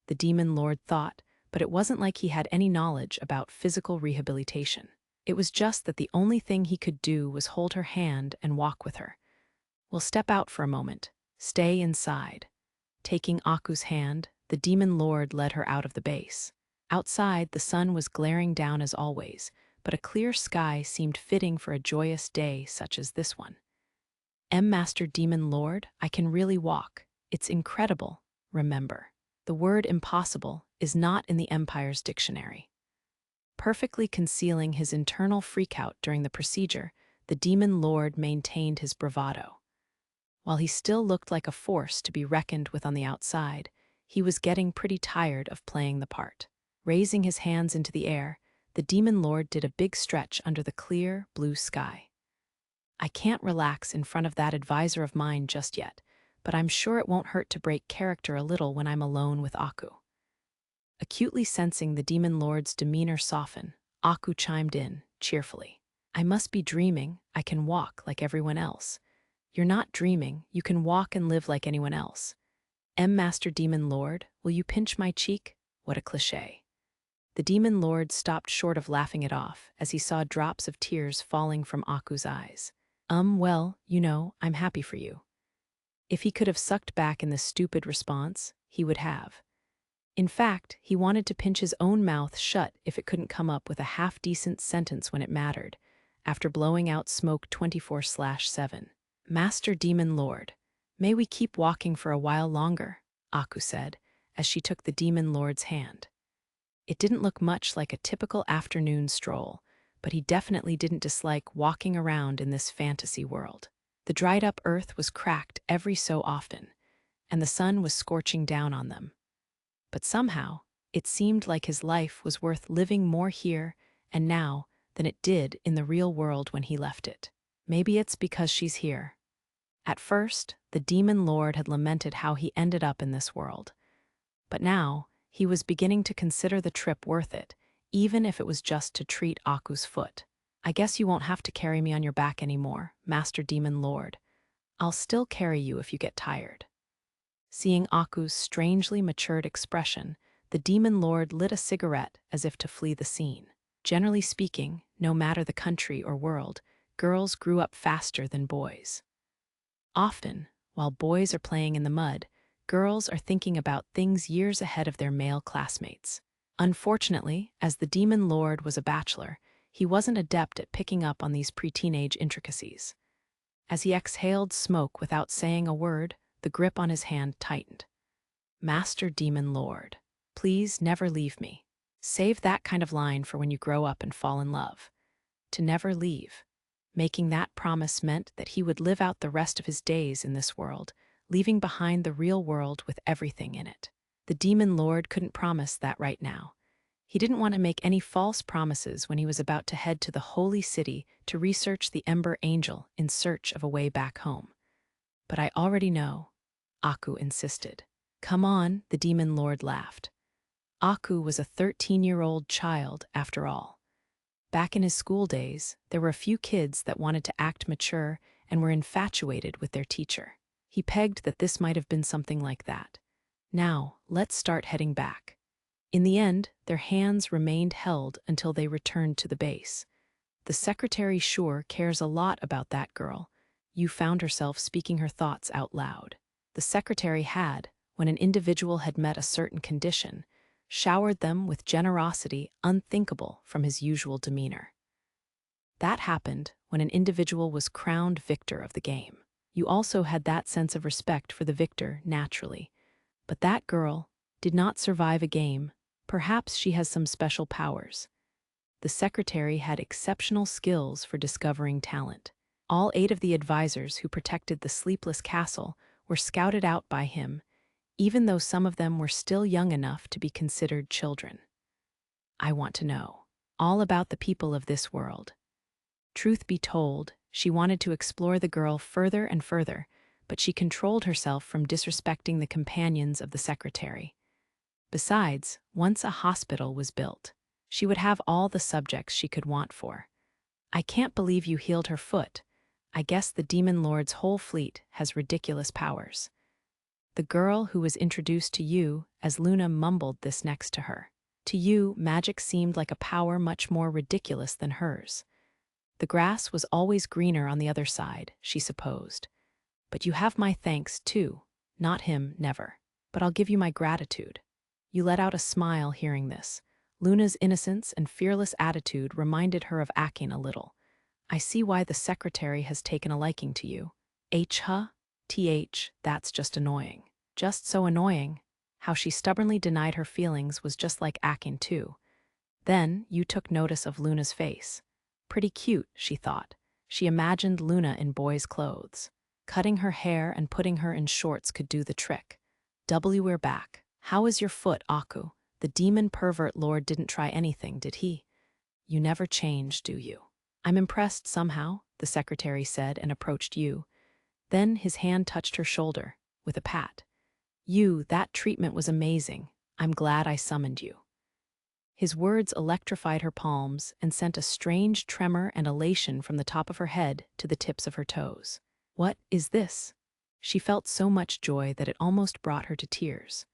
the demon lord thought, but it wasn't like he had any knowledge about physical rehabilitation. It was just that the only thing he could do was hold her hand and walk with her. We'll step out for a moment. Stay inside. Taking Aku's hand, the demon lord led her out of the base. Outside, the sun was glaring down as always, but a clear sky seemed fitting for a joyous day such as this one. Master Demon Lord, I can really walk. It's incredible. Remember, the word impossible is not in the Empire's dictionary. Perfectly concealing his internal freakout during the procedure, the Demon Lord maintained his bravado. While he still looked like a force to be reckoned with on the outside, he was getting pretty tired of playing the part. Raising his hands into the air, the Demon Lord did a big stretch under the clear, blue sky. I can't relax in front of that advisor of mine just yet, but I'm sure it won't hurt to break character a little when I'm alone with Aku. Acutely sensing the Demon Lord's demeanor soften, Aku chimed in, cheerfully. I must be dreaming. I can walk like everyone else. You're not dreaming. You can walk and live like anyone else. Master Demon Lord, will you pinch my cheek? What a cliché. The Demon Lord stopped short of laughing it off as he saw drops of tears falling from Aku's eyes. Well, I'm happy for you. If he could have sucked back in this stupid response, he would have. In fact, he wanted to pinch his own mouth shut if it couldn't come up with a half-decent sentence when it mattered, after blowing out smoke 24/7. Master Demon Lord, may we keep walking for a while longer, Aku said, as she took the Demon Lord's hand. It didn't look much like a typical afternoon stroll, but he definitely didn't dislike walking around in this fantasy world. The dried-up earth was cracked every so often, and the sun was scorching down on them. But somehow, it seemed like his life was worth living more here and now than it did in the real world when he left it. Maybe it's because she's here. At first, the Demon Lord had lamented how he ended up in this world. But now, he was beginning to consider the trip worth it, even if it was just to treat Aku's foot. I guess you won't have to carry me on your back anymore, Master Demon Lord. I'll still carry you if you get tired. Seeing Aku's strangely matured expression, the Demon Lord lit a cigarette as if to flee the scene. Generally speaking, no matter the country or world, girls grew up faster than boys. Often, while boys are playing in the mud, girls are thinking about things years ahead of their male classmates. Unfortunately, as the Demon Lord was a bachelor, he wasn't adept at picking up on these pre-teenage intricacies. As he exhaled smoke without saying a word, the grip on his hand tightened. Master Demon Lord, please never leave me. Save that kind of line for when you grow up and fall in love. To never leave. Making that promise meant that he would live out the rest of his days in this world, leaving behind the real world with everything in it. The Demon Lord couldn't promise that right now. He didn't want to make any false promises when he was about to head to the holy city to research the Ember Angel in search of a way back home. But I already know, Aku insisted. Come on, the Demon Lord laughed. Aku was a 13-year-old child, after all. Back in his school days, there were a few kids that wanted to act mature and were infatuated with their teacher. He pegged that this might have been something like that. Now, let's start heading back. In the end, their hands remained held until they returned to the base. The secretary sure cares a lot about that girl. Yu found herself speaking her thoughts out loud. The secretary had, when an individual had met a certain condition, showered them with generosity unthinkable from his usual demeanor. That happened when an individual was crowned victor of the game. You also had that sense of respect for the victor naturally. But that girl did not survive a game. Perhaps she has some special powers. The secretary had exceptional skills for discovering talent. All 8 of the advisors who protected the sleepless castle were scouted out by him, even though some of them were still young enough to be considered children. I want to know all about the people of this world. Truth be told, she wanted to explore the girl further and further, but she controlled herself from disrespecting the companions of the secretary. Besides, once a hospital was built. She would have all the subjects she could want for. I can't believe you healed her foot. I guess the demon lord's whole fleet has ridiculous powers. The girl who was introduced to you, as Luna mumbled this next to her. To you, magic seemed like a power much more ridiculous than hers. The grass was always greener on the other side, she supposed. But you have my thanks, too. Not him, never. But I'll give you my gratitude. You let out a smile hearing this. Luna's innocence and fearless attitude reminded her of Akin a little. I see why the secretary has taken a liking to you. Huh? That's just annoying. Just so annoying. How she stubbornly denied her feelings was just like Akin too. Then you took notice of Luna's face. Pretty cute, she thought. She imagined Luna in boy's clothes. Cutting her hair and putting her in shorts could do the trick. We're back. How is your foot, Aku? The demon pervert lord didn't try anything, did he? You never change, do you? I'm impressed somehow, the secretary said and approached you. Then his hand touched her shoulder, with a pat. That treatment was amazing. I'm glad I summoned you. His words electrified her palms and sent a strange tremor and elation from the top of her head to the tips of her toes. What is this? She felt so much joy that it almost brought her to tears.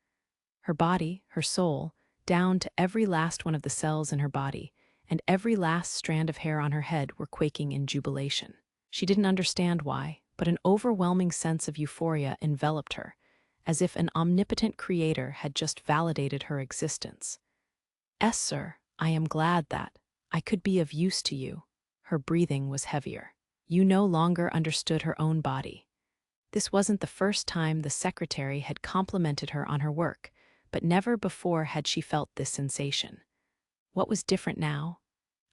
Her body, her soul, down to every last one of the cells in her body, and every last strand of hair on her head were quaking in jubilation. She didn't understand why, but an overwhelming sense of euphoria enveloped her, as if an omnipotent creator had just validated her existence. Yes, sir, I am glad that I could be of use to you. Her breathing was heavier. You no longer understood her own body. This wasn't the first time the secretary had complimented her on her work, but never before had she felt this sensation. What was different now?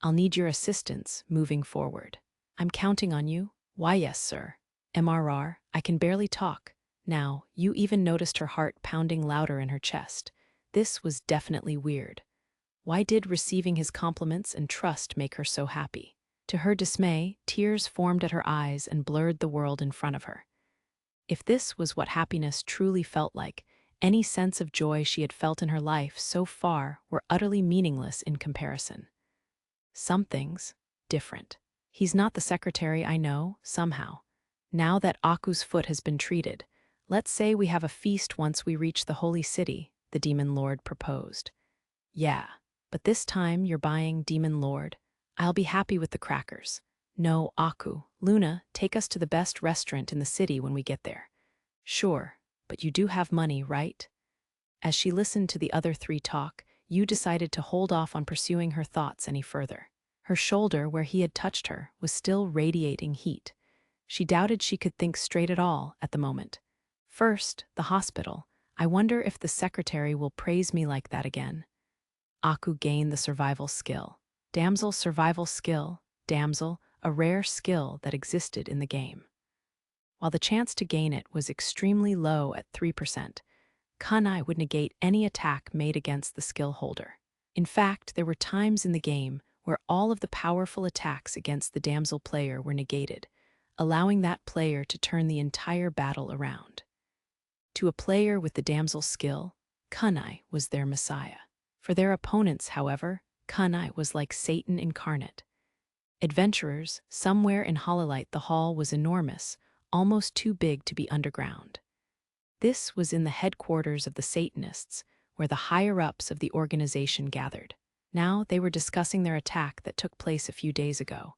I'll need your assistance moving forward. I'm counting on you. Why, yes, sir. MRR, I can barely talk. Now, you even noticed her heart pounding louder in her chest. This was definitely weird. Why did receiving his compliments and trust make her so happy? To her dismay, tears formed at her eyes and blurred the world in front of her. If this was what happiness truly felt like, any sense of joy she had felt in her life so far were utterly meaningless in comparison. Something's different. He's not the secretary I know, somehow. Now that Aku's foot has been treated, let's say we have a feast once we reach the holy city, the demon lord proposed. Yeah, but this time you're buying demon lord. I'll be happy with the crackers. No, Aku, Luna, take us to the best restaurant in the city when we get there. Sure, but you do have money, right? As she listened to the other three talk, you decided to hold off on pursuing her thoughts any further. Her shoulder, where he had touched her, was still radiating heat. She doubted she could think straight at all at the moment. First, the hospital. I wonder if the secretary will praise me like that again. Aku gained the survival skill. Damsel survival skill, damsel, a rare skill that existed in the game. While the chance to gain it was extremely low at 3%, Kunai would negate any attack made against the skill holder. In fact, there were times in the game where all of the powerful attacks against the damsel player were negated, allowing that player to turn the entire battle around. To a player with the damsel skill, Kunai was their messiah. For their opponents, however, Kunai was like Satan incarnate. Adventurers, somewhere in Hololight the hall was enormous, almost too big to be underground. This was in the headquarters of the Satanists, where the higher-ups of the organization gathered. Now they were discussing their attack that took place a few days ago.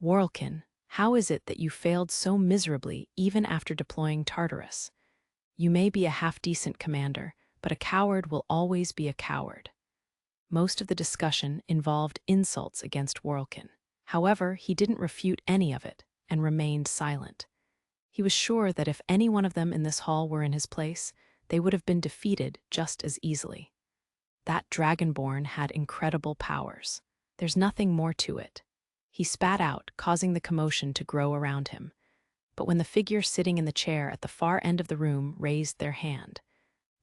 Warlkin, how is it that you failed so miserably even after deploying Tartarus? You may be a half-decent commander, but a coward will always be a coward. Most of the discussion involved insults against Warlkin. However, he didn't refute any of it and remained silent. He was sure that if any one of them in this hall were in his place, they would have been defeated just as easily. That Dragonborn had incredible powers. There's nothing more to it. He spat out, causing the commotion to grow around him. But when the figure sitting in the chair at the far end of the room raised their hand,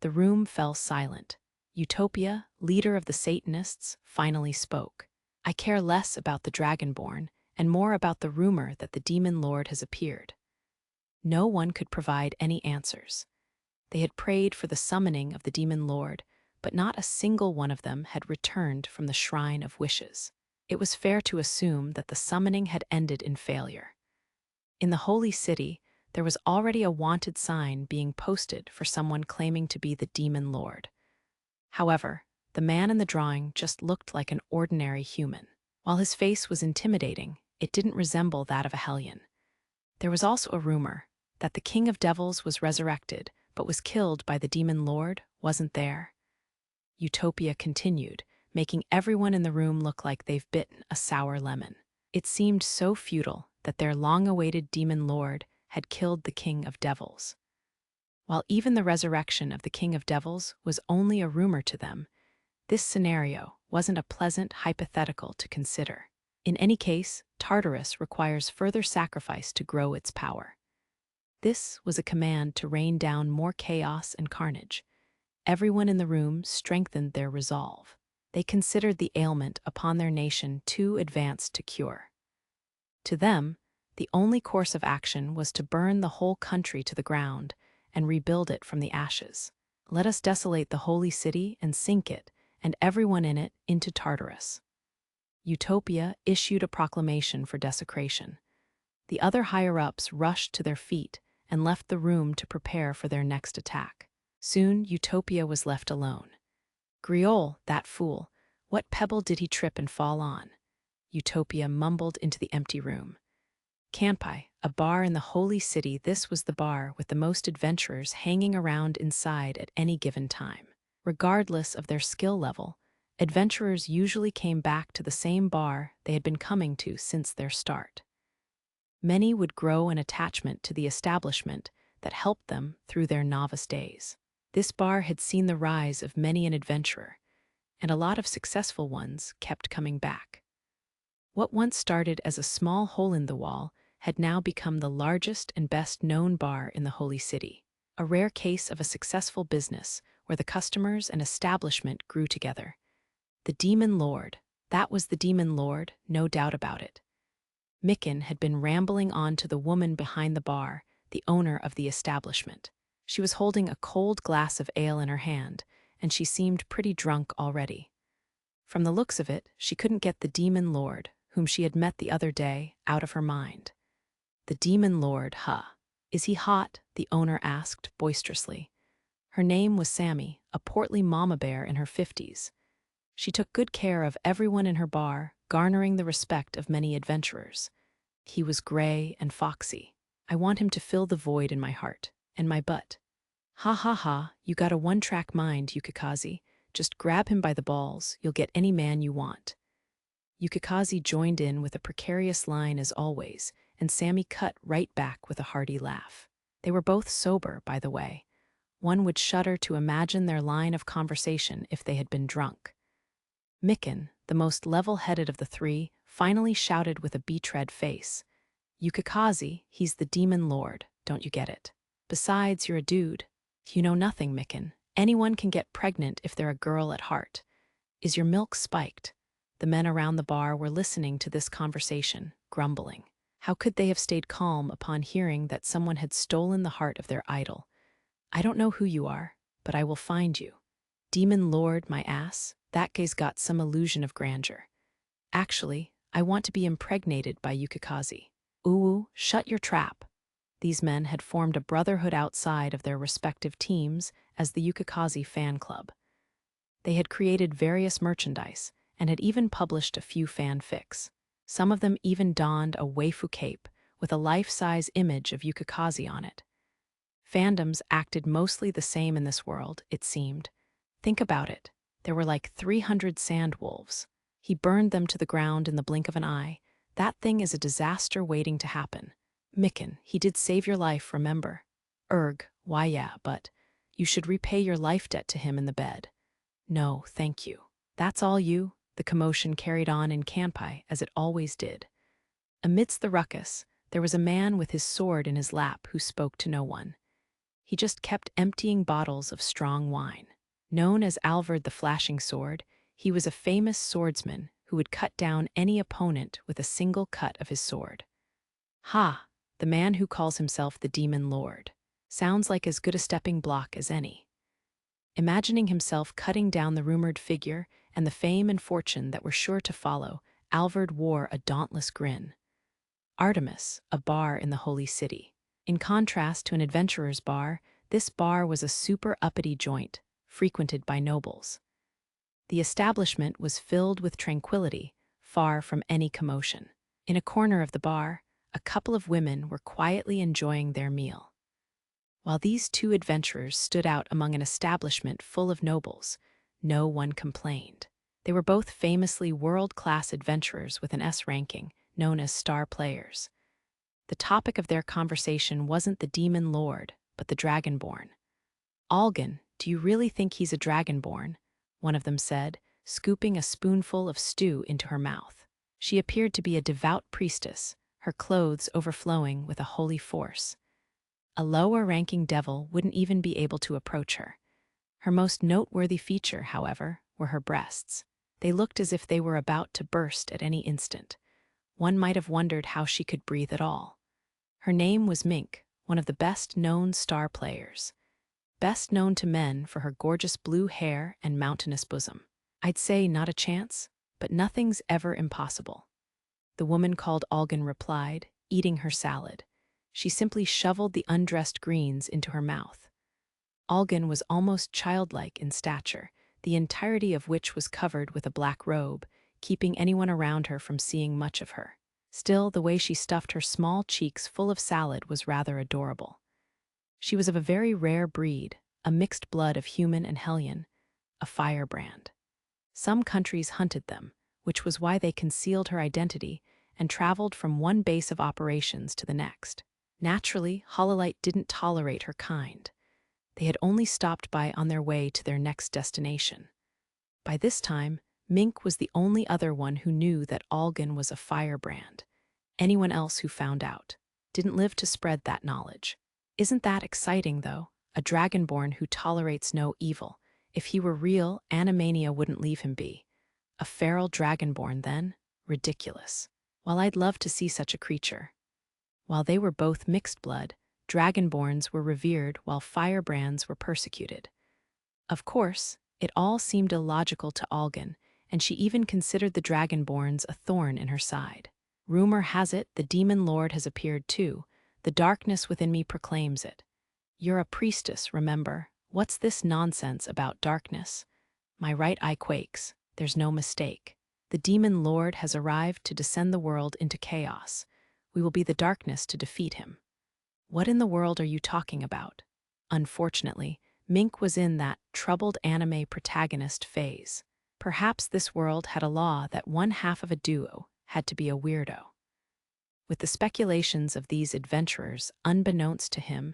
the room fell silent. Utopia, leader of the Satanists, finally spoke. I care less about the Dragonborn and more about the rumor that the demon lord has appeared. No one could provide any answers. They had prayed for the summoning of the demon lord, but not a single one of them had returned from the Shrine of Wishes. It was fair to assume that the summoning had ended in failure. In the Holy City, there was already a wanted sign being posted for someone claiming to be the Demon Lord. However, the man in the drawing just looked like an ordinary human. While his face was intimidating, it didn't resemble that of a hellion. There was also a rumor that the King of Devils was resurrected, but was killed by the Demon Lord wasn't there. Utopia continued, making everyone in the room look like they've bitten a sour lemon. It seemed so futile that their long-awaited Demon Lord had killed the King of Devils. While even the resurrection of the King of Devils was only a rumor to them, this scenario wasn't a pleasant hypothetical to consider. In any case, Tartarus requires further sacrifice to grow its power. This was a command to rain down more chaos and carnage. Everyone in the room strengthened their resolve. They considered the ailment upon their nation too advanced to cure. To them, the only course of action was to burn the whole country to the ground and rebuild it from the ashes. Let us desolate the holy city and sink it, and everyone in it, into Tartarus. Utopia issued a proclamation for desecration. The other higher-ups rushed to their feet and left the room to prepare for their next attack. Soon, Utopia was left alone. Griol, that fool, what pebble did he trip and fall on? Utopia mumbled into the empty room. Kanpai, a bar in the holy city, this was the bar with the most adventurers hanging around inside at any given time. Regardless of their skill level, adventurers usually came back to the same bar they had been coming to since their start. Many would grow an attachment to the establishment that helped them through their novice days. This bar had seen the rise of many an adventurer, and a lot of successful ones kept coming back. What once started as a small hole in the wall had now become the largest and best-known bar in the Holy City, a rare case of a successful business where the customers and establishment grew together. The Demon Lord, that was the Demon Lord, no doubt about it. Micken had been rambling on to the woman behind the bar, the owner of the establishment. She was holding a cold glass of ale in her hand, and she seemed pretty drunk already. From the looks of it, she couldn't get the Demon Lord, whom she had met the other day, out of her mind. The Demon Lord, huh? Is he hot? The owner asked boisterously. Her name was Sammy, a portly mama bear in her 50s. She took good care of everyone in her bar, garnering the respect of many adventurers. He was gray and foxy. I want him to fill the void in my heart and my butt. Ha ha ha, you got a one-track mind, Yukikaze. Just grab him by the balls, you'll get any man you want. Yukikaze joined in with a precarious line as always, and Sammy cut right back with a hearty laugh. They were both sober, by the way. One would shudder to imagine their line of conversation if they had been drunk. Micken, the most level-headed of the three, finally shouted with a betrayed face. Yukikaze, he's the Demon Lord, don't you get it? Besides, you're a dude. You know nothing, Micken. Anyone can get pregnant if they're a girl at heart. Is your milk spiked? The men around the bar were listening to this conversation, grumbling. How could they have stayed calm upon hearing that someone had stolen the heart of their idol? I don't know who you are, but I will find you. Demon Lord, my ass, that guy's got some illusion of grandeur. Actually, I want to be impregnated by Yukikaze. Ooh, shut your trap. These men had formed a brotherhood outside of their respective teams as the Yukikaze fan club. They had created various merchandise and had even published a few fanfics. Some of them even donned a waifu cape with a life-size image of Yukikaze on it. Fandoms acted mostly the same in this world, it seemed. Think about it. There were like 300 sand wolves. He burned them to the ground in the blink of an eye. That thing is a disaster waiting to happen. Micken, he did save your life, remember? Why yeah, but you should repay your life debt to him in the bed. No, thank you. That's all you? The commotion carried on in Kanpai as it always did. Amidst the ruckus, there was a man with his sword in his lap who spoke to no one. He just kept emptying bottles of strong wine. Known as Alvard the Flashing Sword, he was a famous swordsman who would cut down any opponent with a single cut of his sword. Ha! The man who calls himself the Demon Lord. Sounds like as good a stepping block as any. Imagining himself cutting down the rumored figure and the fame and fortune that were sure to follow, Alvard wore a dauntless grin. Artemis, a bar in the Holy City. In contrast to an adventurer's bar, this bar was a super uppity joint, frequented by nobles. The establishment was filled with tranquility, far from any commotion. In a corner of the bar, a couple of women were quietly enjoying their meal. While these two adventurers stood out among an establishment full of nobles, no one complained. They were both famously world-class adventurers with an S ranking, known as star players. The topic of their conversation wasn't the demon lord, but the dragonborn. "Algan, do you really think he's a dragonborn?" one of them said, scooping a spoonful of stew into her mouth. She appeared to be a devout priestess, her clothes overflowing with a holy force. A lower-ranking devil wouldn't even be able to approach her. Her most noteworthy feature, however, were her breasts. They looked as if they were about to burst at any instant. One might have wondered how she could breathe at all. Her name was Mink, one of the best-known star players. Best known to men for her gorgeous blue hair and mountainous bosom. "I'd say not a chance, but nothing's ever impossible," the woman called Algan replied, eating her salad. She simply shoveled the undressed greens into her mouth. Algan was almost childlike in stature, the entirety of which was covered with a black robe, keeping anyone around her from seeing much of her. Still, the way she stuffed her small cheeks full of salad was rather adorable. She was of a very rare breed, a mixed blood of human and Hellion, a firebrand. Some countries hunted them, which was why they concealed her identity and traveled from one base of operations to the next. Naturally, Hololite didn't tolerate her kind. They had only stopped by on their way to their next destination. By this time, Mink was the only other one who knew that Algan was a firebrand. Anyone else who found out didn't live to spread that knowledge. Isn't that exciting, though? A dragonborn who tolerates no evil. If he were real, Animania wouldn't leave him be. A feral dragonborn, then? Ridiculous. While I'd love to see such a creature. While they were both mixed blood, dragonborns were revered while firebrands were persecuted. Of course, it all seemed illogical to Algan, and she even considered the dragonborns a thorn in her side. "Rumor has it the demon lord has appeared too. The darkness within me proclaims it." "You're a priestess, remember? What's this nonsense about darkness?" My right eye quakes. There's no mistake. The demon lord has arrived to descend the world into chaos. We will be the darkness to defeat him. What in the world are you talking about? Unfortunately, Mink was in that troubled anime protagonist phase. Perhaps this world had a law that one half of a duo had to be a weirdo. With the speculations of these adventurers, unbeknownst to him,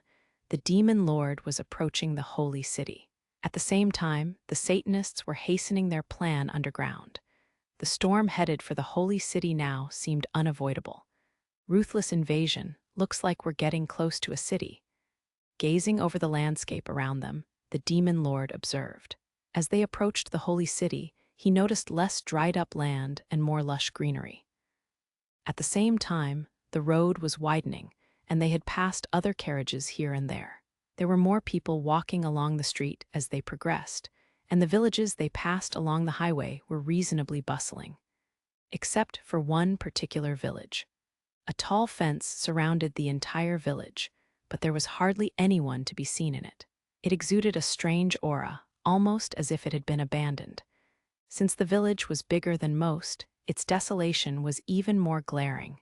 the demon lord was approaching the holy city. At the same time, the Satanists were hastening their plan underground. The storm headed for the holy city now seemed unavoidable. Ruthless invasion, looks like we're getting close to a city. Gazing over the landscape around them, the demon lord observed. As they approached the holy city, he noticed less dried-up land and more lush greenery. At the same time, the road was widening, and they had passed other carriages here and there. There were more people walking along the street as they progressed, and the villages they passed along the highway were reasonably bustling. Except for one particular village. A tall fence surrounded the entire village, but there was hardly anyone to be seen in it. It exuded a strange aura, almost as if it had been abandoned. Since the village was bigger than most, its desolation was even more glaring.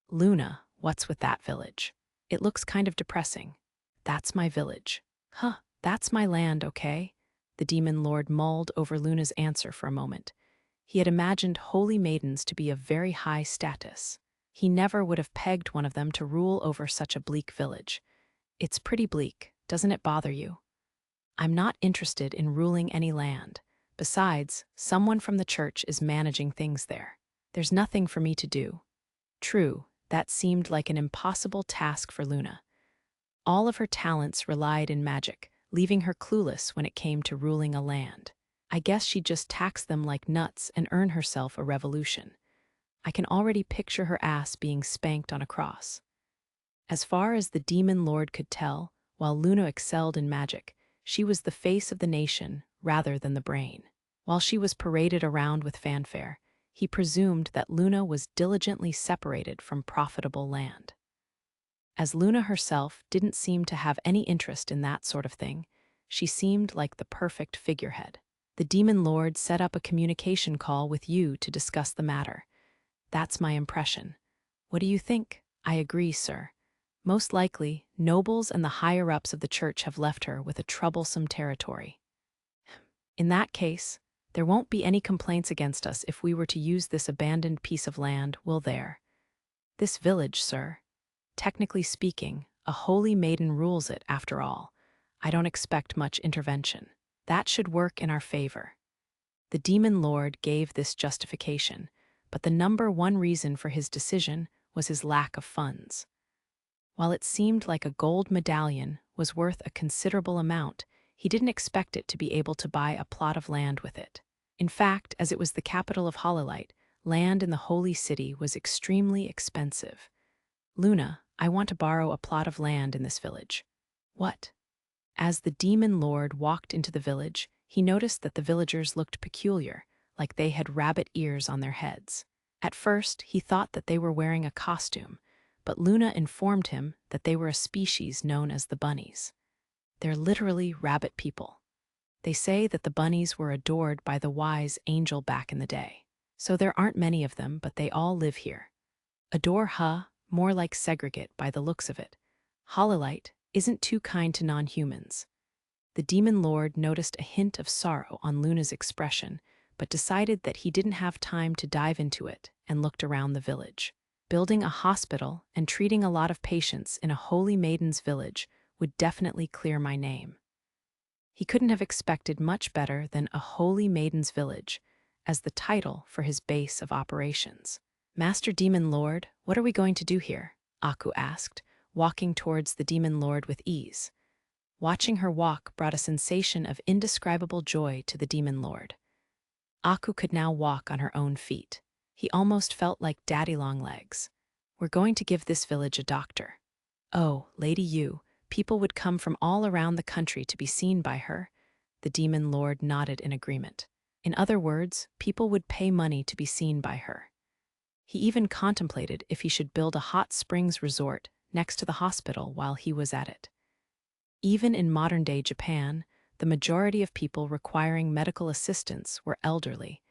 "Luna, what's with that village? It looks kind of depressing." "That's my village." "Huh, that's my land, okay?" The demon lord mulled over Luna's answer for a moment. He had imagined holy maidens to be of very high status. He never would have pegged one of them to rule over such a bleak village. "It's pretty bleak, doesn't it bother you?" "I'm not interested in ruling any land. Besides, someone from the church is managing things there. There's nothing for me to do." True, that seemed like an impossible task for Luna. All of her talents relied in magic, leaving her clueless when it came to ruling a land. I guess she'd just tax them like nuts and earn herself a revolution. I can already picture her ass being spanked on a cross. As far as the demon lord could tell, while Luna excelled in magic, She was the face of the nation rather than the brain. While she was paraded around with fanfare, he presumed that Luna was diligently separated from profitable land. As Luna herself didn't seem to have any interest in that sort of thing, she seemed like the perfect figurehead. The demon lord set up a communication call with you to discuss the matter. That's my impression. What do you think? I agree, sir. Most likely, nobles and the higher-ups of the church have left her with a troublesome territory. In that case, there won't be any complaints against us if we were to use this abandoned piece of land, will there? This village, sir. Technically speaking, a holy maiden rules it, after all. I don't expect much intervention. That should work in our favor. The demon lord gave this justification, but the number one reason for his decision was his lack of funds. While it seemed like a gold medallion was worth a considerable amount, he didn't expect it to be able to buy a plot of land with it. In fact, as it was the capital of Hololite, land in the holy city was extremely expensive. Luna, I want to borrow a plot of land in this village. What? As the demon lord walked into the village, he noticed that the villagers looked peculiar, like they had rabbit ears on their heads. At first, he thought that they were wearing a costume, but Luna informed him that they were a species known as the bunnies. They're literally rabbit people. They say that the bunnies were adored by the wise angel back in the day. So there aren't many of them, but they all live here. Adore, huh? More like segregate by the looks of it. Hololite isn't too kind to non-humans. The demon lord noticed a hint of sorrow on Luna's expression, but decided that he didn't have time to dive into it and looked around the village. Building a hospital and treating a lot of patients in a holy maiden's village would definitely clear my name. He couldn't have expected much better than a holy maiden's village as the title for his base of operations. Master Demon Lord, what are we going to do here? Aku asked, walking towards the demon lord with ease. Watching her walk brought a sensation of indescribable joy to the demon lord. Aku could now walk on her own feet. He almost felt like Daddy Longlegs. We're going to give this village a doctor. Oh, Lady Yu, people would come from all around the country to be seen by her. The demon lord nodded in agreement. In other words, people would pay money to be seen by her. He even contemplated if he should build a hot springs resort next to the hospital while he was at it. Even in modern-day Japan, the majority of people requiring medical assistance were elderly,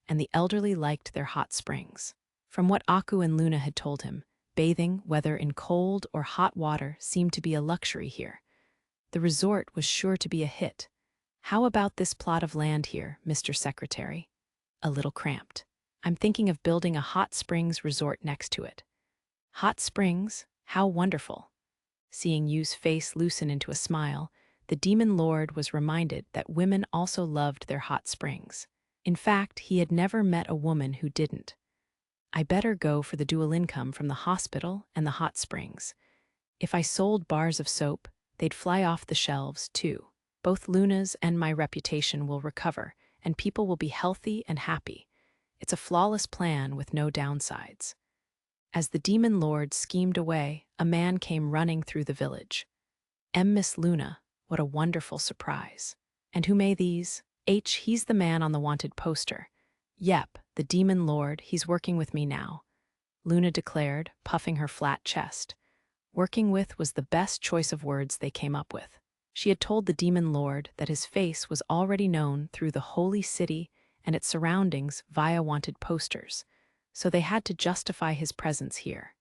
and the elderly liked their hot springs. From what Aku and Luna had told him, bathing, whether in cold or hot water, seemed to be a luxury here. The resort was sure to be a hit. How about this plot of land here, Mr. Secretary? A little cramped. I'm thinking of building a hot springs resort next to it. Hot springs? How wonderful. Seeing Yu's face loosen into a smile, the demon lord was reminded that women also loved their hot springs. In fact, he had never met a woman who didn't. I better go for the dual income from the hospital and the hot springs. If I sold bars of soap, they'd fly off the shelves, too. Both Luna's and my reputation will recover, and people will be healthy and happy. It's a flawless plan with no downsides. As the demon lord schemed away, a man came running through the village. Miss Luna, what a wonderful surprise. And who may these? He's the man on the wanted poster. Yep, the demon lord, he's working with me now. Luna declared, puffing her flat chest. Working with was the best choice of words they came up with. She had told the demon lord that his face was already known through the holy city and its surroundings via wanted posters, so they had to justify his presence here.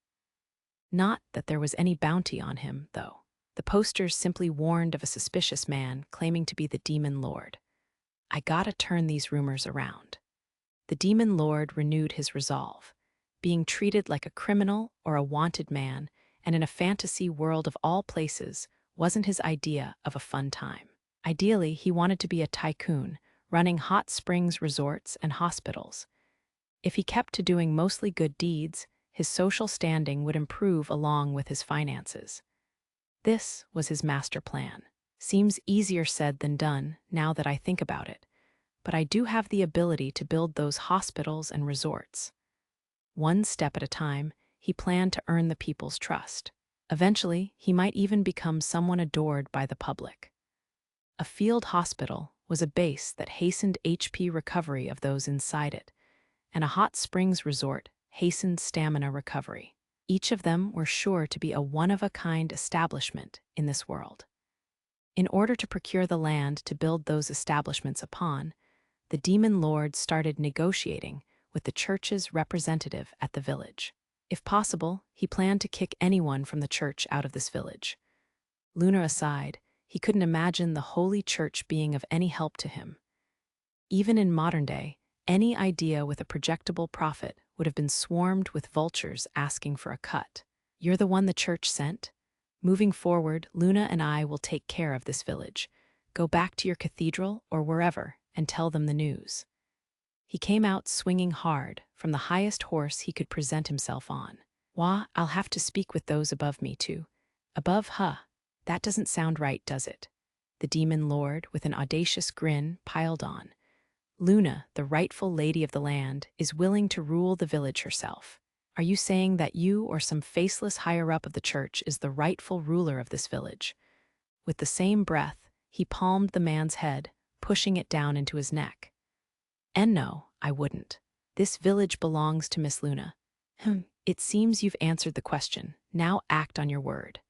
Not that there was any bounty on him, though. The posters simply warned of a suspicious man claiming to be the demon lord. I gotta turn these rumors around. The demon lord renewed his resolve. Being treated like a criminal or a wanted man, and in a fantasy world of all places, wasn't his idea of a fun time. Ideally, he wanted to be a tycoon, running hot springs resorts and hospitals. If he kept to doing mostly good deeds, his social standing would improve along with his finances. This was his master plan. Seems easier said than done, now that I think about it, but I do have the ability to build those hospitals and resorts. One step at a time, he planned to earn the people's trust. Eventually, he might even become someone adored by the public. A field hospital was a base that hastened HP recovery of those inside it, and a hot springs resort hastened stamina recovery. Each of them were sure to be a one-of-a-kind establishment in this world. In order to procure the land to build those establishments upon, the demon lord started negotiating with the church's representative at the village. If possible, he planned to kick anyone from the church out of this village. Luna aside, he couldn't imagine the holy church being of any help to him. Even in modern day, any idea with a projectable profit would have been swarmed with vultures asking for a cut. You're the one the church sent? Moving forward, Luna and I will take care of this village. Go back to your cathedral or wherever and tell them the news. He came out swinging hard from the highest horse he could present himself on. Wah, I'll have to speak with those above me too. Above, huh? That doesn't sound right, does it? The demon lord, with an audacious grin, piled on. Luna, the rightful lady of the land, is willing to rule the village herself. Are you saying that you or some faceless higher-up of the church is the rightful ruler of this village? With the same breath, he palmed the man's head, pushing it down into his neck. And no, I wouldn't. This village belongs to Miss Luna. It seems you've answered the question. Now act on your word.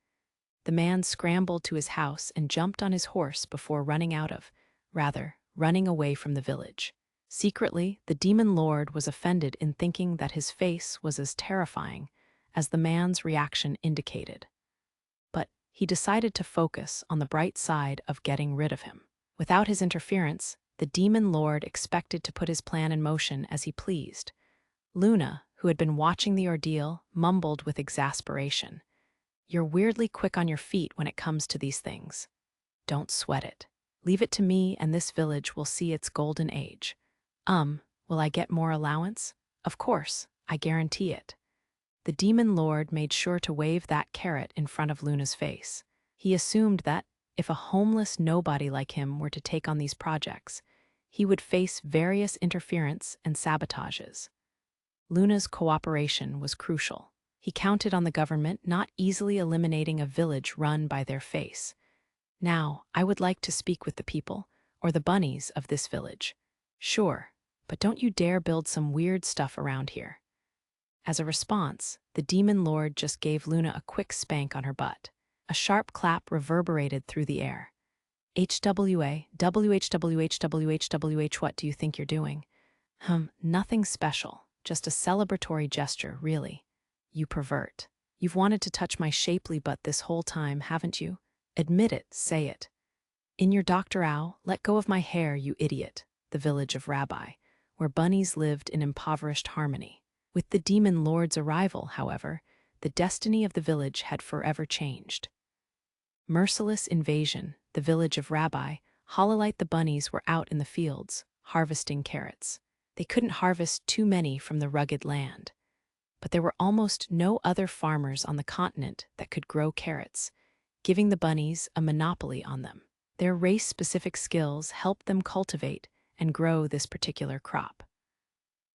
The man scrambled to his house and jumped on his horse before running away from the village. Secretly, the demon lord was offended in thinking that his face was as terrifying as the man's reaction indicated. But he decided to focus on the bright side of getting rid of him. Without his interference, the demon lord expected to put his plan in motion as he pleased. Luna, who had been watching the ordeal, mumbled with exasperation. You're weirdly quick on your feet when it comes to these things. Don't sweat it. Leave it to me and this village will see its golden age. Will I get more allowance? Of course, I guarantee it. The demon lord made sure to wave that carrot in front of Luna's face. He assumed that, if a homeless nobody like him were to take on these projects, he would face various interference and sabotages. Luna's cooperation was crucial. He counted on the government not easily eliminating a village run by their face. Now, I would like to speak with the people, or the bunnies of this village. Sure, but don't you dare build some weird stuff around here. As a response, the demon lord just gave Luna a quick spank on her butt. A sharp clap reverberated through the air. HWA, WHWHWHWH, what do you think you're doing? Nothing special, just a celebratory gesture, really. You pervert. You've wanted to touch my shapely butt this whole time, haven't you? Admit it, say it. In your Dr. Ow, let go of my hair, you idiot, the village of Rabbi, where bunnies lived in impoverished harmony. With the demon lord's arrival, however, the destiny of the village had forever changed. Merciless invasion, the village of Rabbi, Hololite the bunnies were out in the fields, harvesting carrots. They couldn't harvest too many from the rugged land. But there were almost no other farmers on the continent that could grow carrots, giving the bunnies a monopoly on them. Their race-specific skills helped them cultivate and grow this particular crop.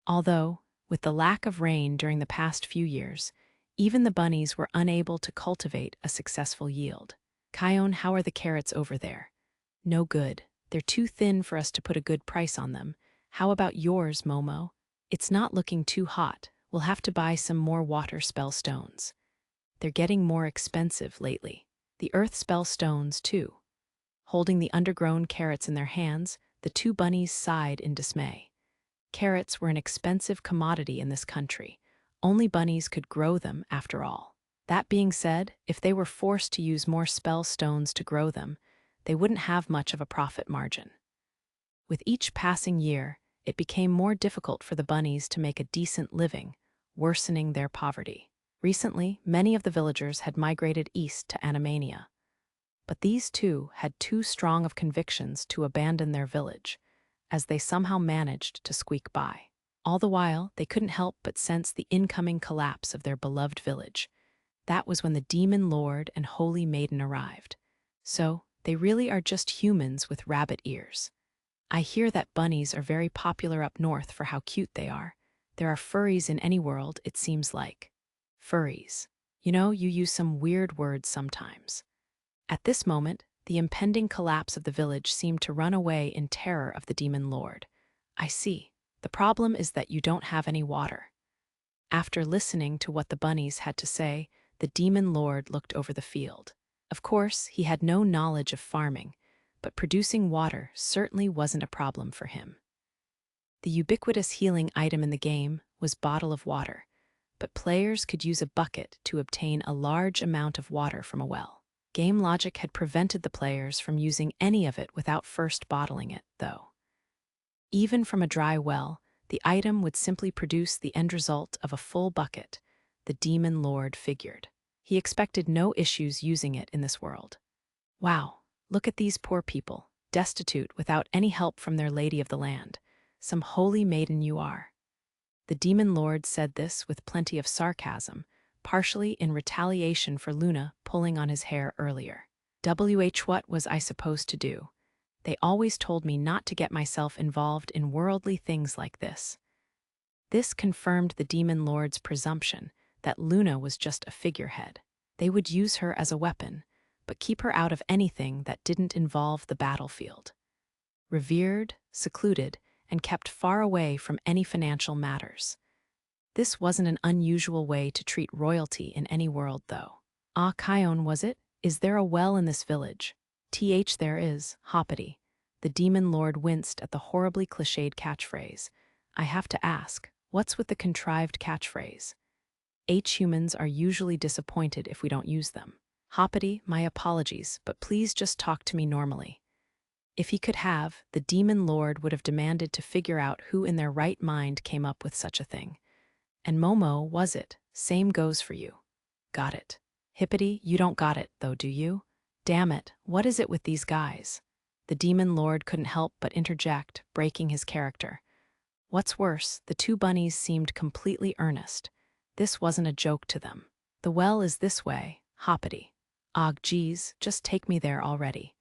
Although, with the lack of rain during the past few years, even the bunnies were unable to cultivate a successful yield. Kion, how are the carrots over there? No good. They're too thin for us to put a good price on them. How about yours, Momo? It's not looking too hot. We'll have to buy some more water spell stones. They're getting more expensive lately. The earth spell stones, too. Holding the undergrown carrots in their hands, the two bunnies sighed in dismay. Carrots were an expensive commodity in this country. Only bunnies could grow them, after all. That being said, if they were forced to use more spell stones to grow them, they wouldn't have much of a profit margin. With each passing year, it became more difficult for the bunnies to make a decent living, worsening their poverty. Recently, many of the villagers had migrated east to Animania. But these two had too strong of convictions to abandon their village, as they somehow managed to squeak by. All the while, they couldn't help but sense the incoming collapse of their beloved village. That was when the demon lord and holy maiden arrived. So, they really are just humans with rabbit ears. I hear that bunnies are very popular up north for how cute they are. There are furries in any world, it seems like. Furries. You know, you use some weird words sometimes. At this moment, The impending collapse of the village seemed to run away in terror of the demon lord. I see. The problem is that you don't have any water. After listening to what the bunnies had to say, the demon lord looked over the field. Of course, he had no knowledge of farming, but producing water certainly wasn't a problem for him. The ubiquitous healing item in the game was bottle of water, but players could use a bucket to obtain a large amount of water from a well. Game logic had prevented the players from using any of it without first bottling it, though. Even from a dry well, the item would simply produce the end result of a full bucket, the demon lord figured. He expected no issues using it in this world. Wow, look at these poor people, destitute without any help from their lady of the land. Some holy maiden you are. The demon lord said this with plenty of sarcasm, partially in retaliation for Luna pulling on his hair earlier. What was I supposed to do? They always told me not to get myself involved in worldly things like this. This confirmed the demon lord's presumption that Luna was just a figurehead. They would use her as a weapon, but keep her out of anything that didn't involve the battlefield. Revered, secluded, and kept far away from any financial matters. This wasn't an unusual way to treat royalty in any world, though. Ah, Kion, was it? Is there a well in this village? There is, hoppity. The demon lord winced at the horribly cliched catchphrase. I have to ask, what's with the contrived catchphrase? Humans are usually disappointed if we don't use them. Hoppity, my apologies, but please just talk to me normally. If he could have, the demon lord would have demanded to figure out who in their right mind came up with such a thing. And Momo, was it? Same goes for you. Got it. Hippity, you don't got it, though, do you? Damn it, what is it with these guys? The demon lord couldn't help but interject, breaking his character. What's worse, the two bunnies seemed completely earnest. This wasn't a joke to them. The well is this way, hoppity. Og geez, just take me there already.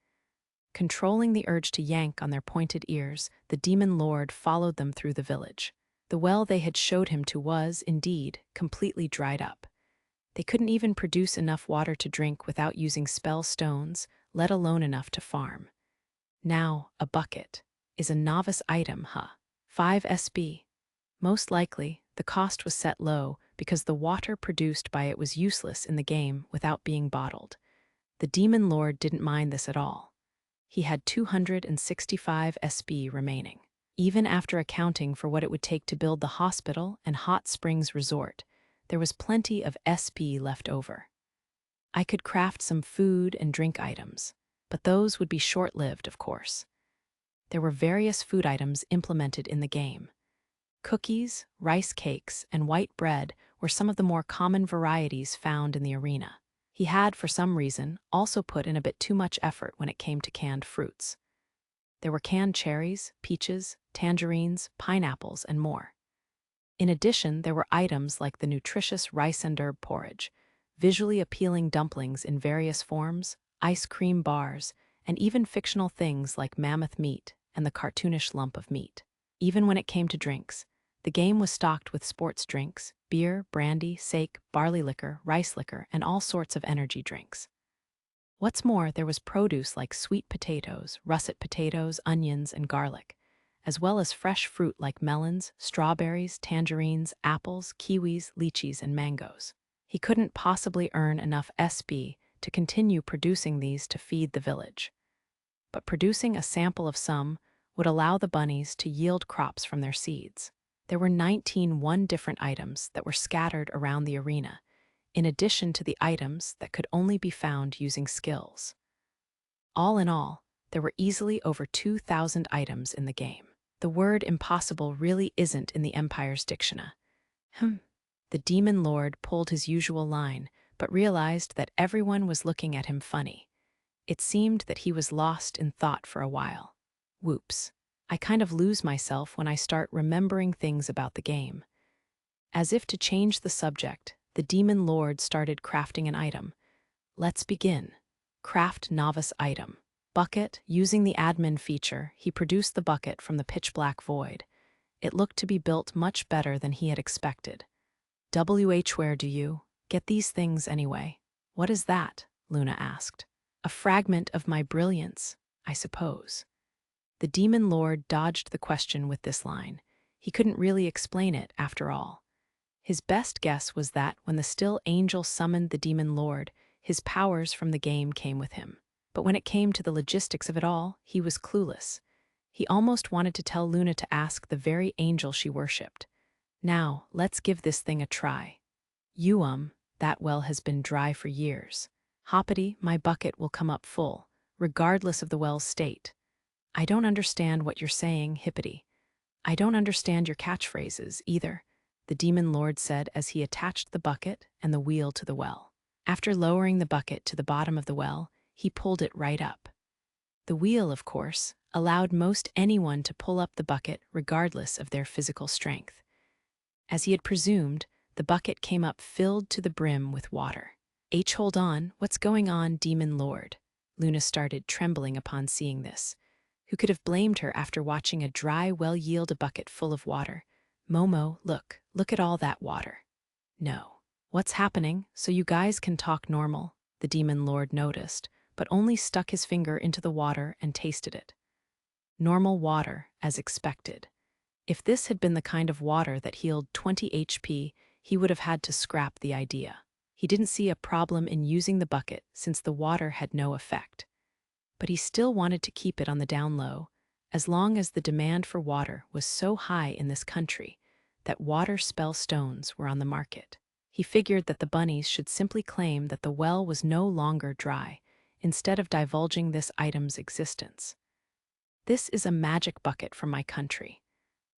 Controlling the urge to yank on their pointed ears, the demon lord followed them through the village. The well they had showed him to was, indeed, completely dried up. They couldn't even produce enough water to drink without using spell stones, let alone enough to farm. Now, a bucket is a novice item, huh? 5 SB. Most likely, the cost was set low because the water produced by it was useless in the game without being bottled. The demon lord didn't mind this at all. He had 265 SB remaining. Even after accounting for what it would take to build the hospital and hot springs resort, there was plenty of SB left over. I could craft some food and drink items, but those would be short-lived, of course. There were various food items implemented in the game. Cookies, rice cakes, and white bread were some of the more common varieties found in the arena. He had, for some reason, also put in a bit too much effort when it came to canned fruits. There were canned cherries, peaches, tangerines, pineapples, and more. In addition, there were items like the nutritious rice and herb porridge, visually appealing dumplings in various forms, ice cream bars, and even fictional things like mammoth meat and the cartoonish lump of meat. Even when it came to drinks, the game was stocked with sports drinks, beer, brandy, sake, barley liquor, rice liquor, and all sorts of energy drinks. What's more, there was produce like sweet potatoes, russet potatoes, onions, and garlic, as well as fresh fruit like melons, strawberries, tangerines, apples, kiwis, lychees, and mangoes. He couldn't possibly earn enough SB to continue producing these to feed the village. But producing a sample of some would allow the bunnies to yield crops from their seeds. There were 19 different items that were scattered around the arena, in addition to the items that could only be found using skills. All in all, there were easily over 2,000 items in the game. The word impossible really isn't in the Empire's dictionary. The demon lord pulled his usual line, but realized that everyone was looking at him funny. It seemed that he was lost in thought for a while. Whoops. I kind of lose myself when I start remembering things about the game. As if to change the subject, the demon lord started crafting an item. Let's begin. Craft novice item. Bucket. Using the admin feature, he produced the bucket from the pitch-black void. It looked to be built much better than he had expected. Where do you get these things anyway? What is that? Luna asked. A fragment of my brilliance, I suppose. The demon lord dodged the question with this line. He couldn't really explain it, after all. His best guess was that when the still angel summoned the demon lord, his powers from the game came with him. But when it came to the logistics of it all, he was clueless. He almost wanted to tell Luna to ask the very angel she worshipped. Now, let's give this thing a try. That well has been dry for years. Hoppity, my bucket will come up full, regardless of the well's state. I don't understand what you're saying, Hippity. I don't understand your catchphrases, either, the demon lord said as he attached the bucket and the wheel to the well. After lowering the bucket to the bottom of the well, he pulled it right up. The wheel, of course, allowed most anyone to pull up the bucket regardless of their physical strength. As he had presumed, the bucket came up filled to the brim with water. Hold on, what's going on, demon lord? Luna started trembling upon seeing this. Who could have blamed her after watching a dry well yield a bucket full of water? Momo, look at all that water. No. What's happening? So you guys can talk normal, the demon lord noticed, but only stuck his finger into the water and tasted it. Normal water, as expected. If this had been the kind of water that healed 20 HP, he would have had to scrap the idea. He didn't see a problem in using the bucket since the water had no effect. But he still wanted to keep it on the down low, as long as the demand for water was so high in this country that water spell stones were on the market. He figured that the bunnies should simply claim that the well was no longer dry, instead of divulging this item's existence. This is a magic bucket from my country.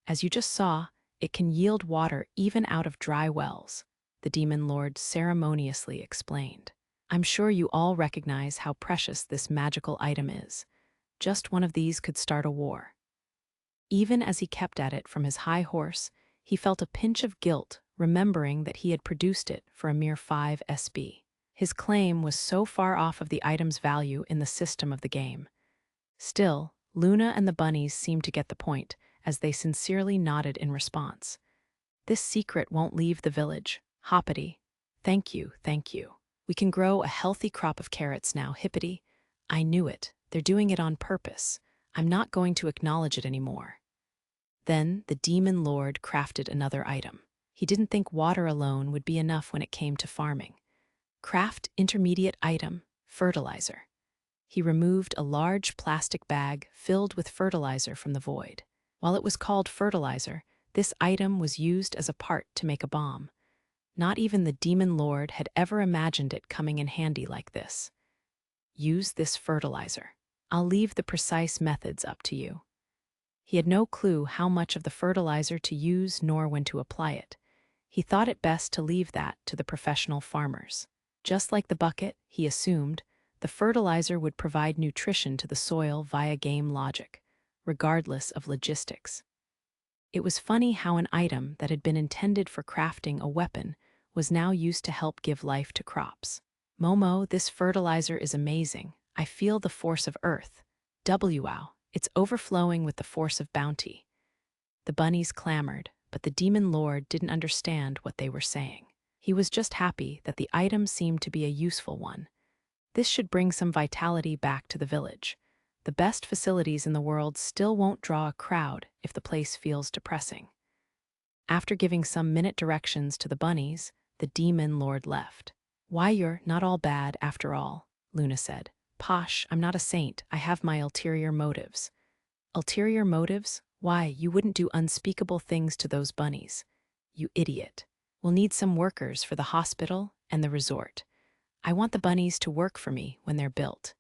As you just saw, it can yield water even out of dry wells, the demon lord ceremoniously explained. I'm sure you all recognize how precious this magical item is. Just one of these could start a war. Even as he kept at it from his high horse, he felt a pinch of guilt remembering that he had produced it for a mere 5 SB. His claim was so far off of the item's value in the system of the game. Still, Luna and the bunnies seemed to get the point, as they sincerely nodded in response. This secret won't leave the village. Hoppity. Thank you, thank you. We can grow a healthy crop of carrots now, Hippity. I knew it. They're doing it on purpose. I'm not going to acknowledge it anymore. Then the demon lord crafted another item. He didn't think water alone would be enough when it came to farming. Craft intermediate item, fertilizer. He removed a large plastic bag filled with fertilizer from the void. While it was called fertilizer, this item was used as a part to make a bomb. Not even the demon lord had ever imagined it coming in handy like this. Use this fertilizer. I'll leave the precise methods up to you. He had no clue how much of the fertilizer to use nor when to apply it. He thought it best to leave that to the professional farmers. Just like the bucket, he assumed, the fertilizer would provide nutrition to the soil via game logic, regardless of logistics. It was funny how an item that had been intended for crafting a weapon was now used to help give life to crops. Momo, this fertilizer is amazing. I feel the force of earth. Wow, it's overflowing with the force of bounty. The bunnies clamored, but the demon lord didn't understand what they were saying. He was just happy that the item seemed to be a useful one. This should bring some vitality back to the village. The best facilities in the world still won't draw a crowd if the place feels depressing. After giving some minute directions to the bunnies, the demon lord left. Why, you're not all bad after all, Luna said. Posh, I'm not a saint. I have my ulterior motives. Ulterior motives? Why, you wouldn't do unspeakable things to those bunnies. You idiot. We'll need some workers for the hospital and the resort. I want the bunnies to work for me when they're built.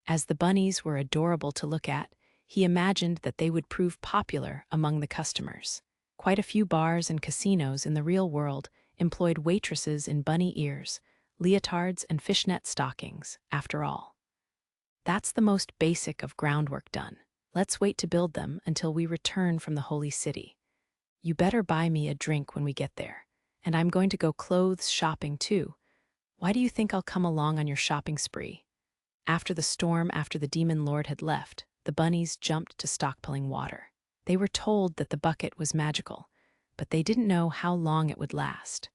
As the bunnies were adorable to look at, he imagined that they would prove popular among the customers. Quite a few bars and casinos in the real world employed waitresses in bunny ears, leotards, and fishnet stockings, after all. That's the most basic of groundwork done. Let's wait to build them until we return from the holy city. You better buy me a drink when we get there, and I'm going to go clothes shopping too. Why do you think I'll come along on your shopping spree? After the demon lord had left, the bunnies jumped to stockpiling water. They were told that the bucket was magical, but they didn't know how long it would last.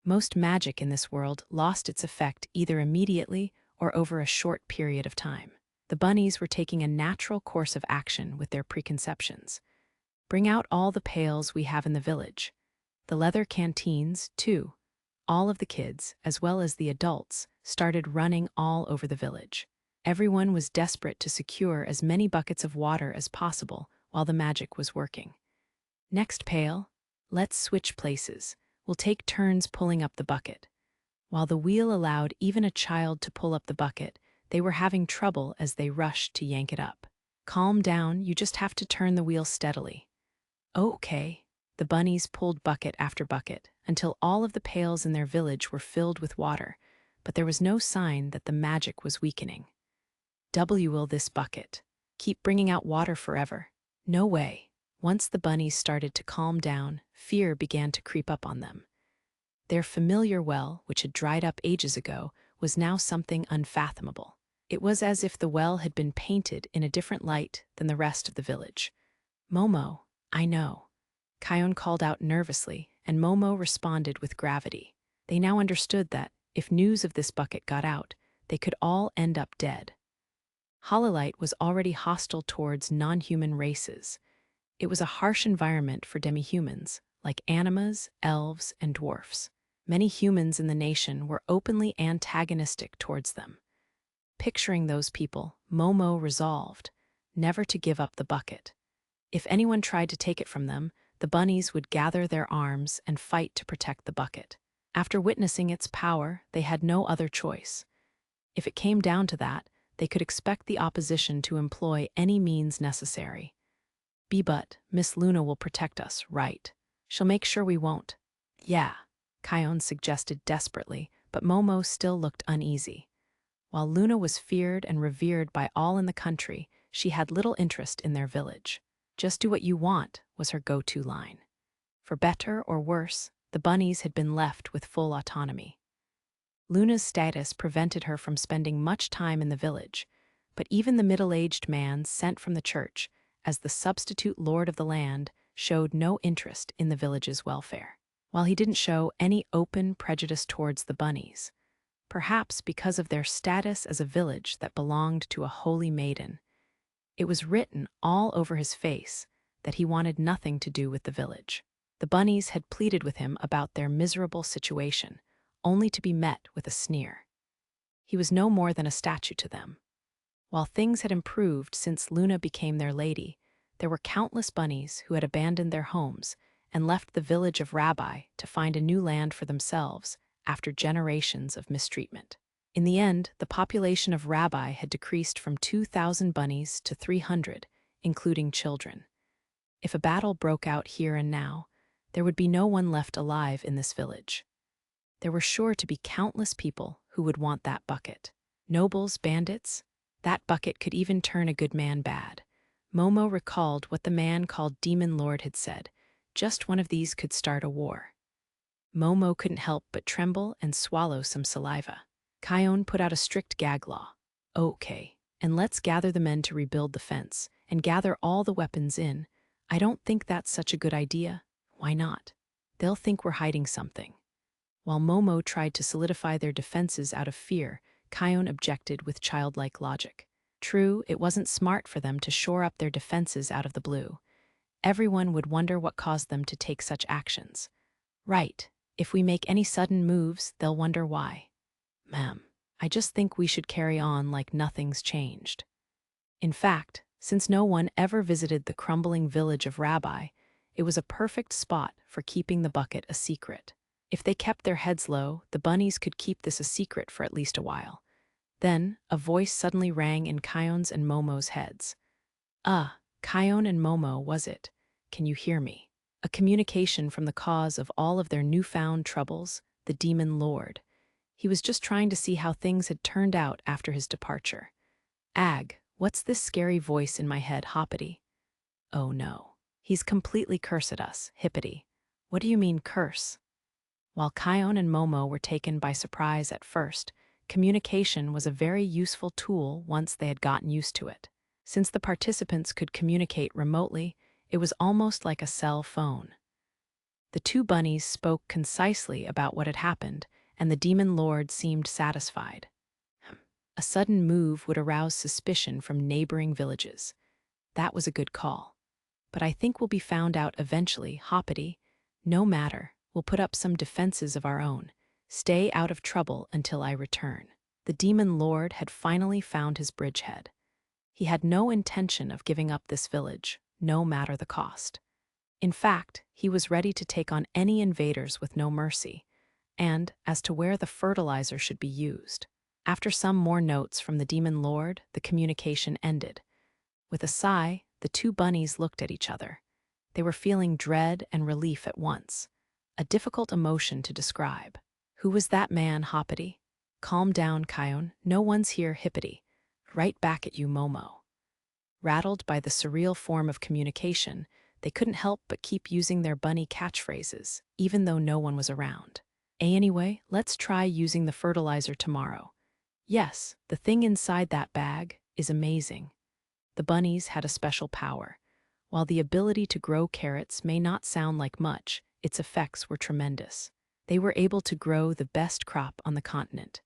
Most magic in this world lost its effect either immediately or over a short period of time. The bunnies were taking a natural course of action with their preconceptions. Bring out all the pails we have in the village. The leather canteens, too. All of the kids, as well as the adults, started running all over the village. Everyone was desperate to secure as many buckets of water as possible while the magic was working. Next pail. Let's switch places. We'll take turns pulling up the bucket. While the wheel allowed even a child to pull up the bucket, they were having trouble as they rushed to yank it up. Calm down, you just have to turn the wheel steadily. Okay. The bunnies pulled bucket after bucket until all of the pails in their village were filled with water, but there was no sign that the magic was weakening. Will this bucket keep bringing out water forever? No way. Once the bunnies started to calm down, fear began to creep up on them. Their familiar well, which had dried up ages ago, was now something unfathomable. It was as if the well had been painted in a different light than the rest of the village. Momo, I know. Kion called out nervously, and Momo responded with gravity. They now understood that, if news of this bucket got out, they could all end up dead. Hololite was already hostile towards non-human races. It was a harsh environment for demi-humans, like animas, elves, and dwarfs. Many humans in the nation were openly antagonistic towards them. Picturing those people, Momo resolved never to give up the bucket. If anyone tried to take it from them, the bunnies would gather their arms and fight to protect the bucket. After witnessing its power, they had no other choice. If it came down to that, they could expect the opposition to employ any means necessary. But Miss Luna will protect us, right? She'll make sure we won't. Yeah, Kion suggested desperately, but Momo still looked uneasy. While Luna was feared and revered by all in the country, she had little interest in their village. Just do what you want was her go-to line. For better or worse, the bunnies had been left with full autonomy. Luna's status prevented her from spending much time in the village, but even the middle-aged man sent from the church as the substitute lord of the land showed no interest in the village's welfare. While he didn't show any open prejudice towards the bunnies, perhaps because of their status as a village that belonged to a holy maiden, it was written all over his face that he wanted nothing to do with the village. The bunnies had pleaded with him about their miserable situation, only to be met with a sneer. He was no more than a statue to them. While things had improved since Luna became their lady, there were countless bunnies who had abandoned their homes and left the village of Rabbi to find a new land for themselves after generations of mistreatment. In the end, the population of Rabbi had decreased from 2,000 bunnies to 300, including children. If a battle broke out here and now, there would be no one left alive in this village. There were sure to be countless people who would want that bucket. Nobles, bandits, that bucket could even turn a good man bad. Momo recalled what the man called Demon Lord had said. Just one of these could start a war. Momo couldn't help but tremble and swallow some saliva. Kion put out a strict gag law. Okay, and let's gather the men to rebuild the fence, and gather all the weapons in. I don't think that's such a good idea. Why not? They'll think we're hiding something. While Momo tried to solidify their defenses out of fear, Kion objected with childlike logic. True, it wasn't smart for them to shore up their defenses out of the blue. Everyone would wonder what caused them to take such actions. Right, if we make any sudden moves, they'll wonder why. Ma'am, I just think we should carry on like nothing's changed. In fact, since no one ever visited the crumbling village of Rabbi, it was a perfect spot for keeping the bucket a secret. If they kept their heads low, the bunnies could keep this a secret for at least a while. Then, a voice suddenly rang in Kion's and Momo's heads. Kion and Momo, was it? Can you hear me? A communication from the cause of all of their newfound troubles, the Demon Lord. He was just trying to see how things had turned out after his departure. Ag, what's this scary voice in my head, Hoppity? Oh no. He's completely cursed at us, Hippity. What do you mean, curse? While Kion and Momo were taken by surprise at first, communication was a very useful tool once they had gotten used to it. Since the participants could communicate remotely, it was almost like a cell phone. The two bunnies spoke concisely about what had happened, and the Demon Lord seemed satisfied. A sudden move would arouse suspicion from neighboring villages. That was a good call. But I think we'll be found out eventually, Hoppity. No matter, we'll put up some defenses of our own. Stay out of trouble until I return. The demon lord had finally found his bridgehead. He had no intention of giving up this village, no matter the cost. In fact, he was ready to take on any invaders with no mercy. And as to where the fertilizer should be used. After some more notes from the demon lord, the communication ended. With a sigh, the two bunnies looked at each other. They were feeling dread and relief at once, a difficult emotion to describe. Who was that man, Hoppity? Calm down, Kion. No one's here, Hippity. Right back at you, Momo. Rattled by the surreal form of communication, they couldn't help but keep using their bunny catchphrases, even though no one was around. Anyway, let's try using the fertilizer tomorrow. Yes, the thing inside that bag is amazing. The bunnies had a special power. While the ability to grow carrots may not sound like much, its effects were tremendous. They were able to grow the best crop on the continent.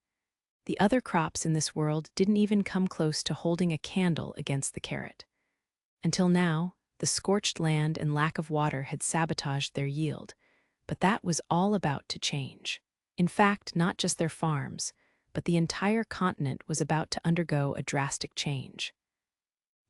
The other crops in this world didn't even come close to holding a candle against the carrot. Until now, the scorched land and lack of water had sabotaged their yield, but that was all about to change. In fact, not just their farms, but the entire continent was about to undergo a drastic change.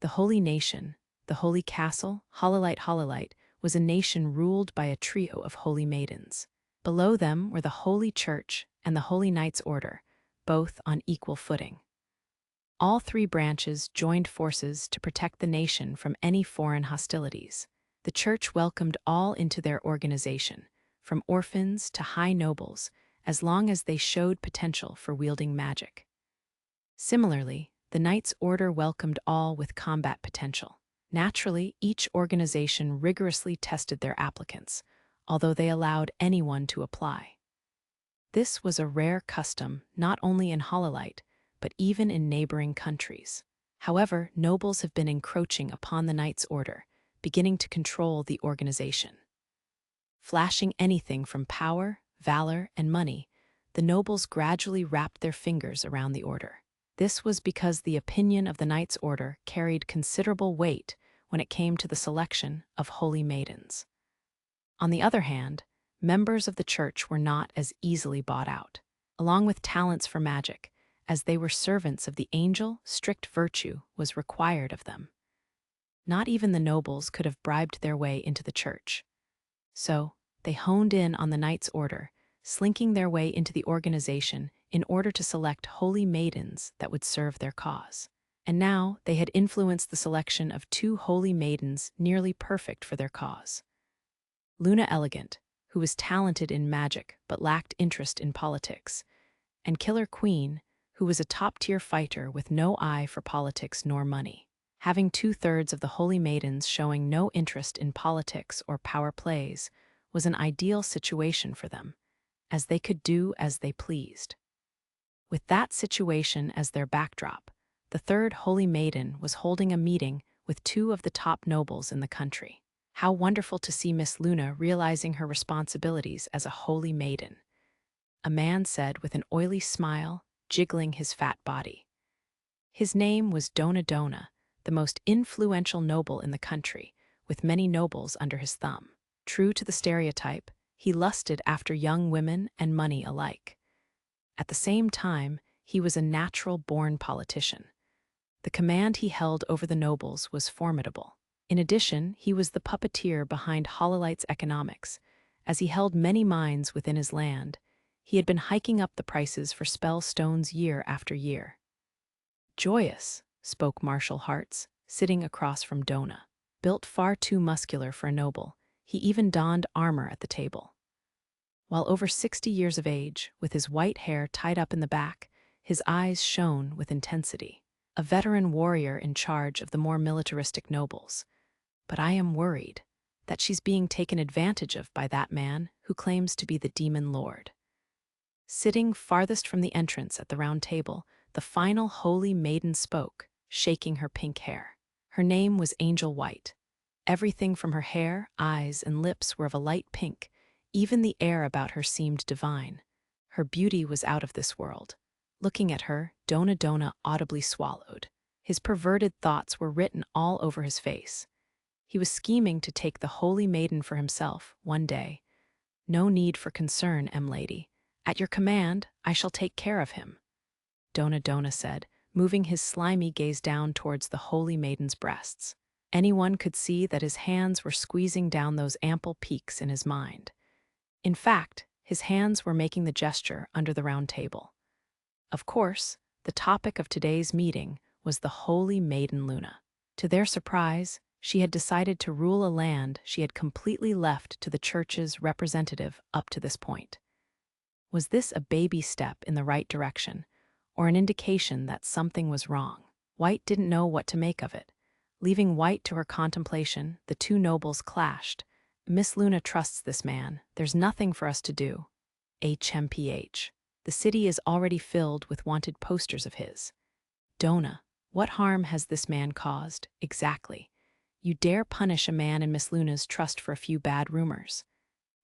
The Holy Nation, the Holy Castle, Hololite, was a nation ruled by a trio of holy maidens. Below them were the Holy Church and the Holy Knights Order, both on equal footing. All three branches joined forces to protect the nation from any foreign hostilities. The Church welcomed all into their organization, from orphans to high nobles, as long as they showed potential for wielding magic. Similarly, the Knights Order welcomed all with combat potential. Naturally, each organization rigorously tested their applicants, although they allowed anyone to apply. This was a rare custom not only in Hololite, but even in neighboring countries. However, nobles have been encroaching upon the Knights Order, beginning to control the organization. Flashing anything from power, valor, and money, the nobles gradually wrapped their fingers around the order. This was because the opinion of the Knights Order carried considerable weight when it came to the selection of holy maidens. On the other hand, members of the church were not as easily bought out. Along with talents for magic, as they were servants of the angel, strict virtue was required of them. Not even the nobles could have bribed their way into the church. So, they honed in on the Knights Order, slinking their way into the organization in order to select holy maidens that would serve their cause. And now they had influenced the selection of two holy maidens nearly perfect for their cause. Luna Elegant, who was talented in magic but lacked interest in politics, and Killer Queen, who was a top-tier fighter with no eye for politics nor money. Having 2/3 of the holy maidens showing no interest in politics or power plays was an ideal situation for them, as they could do as they pleased. With that situation as their backdrop, the third holy maiden was holding a meeting with two of the top nobles in the country. How wonderful to see Miss Luna realizing her responsibilities as a holy maiden, a man said with an oily smile, jiggling his fat body. His name was Dona, the most influential noble in the country, with many nobles under his thumb. True to the stereotype, he lusted after young women and money alike. At the same time, he was a natural-born politician. The command he held over the nobles was formidable. In addition, he was the puppeteer behind Hololite's economics. As he held many mines within his land, he had been hiking up the prices for spell stones year after year. Joyous, spoke Marshal Hartz, sitting across from Dona. Built far too muscular for a noble, he even donned armor at the table. While over 60 years of age, with his white hair tied up in the back, his eyes shone with intensity. A veteran warrior in charge of the more militaristic nobles. But I am worried that she's being taken advantage of by that man who claims to be the demon lord. Sitting farthest from the entrance at the round table, the final holy maiden spoke, shaking her pink hair. Her name was Angel White. Everything from her hair, eyes, and lips were of a light pink. Even the air about her seemed divine. Her beauty was out of this world. Looking at her, Dona audibly swallowed. His perverted thoughts were written all over his face. He was scheming to take the holy maiden for himself one day. No need for concern, lady. At your command, I shall take care of him, Dona said, moving his slimy gaze down towards the holy maiden's breasts. Anyone could see that his hands were squeezing down those ample peaks in his mind. In fact, his hands were making the gesture under the round table. Of course, the topic of today's meeting was the holy maiden Luna. To their surprise, she had decided to rule a land she had completely left to the church's representative up to this point. Was this a baby step in the right direction, or an indication that something was wrong? White didn't know what to make of it. Leaving White to her contemplation, the two nobles clashed. Miss Luna trusts this man. There's nothing for us to do. HMPH. The city is already filled with wanted posters of his. Dona, what harm has this man caused, exactly? You dare punish a man in Miss Luna's trust for a few bad rumors.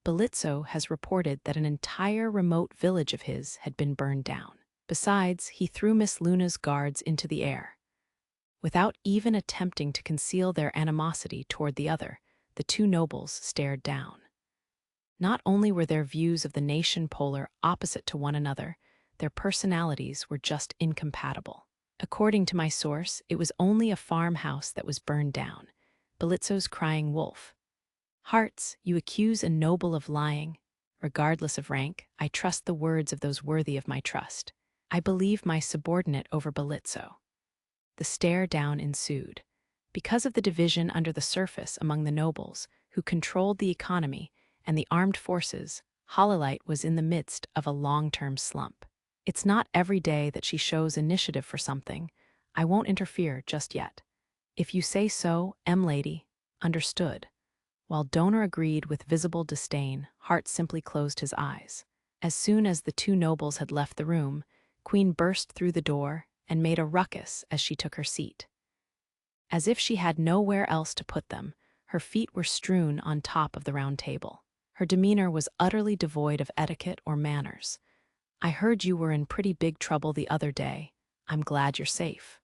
Belitzo has reported that an entire remote village of his had been burned down. Besides, he threw Miss Luna's guards into the air. Without even attempting to conceal their animosity toward the other, the two nobles stared down. Not only were their views of the nation polar opposite to one another, their personalities were just incompatible. According to my source, it was only a farmhouse that was burned down. Belitzo's crying wolf. Hearts, you accuse a noble of lying. Regardless of rank, I trust the words of those worthy of my trust. I believe my subordinate over Belitzo. The stare down ensued. Because of the division under the surface among the nobles, who controlled the economy and the armed forces, Hololite was in the midst of a long-term slump. It's not every day that she shows initiative for something. I won't interfere just yet. If you say so, lady, understood. While Donor agreed with visible disdain, Hart simply closed his eyes. As soon as the two nobles had left the room, Queen burst through the door and made a ruckus as she took her seat. As if she had nowhere else to put them, her feet were strewn on top of the round table. Her demeanor was utterly devoid of etiquette or manners. I heard you were in pretty big trouble the other day. I'm glad you're safe,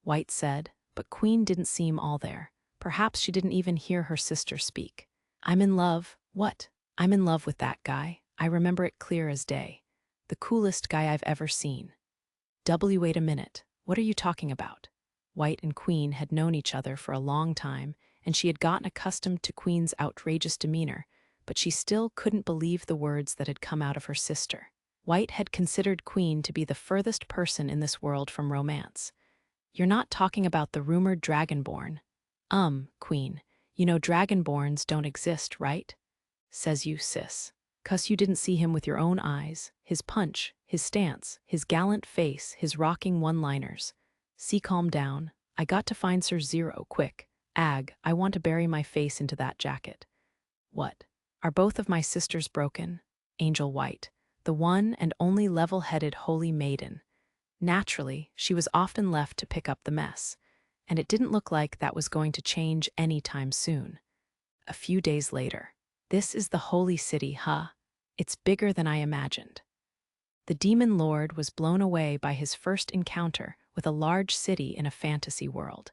White said, but Queen didn't seem all there. Perhaps she didn't even hear her sister speak. I'm in love. What? I'm in love with that guy. I remember it clear as day. The coolest guy I've ever seen. Wait a minute. What are you talking about? White and Queen had known each other for a long time, and she had gotten accustomed to Queen's outrageous demeanor, but she still couldn't believe the words that had come out of her sister. White had considered Queen to be the furthest person in this world from romance. You're not talking about the rumored Dragonborn? Queen, you know Dragonborns don't exist, right? Says you, sis. 'Cause you didn't see him with your own eyes, his punch, his stance, his gallant face, his rocking one-liners. See, calm down. I got to find Sir Zero, quick. I want to bury my face into that jacket. What? Are both of my sisters broken? Angel White, the one and only level-headed holy maiden. Naturally, she was often left to pick up the mess, and it didn't look like that was going to change any time soon. A few days later. This is the holy city, huh? It's bigger than I imagined. The demon lord was blown away by his first encounter with a large city in a fantasy world.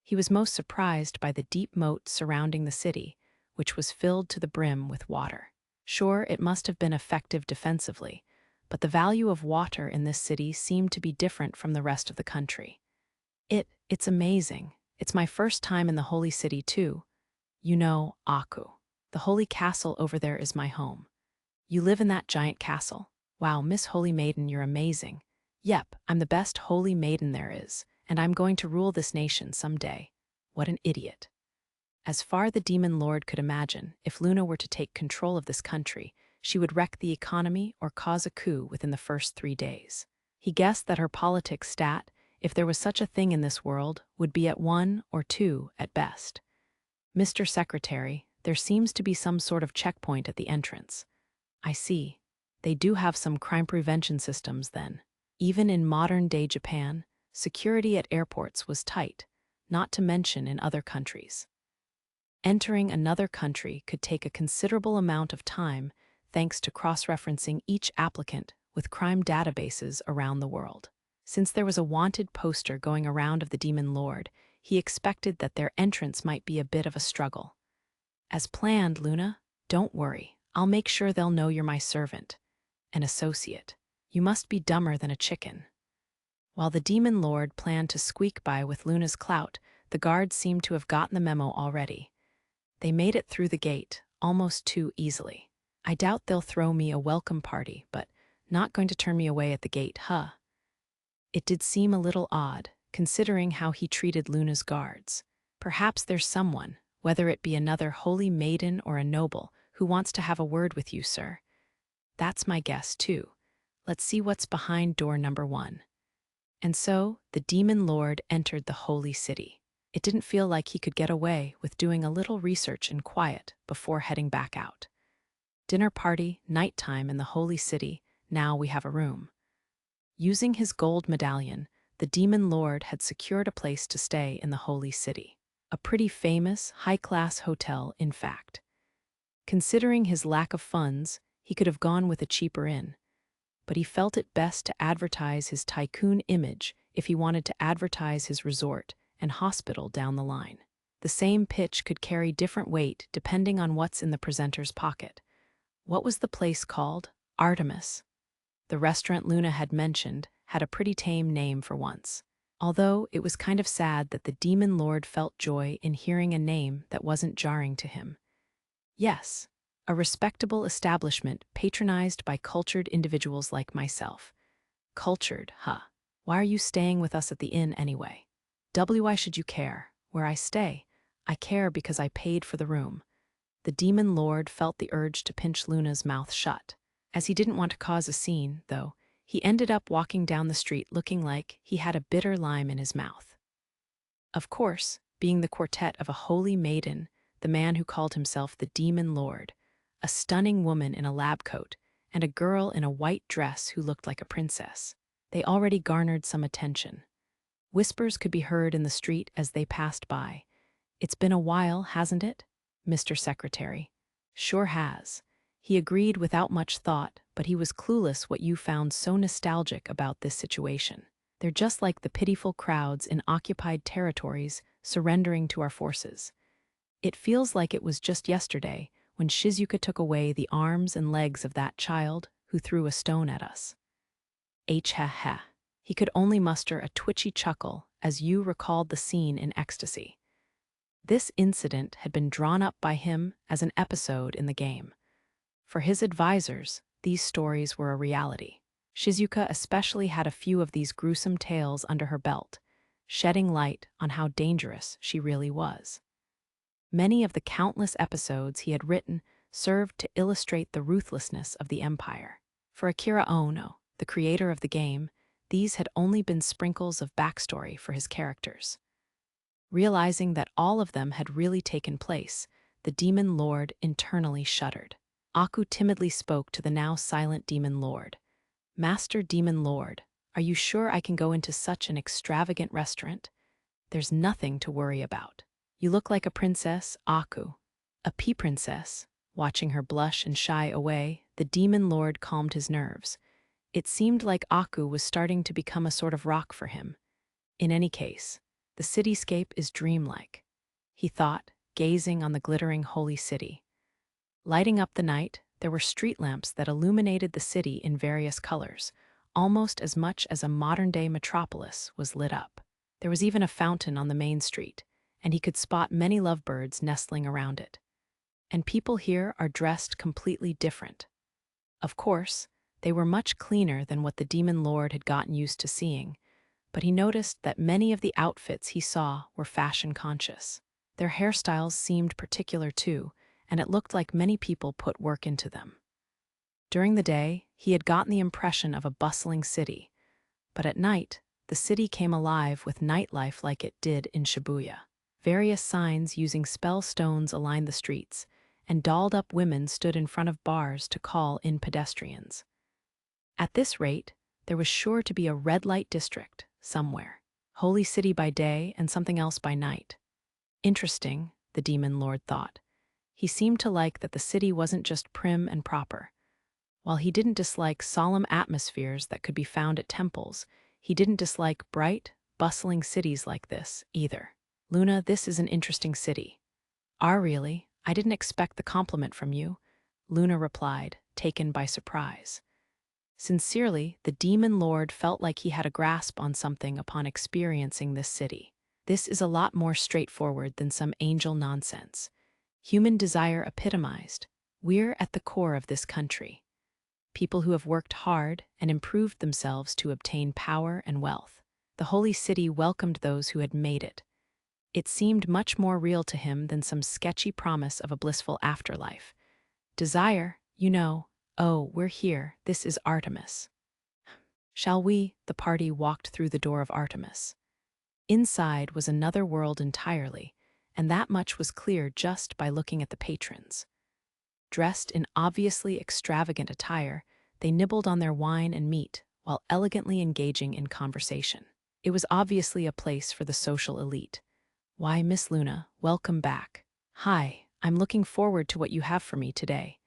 He was most surprised by the deep moat surrounding the city, which was filled to the brim with water. Sure, it must have been effective defensively, but the value of water in this city seemed to be different from the rest of the country. It's amazing. It's my first time in the holy city, too. You know, Aku. The holy castle over there is my home. You live in that giant castle. Wow, Miss Holy Maiden, you're amazing. Yep, I'm the best holy maiden there is, and I'm going to rule this nation someday. What an idiot. As far the demon lord could imagine, if Luna were to take control of this country, she would wreck the economy or cause a coup within the first 3 days. He guessed that her politics stat, if there was such a thing in this world, would be at 1 or 2 at best. Mr. Secretary, there seems to be some sort of checkpoint at the entrance. I see. They do have some crime prevention systems then. Even in modern-day Japan, security at airports was tight, not to mention in other countries. Entering another country could take a considerable amount of time thanks to cross-referencing each applicant with crime databases around the world. Since there was a wanted poster going around of the Demon Lord, he expected that their entrance might be a bit of a struggle. As planned, Luna, don't worry. I'll make sure they'll know you're my servant, an associate. You must be dumber than a chicken. While the Demon Lord planned to squeak by with Luna's clout, the guards seemed to have gotten the memo already. They made it through the gate, almost too easily. I doubt they'll throw me a welcome party, but not going to turn me away at the gate, huh? It did seem a little odd, considering how he treated Luna's guards. Perhaps there's someone, whether it be another holy maiden or a noble, who wants to have a word with you, sir. That's my guess, too. Let's see what's behind door number 1. And so, the Demon Lord entered the holy city. It didn't feel like he could get away with doing a little research in quiet before heading back out. Dinner party, nighttime in the holy city, now we have a room. Using his gold medallion, the Demon Lord had secured a place to stay in the holy city. A pretty famous, high-class hotel, in fact. Considering his lack of funds, he could have gone with a cheaper inn. But he felt it best to advertise his tycoon image if he wanted to advertise his resort and hospital down the line. The same pitch could carry different weight depending on what's in the presenter's pocket. What was the place called? Artemis. The restaurant Luna had mentioned had a pretty tame name for once. Although it was kind of sad that the Demon Lord felt joy in hearing a name that wasn't jarring to him. Yes, a respectable establishment patronized by cultured individuals like myself. Cultured, huh? Why are you staying with us at the inn anyway? Why should you care where I stay? I care because I paid for the room. The Demon Lord felt the urge to pinch Luna's mouth shut. As he didn't want to cause a scene, though, he ended up walking down the street looking like he had a bitter lime in his mouth. Of course, being the quartet of a holy maiden, the man who called himself the Demon Lord, a stunning woman in a lab coat, and a girl in a white dress who looked like a princess. They already garnered some attention. Whispers could be heard in the street as they passed by. "It's been a while, hasn't it, Mr. Secretary?" "Sure has." He agreed without much thought, but he was clueless what you found so nostalgic about this situation. They're just like the pitiful crowds in occupied territories surrendering to our forces. It feels like it was just yesterday when Shizuka took away the arms and legs of that child who threw a stone at us. Ha. He could only muster a twitchy chuckle as Yu recalled the scene in ecstasy. This incident had been drawn up by him as an episode in the game. For his advisors, these stories were a reality. Shizuka especially had a few of these gruesome tales under her belt, shedding light on how dangerous she really was. Many of the countless episodes he had written served to illustrate the ruthlessness of the Empire. For Akira Ono, the creator of the game, these had only been sprinkles of backstory for his characters. Realizing that all of them had really taken place, the Demon Lord internally shuddered. Aku timidly spoke to the now silent Demon Lord. "Master Demon Lord, are you sure I can go into such an extravagant restaurant? There's nothing to worry about. You look like a princess, Aku." A pea princess. Watching her blush and shy away, the Demon Lord calmed his nerves. It seemed like Aku was starting to become a sort of rock for him. In any case, the cityscape is dreamlike, he thought, gazing on the glittering holy city. Lighting up the night, there were street lamps that illuminated the city in various colors, almost as much as a modern-day metropolis was lit up. There was even a fountain on the main street, and he could spot many lovebirds nestling around it. And people here are dressed completely different. Of course, they were much cleaner than what the Demon Lord had gotten used to seeing, but he noticed that many of the outfits he saw were fashion-conscious. Their hairstyles seemed particular too, and it looked like many people put work into them. During the day, he had gotten the impression of a bustling city, but at night, the city came alive with nightlife like it did in Shibuya. Various signs using spell stones aligned the streets, and dolled-up women stood in front of bars to call in pedestrians. At this rate, there was sure to be a red light district somewhere. Holy city by day and something else by night. Interesting, the Demon Lord thought. He seemed to like that the city wasn't just prim and proper. While he didn't dislike solemn atmospheres that could be found at temples, he didn't dislike bright, bustling cities like this, either. Luna, this is an interesting city. Ah, really? I didn't expect the compliment from you, Luna replied, taken by surprise. Sincerely, the demon lord felt like he had a grasp on something upon experiencing this city. This is a lot more straightforward than some angel nonsense. Human desire epitomized. We're at the core of this country. People who have worked hard and improved themselves to obtain power and wealth. The holy city welcomed those who had made it. It seemed much more real to him than some sketchy promise of a blissful afterlife. Desire, oh, we're here, this is Artemis. Shall we? The party walked through the door of Artemis. Inside was another world entirely, and that much was clear just by looking at the patrons. Dressed in obviously extravagant attire, they nibbled on their wine and meat while elegantly engaging in conversation. It was obviously a place for the social elite. Why, Miss Luna, welcome back. Hi, I'm looking forward to what you have for me today.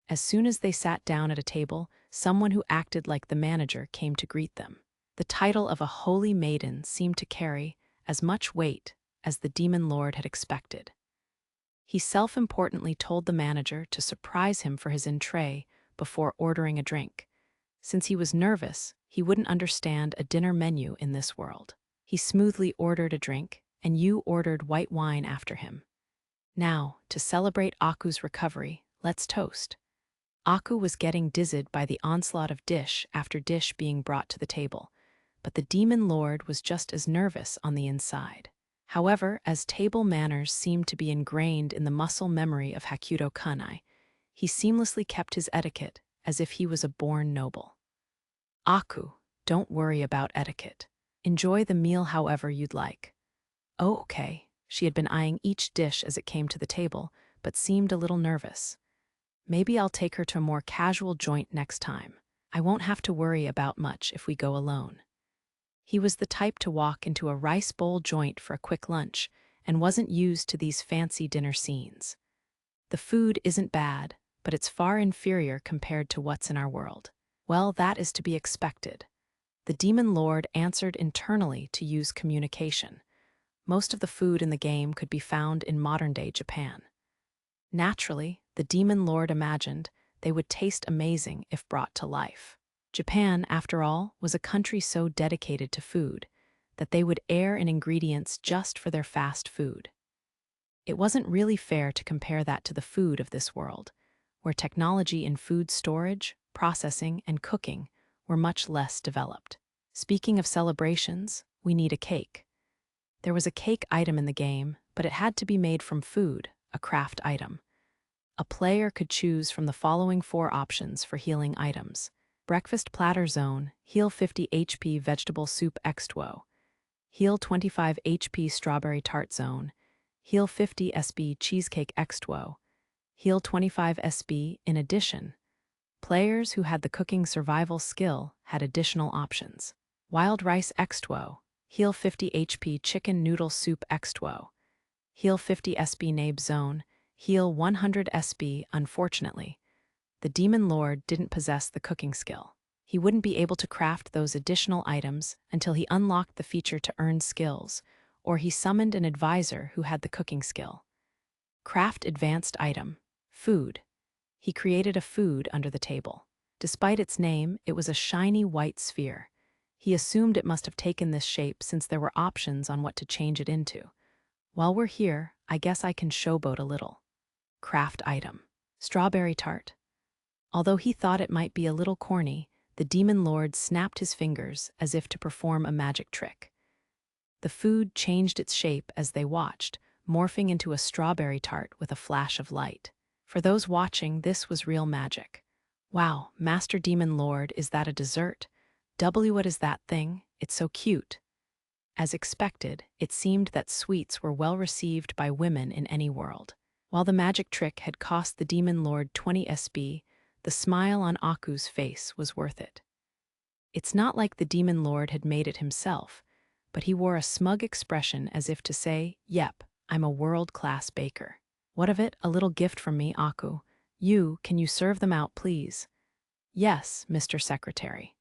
As soon as they sat down at a table, someone who acted like the manager came to greet them. The title of a holy maiden seemed to carry as much weight as the demon lord had expected. He self-importantly told the manager to surprise him for his entree before ordering a drink. Since he was nervous, he wouldn't understand a dinner menu in this world. He smoothly ordered a drink, and you ordered white wine after him. Now, to celebrate Aku's recovery, let's toast. Aku was getting dizzied by the onslaught of dish after dish being brought to the table, but the demon lord was just as nervous on the inside. However, as table manners seemed to be ingrained in the muscle memory of Hakuto Kunai, he seamlessly kept his etiquette as if he was a born noble. Aku, don't worry about etiquette. Enjoy the meal however you'd like. Oh, okay. She had been eyeing each dish as it came to the table, but seemed a little nervous. Maybe I'll take her to a more casual joint next time. I won't have to worry about much if we go alone. He was the type to walk into a rice bowl joint for a quick lunch and wasn't used to these fancy dinner scenes. The food isn't bad, but it's far inferior compared to what's in our world. Well, that is to be expected. The demon lord answered internally to use communication. Most of the food in the game could be found in modern-day Japan. Naturally, the demon lord imagined they would taste amazing if brought to life. Japan, after all, was a country so dedicated to food that they would err in ingredients just for their fast food. It wasn't really fair to compare that to the food of this world, where technology in food storage, processing, and cooking were much less developed. Speaking of celebrations, we need a cake. There was a cake item in the game, but it had to be made from food, a craft item. A player could choose from the following 4 options for healing items. Breakfast Platter Zone, heal 50 HP Vegetable Soup X2O. Heal 25 HP Strawberry Tart Zone. Heal 50 SB Cheesecake X2O. Heal 25 SB. In addition, players who had the cooking survival skill had additional options. Wild Rice X2O. Heal 50 HP Chicken Noodle Soup X2O. Heal 50 SB Nabe Zone. Heal 100 SB. Unfortunately, the demon lord didn't possess the cooking skill. He wouldn't be able to craft those additional items until he unlocked the feature to earn skills, or he summoned an advisor who had the cooking skill. Craft advanced item. Food. He created a food under the table. Despite its name, it was a shiny white sphere. He assumed it must have taken this shape since there were options on what to change it into. While we're here, I guess I can showboat a little. Craft item. Strawberry tart. Although he thought it might be a little corny, the demon lord snapped his fingers as if to perform a magic trick. The food changed its shape as they watched, morphing into a strawberry tart with a flash of light. For those watching, this was real magic. Wow, Master Demon Lord, is that a dessert? What is that thing? It's so cute. As expected, it seemed that sweets were well received by women in any world. While the magic trick had cost the Demon Lord 20 SB, the smile on Aku's face was worth it. It's not like the Demon Lord had made it himself, but he wore a smug expression as if to say, "Yep, I'm a world-class baker." What of it? A little gift from me, Aku. Can you serve them out, please? Yes, Mr. Secretary.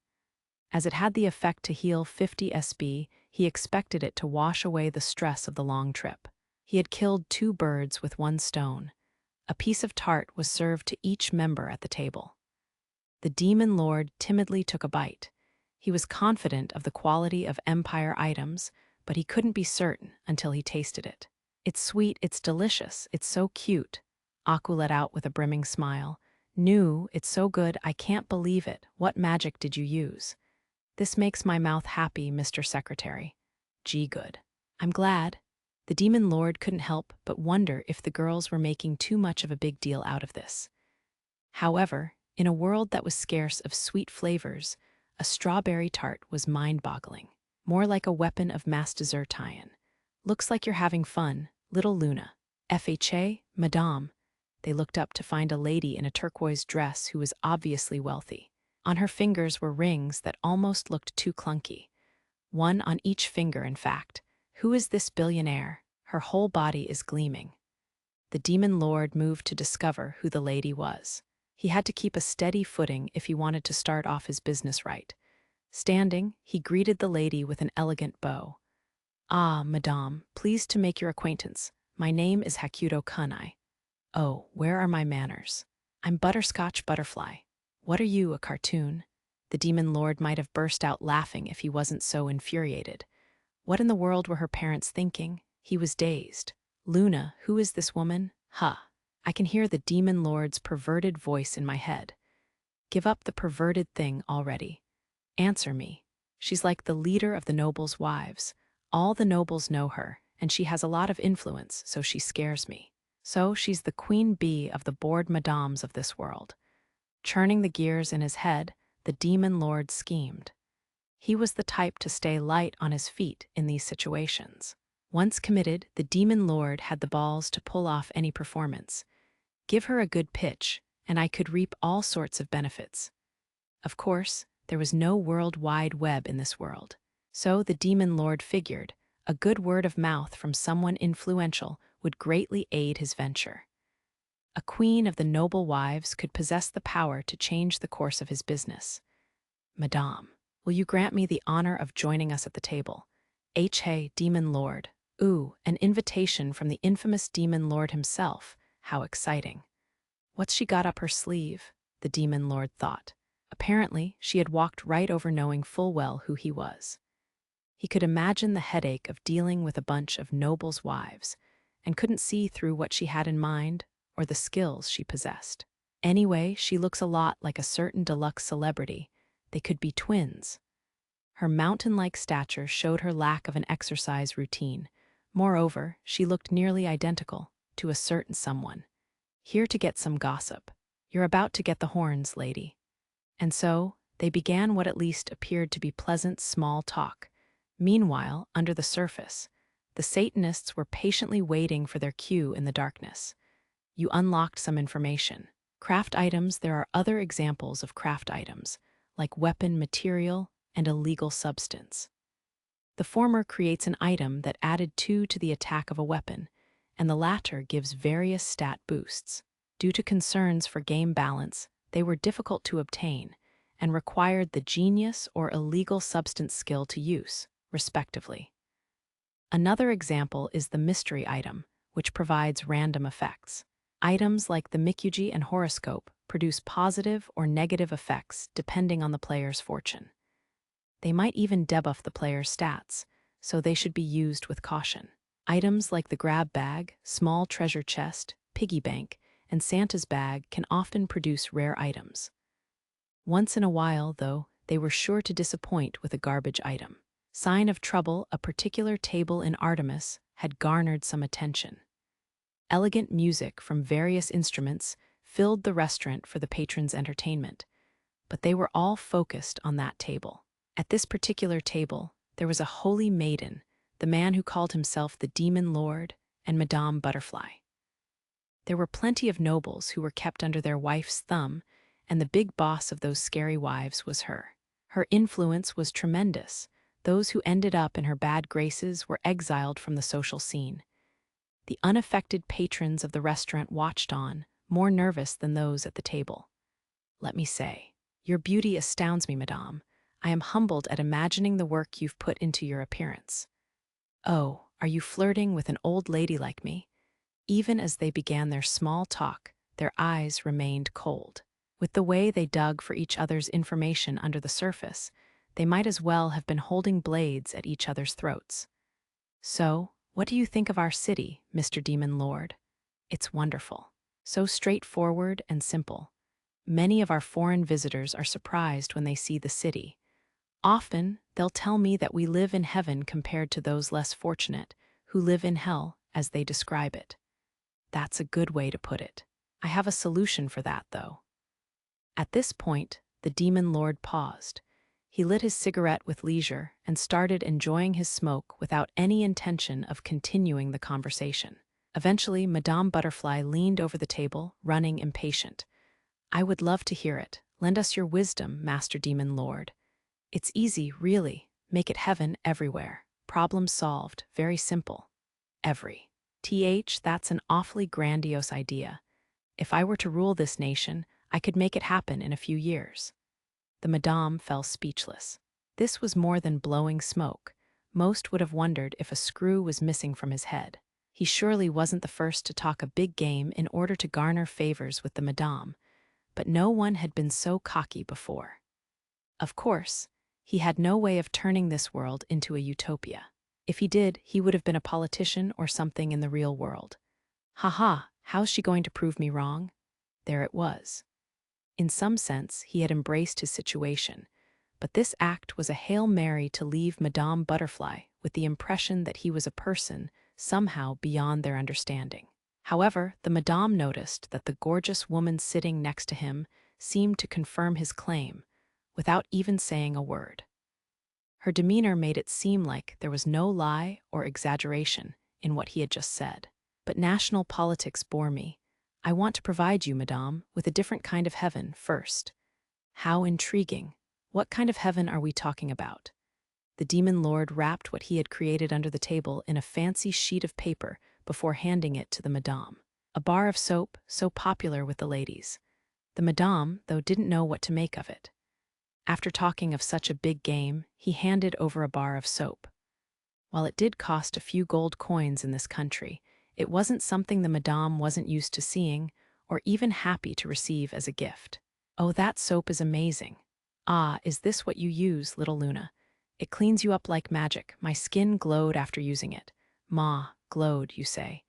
As it had the effect to heal 50 SB, he expected it to wash away the stress of the long trip. He had killed 2 birds with 1 stone. A piece of tart was served to each member at the table. The demon lord timidly took a bite. He was confident of the quality of Empire items, but he couldn't be certain until he tasted it. It's sweet, it's delicious, it's so cute, Aku let out with a brimming smile. New, it's so good, I can't believe it. What magic did you use? This makes my mouth happy, Mr. Secretary. Gee, good. I'm glad. The demon lord couldn't help but wonder if the girls were making too much of a big deal out of this. However, in a world that was scarce of sweet flavors, a strawberry tart was mind-boggling, more like a weapon of mass dessertion. Looks like you're having fun, little Luna. FHA, Madame. They looked up to find a lady in a turquoise dress who was obviously wealthy. On her fingers were rings that almost looked too clunky. One on each finger, in fact. Who is this billionaire? Her whole body is gleaming. The demon lord moved to discover who the lady was. He had to keep a steady footing if he wanted to start off his business right. Standing, he greeted the lady with an elegant bow. Ah, madame, pleased to make your acquaintance. My name is Hakuto Kunai. Oh, where are my manners? I'm Butterscotch Butterfly. What are you, a cartoon? The demon lord might have burst out laughing if he wasn't so infuriated. What in the world were her parents thinking? He was dazed. Luna, who is this woman? Huh. I can hear the demon lord's perverted voice in my head. Give up the perverted thing already. Answer me. She's like the leader of the nobles' wives. All the nobles know her, and she has a lot of influence, so she scares me. So she's the queen bee of the bored madames of this world. Churning the gears in his head, the demon lord schemed. He was the type to stay light on his feet in these situations. Once committed, the demon lord had the balls to pull off any performance. Give her a good pitch, and I could reap all sorts of benefits. Of course, there was no World Wide Web in this world. So the demon lord figured a good word of mouth from someone influential would greatly aid his venture. A queen of the noble wives could possess the power to change the course of his business. Madame, will you grant me the honor of joining us at the table? Hey, demon lord. Ooh, an invitation from the infamous demon lord himself. How exciting. What's she got up her sleeve? The demon lord thought. Apparently, she had walked right over knowing full well who he was. He could imagine the headache of dealing with a bunch of nobles' wives, and couldn't see through what she had in mind or the skills she possessed. Anyway, she looks a lot like a certain deluxe celebrity. They could be twins. Her mountain-like stature showed her lack of an exercise routine. Moreover, she looked nearly identical to a certain someone. Here to get some gossip. You're about to get the horns, lady. And so, they began what at least appeared to be pleasant small talk. Meanwhile, under the surface, the Satanists were patiently waiting for their cue in the darkness. You unlocked some information. Craft items, there are other examples of craft items, like weapon material and a legal substance. The former creates an item that added 2 to the attack of a weapon, and the latter gives various stat boosts. Due to concerns for game balance, they were difficult to obtain and required the genius or illegal substance skill to use, respectively. Another example is the mystery item, which provides random effects. Items like the Mikuji and horoscope produce positive or negative effects depending on the player's fortune. They might even debuff the player's stats, so they should be used with caution. Items like the grab bag, small treasure chest, piggy bank, and Santa's bag can often produce rare items. Once in a while, though, they were sure to disappoint with a garbage item. Sign of trouble, a particular table in Artemis had garnered some attention. Elegant music from various instruments filled the restaurant for the patrons' entertainment, but they were all focused on that table. At this particular table, there was a holy maiden, the man who called himself the Demon Lord, and Madame Butterfly. There were plenty of nobles who were kept under their wife's thumb, and the big boss of those scary wives was her. Her influence was tremendous. Those who ended up in her bad graces were exiled from the social scene. The unaffected patrons of the restaurant watched on, more nervous than those at the table. Let me say, Your beauty astounds me, madame. I am humbled at imagining the work you've put into your appearance. Oh, are you flirting with an old lady like me? Even as they began their small talk, their eyes remained cold. With the way they dug for each other's information under the surface, they might as well have been holding blades at each other's throats. So, what do you think of our city, Mr. Demon Lord? It's wonderful. So straightforward and simple. Many of our foreign visitors are surprised when they see the city. Often, they'll tell me that we live in heaven compared to those less fortunate, who live in hell, as they describe it. That's a good way to put it. I have a solution for that, though. At this point, the demon lord paused. He lit his cigarette with leisure and started enjoying his smoke without any intention of continuing the conversation. Eventually, Madame Butterfly leaned over the table, running impatient. I would love to hear it. Lend us your wisdom, Master Demon Lord. It's easy, really. Make it heaven everywhere. Problem solved. Very simple. That's an awfully grandiose idea. If I were to rule this nation, I could make it happen in a few years. The madame fell speechless. This was more than blowing smoke. Most would have wondered if a screw was missing from his head. He surely wasn't the first to talk a big game in order to garner favors with the madame, but no one had been so cocky before. Of course, he had no way of turning this world into a utopia. If he did, he would have been a politician or something in the real world. Ha, how's she going to prove me wrong? There it was. In some sense, he had embraced his situation, but this act was a Hail Mary to leave Madame Butterfly with the impression that he was a person somehow beyond their understanding. However, the madame noticed that the gorgeous woman sitting next to him seemed to confirm his claim, without even saying a word. Her demeanor made it seem like there was no lie or exaggeration in what he had just said. But national politics bore me. I want to provide you, madame, with a different kind of heaven first. How intriguing. What kind of heaven are we talking about? The demon lord wrapped what he had created under the table in a fancy sheet of paper before handing it to the madame. A bar of soap, so popular with the ladies. The madame, though, didn't know what to make of it. After talking of such a big game, he handed over a bar of soap. While it did cost a few gold coins in this country, it wasn't something the madame wasn't used to seeing or even happy to receive as a gift. Oh, that soap is amazing. Ah, is this what you use, little Luna? It cleans you up like magic. My skin glowed after using it. Ma, glowed, you say.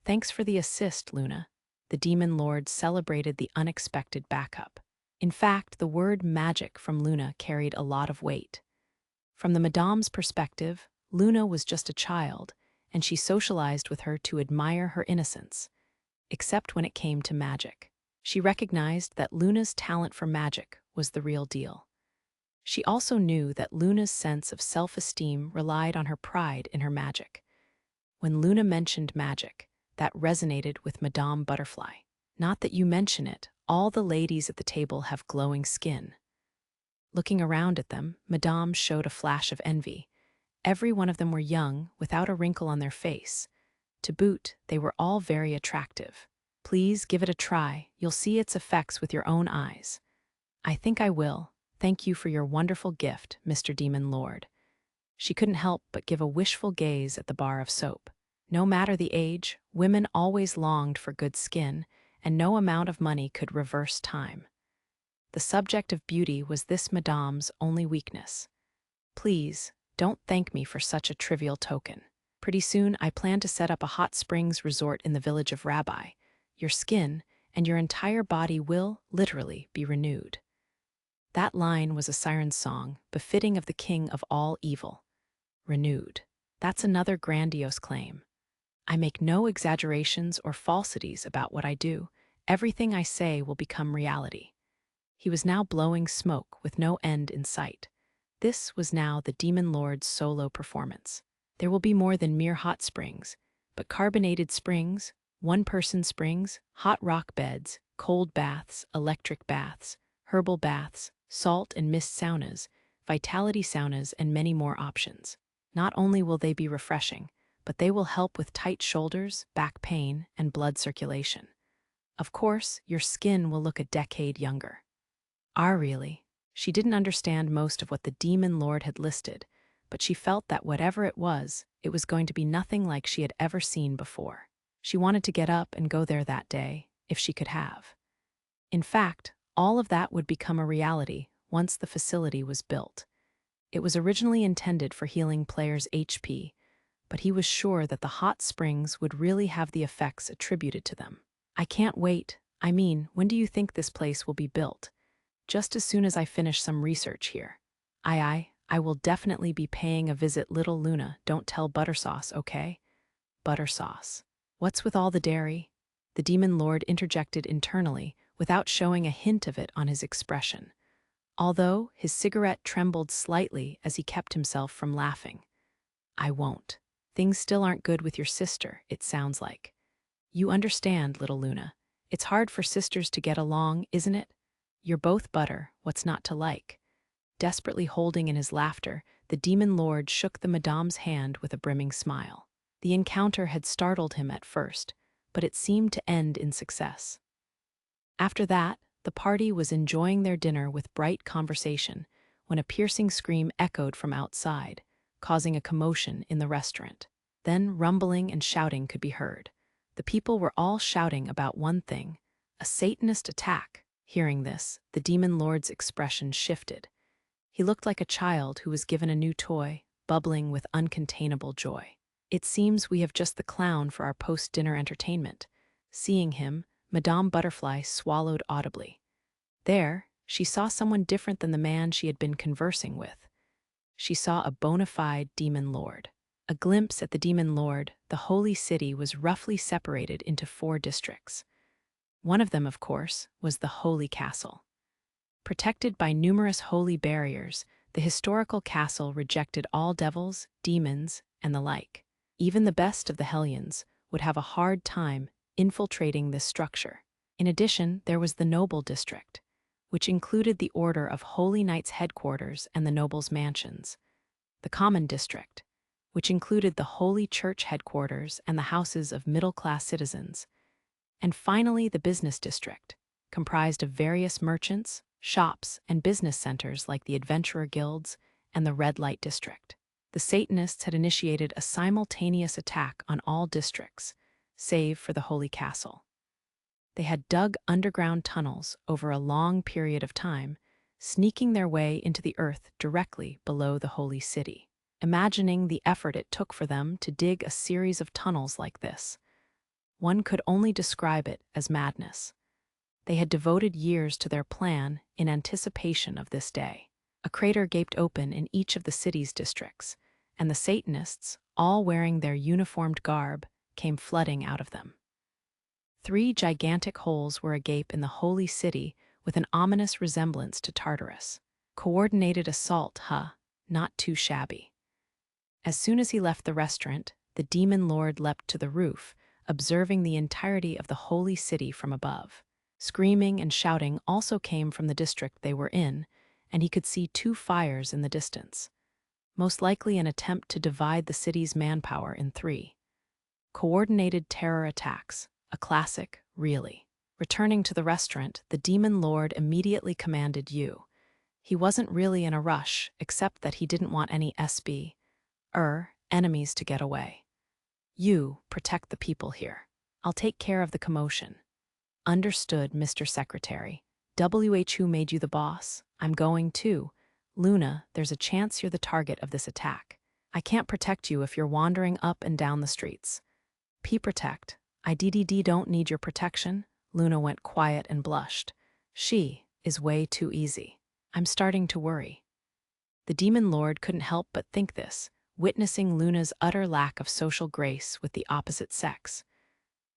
Thanks for the assist, Luna. The demon lord celebrated the unexpected backup. In fact, the word magic from Luna carried a lot of weight. From the madame's perspective, Luna was just a child, and she socialized with her to admire her innocence, except when it came to magic. She recognized that Luna's talent for magic was the real deal. She also knew that Luna's sense of self-esteem relied on her pride in her magic. When Luna mentioned magic, that resonated with Madame Butterfly. Not that you mention it, all the ladies at the table have glowing skin. Looking around at them, Madame showed a flash of envy. Every one of them were young, without a wrinkle on their face. To boot, they were all very attractive. Please give it a try. You'll see its effects with your own eyes. I think I will. Thank you for your wonderful gift, Mr. Demon Lord. She couldn't help but give a wishful gaze at the bar of soap. No matter the age, women always longed for good skin, and no amount of money could reverse time. The subject of beauty was this madame's only weakness. Please, don't thank me for such a trivial token. Pretty soon, I plan to set up a hot springs resort in the village of Rabbi. Your skin and your entire body will, literally, be renewed. That line was a siren's song, befitting of the king of all evil. Renewed. That's another grandiose claim. I make no exaggerations or falsities about what I do. Everything I say will become reality. He was now blowing smoke with no end in sight. This was now the demon lord's solo performance. There will be more than mere hot springs, but carbonated springs, one-person springs, hot rock beds, cold baths, electric baths, herbal baths, salt and mist saunas, vitality saunas, and many more options. Not only will they be refreshing, but they will help with tight shoulders, back pain, and blood circulation. Of course, your skin will look a decade younger. Ah, really? She didn't understand most of what the demon lord had listed, but she felt that whatever it was going to be nothing like she had ever seen before. She wanted to get up and go there that day, if she could have. In fact, all of that would become a reality once the facility was built. It was originally intended for healing players' HP, but he was sure that the hot springs would really have the effects attributed to them. I can't wait. I mean, when do you think this place will be built? Just as soon as I finish some research here. I will definitely be paying a visit, little Luna. Don't tell Buttersauce, okay? Buttersauce. What's with all the dairy? The demon lord interjected internally, without showing a hint of it on his expression, although his cigarette trembled slightly as he kept himself from laughing. I won't. Things still aren't good with your sister, it sounds like. You understand, little Luna. It's hard for sisters to get along, isn't it? You're both butter, what's not to like? Desperately holding in his laughter, the demon lord shook the madame's hand with a brimming smile. The encounter had startled him at first, but it seemed to end in success. After that, the party was enjoying their dinner with bright conversation when a piercing scream echoed from outside, causing a commotion in the restaurant. Then rumbling and shouting could be heard. The people were all shouting about one thing: a Satanist attack. Hearing this, the demon lord's expression shifted. He looked like a child who was given a new toy, bubbling with uncontainable joy. It seems we have just the clown for our post-dinner entertainment. Seeing him, Madame Butterfly swallowed audibly. There, she saw someone different than the man she had been conversing with. She saw a bona fide demon lord. A glimpse at the demon lord, the holy city was roughly separated into 4 districts. One of them, of course, was the Holy Castle. Protected by numerous holy barriers, the historical castle rejected all devils, demons, and the like. Even the best of the Hellions would have a hard time infiltrating this structure. In addition, there was the Noble District, which included the Order of Holy Knights headquarters and the nobles' mansions. The Common District, which included the Holy Church headquarters and the houses of middle-class citizens. And finally, the Business District, comprised of various merchants, shops, and business centers like the Adventurer Guilds and the Red Light District. The Satanists had initiated a simultaneous attack on all districts, save for the Holy Castle. They had dug underground tunnels over a long period of time, sneaking their way into the earth directly below the Holy City. Imagining the effort it took for them to dig a series of tunnels like this, one could only describe it as madness. They had devoted years to their plan in anticipation of this day. A crater gaped open in each of the city's districts, and the Satanists, all wearing their uniformed garb, came flooding out of them. 3 gigantic holes were agape in the holy city with an ominous resemblance to Tartarus. Coordinated assault, huh? Not too shabby. As soon as he left the restaurant, the demon lord leapt to the roof, observing the entirety of the holy city from above. Screaming and shouting also came from the district they were in, and he could see 2 fires in the distance, most likely an attempt to divide the city's manpower in 3. Coordinated terror attacks, a classic, really. Returning to the restaurant, the demon lord immediately commanded you. He wasn't really in a rush, except that he didn't want any enemies to get away. You protect the people here. I'll take care of the commotion. Understood, Mr. Secretary. Who made you the boss? I'm going too. Luna, there's a chance you're the target of this attack. I can't protect you if you're wandering up and down the streets. Protect. I don't need your protection. Luna went quiet and blushed. She is way too easy. I'm starting to worry. The demon lord couldn't help but think this, witnessing Luna's utter lack of social grace with the opposite sex.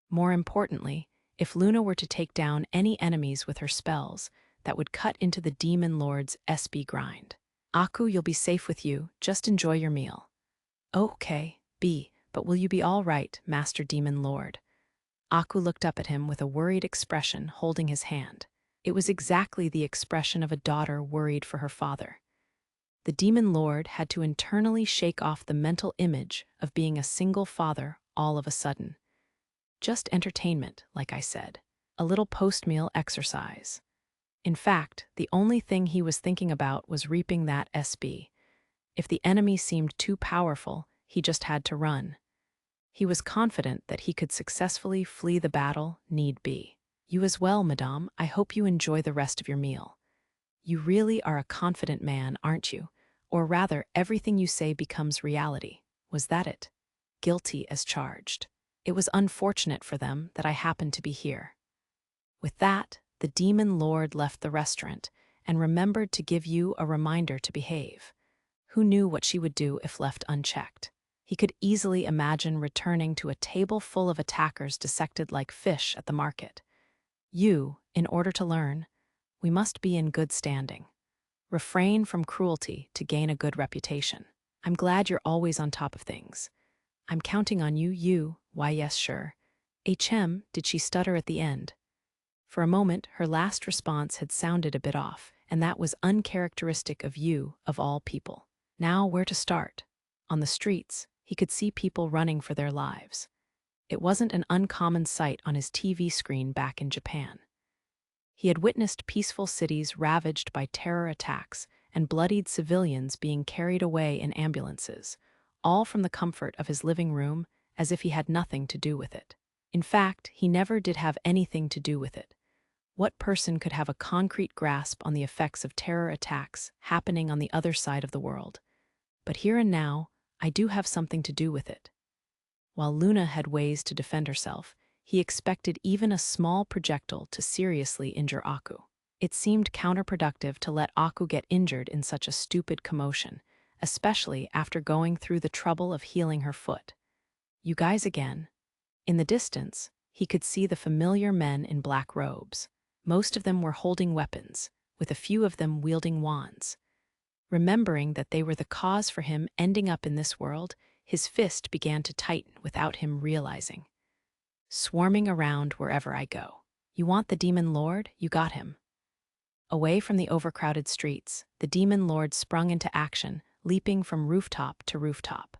More importantly, if Luna were to take down any enemies with her spells, that would cut into the demon lord's SB grind. Aku, you'll be safe with you, just enjoy your meal. Okay, but will you be all right, Master Demon Lord? Aku looked up at him with a worried expression, holding his hand. It was exactly the expression of a daughter worried for her father. The demon lord had to internally shake off the mental image of being a single father all of a sudden. Just entertainment, like I said. A little post-meal exercise. In fact, the only thing he was thinking about was reaping that SB. If the enemy seemed too powerful, he just had to run. He was confident that he could successfully flee the battle, need be. You as well, madame. I hope you enjoy the rest of your meal. You really are a confident man, aren't you? Or rather, everything you say becomes reality. Was that it? Guilty as charged. It was unfortunate for them that I happened to be here. With that, the demon lord left the restaurant and remembered to give you a reminder to behave. Who knew what she would do if left unchecked? He could easily imagine returning to a table full of attackers dissected like fish at the market. You, in order to learn, we must be in good standing. Refrain from cruelty to gain a good reputation. I'm glad you're always on top of things. I'm counting on you. Why yes, sure. Did she stutter at the end? For a moment, her last response had sounded a bit off, and that was uncharacteristic of you, of all people. Now, where to start? On the streets, he could see people running for their lives. It wasn't an uncommon sight on his TV screen back in Japan. He had witnessed peaceful cities ravaged by terror attacks and bloodied civilians being carried away in ambulances, all from the comfort of his living room, as if he had nothing to do with it. In fact, he never did have anything to do with it. What person could have a concrete grasp on the effects of terror attacks happening on the other side of the world? But here and now, I do have something to do with it. While Luna had ways to defend herself, he expected even a small projectile to seriously injure Aku. It seemed counterproductive to let Aku get injured in such a stupid commotion, especially after going through the trouble of healing her foot. You guys again. In the distance, he could see the familiar men in black robes. Most of them were holding weapons, with a few of them wielding wands. Remembering that they were the cause for him ending up in this world, his fist began to tighten without him realizing. Swarming around wherever I go. You want the demon lord? You got him. Away from the overcrowded streets, the demon lord sprung into action, leaping from rooftop to rooftop.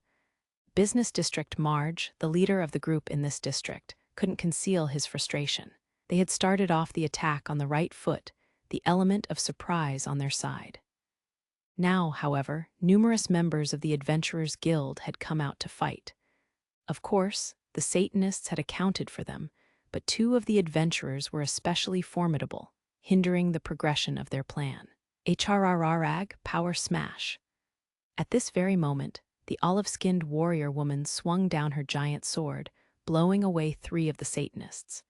Business District Marge, the leader of the group in this district, couldn't conceal his frustration. They had started off the attack on the right foot, the element of surprise on their side. Now, however, numerous members of the Adventurers Guild had come out to fight. Of course, the Satanists had accounted for them, but two of the adventurers were especially formidable, hindering the progression of their plan. HRRRAG, Power Smash. At this very moment, the olive-skinned warrior woman swung down her giant sword, blowing away 3 of the Satanists.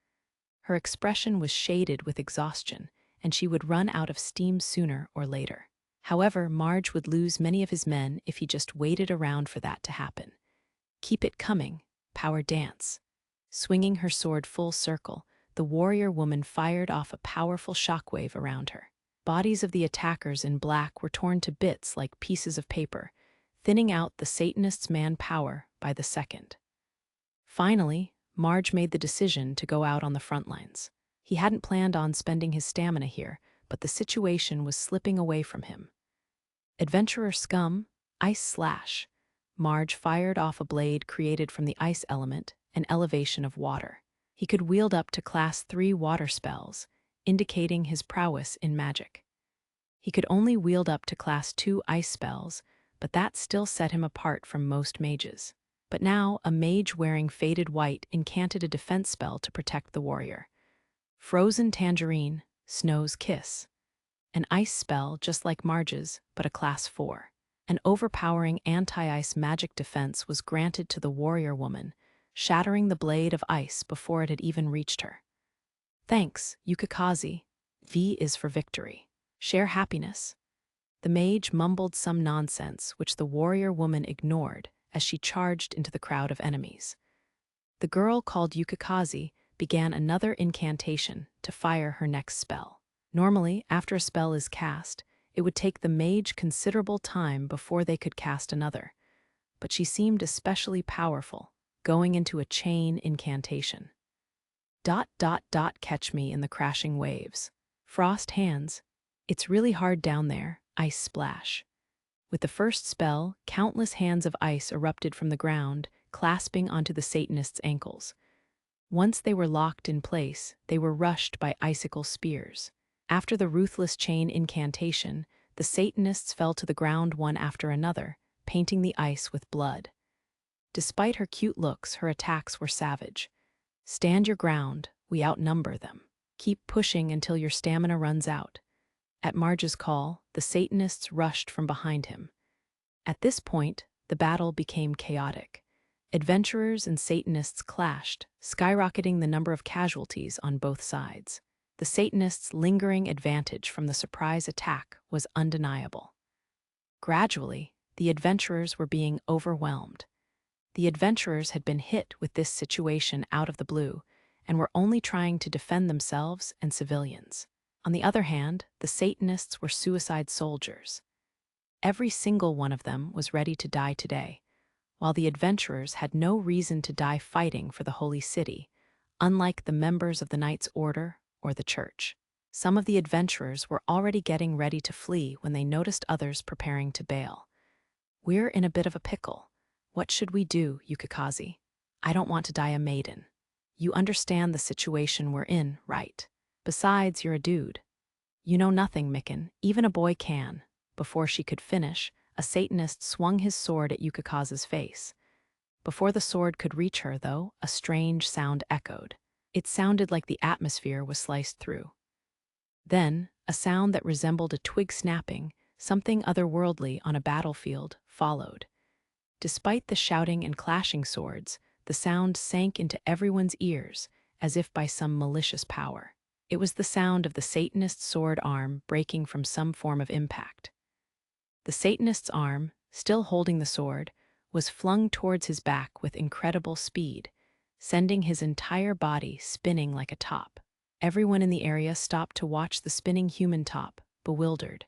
Her expression was shaded with exhaustion, and she would run out of steam sooner or later. However, Marge would lose many of his men if he just waited around for that to happen. Keep it coming, Power Dance. Swinging her sword full circle, the warrior woman fired off a powerful shockwave around her. Bodies of the attackers in black were torn to bits like pieces of paper, thinning out the Satanists' manpower by the second. Finally, Marge made the decision to go out on the front lines. He hadn't planned on spending his stamina here, but the situation was slipping away from him. Adventurer Scum, Ice Slash. Marge fired off a blade created from the ice element, an elevation of water. He could wield up to Class 3 water spells, indicating his prowess in magic. He could only wield up to Class 2 ice spells, but that still set him apart from most mages. But now, a mage wearing faded white incanted a defense spell to protect the warrior. Frozen Tangerine, Snow's Kiss. An ice spell just like Marge's, but a Class 4. An overpowering anti-ice magic defense was granted to the warrior woman, shattering the blade of ice before it had even reached her. Thanks, Yukikaze. V is for victory. Share happiness. The mage mumbled some nonsense which the warrior woman ignored as she charged into the crowd of enemies. The girl called Yukikaze began another incantation to fire her next spell. Normally, after a spell is cast, it would take the mage considerable time before they could cast another, but she seemed especially powerful, going into a chain incantation. ... Catch me in the crashing waves. Frost hands. It's really hard down there. Ice splash. With the first spell, countless hands of ice erupted from the ground, clasping onto the Satanists' ankles. Once they were locked in place, they were rushed by icicle spears. After the ruthless chain incantation, the Satanists fell to the ground one after another, painting the ice with blood. Despite her cute looks, her attacks were savage. Stand your ground, we outnumber them. Keep pushing until your stamina runs out. At Marge's call, the Satanists rushed from behind him. At this point, the battle became chaotic. Adventurers and Satanists clashed, skyrocketing the number of casualties on both sides. The Satanists' lingering advantage from the surprise attack was undeniable. Gradually, the adventurers were being overwhelmed. The adventurers had been hit with this situation out of the blue and were only trying to defend themselves and civilians. On the other hand, the Satanists were suicide soldiers. Every single one of them was ready to die today, while the adventurers had no reason to die fighting for the holy city, unlike the members of the Knights' Order or the Church. Some of the adventurers were already getting ready to flee when they noticed others preparing to bail. "We're in a bit of a pickle. What should we do, Yukikaze? I don't want to die a maiden. You understand the situation we're in, right? Besides, you're a dude. You know nothing, Mikan. Even a boy can." Before she could finish, a Satanist swung his sword at Yukikaze's face. Before the sword could reach her, though, a strange sound echoed. It sounded like the atmosphere was sliced through. Then, a sound that resembled a twig snapping, something otherworldly on a battlefield, followed. Despite the shouting and clashing swords, the sound sank into everyone's ears, as if by some malicious power. It was the sound of the Satanist's sword arm breaking from some form of impact. The Satanist's arm, still holding the sword, was flung towards his back with incredible speed, sending his entire body spinning like a top. Everyone in the area stopped to watch the spinning human top, bewildered.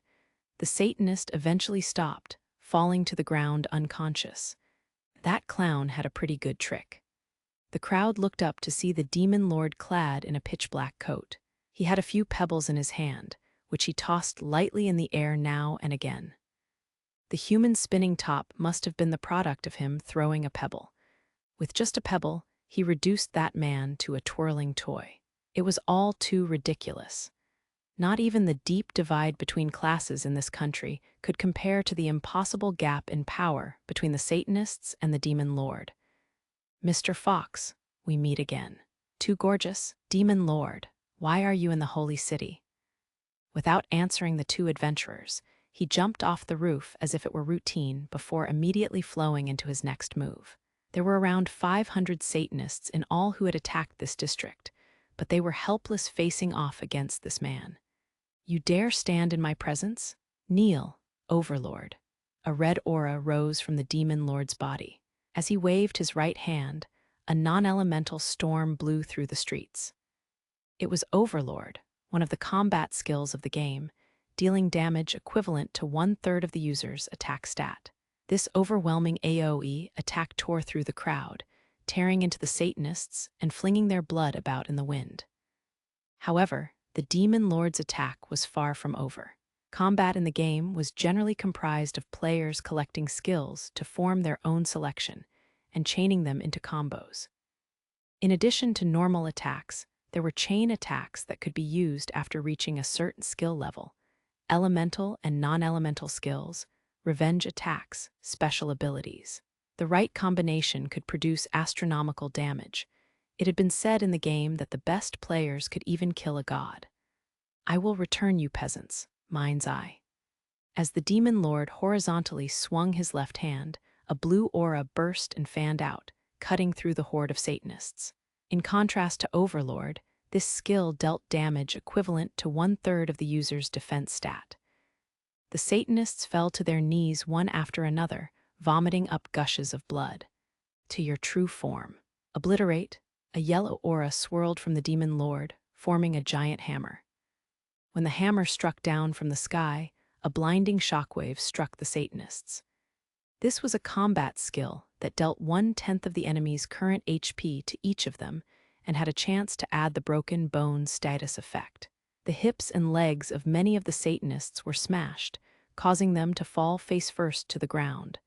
The Satanist eventually stopped, falling to the ground unconscious. That clown had a pretty good trick. The crowd looked up to see the demon lord clad in a pitch-black coat. He had a few pebbles in his hand, which he tossed lightly in the air now and again. The human spinning top must have been the product of him throwing a pebble. With just a pebble, he reduced that man to a twirling toy. It was all too ridiculous. Not even the deep divide between classes in this country could compare to the impossible gap in power between the Satanists and the Demon Lord. "Mr. Fox, we meet again. Too gorgeous? Demon Lord, why are you in the holy city?" Without answering the two adventurers, he jumped off the roof as if it were routine before immediately flowing into his next move. There were around 500 Satanists in all who had attacked this district, but they were helpless facing off against this man. "You dare stand in my presence? Kneel, Overlord." A red aura rose from the Demon Lord's body. As he waved his right hand, a non-elemental storm blew through the streets. It was Overlord, one of the combat skills of the game, dealing damage equivalent to 1/3 of the user's attack stat. This overwhelming AoE attack tore through the crowd, tearing into the Satanists and flinging their blood about in the wind. However, the Demon Lord's attack was far from over. Combat in the game was generally comprised of players collecting skills to form their own selection and chaining them into combos. In addition to normal attacks, there were chain attacks that could be used after reaching a certain skill level, elemental and non-elemental skills, revenge attacks, special abilities. The right combination could produce astronomical damage. It had been said in the game that the best players could even kill a god. "I will return you, peasants, mind's eye." As the Demon Lord horizontally swung his left hand, a blue aura burst and fanned out, cutting through the horde of Satanists. In contrast to Overlord, this skill dealt damage equivalent to 1/3 of the user's defense stat. The Satanists fell to their knees one after another, vomiting up gushes of blood. "To your true form. Obliterate." A yellow aura swirled from the Demon Lord, forming a giant hammer. When the hammer struck down from the sky, a blinding shockwave struck the Satanists. This was a combat skill that dealt 1/10 of the enemy's current HP to each of them and had a chance to add the broken bone status effect. The hips and legs of many of the Satanists were smashed, causing them to fall face first to the ground.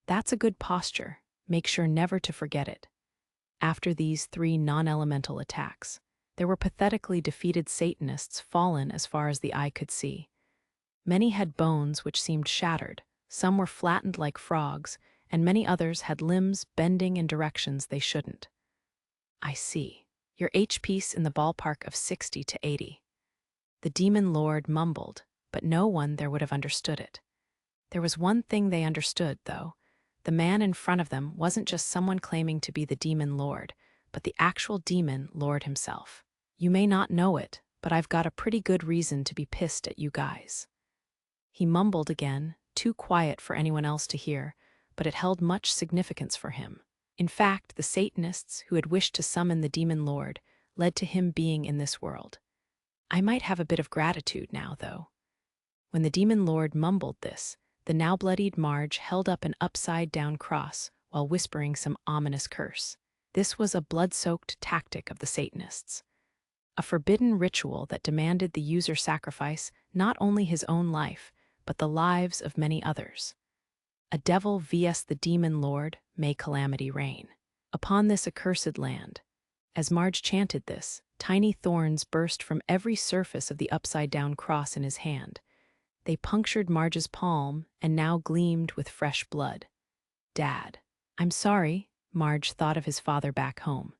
That's a good posture. Make sure never to forget it. After these 3 non-elemental attacks, There were pathetically defeated Satanists fallen as far as the eye could see. Many had bones which seemed shattered, some were flattened like frogs, and many others had limbs bending in directions they shouldn't. I see. Your HP's in the ballpark of 60 to 80. The demon lord mumbled, but no one there would have understood it. There was one thing they understood, though. The man in front of them wasn't just someone claiming to be the demon lord, but the actual demon lord himself. You may not know it, but I've got a pretty good reason to be pissed at you guys. He mumbled again, too quiet for anyone else to hear, but it held much significance for him. In fact, the Satanists who had wished to summon the demon lord led to him being in this world. I might have a bit of gratitude now, though. When the demon lord mumbled this, the now bloodied Marge held up an upside-down cross while whispering some ominous curse. This was a blood-soaked tactic of the Satanists. A forbidden ritual that demanded the user sacrifice not only his own life, but the lives of many others. A devil vs. the demon lord, may calamity reign upon this accursed land. As Marge chanted this, tiny thorns burst from every surface of the upside-down cross in his hand. They punctured Marge's palm and now gleamed with fresh blood. Dad. I'm sorry, Marge thought of his father back home.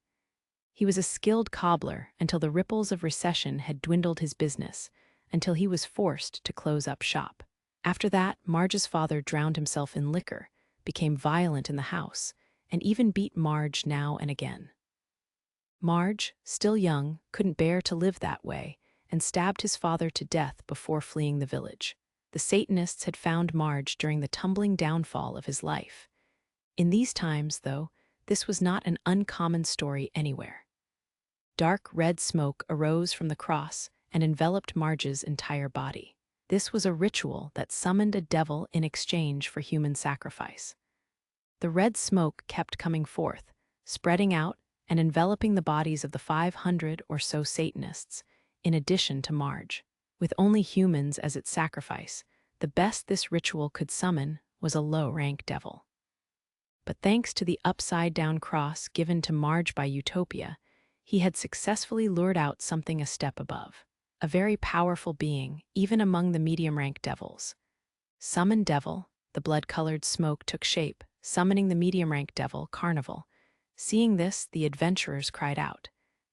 He was a skilled cobbler until the ripples of recession had dwindled his business, until he was forced to close up shop. After that, Marge's father drowned himself in liquor, became violent in the house, and even beat Marge now and again. Marge, still young, couldn't bear to live that way, and stabbed his father to death before fleeing the village. The Satanists had found Marge during the tumbling downfall of his life. In these times, though, this was not an uncommon story anywhere. Dark red smoke arose from the cross and enveloped Marge's entire body. This was a ritual that summoned a devil in exchange for human sacrifice. The red smoke kept coming forth, spreading out and enveloping the bodies of the 500 or so Satanists, in addition to Marge. With only humans as its sacrifice, the best this ritual could summon was a low-rank devil. But thanks to the upside-down cross given to Marge by Utopia, he had successfully lured out something a step above. A very powerful being, even among the medium-rank devils. Summon devil, the blood-colored smoke took shape, summoning the medium-rank devil, Carnival. Seeing this, the adventurers cried out.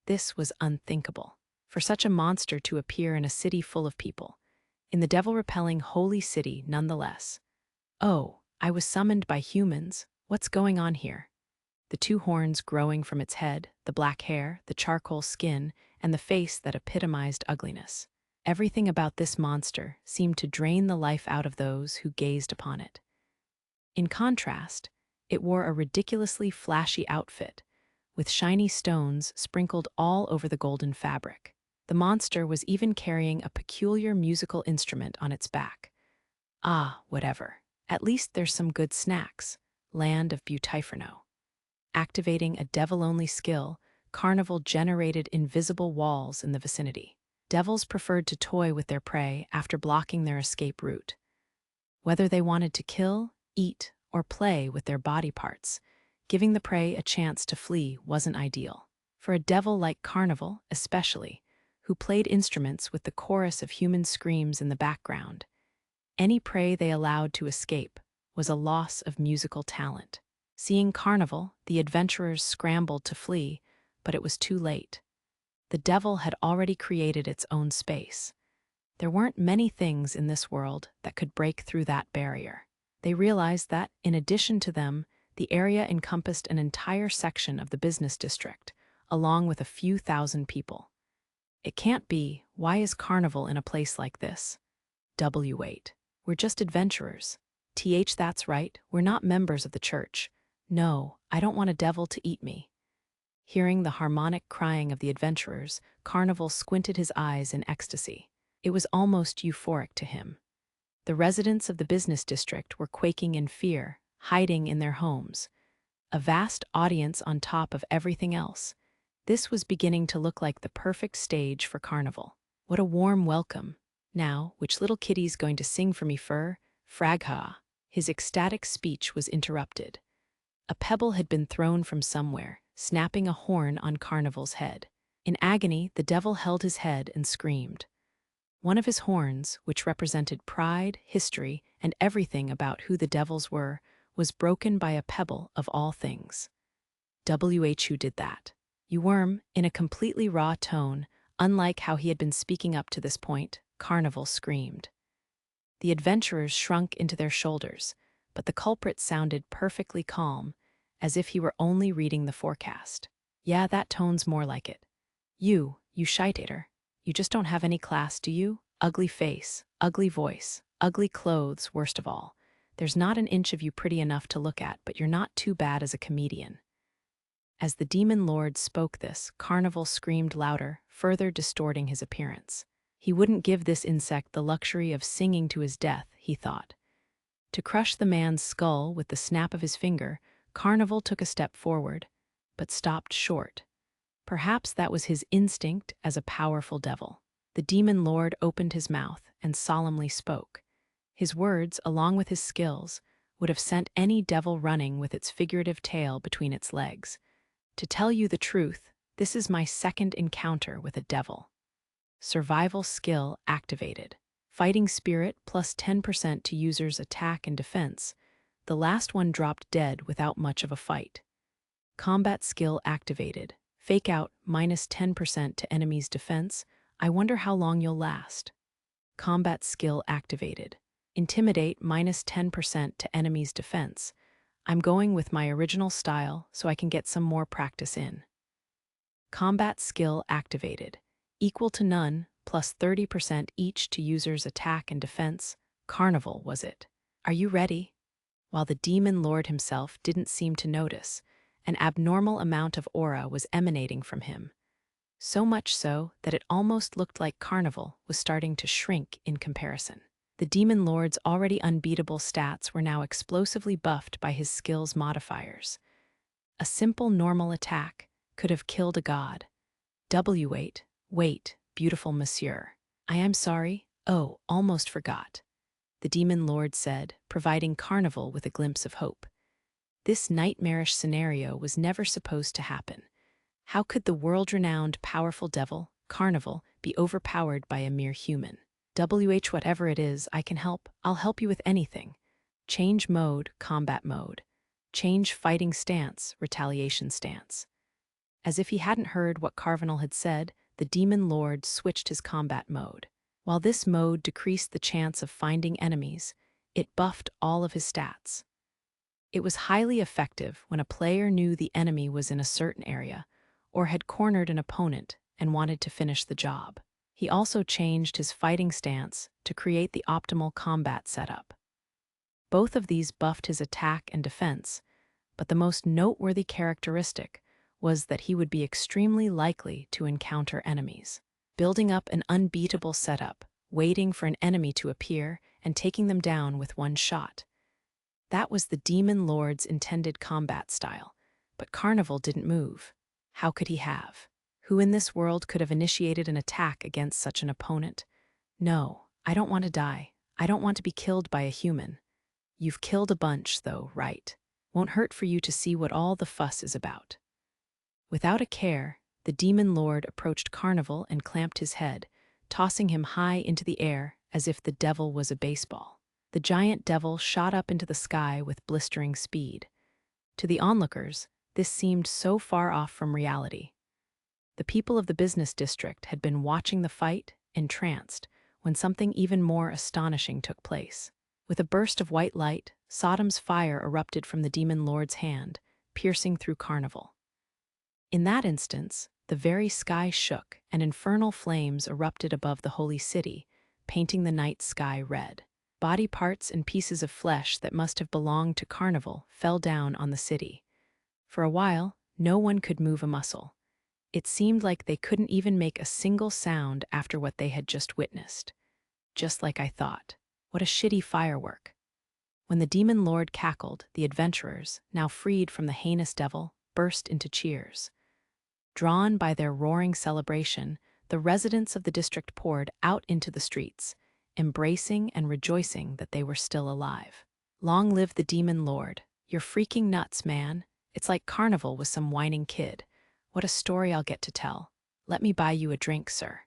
This was unthinkable. For such a monster to appear in a city full of people. In the devil-repelling holy city, nonetheless. Oh, I was summoned by humans. What's going on here? The two horns growing from its head, the black hair, the charcoal skin, and the face that epitomized ugliness. Everything about this monster seemed to drain the life out of those who gazed upon it. In contrast, it wore a ridiculously flashy outfit, with shiny stones sprinkled all over the golden fabric. The monster was even carrying a peculiar musical instrument on its back. Ah, whatever. At least there's some good snacks. Land of Butiferno. Activating a devil-only skill, Carnival generated invisible walls in the vicinity. Devils preferred to toy with their prey after blocking their escape route. Whether they wanted to kill, eat, or play with their body parts, giving the prey a chance to flee wasn't ideal. For a devil like Carnival, especially, who played instruments with the chorus of human screams in the background, any prey they allowed to escape was a loss of musical talent. Seeing Carnival, the adventurers scrambled to flee, but it was too late. The devil had already created its own space. There weren't many things in this world that could break through that barrier. They realized that, in addition to them, the area encompassed an entire section of the business district, along with a few thousand people. It can't be. Why is Carnival in a place like this? W8. We're just adventurers. That's right, we're not members of the church. No, I don't want a devil to eat me. Hearing the harmonic crying of the adventurers, Carnival squinted his eyes in ecstasy. It was almost euphoric to him. The residents of the business district were quaking in fear, hiding in their homes. A vast audience on top of everything else. This was beginning to look like the perfect stage for Carnival. What a warm welcome. Now, which little kitty's going to sing for me fur? Fragha. His ecstatic speech was interrupted. A pebble had been thrown from somewhere, snapping a horn on Carnival's head. In agony, the devil held his head and screamed. One of his horns, which represented pride, history, and everything about who the devils were, was broken by a pebble of all things. Who did that? You worm, in a completely raw tone, unlike how he had been speaking up to this point, Carnival screamed. The adventurers shrunk into their shoulders, but the culprit sounded perfectly calm, as if he were only reading the forecast. Yeah, that tone's more like it. You shite-eater. You just don't have any class, do you? Ugly face, ugly voice, ugly clothes, worst of all. There's not an inch of you pretty enough to look at, but you're not too bad as a comedian. As the demon lord spoke this, Carnival screamed louder, further distorting his appearance. He wouldn't give this insect the luxury of singing to his death, he thought. To crush the man's skull with the snap of his finger, Carnival took a step forward, but stopped short. Perhaps that was his instinct as a powerful devil. The demon lord opened his mouth and solemnly spoke. His words, along with his skills, would have sent any devil running with its figurative tail between its legs. To tell you the truth, this is my second encounter with a devil. Survival skill activated. Fighting spirit plus 10% to user's attack and defense. The last one dropped dead without much of a fight. Combat skill activated. Fake out minus 10% to enemy's defense. I wonder how long you'll last. Combat skill activated. Intimidate minus 10% to enemy's defense. I'm going with my original style so I can get some more practice in. Combat skill activated. Equal to none, plus 30% each to user's attack and defense. Carnival, was it? Are you ready? While the demon lord himself didn't seem to notice, an abnormal amount of aura was emanating from him. So much so that it almost looked like Carnival was starting to shrink in comparison. The demon lord's already unbeatable stats were now explosively buffed by his skills modifiers. A simple normal attack could have killed a god. Wait, beautiful monsieur. I am sorry. Oh, almost forgot. The demon lord said, providing Carnival with a glimpse of hope. This nightmarish scenario was never supposed to happen. How could the world-renowned powerful devil, Carnival, be overpowered by a mere human? Whatever it is, I can help. I'll help you with anything. Change mode, combat mode. Change fighting stance, retaliation stance. As if he hadn't heard what Carnival had said, the demon lord switched his combat mode. While this mode decreased the chance of finding enemies, it buffed all of his stats. It was highly effective when a player knew the enemy was in a certain area, or had cornered an opponent and wanted to finish the job. He also changed his fighting stance to create the optimal combat setup. Both of these buffed his attack and defense, but the most noteworthy characteristic was that he would be extremely likely to encounter enemies. Building up an unbeatable setup, waiting for an enemy to appear, and taking them down with one shot. That was the demon lord's intended combat style, but Carnival didn't move. How could he have? Who in this world could have initiated an attack against such an opponent? No, I don't want to die. I don't want to be killed by a human. You've killed a bunch, though, right? Won't hurt for you to see what all the fuss is about. Without a care, the demon lord approached Carnival and clamped his head, tossing him high into the air as if the devil was a baseball. The giant devil shot up into the sky with blistering speed. To the onlookers, this seemed so far off from reality. The people of the business district had been watching the fight, entranced, when something even more astonishing took place. With a burst of white light, Sodom's fire erupted from the demon lord's hand, piercing through Carnival. In that instance, the very sky shook and infernal flames erupted above the holy city, painting the night sky red. Body parts and pieces of flesh that must have belonged to Carnival fell down on the city. For a while, no one could move a muscle. It seemed like they couldn't even make a single sound after what they had just witnessed. Just like I thought. What a shitty firework. When the demon lord cackled, the adventurers, now freed from the heinous devil, burst into cheers. Drawn by their roaring celebration, the residents of the district poured out into the streets, embracing and rejoicing that they were still alive. Long live the demon lord. You're freaking nuts, man. It's like Carnival with some whining kid. What a story I'll get to tell. Let me buy you a drink, sir."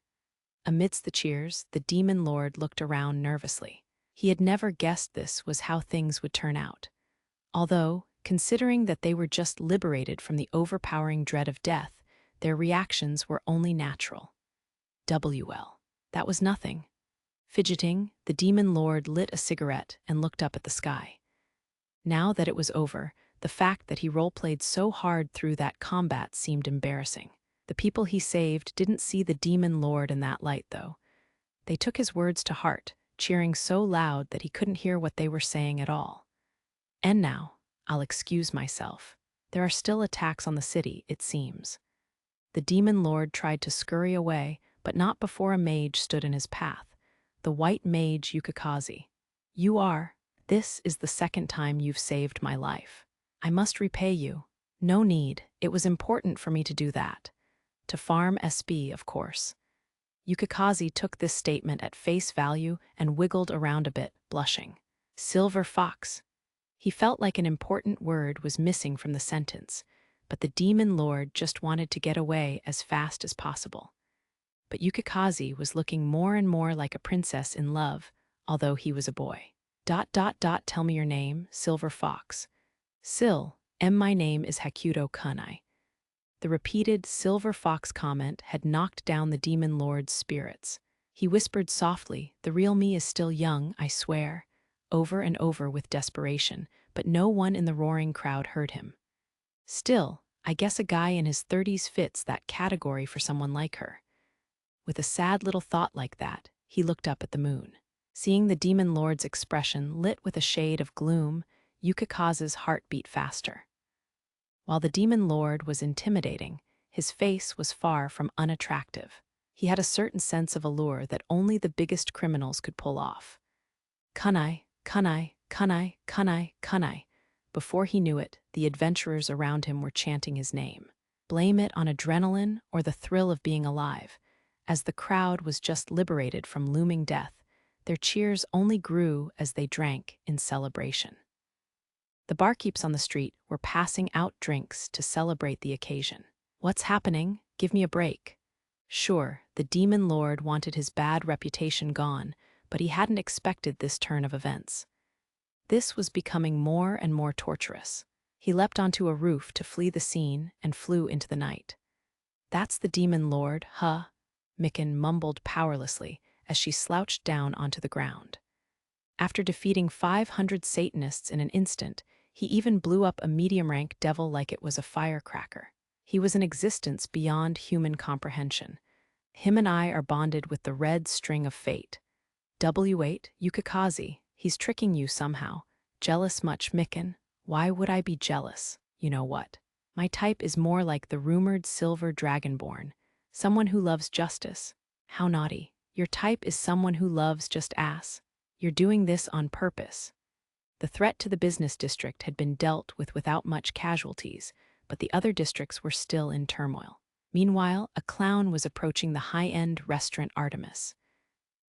Amidst the cheers, the demon lord looked around nervously. He had never guessed this was how things would turn out. Although, considering that they were just liberated from the overpowering dread of death, their reactions were only natural. WL. That was nothing. Fidgeting, the demon lord lit a cigarette and looked up at the sky. Now that it was over, the fact that he role-played so hard through that combat seemed embarrassing. The people he saved didn't see the demon lord in that light, though. They took his words to heart, cheering so loud that he couldn't hear what they were saying at all. And now, I'll excuse myself. There are still attacks on the city, it seems. The demon lord tried to scurry away, but not before a mage stood in his path. The white mage Yukikaze. This is the second time you've saved my life. I must repay you. No need, it was important for me to do that. To farm SB, of course. Yukikaze took this statement at face value and wiggled around a bit, blushing. Silver fox. He felt like an important word was missing from the sentence, but the demon lord just wanted to get away as fast as possible. But Yukikaze was looking more and more like a princess in love, although he was a boy. Tell me your name, Silver Fox. My name is Hakuto Kunai. The repeated Silver Fox comment had knocked down the demon lord's spirits. He whispered softly, "The real me is still young, I swear," over and over with desperation, but no one in the roaring crowd heard him. Still, I guess a guy in his 30s fits that category for someone like her. With a sad little thought like that, he looked up at the moon. Seeing the demon lord's expression lit with a shade of gloom, Yukikaze's heart beat faster. While the demon lord was intimidating, his face was far from unattractive. He had a certain sense of allure that only the biggest criminals could pull off. Kunai, Kunai, Kunai, Kunai, Kunai. Before he knew it, the adventurers around him were chanting his name. Blame it on adrenaline or the thrill of being alive. As the crowd was just liberated from looming death, their cheers only grew as they drank in celebration. The barkeeps on the street were passing out drinks to celebrate the occasion. What's happening? Give me a break. Sure, the demon lord wanted his bad reputation gone, but he hadn't expected this turn of events. This was becoming more and more torturous. He leapt onto a roof to flee the scene and flew into the night. That's the demon lord, huh? Mikan mumbled powerlessly as she slouched down onto the ground. After defeating 500 Satanists in an instant, he even blew up a medium-rank devil like it was a firecracker. He was an existence beyond human comprehension. Him and I are bonded with the red string of fate. W8, Yukikaze, he's tricking you somehow. Jealous much, Mikan? Why would I be jealous? You know what? My type is more like the rumored silver dragonborn, someone who loves justice. How naughty. Your type is someone who loves just ass. You're doing this on purpose. The threat to the business district had been dealt with without much casualties, but the other districts were still in turmoil. Meanwhile, a clown was approaching the high-end restaurant Artemis.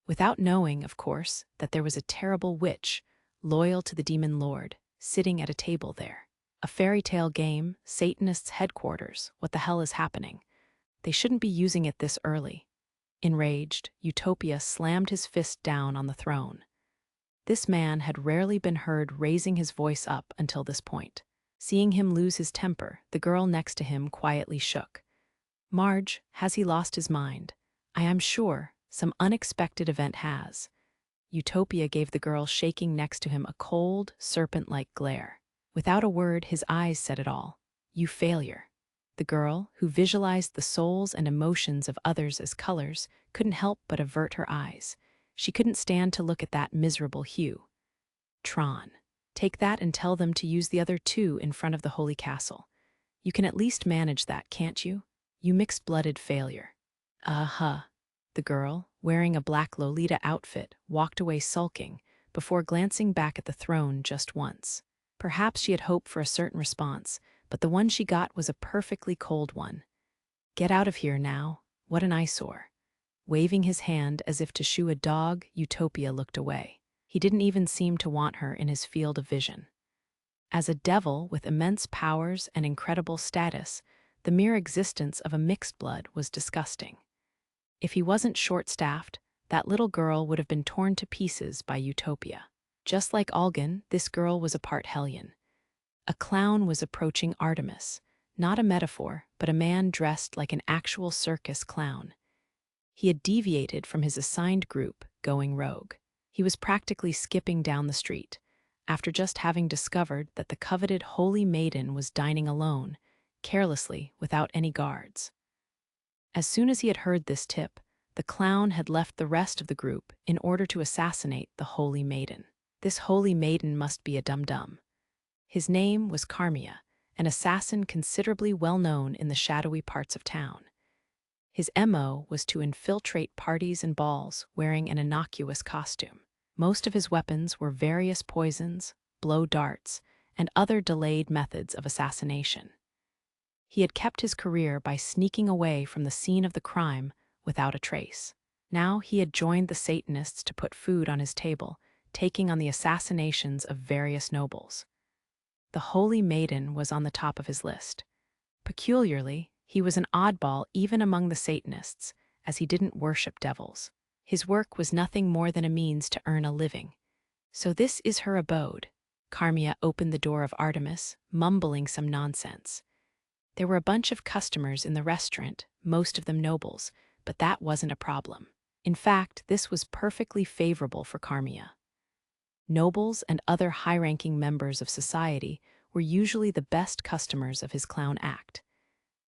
Without knowing, of course, that there was a terrible witch, loyal to the demon lord, sitting at a table there. A fairy tale game, Satanist's headquarters, what the hell is happening? They shouldn't be using it this early. Enraged, Utopia slammed his fist down on the throne. This man had rarely been heard raising his voice up until this point. Seeing him lose his temper, the girl next to him quietly shook. Marge, has he lost his mind? I am sure some unexpected event has. Utopia gave the girl shaking next to him a cold, serpent-like glare. Without a word, his eyes said it all. You failure. The girl, who visualized the souls and emotions of others as colors, couldn't help but avert her eyes. She couldn't stand to look at that miserable hue. Tron. Take that and tell them to use the other two in front of the holy castle. You can at least manage that, can't you? You mixed-blooded failure. The girl, wearing a black Lolita outfit, walked away sulking, before glancing back at the throne just once. Perhaps she had hoped for a certain response, but the one she got was a perfectly cold one. Get out of here now. What an eyesore. Waving his hand as if to shoo a dog, Utopia looked away. He didn't even seem to want her in his field of vision. As a devil with immense powers and incredible status, The mere existence of a mixed blood was disgusting. If he wasn't short-staffed, that little girl would have been torn to pieces by Utopia. Just like Algin, this girl was a part hellion. A clown was approaching Artemis, not a metaphor, but a man dressed like an actual circus clown. He had deviated from his assigned group, going rogue. He was practically skipping down the street, after just having discovered that the coveted Holy Maiden was dining alone, carelessly, without any guards. As soon as he had heard this tip, the clown had left the rest of the group in order to assassinate the Holy Maiden. This Holy Maiden must be a dum-dum. His name was Carmia, an assassin considerably well known in the shadowy parts of town. His MO was to infiltrate parties and balls wearing an innocuous costume. Most of his weapons were various poisons, blow darts, and other delayed methods of assassination. He had kept his career by sneaking away from the scene of the crime without a trace. Now he had joined the Satanists to put food on his table, taking on the assassinations of various nobles. The Holy Maiden was on the top of his list. Peculiarly, he was an oddball even among the Satanists, as he didn't worship devils. His work was nothing more than a means to earn a living. So this is her abode. Carmia opened the door of Artemis, mumbling some nonsense. There were a bunch of customers in the restaurant, most of them nobles, but that wasn't a problem. In fact, this was perfectly favorable for Carmia. Nobles and other high-ranking members of society were usually the best customers of his clown act.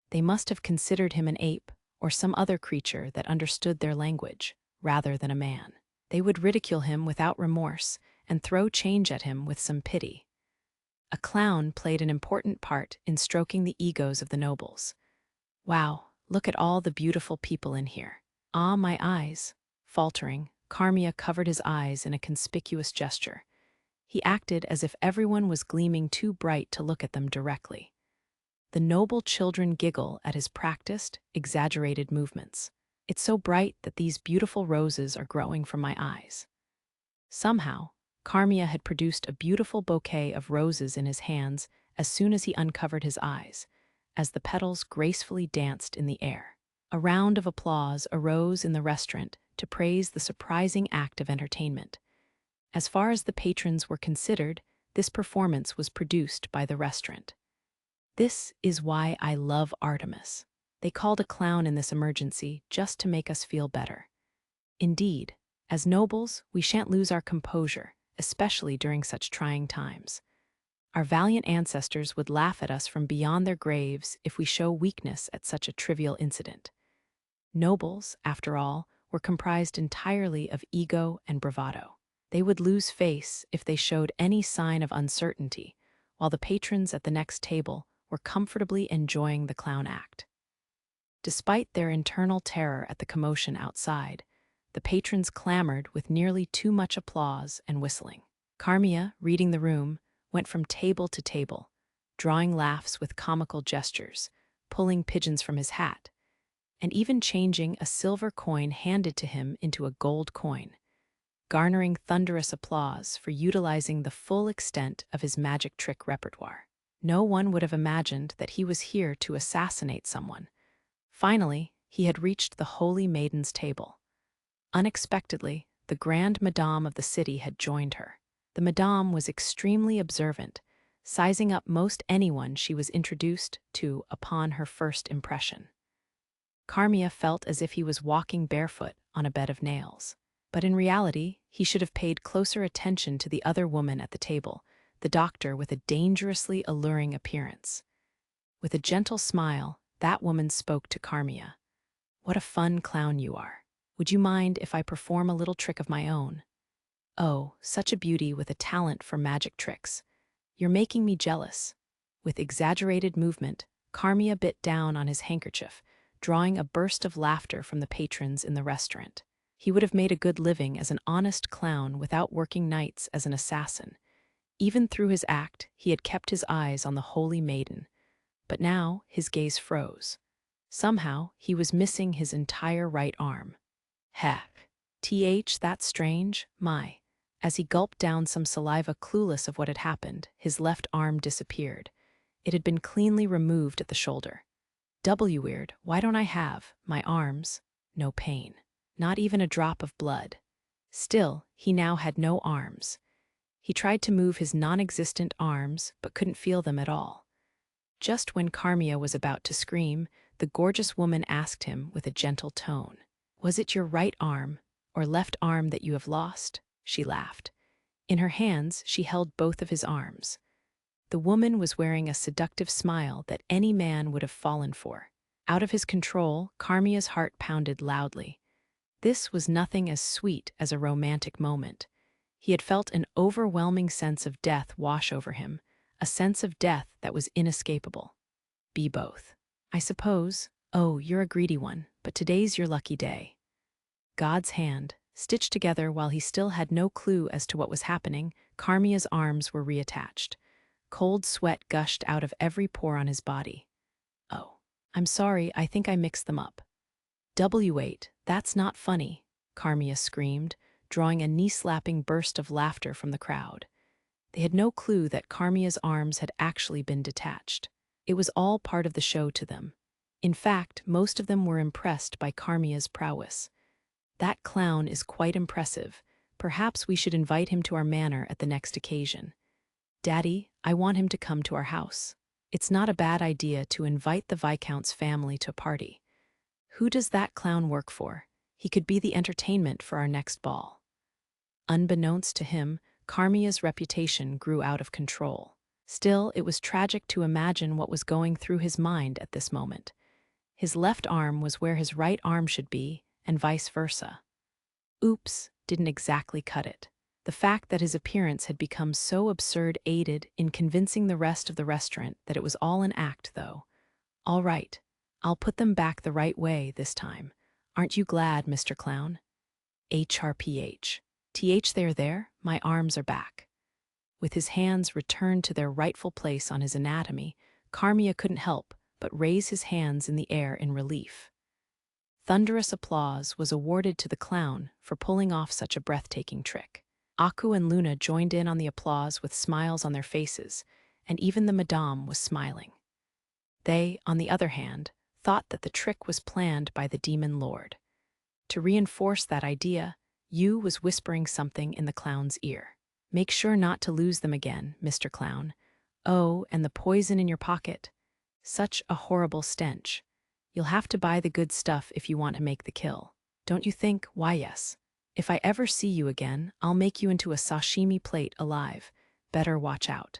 They must have considered him an ape or some other creature that understood their language, rather than a man. They would ridicule him without remorse and throw change at him with some pity. A clown played an important part in stroking the egos of the nobles. Wow, look at all the beautiful people in here. Ah, my eyes. Faltering, Carmia covered his eyes in a conspicuous gesture. He acted as if everyone was gleaming too bright to look at them directly. The noble children giggle at his practiced, exaggerated movements. It's so bright that these beautiful roses are growing from my eyes. Somehow, Carmia had produced a beautiful bouquet of roses in his hands as soon as he uncovered his eyes, as the petals gracefully danced in the air. A round of applause arose in the restaurant to praise the surprising act of entertainment. As far as the patrons were considered, this performance was produced by the restaurant. This is why I love Artemis. They called a clown in this emergency just to make us feel better. Indeed, as nobles, we shan't lose our composure, especially during such trying times. Our valiant ancestors would laugh at us from beyond their graves if we show weakness at such a trivial incident. Nobles, after all, were comprised entirely of ego and bravado. They would lose face if they showed any sign of uncertainty, while the patrons at the next table were comfortably enjoying the clown act. Despite their internal terror at the commotion outside, the patrons clamored with nearly too much applause and whistling. Carmia, reading the room, went from table to table, drawing laughs with comical gestures, pulling pigeons from his hat, and even changing a silver coin handed to him into a gold coin, garnering thunderous applause for utilizing the full extent of his magic trick repertoire. No one would have imagined that he was here to assassinate someone. Finally, he had reached the Holy Maiden's table. Unexpectedly, the Grand Madame of the city had joined her. The Madame was extremely observant, sizing up most anyone she was introduced to upon her first impression. Carmia felt as if he was walking barefoot on a bed of nails. But in reality, he should have paid closer attention to the other woman at the table, the doctor with a dangerously alluring appearance. With a gentle smile, that woman spoke to Carmia. "What a fun clown you are. Would you mind if I perform a little trick of my own? Oh, such a beauty with a talent for magic tricks. You're making me jealous." With exaggerated movement, Carmia bit down on his handkerchief, drawing a burst of laughter from the patrons in the restaurant. He would have made a good living as an honest clown without working nights as an assassin. Even through his act, he had kept his eyes on the Holy Maiden. But now his gaze froze. Somehow, he was missing his entire right arm. Heck. That's strange, my. As he gulped down some saliva, clueless of what had happened, his left arm disappeared. It had been cleanly removed at the shoulder. Weird, why don't I have my arms? No pain. Not even a drop of blood. Still, he now had no arms. He tried to move his non-existent arms, but couldn't feel them at all. Just when Carmia was about to scream, the gorgeous woman asked him with a gentle tone, "Was it your right arm or left arm that you have lost?" She laughed. In her hands, she held both of his arms. The woman was wearing a seductive smile that any man would have fallen for. Out of his control, Carmia's heart pounded loudly. This was nothing as sweet as a romantic moment. He had felt an overwhelming sense of death wash over him, a sense of death that was inescapable. Be both. I suppose. Oh, you're a greedy one, but today's your lucky day. God's hand, stitched together while he still had no clue as to what was happening, Carmia's arms were reattached. Cold sweat gushed out of every pore on his body. Oh, I'm sorry, I think I mixed them up. W8, that's not funny, Carmia screamed, drawing a knee-slapping burst of laughter from the crowd. They had no clue that Carmia's arms had actually been detached. It was all part of the show to them. In fact, most of them were impressed by Carmia's prowess. That clown is quite impressive. Perhaps we should invite him to our manor at the next occasion. Daddy, I want him to come to our house. It's not a bad idea to invite the Viscount's family to a party. Who does that clown work for? He could be the entertainment for our next ball. Unbeknownst to him, Carmia's reputation grew out of control. Still, it was tragic to imagine what was going through his mind at this moment. His left arm was where his right arm should be, and vice versa. Oops, didn't exactly cut it. The fact that his appearance had become so absurd aided in convincing the rest of the restaurant that it was all an act, though. All right, I'll put them back the right way this time. Aren't you glad, Mr. Clown? HRPH. They're there, my arms are back. With his hands returned to their rightful place on his anatomy, Carmia couldn't help but raise his hands in the air in relief. Thunderous applause was awarded to the clown for pulling off such a breathtaking trick. Aku and Luna joined in on the applause with smiles on their faces, and even the Madame was smiling. They, on the other hand, thought that the trick was planned by the demon lord. To reinforce that idea, Yu was whispering something in the clown's ear. Make sure not to lose them again, Mr. Clown. Oh, and the poison in your pocket. Such a horrible stench. You'll have to buy the good stuff if you want to make the kill. Don't you think? Why, yes. If I ever see you again, I'll make you into a sashimi plate alive. Better watch out.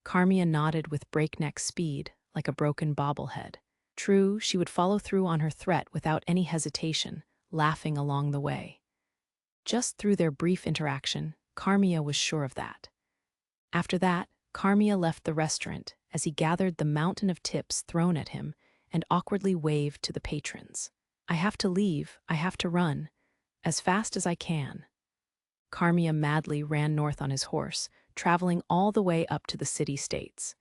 Carmia nodded with breakneck speed, like a broken bobblehead. True, she would follow through on her threat without any hesitation, laughing along the way. Just through their brief interaction, Carmia was sure of that. After that, Carmia left the restaurant as he gathered the mountain of tips thrown at him and awkwardly waved to the patrons. I have to leave, I have to run. As fast as I can. Carmia madly ran north on his horse, traveling all the way up to the city-states.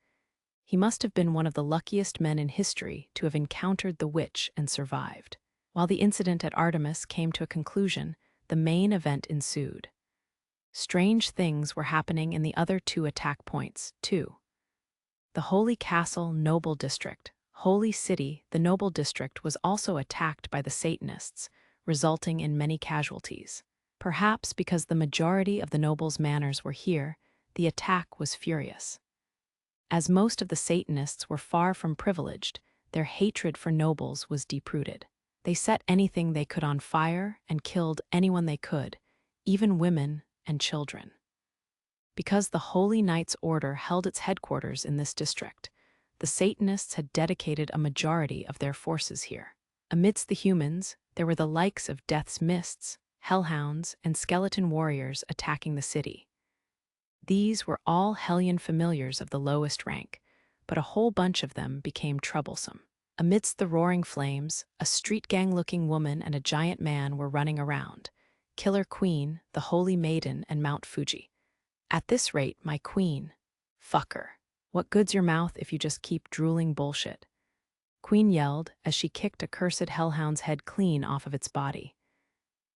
He must have been one of the luckiest men in history to have encountered the witch and survived. While the incident at Artemis came to a conclusion, the main event ensued. Strange things were happening in the other two attack points, too. The Holy Castle Noble District, Holy City, the Noble District was also attacked by the Satanists, resulting in many casualties. Perhaps because the majority of the nobles' manors were here, the attack was furious. As most of the Satanists were far from privileged, their hatred for nobles was deep-rooted. They set anything they could on fire and killed anyone they could, even women and children. Because the Holy Knights Order held its headquarters in this district, the Satanists had dedicated a majority of their forces here. Amidst the humans, there were the likes of Death's Mists, Hellhounds, and Skeleton Warriors attacking the city. These were all Hellion familiars of the lowest rank, but a whole bunch of them became troublesome. Amidst the roaring flames, a street gang-looking woman and a giant man were running around. Killer Queen, the Holy Maiden, and Mount Fuji. At this rate, my queen. Fucker. What good's your mouth if you just keep drooling bullshit? Queen yelled as she kicked a cursed hellhound's head clean off of its body.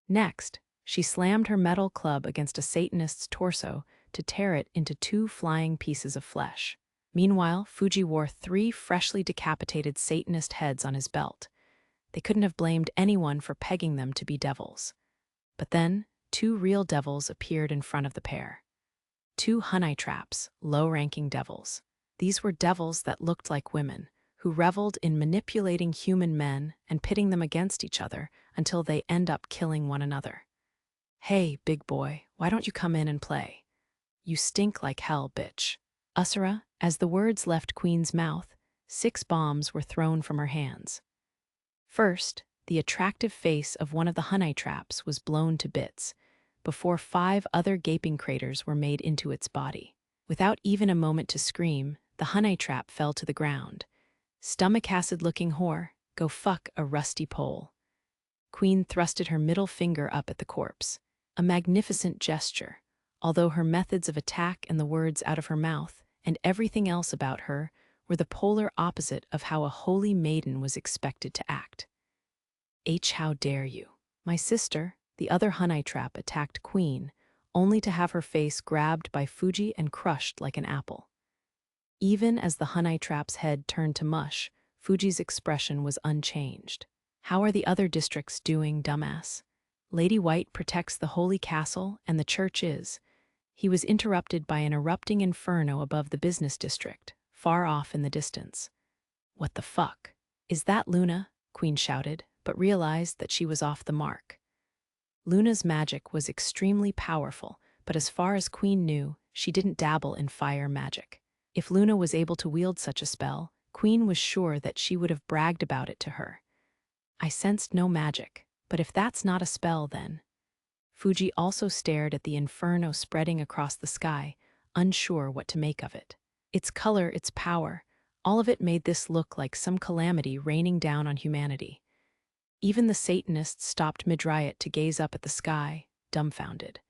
Next, she slammed her metal club against a Satanist's torso to tear it into 2 flying pieces of flesh. Meanwhile, Fuji wore 3 freshly decapitated Satanist heads on his belt. They couldn't have blamed anyone for pegging them to be devils. But then, 2 real devils appeared in front of the pair. 2 honey traps, low-ranking devils. These were devils that looked like women, who reveled in manipulating human men and pitting them against each other until they end up killing one another. "Hey, big boy, why don't you come in and play? You stink like hell, bitch." Usura, as the words left Queen's mouth, 6 bombs were thrown from her hands. First, the attractive face of one of the honey traps was blown to bits, before 5 other gaping craters were made into its body. Without even a moment to scream, the honey trap fell to the ground. "Stomach-acid-looking whore, go fuck a rusty pole." Queen thrusted her middle finger up at the corpse, a magnificent gesture, although her methods of attack and the words out of her mouth and everything else about her were the polar opposite of how a holy maiden was expected to act. How dare you? My sister, the other honey trap, attacked Queen, only to have her face grabbed by Fuji and crushed like an apple. Even as the honey trap's head turned to mush, Fuji's expression was unchanged. "How are the other districts doing, dumbass? Lady White protects the holy castle and the church is." He was interrupted by an erupting inferno above the business district, far off in the distance. "What the fuck? Is that Luna?" Queen shouted, but realized that she was off the mark. Luna's magic was extremely powerful, but as far as Queen knew, she didn't dabble in fire magic. If Luna was able to wield such a spell, Queen was sure that she would have bragged about it to her. "I sensed no magic, but if that's not a spell, then..." Fuji also stared at the inferno spreading across the sky, unsure what to make of it. Its color, its power, all of it made this look like some calamity raining down on humanity. Even the Satanists stopped mid-riot to gaze up at the sky, dumbfounded.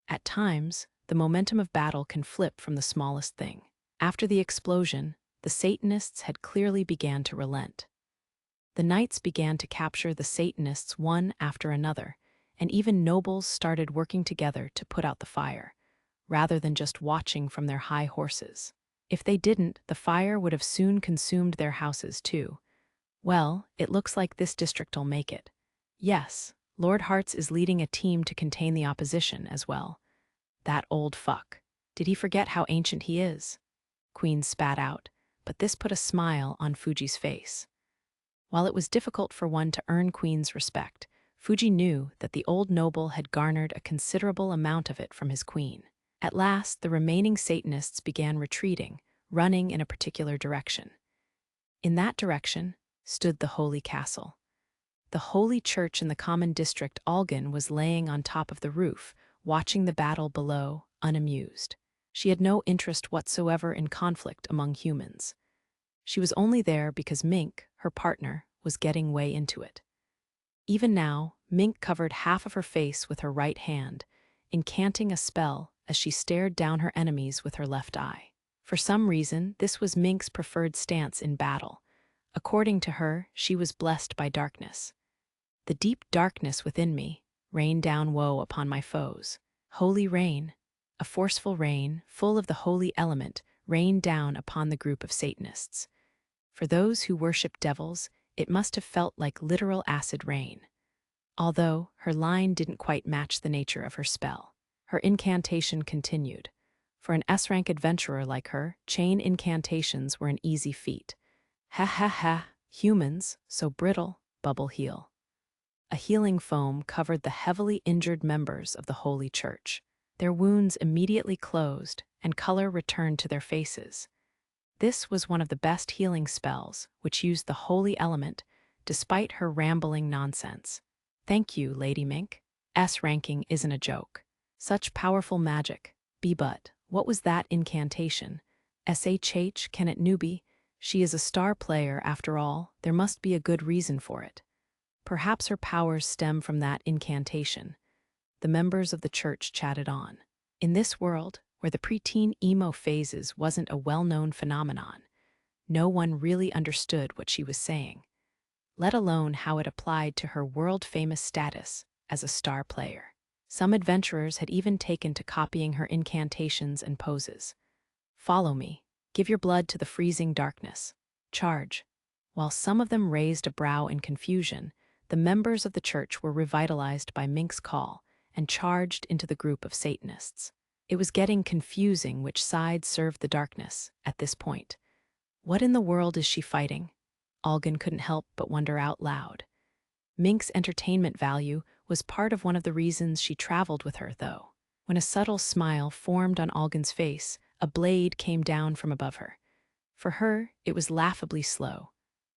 At times, the momentum of battle can flip from the smallest thing. After the explosion, the Satanists had clearly began to relent. The knights began to capture the Satanists one after another, and even nobles started working together to put out the fire, rather than just watching from their high horses. If they didn't, the fire would have soon consumed their houses too. "Well, it looks like this district'll make it. Yes, Lord Hearts is leading a team to contain the opposition as well. That old fuck. Did he forget how ancient he is?" Queen spat out, but this put a smile on Fuji's face. While it was difficult for one to earn Queen's respect, Fuji knew that the old noble had garnered a considerable amount of it from his queen. At last, the remaining Satanists began retreating, running in a particular direction. In that direction stood the holy castle. The holy church in the common district Algan was laying on top of the roof, watching the battle below, unamused. She had no interest whatsoever in conflict among humans. She was only there because Mink, her partner, was getting way into it. Even now, Mink covered half of her face with her right hand, incanting a spell as she stared down her enemies with her left eye. For some reason, this was Mink's preferred stance in battle. According to her, she was blessed by darkness. "The deep darkness within me, rain down woe upon my foes. Holy rain, a forceful rain, full of the holy element, rained down upon the group of Satanists." For those who worship devils, it must have felt like literal acid rain. Although her line didn't quite match the nature of her spell. Her incantation continued. For an S-rank adventurer like her, chain incantations were an easy feat. "Ha ha ha, humans, so brittle, bubble heal." A healing foam covered the heavily injured members of the Holy Church. Their wounds immediately closed, and color returned to their faces. This was one of the best healing spells, which used the holy element, despite her rambling nonsense. "Thank you, Lady Mink. S-ranking isn't a joke. Such powerful magic. But what was that incantation? SHH, can it newbie? She is a star player after all, there must be a good reason for it." Perhaps her powers stem from that incantation. The members of the church chatted on. In this world, where the preteen emo phases wasn't a well-known phenomenon, no one really understood what she was saying, let alone how it applied to her world-famous status as a star player. Some adventurers had even taken to copying her incantations and poses. "Follow me," Give your blood to the freezing darkness. Charge. While some of them raised a brow in confusion, the members of the church were revitalized by Mink's call and charged into the group of Satanists. It was getting confusing which side served the darkness at this point. What in the world is she fighting? Algan couldn't help but wonder out loud. Mink's entertainment value was part of one of the reasons she traveled with her, though. When a subtle smile formed on Algan's face, a blade came down from above her. For her, it was laughably slow.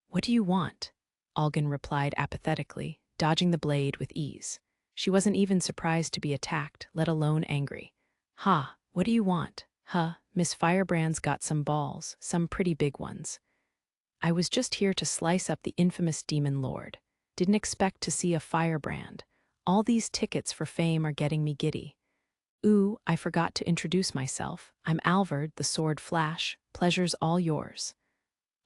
"What do you want?" Algan replied apathetically, dodging the blade with ease. She wasn't even surprised to be attacked, let alone angry. "Ha, what do you want?" "Huh, Miss Firebrand's got some balls, some pretty big ones. I was just here to slice up the infamous demon lord. Didn't expect to see a firebrand. All these tickets for fame are getting me giddy. Ooh, I forgot to introduce myself. I'm Alvard, the Sword Flash. Pleasure's all yours."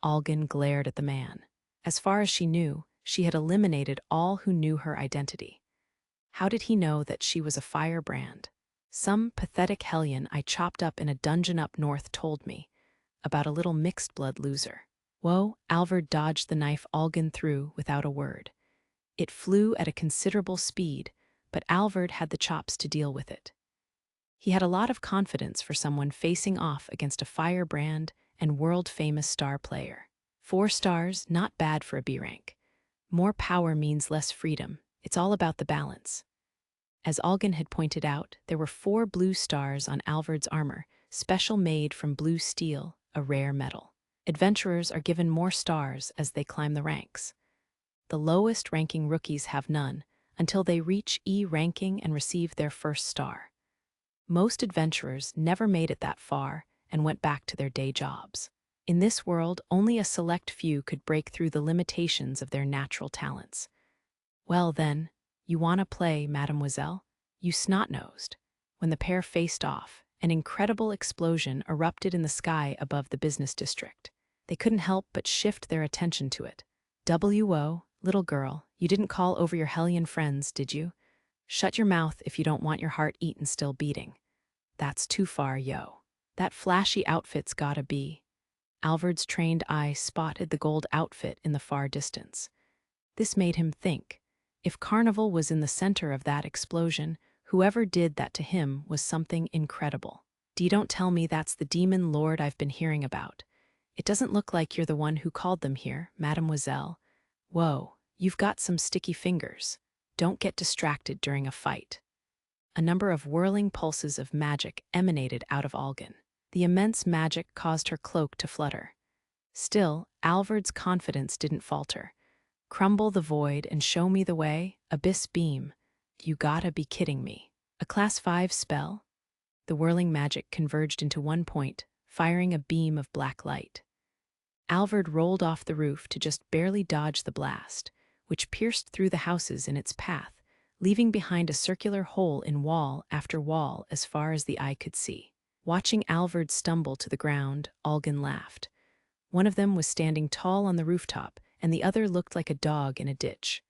Algan glared at the man. As far as she knew, she had eliminated all who knew her identity. How did he know that she was a firebrand? Some pathetic hellion I chopped up in a dungeon up north told me about a little mixed-blood loser. Whoa, Alvard dodged the knife Algan threw without a word. It flew at a considerable speed, but Alvard had the chops to deal with it. He had a lot of confidence for someone facing off against a firebrand and world-famous star player. 4 stars, not bad for a B rank. More power means less freedom. It's all about the balance. As Algan had pointed out, there were 4 blue stars on Alvard's armor, special made from blue steel, a rare metal. Adventurers are given more stars as they climb the ranks. The lowest-ranking rookies have none until they reach E ranking and receive their first star. Most adventurers never made it that far and went back to their day jobs. In this world, only a select few could break through the limitations of their natural talents. "Well then, you wanna play, mademoiselle?" You snot-nosed. When the pair faced off, an incredible explosion erupted in the sky above the business district. They couldn't help but shift their attention to it. "W.O., little girl, you didn't call over your hellion friends, did you? Shut your mouth if you don't want your heart eaten still beating. That's too far, yo. That flashy outfit's gotta be." Alvard's trained eye spotted the gold outfit in the far distance. This made him think. If Carnival was in the center of that explosion, whoever did that to him was something incredible. Don't tell me that's the demon lord I've been hearing about. It doesn't look like you're the one who called them here, mademoiselle. Whoa, you've got some sticky fingers. Don't get distracted during a fight. A number of whirling pulses of magic emanated out of Algan. The immense magic caused her cloak to flutter. Still, Alvard's confidence didn't falter. "Crumble the void and show me the way, abyss beam. You gotta be kidding me. A class 5 spell?" The whirling magic converged into one point, firing a beam of black light. Alvard rolled off the roof to just barely dodge the blast, which pierced through the houses in its path, leaving behind a circular hole in wall after wall as far as the eye could see. Watching Alvard stumble to the ground, Algan laughed. One of them was standing tall on the rooftop, and the other looked like a dog in a ditch.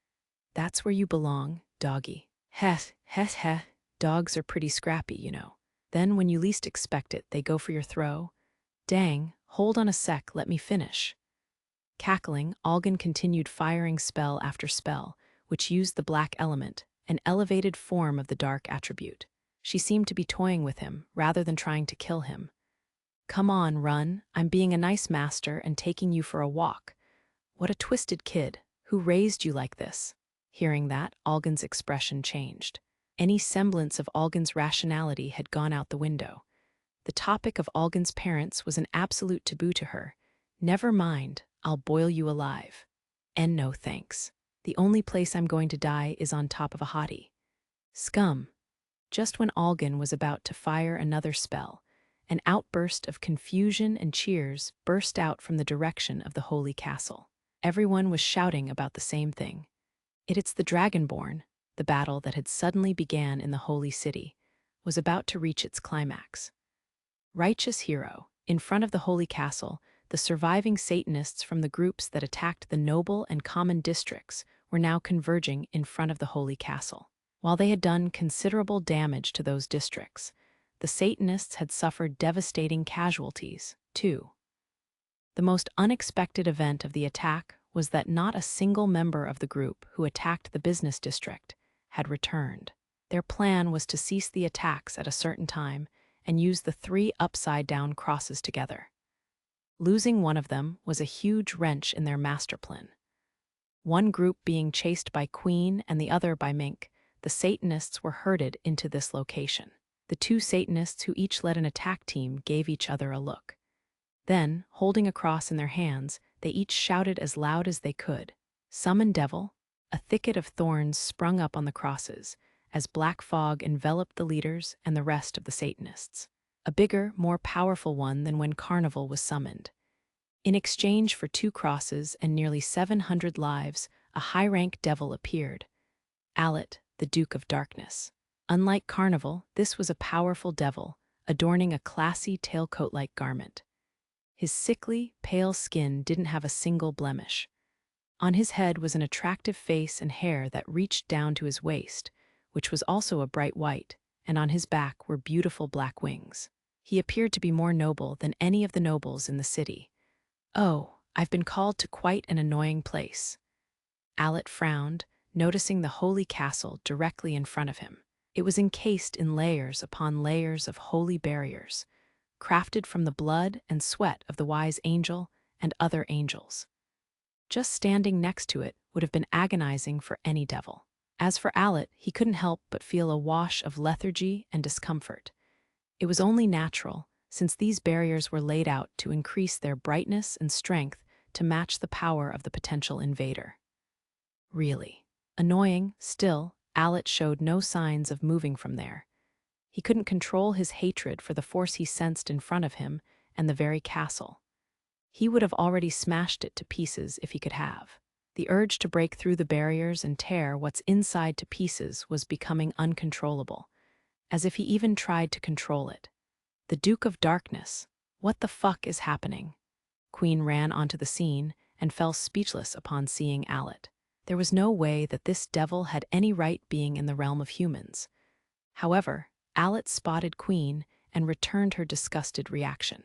"That's where you belong, doggy." "Heh, heh, heh. Dogs are pretty scrappy, you know. Then when you least expect it, they go for your throw. Dang, hold on a sec, let me finish." Cackling, Algan continued firing spell after spell, which used the black element, an elevated form of the dark attribute. She seemed to be toying with him, rather than trying to kill him. "Come on, run. I'm being a nice master and taking you for a walk. What a twisted kid. Who raised you like this?" Hearing that, Algan's expression changed. Any semblance of Algan's rationality had gone out the window. The topic of Algan's parents was an absolute taboo to her. "Never mind, I'll boil you alive." "And no thanks. The only place I'm going to die is on top of a hottie." Scum. Just when Algan was about to fire another spell, an outburst of confusion and cheers burst out from the direction of the holy castle. Everyone was shouting about the same thing. It's the Dragonborn. The battle that had suddenly began in the holy city was about to reach its climax. Righteous hero, in front of the holy castle, the surviving Satanists from the groups that attacked the noble and common districts were now converging in front of the holy castle. While they had done considerable damage to those districts, the Satanists had suffered devastating casualties. 2. The most unexpected event of the attack was that not a single member of the group who attacked the business district had returned. Their plan was to cease the attacks at a certain time and use the 3 upside-down crosses together. Losing one of them was a huge wrench in their master plan. One group being chased by Queen and the other by Mink, the Satanists were herded into this location. The 2 Satanists who each led an attack team gave each other a look. Then, holding a cross in their hands, they each shouted as loud as they could, "Summon devil!" A thicket of thorns sprung up on the crosses, as black fog enveloped the leaders and the rest of the Satanists. A bigger, more powerful one than when Carnival was summoned. In exchange for 2 crosses and nearly 700 lives, a high-rank devil appeared. Alet, the Duke of Darkness. Unlike Carnival, this was a powerful devil, adorning a classy tailcoat-like garment. His sickly, pale skin didn't have a single blemish. On his head was an attractive face and hair that reached down to his waist, which was also a bright white, and on his back were beautiful black wings. He appeared to be more noble than any of the nobles in the city. "Oh, I've been called to quite an annoying place." Alet frowned, noticing the holy castle directly in front of him. It was encased in layers upon layers of holy barriers, crafted from the blood and sweat of the wise angel and other angels. Just standing next to it would have been agonizing for any devil. As for Alet, he couldn't help but feel a wash of lethargy and discomfort. It was only natural, since these barriers were laid out to increase their brightness and strength to match the power of the potential invader. Really annoying, still, Alet showed no signs of moving from there. He couldn't control his hatred for the force he sensed in front of him and the very castle. He would have already smashed it to pieces if he could have. The urge to break through the barriers and tear what's inside to pieces was becoming uncontrollable, as if he even tried to control it. The Duke of Darkness. What the fuck is happening? Queen ran onto the scene and fell speechless upon seeing Alet. There was no way that this devil had any right being in the realm of humans. However, Alet spotted Queen and returned her disgusted reaction.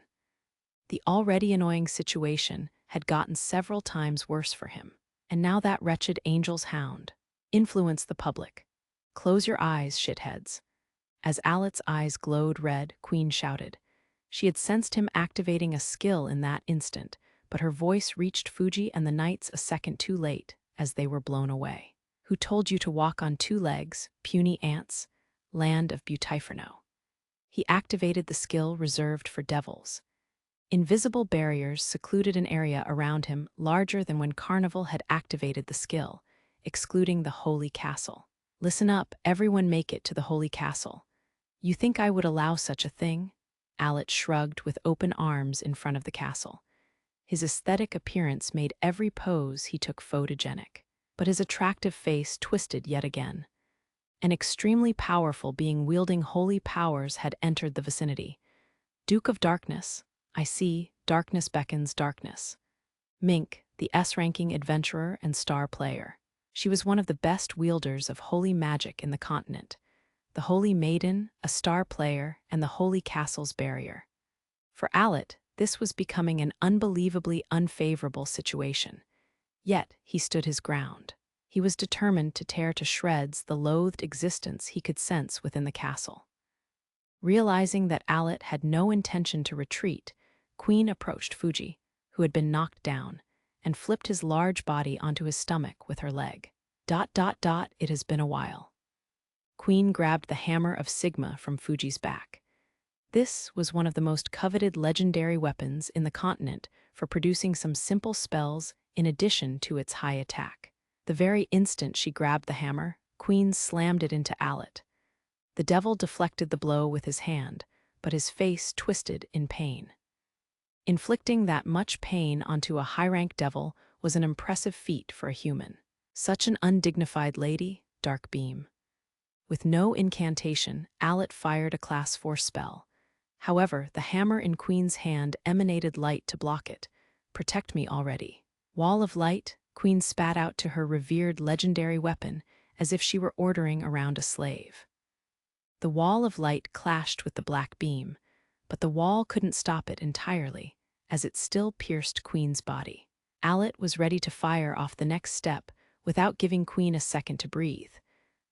The already annoying situation had gotten several times worse for him, and now that wretched angel's hound influenced the public. "Close your eyes, shitheads." As Alet's eyes glowed red, Queen shouted. She had sensed him activating a skill in that instant, but her voice reached Fuji and the knights a second too late, as they were blown away. "Who told you to walk on 2 legs, puny ants? Land of Butiferno." He activated the skill reserved for devils. Invisible barriers secluded an area around him larger than when Carnival had activated the skill, excluding the Holy Castle. "Listen up, everyone, make it to the Holy Castle." "You think I would allow such a thing?" Alet shrugged with open arms in front of the castle. His aesthetic appearance made every pose he took photogenic, but his attractive face twisted yet again. An extremely powerful being wielding holy powers had entered the vicinity. "Duke of Darkness, I see, darkness beckons darkness." Mink, the S-ranking adventurer and star player. She was one of the best wielders of holy magic in the continent. The Holy Maiden, a star player, and the Holy Castle's barrier. For Alet, this was becoming an unbelievably unfavorable situation. Yet he stood his ground. He was determined to tear to shreds the loathed existence he could sense within the castle. Realizing that Alet had no intention to retreat, Queen approached Fuji, who had been knocked down, and flipped his large body onto his stomach with her leg. It has been a while. Queen grabbed the hammer of Sigma from Fuji's back. This was one of the most coveted legendary weapons in the continent for producing some simple spells in addition to its high attack. The very instant she grabbed the hammer, Queen slammed it into Alet. The devil deflected the blow with his hand, but his face twisted in pain. Inflicting that much pain onto a high-rank devil was an impressive feat for a human. Such an undignified lady, Dark Beam. With no incantation, Alet fired a Class 4 spell. However, the hammer in Queen's hand emanated light to block it. "Protect me already." Wall of light, Queen spat out to her revered legendary weapon as if she were ordering around a slave. The wall of light clashed with the black beam, but the wall couldn't stop it entirely, as it still pierced Queen's body. Alet was ready to fire off the next step without giving Queen a second to breathe,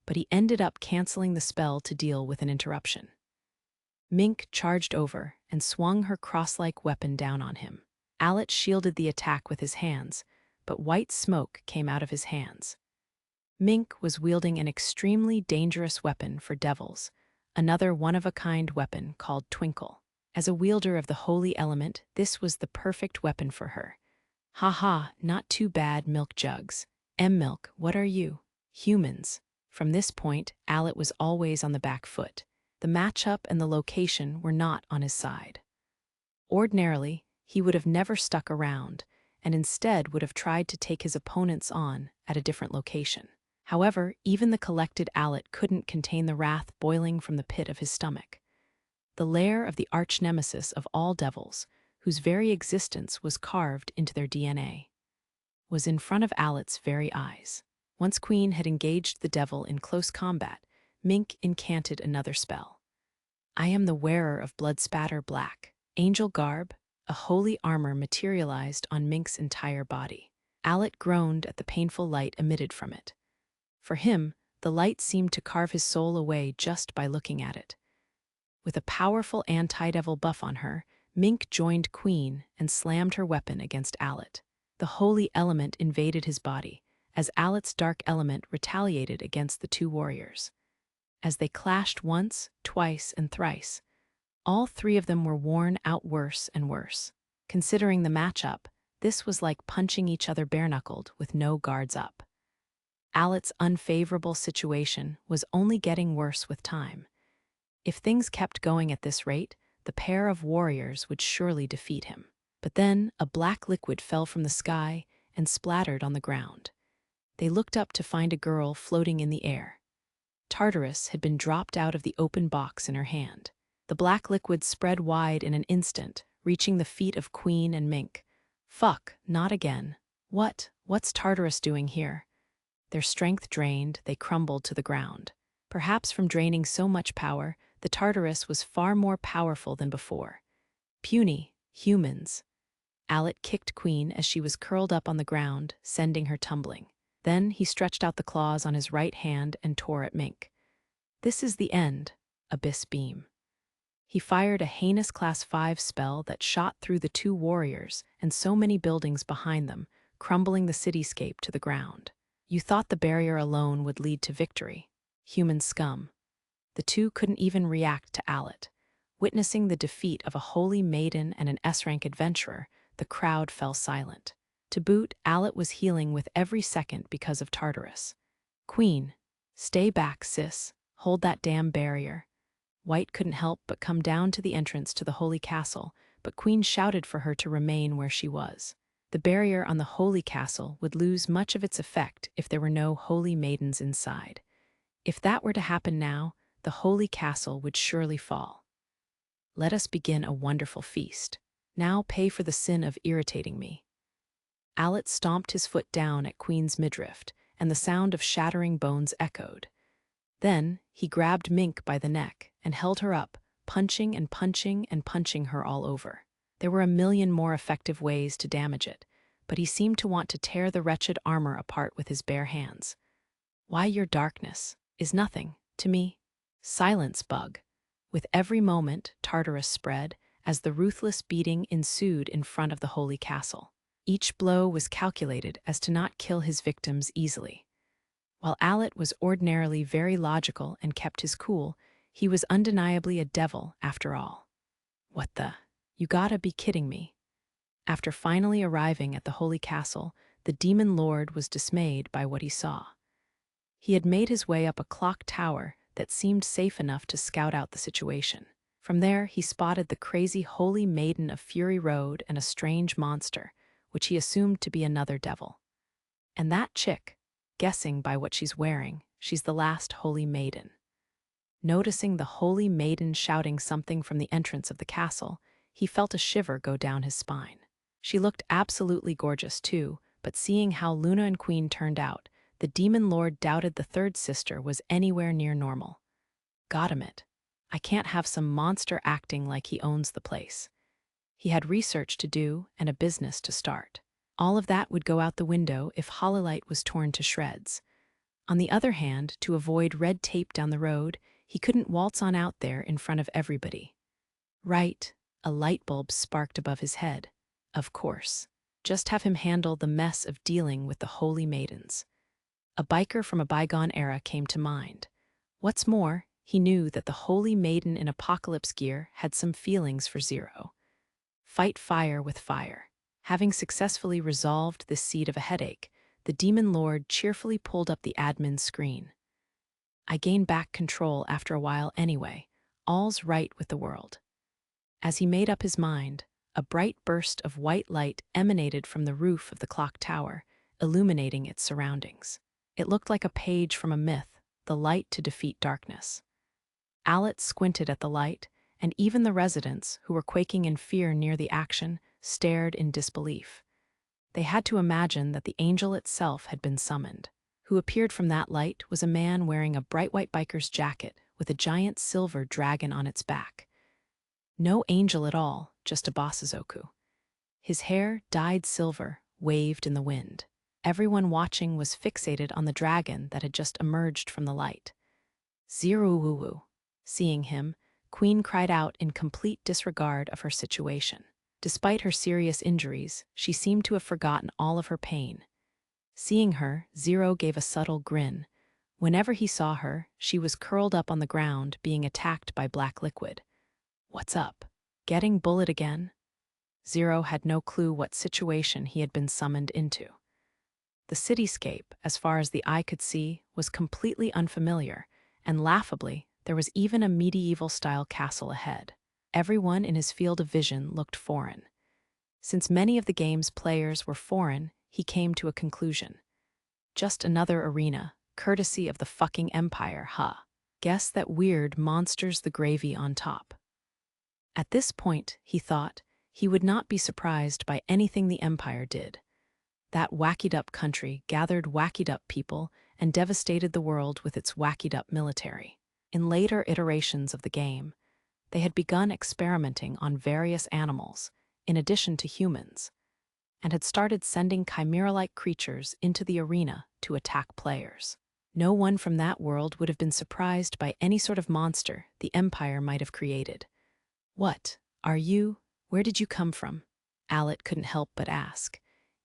but he ended up canceling the spell to deal with an interruption. Mink charged over and swung her cross-like weapon down on him. Alet shielded the attack with his hands, but white smoke came out of his hands. Mink was wielding an extremely dangerous weapon for devils, another one-of-a-kind weapon called Twinkle. As a wielder of the holy element, this was the perfect weapon for her. Ha ha, not too bad, milk jugs. Milk, what are you? Humans. From this point, Alet was always on the back foot. The matchup and the location were not on his side. Ordinarily, he would have never stuck around, and instead would have tried to take his opponents on at a different location. However, even the collected Alet couldn't contain the wrath boiling from the pit of his stomach. The lair of the arch-nemesis of all devils, whose very existence was carved into their DNA, was in front of Alet's very eyes. Once Queen had engaged the devil in close combat, Mink incanted another spell. I am the wearer of blood-spatter black. Angel garb, a holy armor materialized on Mink's entire body. Alet groaned at the painful light emitted from it. For him, the light seemed to carve his soul away just by looking at it. With a powerful anti-devil buff on her, Mink joined Queen and slammed her weapon against Alet. The holy element invaded his body, as Alet's dark element retaliated against the two warriors. As they clashed once, twice, and thrice, all three of them were worn out worse and worse. Considering the matchup, this was like punching each other bare-knuckled with no guards up. Alet's unfavorable situation was only getting worse with time. If things kept going at this rate, the pair of warriors would surely defeat him. But then a black liquid fell from the sky and splattered on the ground. They looked up to find a girl floating in the air. Tartarus had been dropped out of the open box in her hand. The black liquid spread wide in an instant, reaching the feet of Queen and Mink. Fuck, not again. What's Tartarus doing here? Their strength drained, they crumbled to the ground. Perhaps from draining so much power, the Tartarus was far more powerful than before. Puny, humans. Alet kicked Queen as she was curled up on the ground, sending her tumbling. Then he stretched out the claws on his right hand and tore at Mink. This is the end, Abyss Beam. He fired a heinous Class 5 spell that shot through the two warriors and so many buildings behind them, crumbling the cityscape to the ground. You thought the barrier alone would lead to victory. Human scum. The two couldn't even react to Alet. Witnessing the defeat of a holy maiden and an S-rank adventurer, the crowd fell silent. To boot, Alet was healing with every second because of Tartarus. Queen, stay back, sis. Hold that damn barrier. White couldn't help but come down to the entrance to the holy castle, but Queen shouted for her to remain where she was. The barrier on the holy castle would lose much of its effect if there were no holy maidens inside. If that were to happen now, the holy castle would surely fall. Let us begin a wonderful feast. Now pay for the sin of irritating me. Alet stomped his foot down at Queen's midriff, and the sound of shattering bones echoed. Then he grabbed Mink by the neck and held her up, punching and punching and punching her all over. There were a million more effective ways to damage it, but he seemed to want to tear the wretched armor apart with his bare hands. Why, your darkness is nothing to me. Silence, bug. With every moment, Tartarus spread, as the ruthless beating ensued in front of the holy castle. Each blow was calculated as to not kill his victims easily. While Alet was ordinarily very logical and kept his cool, he was undeniably a devil after all. What the? You gotta be kidding me. After finally arriving at the holy castle, the demon lord was dismayed by what he saw. He had made his way up a clock tower that seemed safe enough to scout out the situation. From there, he spotted the crazy holy maiden of Fury Road and a strange monster, which he assumed to be another devil. And that chick, guessing by what she's wearing, she's the last holy maiden. Noticing the holy maiden shouting something from the entrance of the castle, he felt a shiver go down his spine. She looked absolutely gorgeous too, but seeing how Luna and Queen turned out, the demon lord doubted the third sister was anywhere near normal. Got him it. I can't have some monster acting like he owns the place. He had research to do and a business to start. All of that would go out the window if Hololite was torn to shreds. On the other hand, to avoid red tape down the road, he couldn't waltz on out there in front of everybody. Right, a light bulb sparked above his head. Of course. Just have him handle the mess of dealing with the holy maidens. A biker from a bygone era came to mind. What's more, he knew that the holy maiden in apocalypse gear had some feelings for Zero. Fight fire with fire. Having successfully resolved this seed of a headache, the demon lord cheerfully pulled up the admin screen. I gained back control after a while anyway. All's right with the world. As he made up his mind, a bright burst of white light emanated from the roof of the clock tower, illuminating its surroundings. It looked like a page from a myth, the light to defeat darkness. Allet squinted at the light, and even the residents, who were quaking in fear near the action, stared in disbelief. They had to imagine that the angel itself had been summoned. Who appeared from that light was a man wearing a bright white biker's jacket with a giant silver dragon on its back. No angel at all, just a Basazoku. His hair, dyed silver, waved in the wind. Everyone watching was fixated on the dragon that had just emerged from the light. Zero-woo-woo. Seeing him, Queen cried out in complete disregard of her situation. Despite her serious injuries, she seemed to have forgotten all of her pain. Seeing her, Zero gave a subtle grin. Whenever he saw her, she was curled up on the ground, being attacked by black liquid. What's up? Getting bullied again? Zero had no clue what situation he had been summoned into. The cityscape, as far as the eye could see, was completely unfamiliar, and laughably, there was even a medieval-style castle ahead. Everyone in his field of vision looked foreign. Since many of the game's players were foreign, he came to a conclusion. Just another arena, courtesy of the fucking Empire, huh? Guess that weird monster's the gravy on top. At this point, he thought, he would not be surprised by anything the Empire did. That wackied-up country gathered wackied-up people and devastated the world with its wackied-up military. In later iterations of the game, they had begun experimenting on various animals, in addition to humans, and had started sending chimera-like creatures into the arena to attack players. No one from that world would have been surprised by any sort of monster the Empire might have created. What? Are you? Where did you come from? Allet couldn't help but ask.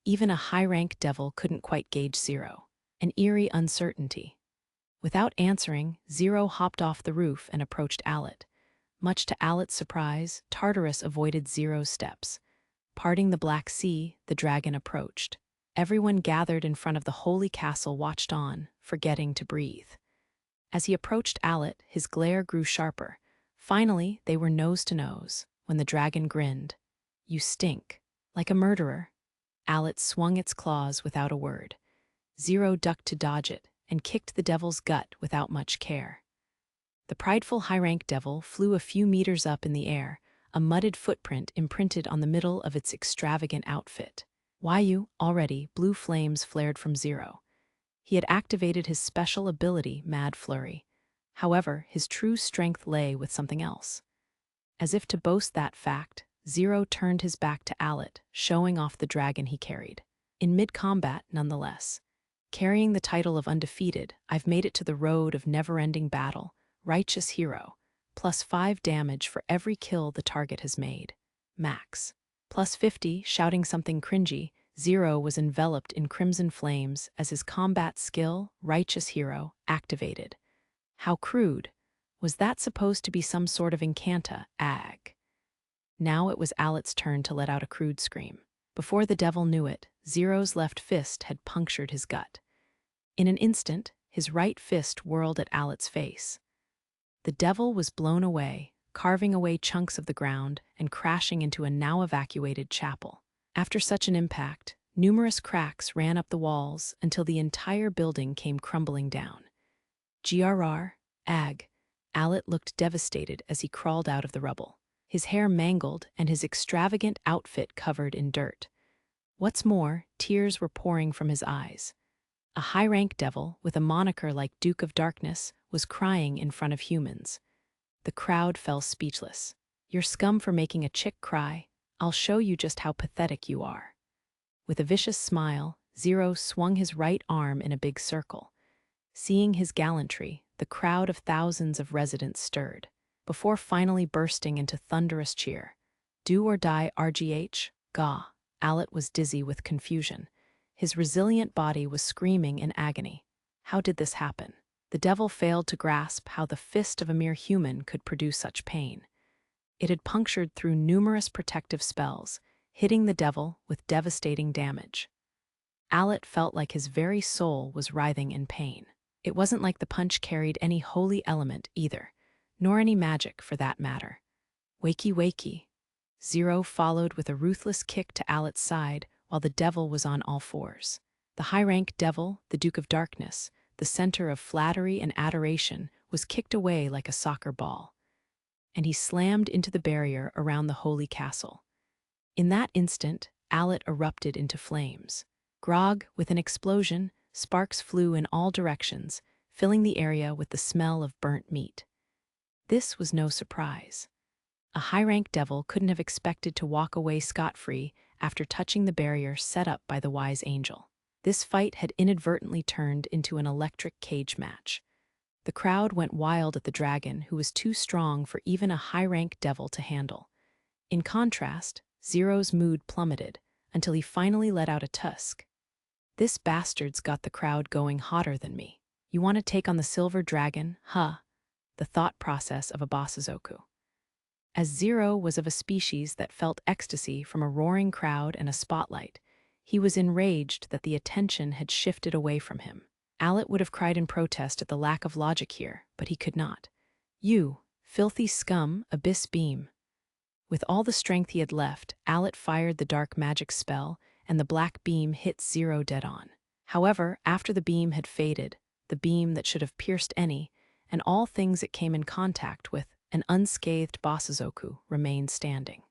Even a high-rank devil couldn't quite gauge Zero. An eerie uncertainty. Without answering, Zero hopped off the roof and approached Allet. Much to Allet's surprise, Tartarus avoided Zero's steps. Parting the Black Sea, the dragon approached. Everyone gathered in front of the holy castle watched on, forgetting to breathe. As he approached Allet, his glare grew sharper. Finally, they were nose to nose, when the dragon grinned. You stink. Like a murderer. Allet swung its claws without a word. Zero ducked to dodge it, and kicked the devil's gut without much care. The prideful high-rank devil flew a few meters up in the air, a mudded footprint imprinted on the middle of its extravagant outfit. Already, blue flames flared from Zero. He had activated his special ability, Mad Flurry. However, his true strength lay with something else. As if to boast that fact, Zero turned his back to Allet, showing off the dragon he carried. In mid-combat, nonetheless. Carrying the title of undefeated, I've made it to the road of never-ending battle, righteous hero, plus 5 damage for every kill the target has made. Max. Plus 50, shouting something cringy, Zero was enveloped in crimson flames as his combat skill, righteous hero, activated. How crude. Was that supposed to be some sort of incanta, ag? Now it was Allet's turn to let out a crude scream. Before the devil knew it, Zero's left fist had punctured his gut. In an instant, his right fist whirled at Allet's face. The devil was blown away, carving away chunks of the ground and crashing into a now-evacuated chapel. After such an impact, numerous cracks ran up the walls until the entire building came crumbling down. GRR, ag. Allet looked devastated as he crawled out of the rubble, his hair mangled and his extravagant outfit covered in dirt. What's more, tears were pouring from his eyes. A high-rank devil, with a moniker like Duke of Darkness, was crying in front of humans. The crowd fell speechless. "You're scum for making a chick cry. I'll show you just how pathetic you are." With a vicious smile, Zero swung his right arm in a big circle. Seeing his gallantry, the crowd of thousands of residents stirred, before finally bursting into thunderous cheer. "Do or die, RGH? Gah!" Alet was dizzy with confusion. His resilient body was screaming in agony. How did this happen? The devil failed to grasp how the fist of a mere human could produce such pain. It had punctured through numerous protective spells, hitting the devil with devastating damage. Alet felt like his very soul was writhing in pain. It wasn't like the punch carried any holy element either, nor any magic for that matter. "Wakey, wakey." Zero followed with a ruthless kick to Alet's side while the devil was on all fours. The high-rank devil, the Duke of Darkness, the center of flattery and adoration, was kicked away like a soccer ball, and he slammed into the barrier around the holy castle. In that instant, Alet erupted into flames. Grog, with an explosion, sparks flew in all directions, filling the area with the smell of burnt meat. This was no surprise. A high-rank devil couldn't have expected to walk away scot-free after touching the barrier set up by the wise angel. This fight had inadvertently turned into an electric cage match. The crowd went wild at the dragon, who was too strong for even a high-rank devil to handle. In contrast, Zero's mood plummeted until he finally let out a tusk. "This bastard's got the crowd going hotter than me. You want to take on the silver dragon, huh?" The thought process of a Basazoku. As Zero was of a species that felt ecstasy from a roaring crowd and a spotlight, he was enraged that the attention had shifted away from him. Alet would have cried in protest at the lack of logic here, but he could not. "You, filthy scum, abyss beam." With all the strength he had left, Alet fired the dark magic spell, and the black beam hit Zero dead on. However, after the beam had faded, the beam that should have pierced any, and all things it came in contact with, an unscathed Basazoku remained standing.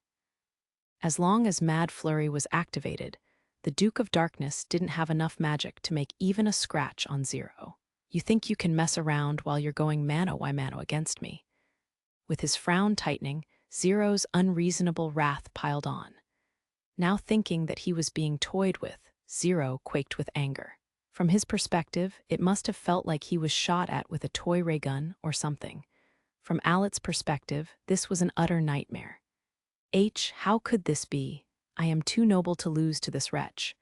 As long as Mad Flurry was activated, the Duke of Darkness didn't have enough magic to make even a scratch on Zero. "You think you can mess around while you're going mano y mano against me?" With his frown tightening, Zero's unreasonable wrath piled on. Now thinking that he was being toyed with, Zero quaked with anger. From his perspective, it must have felt like he was shot at with a toy ray gun or something. From Alet's perspective, this was an utter nightmare. How could this be? I am too noble to lose to this wretch."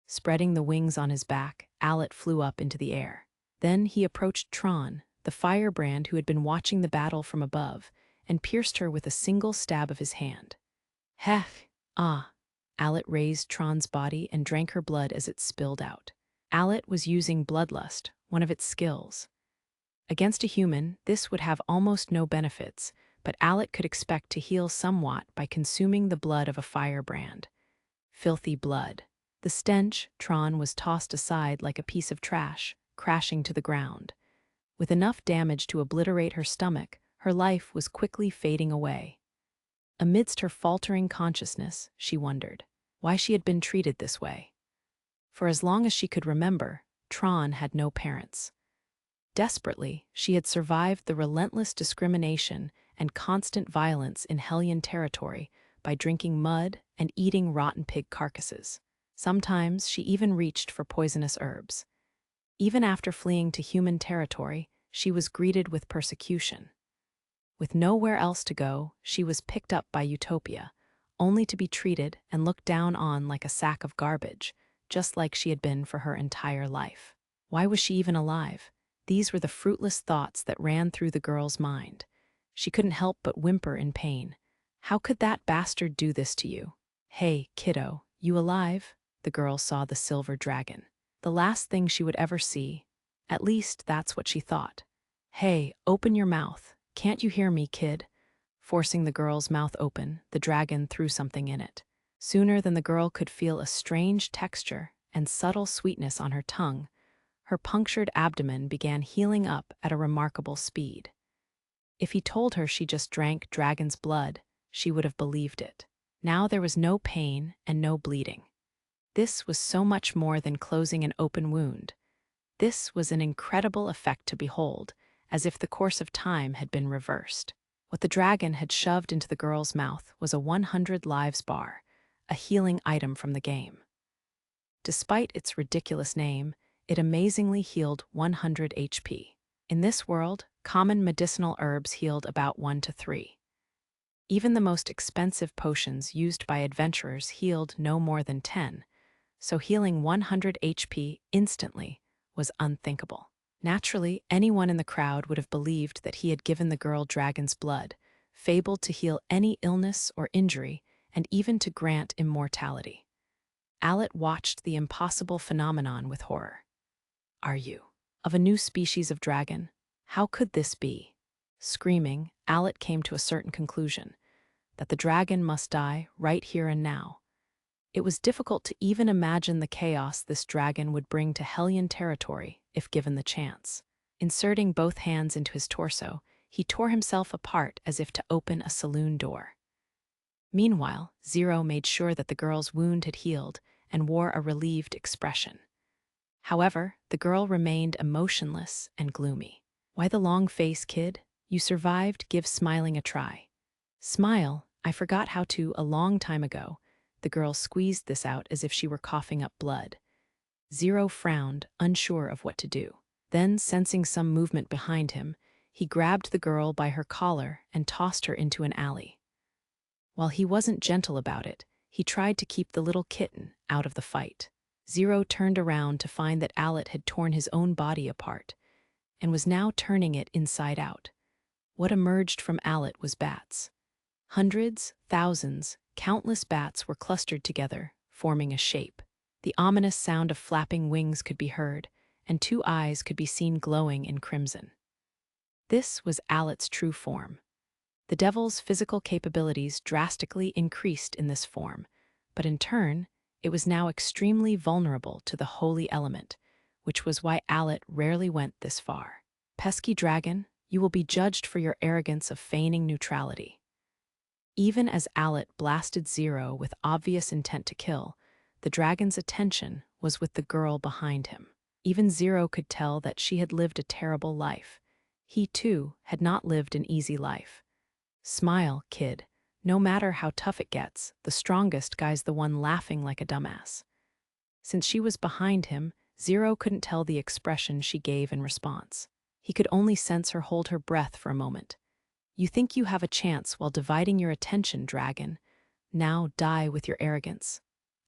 Spreading the wings on his back, Alet flew up into the air. Then he approached Tron, the firebrand who had been watching the battle from above, and pierced her with a single stab of his hand. "Hech! Ah!" Alet raised Tron's body and drank her blood as it spilled out. Alet was using bloodlust, one of its skills. Against a human, this would have almost no benefits, but Alet could expect to heal somewhat by consuming the blood of a firebrand. Filthy blood. The stench, Tron was tossed aside like a piece of trash, crashing to the ground. With enough damage to obliterate her stomach, her life was quickly fading away. Amidst her faltering consciousness, she wondered why she had been treated this way. For as long as she could remember, Tron had no parents. Desperately, she had survived the relentless discrimination and constant violence in Hellion territory by drinking mud and eating rotten pig carcasses. Sometimes she even reached for poisonous herbs. Even after fleeing to human territory, she was greeted with persecution. With nowhere else to go, she was picked up by Utopia, only to be treated and looked down on like a sack of garbage, just like she had been for her entire life. Why was she even alive? These were the fruitless thoughts that ran through the girl's mind. She couldn't help but whimper in pain. How could that bastard do this to you? "Hey, kiddo, you alive?" The girl saw the silver dragon. The last thing she would ever see. At least, that's what she thought. "Hey, open your mouth. Can't you hear me, kid?" Forcing the girl's mouth open, the dragon threw something in it. Sooner than the girl could feel a strange texture and subtle sweetness on her tongue, her punctured abdomen began healing up at a remarkable speed. If he told her she just drank dragon's blood, she would have believed it. Now there was no pain and no bleeding. This was so much more than closing an open wound. This was an incredible effect to behold, as if the course of time had been reversed. What the dragon had shoved into the girl's mouth was a 100 lives bar, a healing item from the game. Despite its ridiculous name, it amazingly healed 100 HP. In this world, common medicinal herbs healed about 1 to 3. Even the most expensive potions used by adventurers healed no more than 10, so healing 100 HP instantly was unthinkable. Naturally, anyone in the crowd would have believed that he had given the girl dragon's blood, fabled to heal any illness or injury, and even to grant immortality. Alit watched the impossible phenomenon with horror. Are you of a new species of dragon? How could this be? Screaming, Alit came to a certain conclusion, that the dragon must die right here and now. It was difficult to even imagine the chaos this dragon would bring to Hellion territory if given the chance. Inserting both hands into his torso, he tore himself apart as if to open a saloon door. Meanwhile, Zero made sure that the girl's wound had healed and wore a relieved expression. However, the girl remained emotionless and gloomy. Why the long face, kid? You survived, give smiling a try. Smile, I forgot how to a long time ago. The girl squeezed this out as if she were coughing up blood. Zero frowned, unsure of what to do. Then, sensing some movement behind him, he grabbed the girl by her collar and tossed her into an alley. While he wasn't gentle about it, he tried to keep the little kitten out of the fight. Zero turned around to find that Alit had torn his own body apart and was now turning it inside out. What emerged from Alit was bats. Hundreds, thousands, countless bats were clustered together, forming a shape. The ominous sound of flapping wings could be heard, and 2 eyes could be seen glowing in crimson. This was Alit's true form. The devil's physical capabilities drastically increased in this form, but in turn, it was now extremely vulnerable to the holy element, which was why Alit rarely went this far. Pesky dragon, you will be judged for your arrogance of feigning neutrality. Even as Alit blasted Zero with obvious intent to kill, the dragon's attention was with the girl behind him. Even Zero could tell that she had lived a terrible life. He, too, had not lived an easy life. Smile, kid. No matter how tough it gets, the strongest guy's the one laughing like a dumbass. Since she was behind him, Zero couldn't tell the expression she gave in response. He could only sense her hold her breath for a moment. You think you have a chance while dividing your attention, dragon. Now die with your arrogance.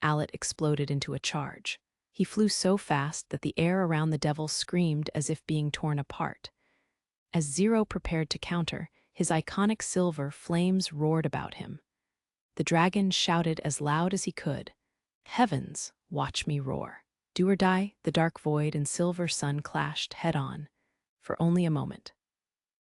Alit exploded into a charge. He flew so fast that the air around the devil screamed as if being torn apart. As Zero prepared to counter, his iconic silver flames roared about him. The dragon shouted as loud as he could, "Heavens, watch me roar." Do or die, the dark void and silver sun clashed head-on, for only a moment.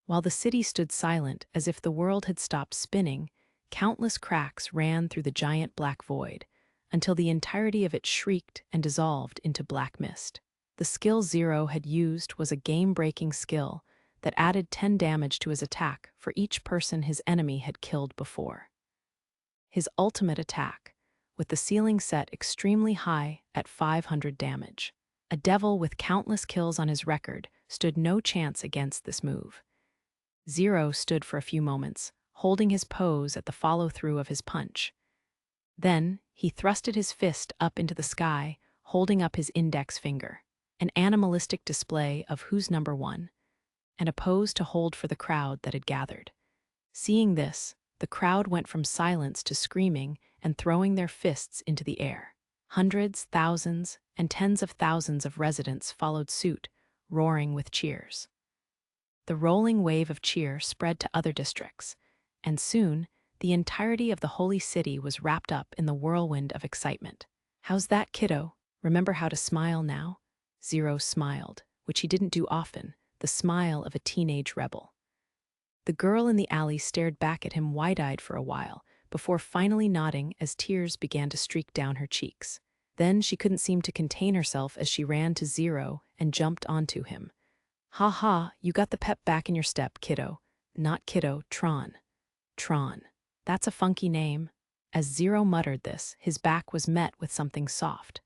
While the city stood silent as if the world had stopped spinning, countless cracks ran through the giant black void, until the entirety of it shrieked and dissolved into black mist. The skill Zero had used was a game-breaking skill that added 10 damage to his attack for each person his enemy had killed before. His ultimate attack, with the ceiling set extremely high at 500 damage. A devil with countless kills on his record stood no chance against this move. Zero stood for a few moments, holding his pose at the follow-through of his punch. Then, he thrusted his fist up into the sky, holding up his index finger, an animalistic display of who's number one, and a pose to hold for the crowd that had gathered. Seeing this, the crowd went from silence to screaming and throwing their fists into the air. Hundreds, thousands, and tens of thousands of residents followed suit, roaring with cheers. The rolling wave of cheer spread to other districts, and soon, the entirety of the holy city was wrapped up in the whirlwind of excitement. How's that, kiddo? Remember how to smile now? Zero smiled, which he didn't do often, the smile of a teenage rebel. The girl in the alley stared back at him wide-eyed for a while, before finally nodding as tears began to streak down her cheeks. Then she couldn't seem to contain herself as she ran to Zero and jumped onto him. Ha ha, you got the pep back in your step, kiddo. Not kiddo, Tron. Tron. That's a funky name. As Zero muttered this, his back was met with something soft.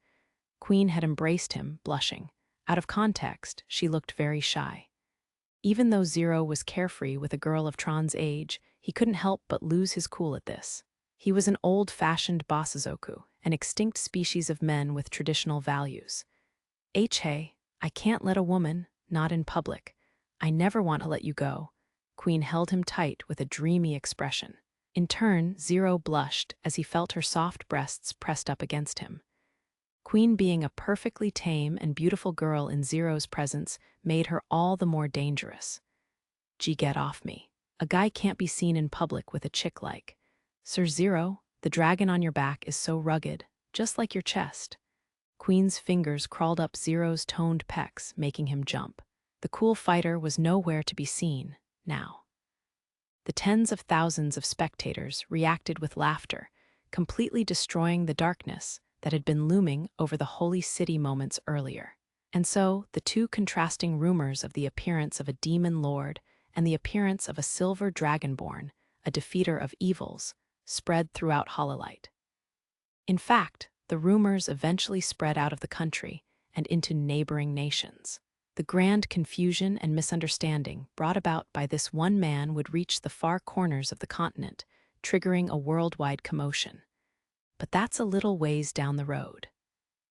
Queen had embraced him, blushing. Out of context, she looked very shy. Even though Zero was carefree with a girl of Tron's age, he couldn't help but lose his cool at this. He was an old-fashioned Basazoku, an extinct species of men with traditional values. Hey, I can't let a woman, not in public. I never want to let you go. Queen held him tight with a dreamy expression. In turn, Zero blushed as he felt her soft breasts pressed up against him. Queen, being a perfectly tame and beautiful girl in Zero's presence, made her all the more dangerous. Gee, get off me. A guy can't be seen in public with a chick like. Sir Zero, the dragon on your back is so rugged, just like your chest. Queen's fingers crawled up Zero's toned pecs, making him jump. The cool fighter was nowhere to be seen now. The tens of thousands of spectators reacted with laughter, completely destroying the darkness that had been looming over the holy city moments earlier. And so, the two contrasting rumors of the appearance of a demon lord and the appearance of a silver dragonborn, a defeater of evils, spread throughout Hololight. In fact, the rumors eventually spread out of the country and into neighboring nations. The grand confusion and misunderstanding brought about by this one man would reach the far corners of the continent, triggering a worldwide commotion. But that's a little ways down the road.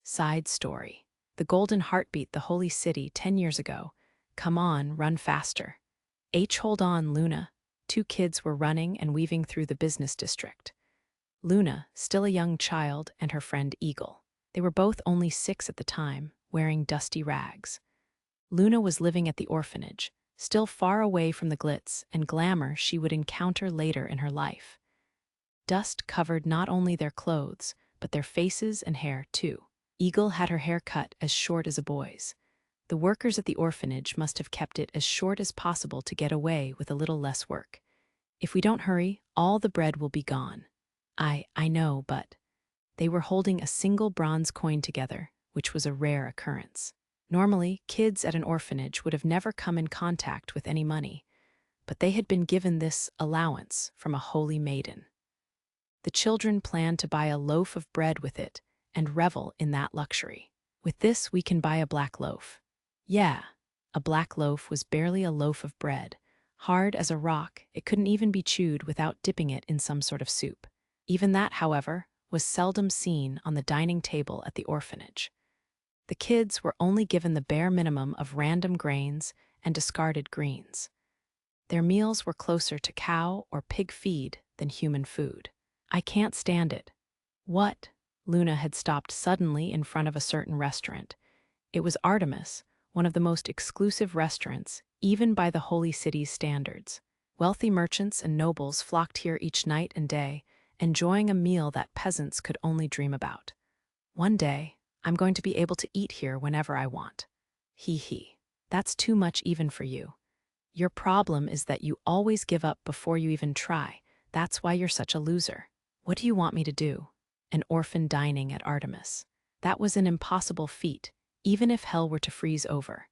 Side story. The Golden Heartbeat, the holy city 10 years ago. Come on, run faster. Hold on, Luna. Two kids were running and weaving through the business district. Luna, still a young child, and her friend Eagle. They were both only 6 at the time, wearing dusty rags. Luna was living at the orphanage, still far away from the glitz and glamour she would encounter later in her life. Dust covered not only their clothes, but their faces and hair too. Eagle had her hair cut as short as a boy's. The workers at the orphanage must have kept it as short as possible to get away with a little less work. If we don't hurry, all the bread will be gone. I know, but they were holding a single bronze coin together, which was a rare occurrence. Normally, kids at an orphanage would have never come in contact with any money, but they had been given this allowance from a holy maiden. The children planned to buy a loaf of bread with it and revel in that luxury. With this, we can buy a black loaf. Yeah, a black loaf was barely a loaf of bread. Hard as a rock, it couldn't even be chewed without dipping it in some sort of soup. Even that, however, was seldom seen on the dining table at the orphanage. The kids were only given the bare minimum of random grains and discarded greens. Their meals were closer to cow or pig feed than human food. I can't stand it. What? Luna had stopped suddenly in front of a certain restaurant. It was Artemis, one of the most exclusive restaurants, even by the holy city's standards. Wealthy merchants and nobles flocked here each night and day, enjoying a meal that peasants could only dream about. One day, I'm going to be able to eat here whenever I want. Hee. That's too much even for you. Your problem is that you always give up before you even try. That's why you're such a loser. What do you want me to do? An orphan dining at Artemis. That was an impossible feat, even if hell were to freeze over.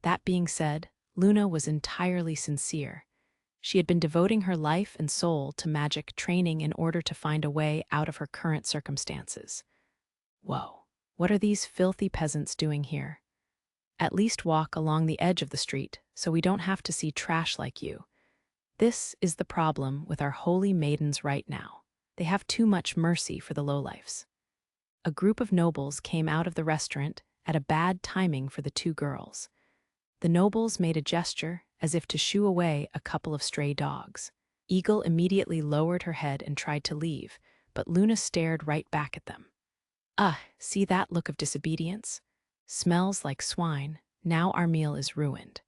That being said, Luna was entirely sincere. She had been devoting her life and soul to magic training in order to find a way out of her current circumstances. Whoa. What are these filthy peasants doing here? At least walk along the edge of the street, so we don't have to see trash like you. This is the problem with our holy maidens right now. They have too much mercy for the lowlifes. A group of nobles came out of the restaurant at a bad timing for the two girls. The nobles made a gesture as if to shoo away a couple of stray dogs. Eagle immediately lowered her head and tried to leave, but Luna stared right back at them. See that look of disobedience? Smells like swine. Now our meal is ruined.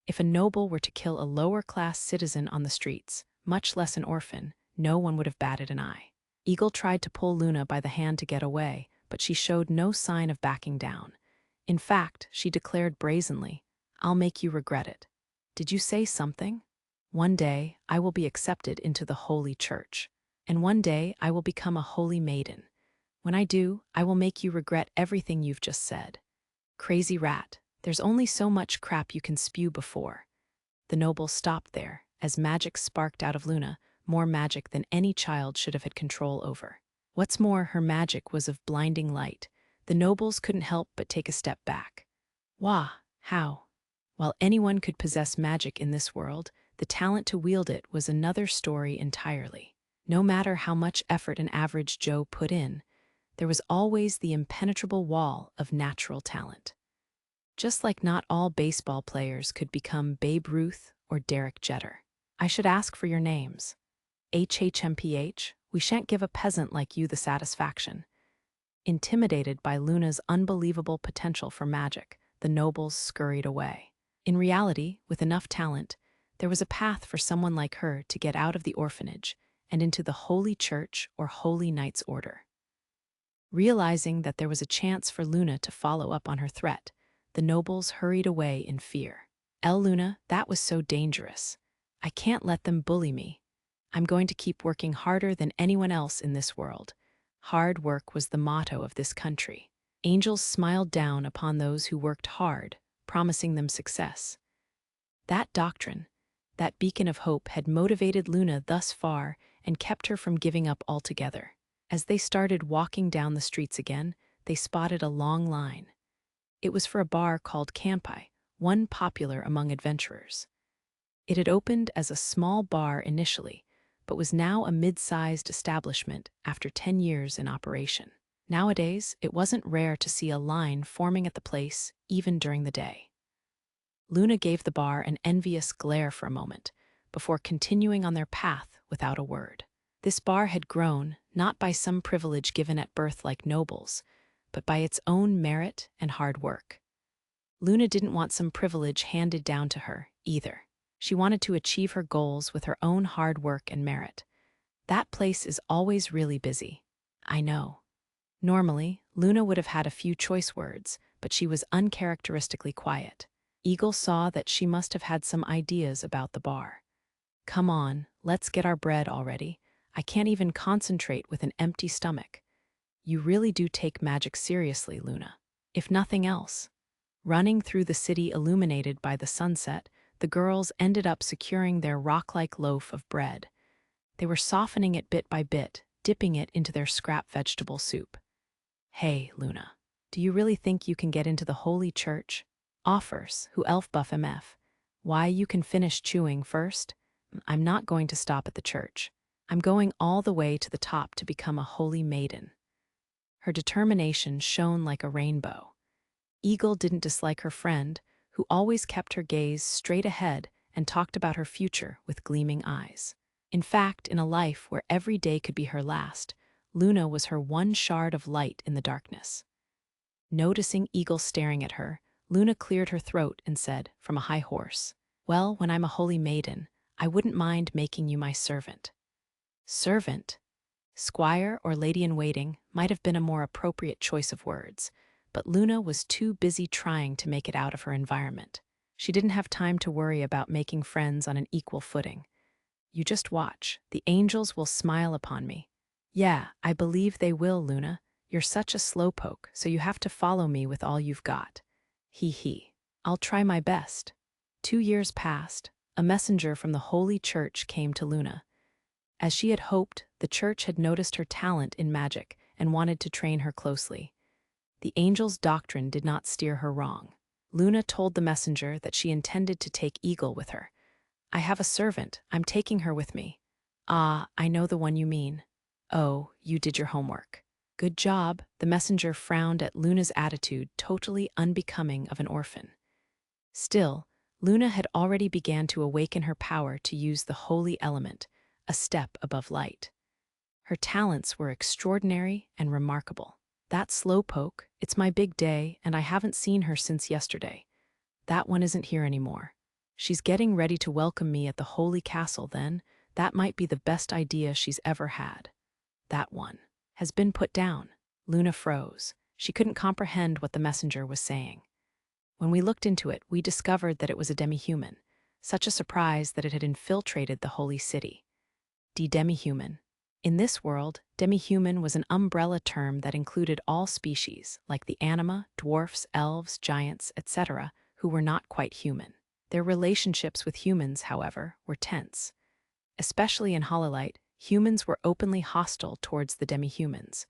If a noble were to kill a lower-class citizen on the streets, much less an orphan, no one would have batted an eye. Eagle tried to pull Luna by the hand to get away, but she showed no sign of backing down. In fact, she declared brazenly, "I'll make you regret it." Did you say something? One day, I will be accepted into the holy church. And one day, I will become a holy maiden. When I do, I will make you regret everything you've just said. Crazy rat, there's only so much crap you can spew before. The noble stopped there, as magic sparked out of Luna, more magic than any child should have had control over. What's more, her magic was of blinding light. The nobles couldn't help but take a step back. Wah, how? While anyone could possess magic in this world, the talent to wield it was another story entirely. No matter how much effort an average Joe put in, there was always the impenetrable wall of natural talent. Just like not all baseball players could become Babe Ruth or Derek Jeter. I should ask for your names. HHMPH, we shan't give a peasant like you the satisfaction. Intimidated by Luna's unbelievable potential for magic, the nobles scurried away. In reality, with enough talent, there was a path for someone like her to get out of the orphanage and into the Holy Church or Holy Knights Order. Realizing that there was a chance for Luna to follow up on her threat, the nobles hurried away in fear. Luna, that was so dangerous. I can't let them bully me. I'm going to keep working harder than anyone else in this world. Hard work was the motto of this country. Angels smiled down upon those who worked hard, promising them success. That doctrine, that beacon of hope, had motivated Luna thus far and kept her from giving up altogether. As they started walking down the streets again, they spotted a long line. It was for a bar called Campi, one popular among adventurers. It had opened as a small bar initially, but was now a mid-sized establishment after 10 years in operation. Nowadays, it wasn't rare to see a line forming at the place even during the day. Luna gave the bar an envious glare for a moment, before continuing on their path without a word. This bar had grown, not by some privilege given at birth like nobles, but by its own merit and hard work. Luna didn't want some privilege handed down to her, either. She wanted to achieve her goals with her own hard work and merit. That place is always really busy. I know. Normally, Luna would have had a few choice words, but she was uncharacteristically quiet. Eagle saw that she must have had some ideas about the bar. Come on, let's get our bread already. I can't even concentrate with an empty stomach. You really do take magic seriously, Luna. If nothing else. Running through the city illuminated by the sunset, the girls ended up securing their rock-like loaf of bread. They were softening it bit by bit, dipping it into their scrap vegetable soup. Hey, Luna, do you really think you can get into the Holy Church? Offers, who elf buff MF. Why, you can finish chewing first? I'm not going to stop at the church. I'm going all the way to the top to become a holy maiden. Her determination shone like a rainbow. Eagle didn't dislike her friend, who always kept her gaze straight ahead and talked about her future with gleaming eyes. In fact, in a life where every day could be her last, Luna was her one shard of light in the darkness. Noticing Eagle staring at her, Luna cleared her throat and said, from a high horse, "Well, when I'm a holy maiden, I wouldn't mind making you my servant." Servant? Squire or lady-in-waiting might have been a more appropriate choice of words, but Luna was too busy trying to make it out of her environment. She didn't have time to worry about making friends on an equal footing. You just watch. The angels will smile upon me. Yeah, I believe they will, Luna. You're such a slowpoke, so you have to follow me with all you've got. Hee hee. I'll try my best. 2 years passed. A messenger from the Holy Church came to Luna. As she had hoped, the church had noticed her talent in magic and wanted to train her closely. The angel's doctrine did not steer her wrong. Luna told the messenger that she intended to take Eagle with her. I have a servant. I'm taking her with me. Ah, I know the one you mean. Oh, you did your homework. Good job. The messenger frowned at Luna's attitude, totally unbecoming of an orphan. Still, Luna had already began to awaken her power to use the holy element, a step above light. Her talents were extraordinary and remarkable. That slowpoke, it's my big day, and I haven't seen her since yesterday. That one isn't here anymore. She's getting ready to welcome me at the holy castle then. That might be the best idea she's ever had. That one has been put down. Luna froze. She couldn't comprehend what the messenger was saying. When we looked into it, we discovered that it was a demi-human. Such a surprise that it had infiltrated the holy city. Demi-human. In this world, demi-human was an umbrella term that included all species, like the anima, dwarfs, elves, giants, etc., who were not quite human. Their relationships with humans, however, were tense. Especially in Hololight, humans were openly hostile towards the demi-humans.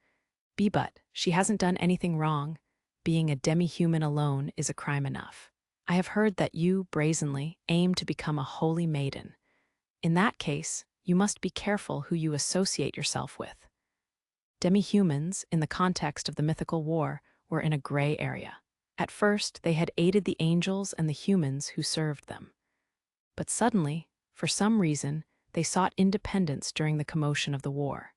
But she hasn't done anything wrong. Being a demi-human alone is a crime enough. I have heard that you, brazenly, aim to become a holy maiden. In that case, you must be careful who you associate yourself with. Demi-humans, in the context of the mythical war, were in a gray area. At first, they had aided the angels and the humans who served them. But suddenly, for some reason, they sought independence during the commotion of the war.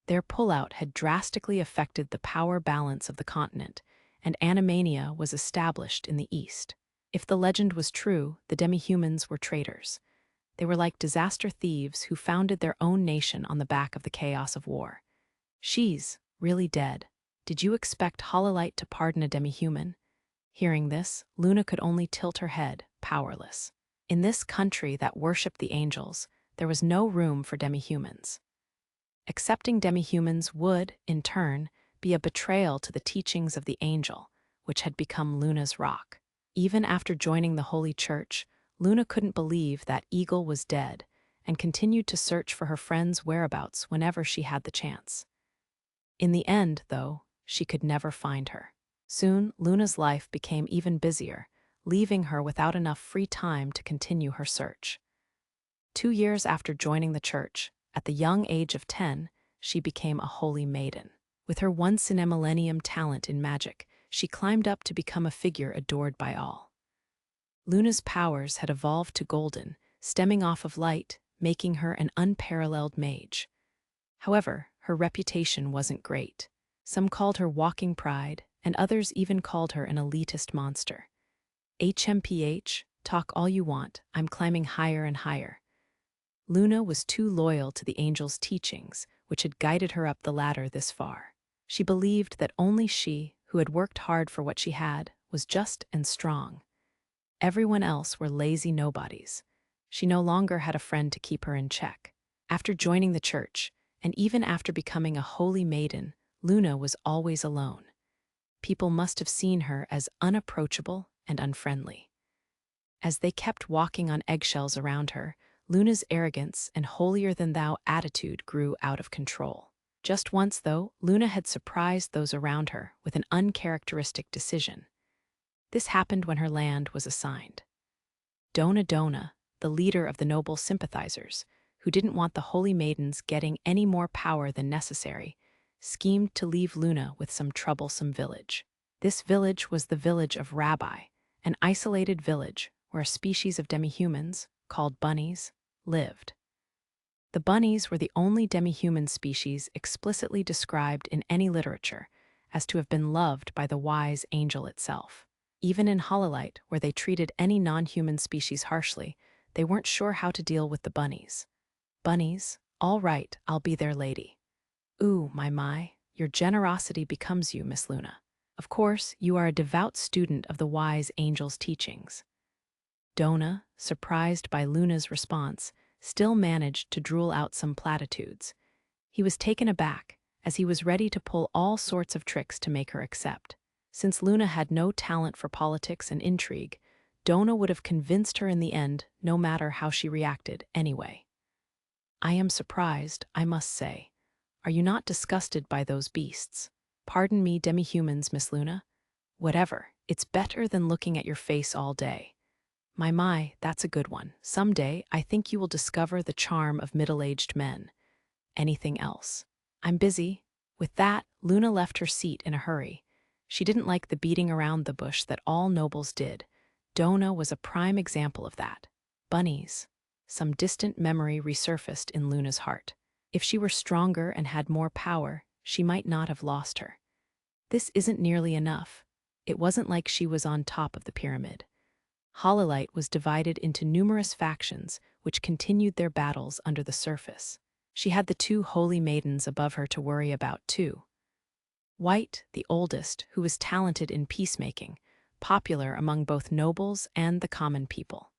Their pullout had drastically affected the power balance of the continent, and Animania was established in the east. If the legend was true, the demi-humans were traitors. They were like disaster thieves who founded their own nation on the back of the chaos of war. She's really dead. Did you expect Hololite to pardon a demi-human? Hearing this, Luna could only tilt her head, powerless. In this country that worshipped the angels, there was no room for demi-humans. Accepting demi-humans would, in turn, be a betrayal to the teachings of the angel, which had become Luna's rock. Even after joining the Holy Church, Luna couldn't believe that Eagle was dead and continued to search for her friend's whereabouts whenever she had the chance. In the end, though, she could never find her. Soon, Luna's life became even busier, leaving her without enough free time to continue her search. 2 years after joining the church, at the young age of 10, she became a holy maiden. With her once-in-a-millennium talent in magic, she climbed up to become a figure adored by all. Luna's powers had evolved to golden, stemming off of light, making her an unparalleled mage. However, her reputation wasn't great. Some called her walking pride, and others even called her an elitist monster. HMPH, talk all you want, I'm climbing higher and higher. Luna was too loyal to the angel's teachings, which had guided her up the ladder this far. She believed that only she, who had worked hard for what she had, was just and strong. Everyone else were lazy nobodies. She no longer had a friend to keep her in check. After joining the church, and even after becoming a holy maiden, Luna was always alone. People must have seen her as unapproachable and unfriendly. As they kept walking on eggshells around her, Luna's arrogance and holier-than-thou attitude grew out of control. Just once, though, Luna had surprised those around her with an uncharacteristic decision. This happened when her land was assigned. Dona, the leader of the noble sympathizers, who didn't want the holy maidens getting any more power than necessary, schemed to leave Luna with some troublesome village. This village was the village of Rabbi, an isolated village where a species of demi-humans, called bunnies, lived. The bunnies were the only demi-human species explicitly described in any literature as to have been loved by the wise angel itself. Even in Hololite, where they treated any non-human species harshly, they weren't sure how to deal with the bunnies. Bunnies, all right, I'll be their lady. Ooh, my, your generosity becomes you, Miss Luna. Of course, you are a devout student of the wise angel's teachings. Dona, surprised by Luna's response, still managed to drool out some platitudes. He was taken aback, as he was ready to pull all sorts of tricks to make her accept. Since Luna had no talent for politics and intrigue, Dona would have convinced her in the end, no matter how she reacted anyway. I am surprised, I must say. Are you not disgusted by those beasts? Pardon me, demi-humans, Miss Luna. Whatever, it's better than looking at your face all day. My, that's a good one. Someday, I think you will discover the charm of middle-aged men. Anything else? I'm busy. With that, Luna left her seat in a hurry. She didn't like the beating around the bush that all nobles did. Dona was a prime example of that. Bunnies. Some distant memory resurfaced in Luna's heart. If she were stronger and had more power, she might not have lost her. This isn't nearly enough. It wasn't like she was on top of the pyramid. Hololite was divided into numerous factions which continued their battles under the surface. She had the 2 holy maidens above her to worry about, too. White, the oldest, who was talented in peacemaking, popular among both nobles and the common people.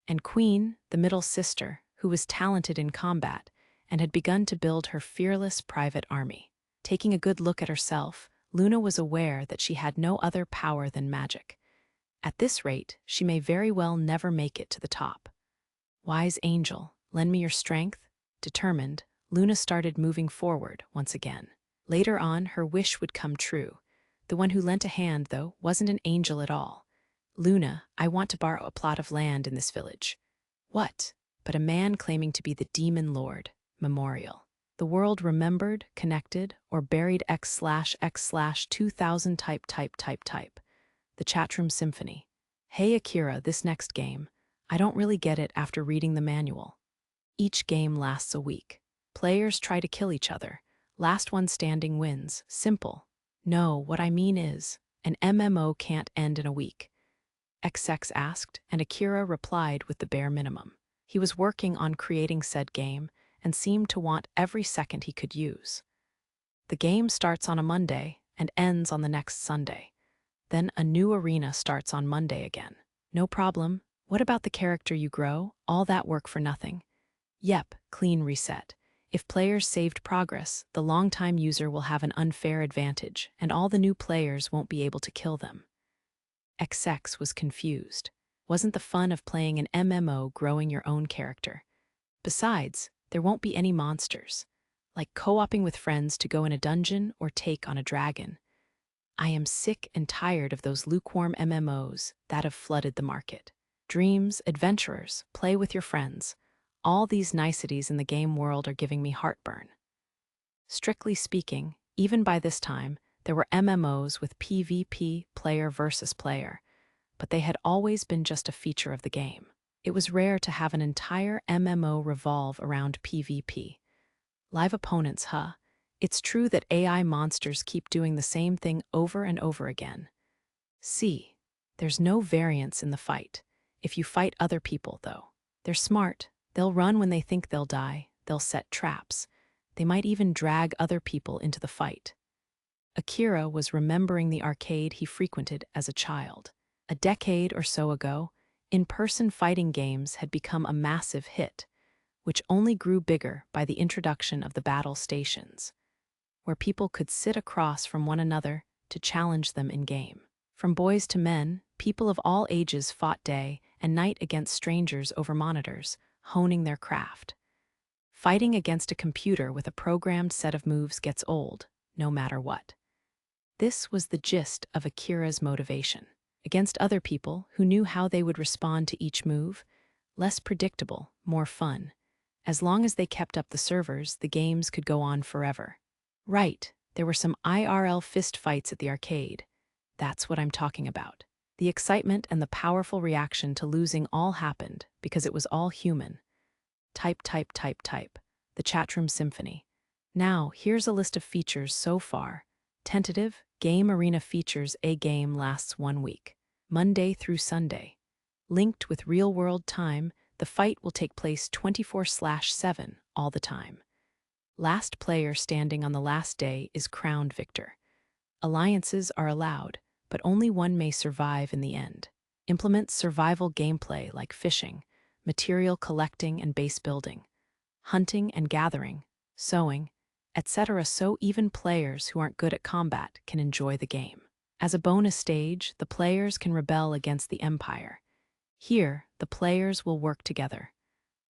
And Queen, the middle sister, who was talented in combat and had begun to build her fearless private army. Taking a good look at herself, Luna was aware that she had no other power than magic. At this rate, she may very well never make it to the top. Wise angel, lend me your strength. Determined, Luna started moving forward once again. Later on, her wish would come true. The one who lent a hand, though, wasn't an angel at all. Luna, I want to borrow a plot of land in this village. What? But a man claiming to be the demon lord. Memorial. The world remembered, connected, or buried X/X/2000 type. The chatroom symphony. Hey Akira, this next game. I don't really get it after reading the manual. Each game lasts a week. Players try to kill each other. Last one standing wins. Simple. No, what I mean is, an MMO can't end in a week. XX asked, and Akira replied with the bare minimum. He was working on creating said game and seemed to want every second he could use. The game starts on a Monday and ends on the next Sunday. Then a new arena starts on Monday again. No problem. What about the character you grow? All that work for nothing. Yep, clean reset. If players saved progress, the longtime user will have an unfair advantage, and all the new players won't be able to kill them. XX was confused. Wasn't the fun of playing an MMO growing your own character? Besides, there won't be any monsters, like co-oping with friends to go in a dungeon or take on a dragon. I am sick and tired of those lukewarm MMOs that have flooded the market. Dreams, adventurers, play with your friends. All these niceties in the game world are giving me heartburn. Strictly speaking, even by this time, there were MMOs with PvP, player versus player, but they had always been just a feature of the game. It was rare to have an entire MMO revolve around PvP. Live opponents, huh? It's true that AI monsters keep doing the same thing over and over again. See, there's no variance in the fight. If you fight other people, though, they're smart. They'll run when they think they'll die. They'll set traps. They might even drag other people into the fight. Akira was remembering the arcade he frequented as a child. A decade or so ago, in-person fighting games had become a massive hit, which only grew bigger by the introduction of the battle stations, where people could sit across from one another to challenge them in-game. From boys to men, people of all ages fought day and night against strangers over monitors, honing their craft. Fighting against a computer with a programmed set of moves gets old, no matter what. This was the gist of Akira's motivation. Against other people who knew how they would respond to each move, less predictable, more fun. As long as they kept up the servers, the games could go on forever. Right, there were some IRL fist fights at the arcade. That's what I'm talking about. The excitement and the powerful reaction to losing all happened because it was all human. Type. The chatroom symphony. Now, here's a list of features so far. Tentative, game arena features. A game lasts 1 week, Monday through Sunday. Linked with real-world time, the fight will take place 24/7 all the time. Last player standing on the last day is crowned victor. Alliances are allowed, but only one may survive in the end. Implement survival gameplay like fishing, material collecting and base building, hunting and gathering, sewing, etc. so even players who aren't good at combat can enjoy the game. As a bonus stage, the players can rebel against the Empire. Here, the players will work together.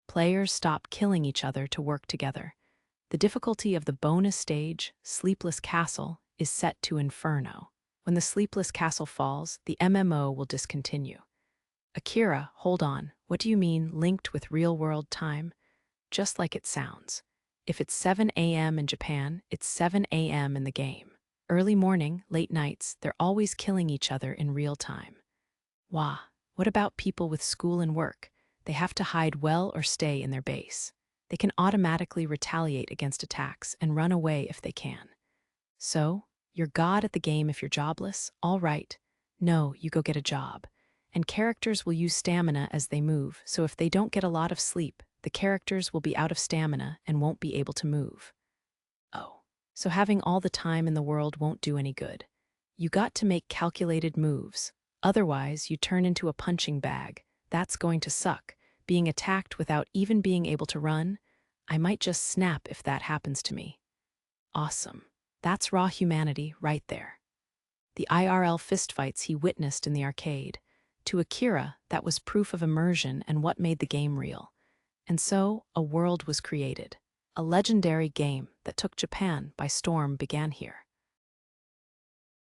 Players stop killing each other to work together. The difficulty of the bonus stage, Sleepless Castle, is set to Inferno. When the Sleepless Castle falls, the MMO will discontinue. Akira, hold on, what do you mean linked with real-world time? Just like it sounds. If it's 7 a.m. in Japan, it's 7 a.m. in the game. Early morning, late nights, they're always killing each other in real time. Wah, what about people with school and work? They have to hide well or stay in their base. They can automatically retaliate against attacks and run away if they can. So, you're God at the game if you're jobless? All right. No, you go get a job. And characters will use stamina as they move, so if they don't get a lot of sleep, the characters will be out of stamina and won't be able to move. Oh, so having all the time in the world won't do any good. You got to make calculated moves. Otherwise, you turn into a punching bag. That's going to suck. Being attacked without even being able to run, I might just snap if that happens to me. Awesome. That's raw humanity right there. The IRL fistfights he witnessed in the arcade. To Akira, that was proof of immersion and what made the game real. And so, a world was created. A legendary game that took Japan by storm began here.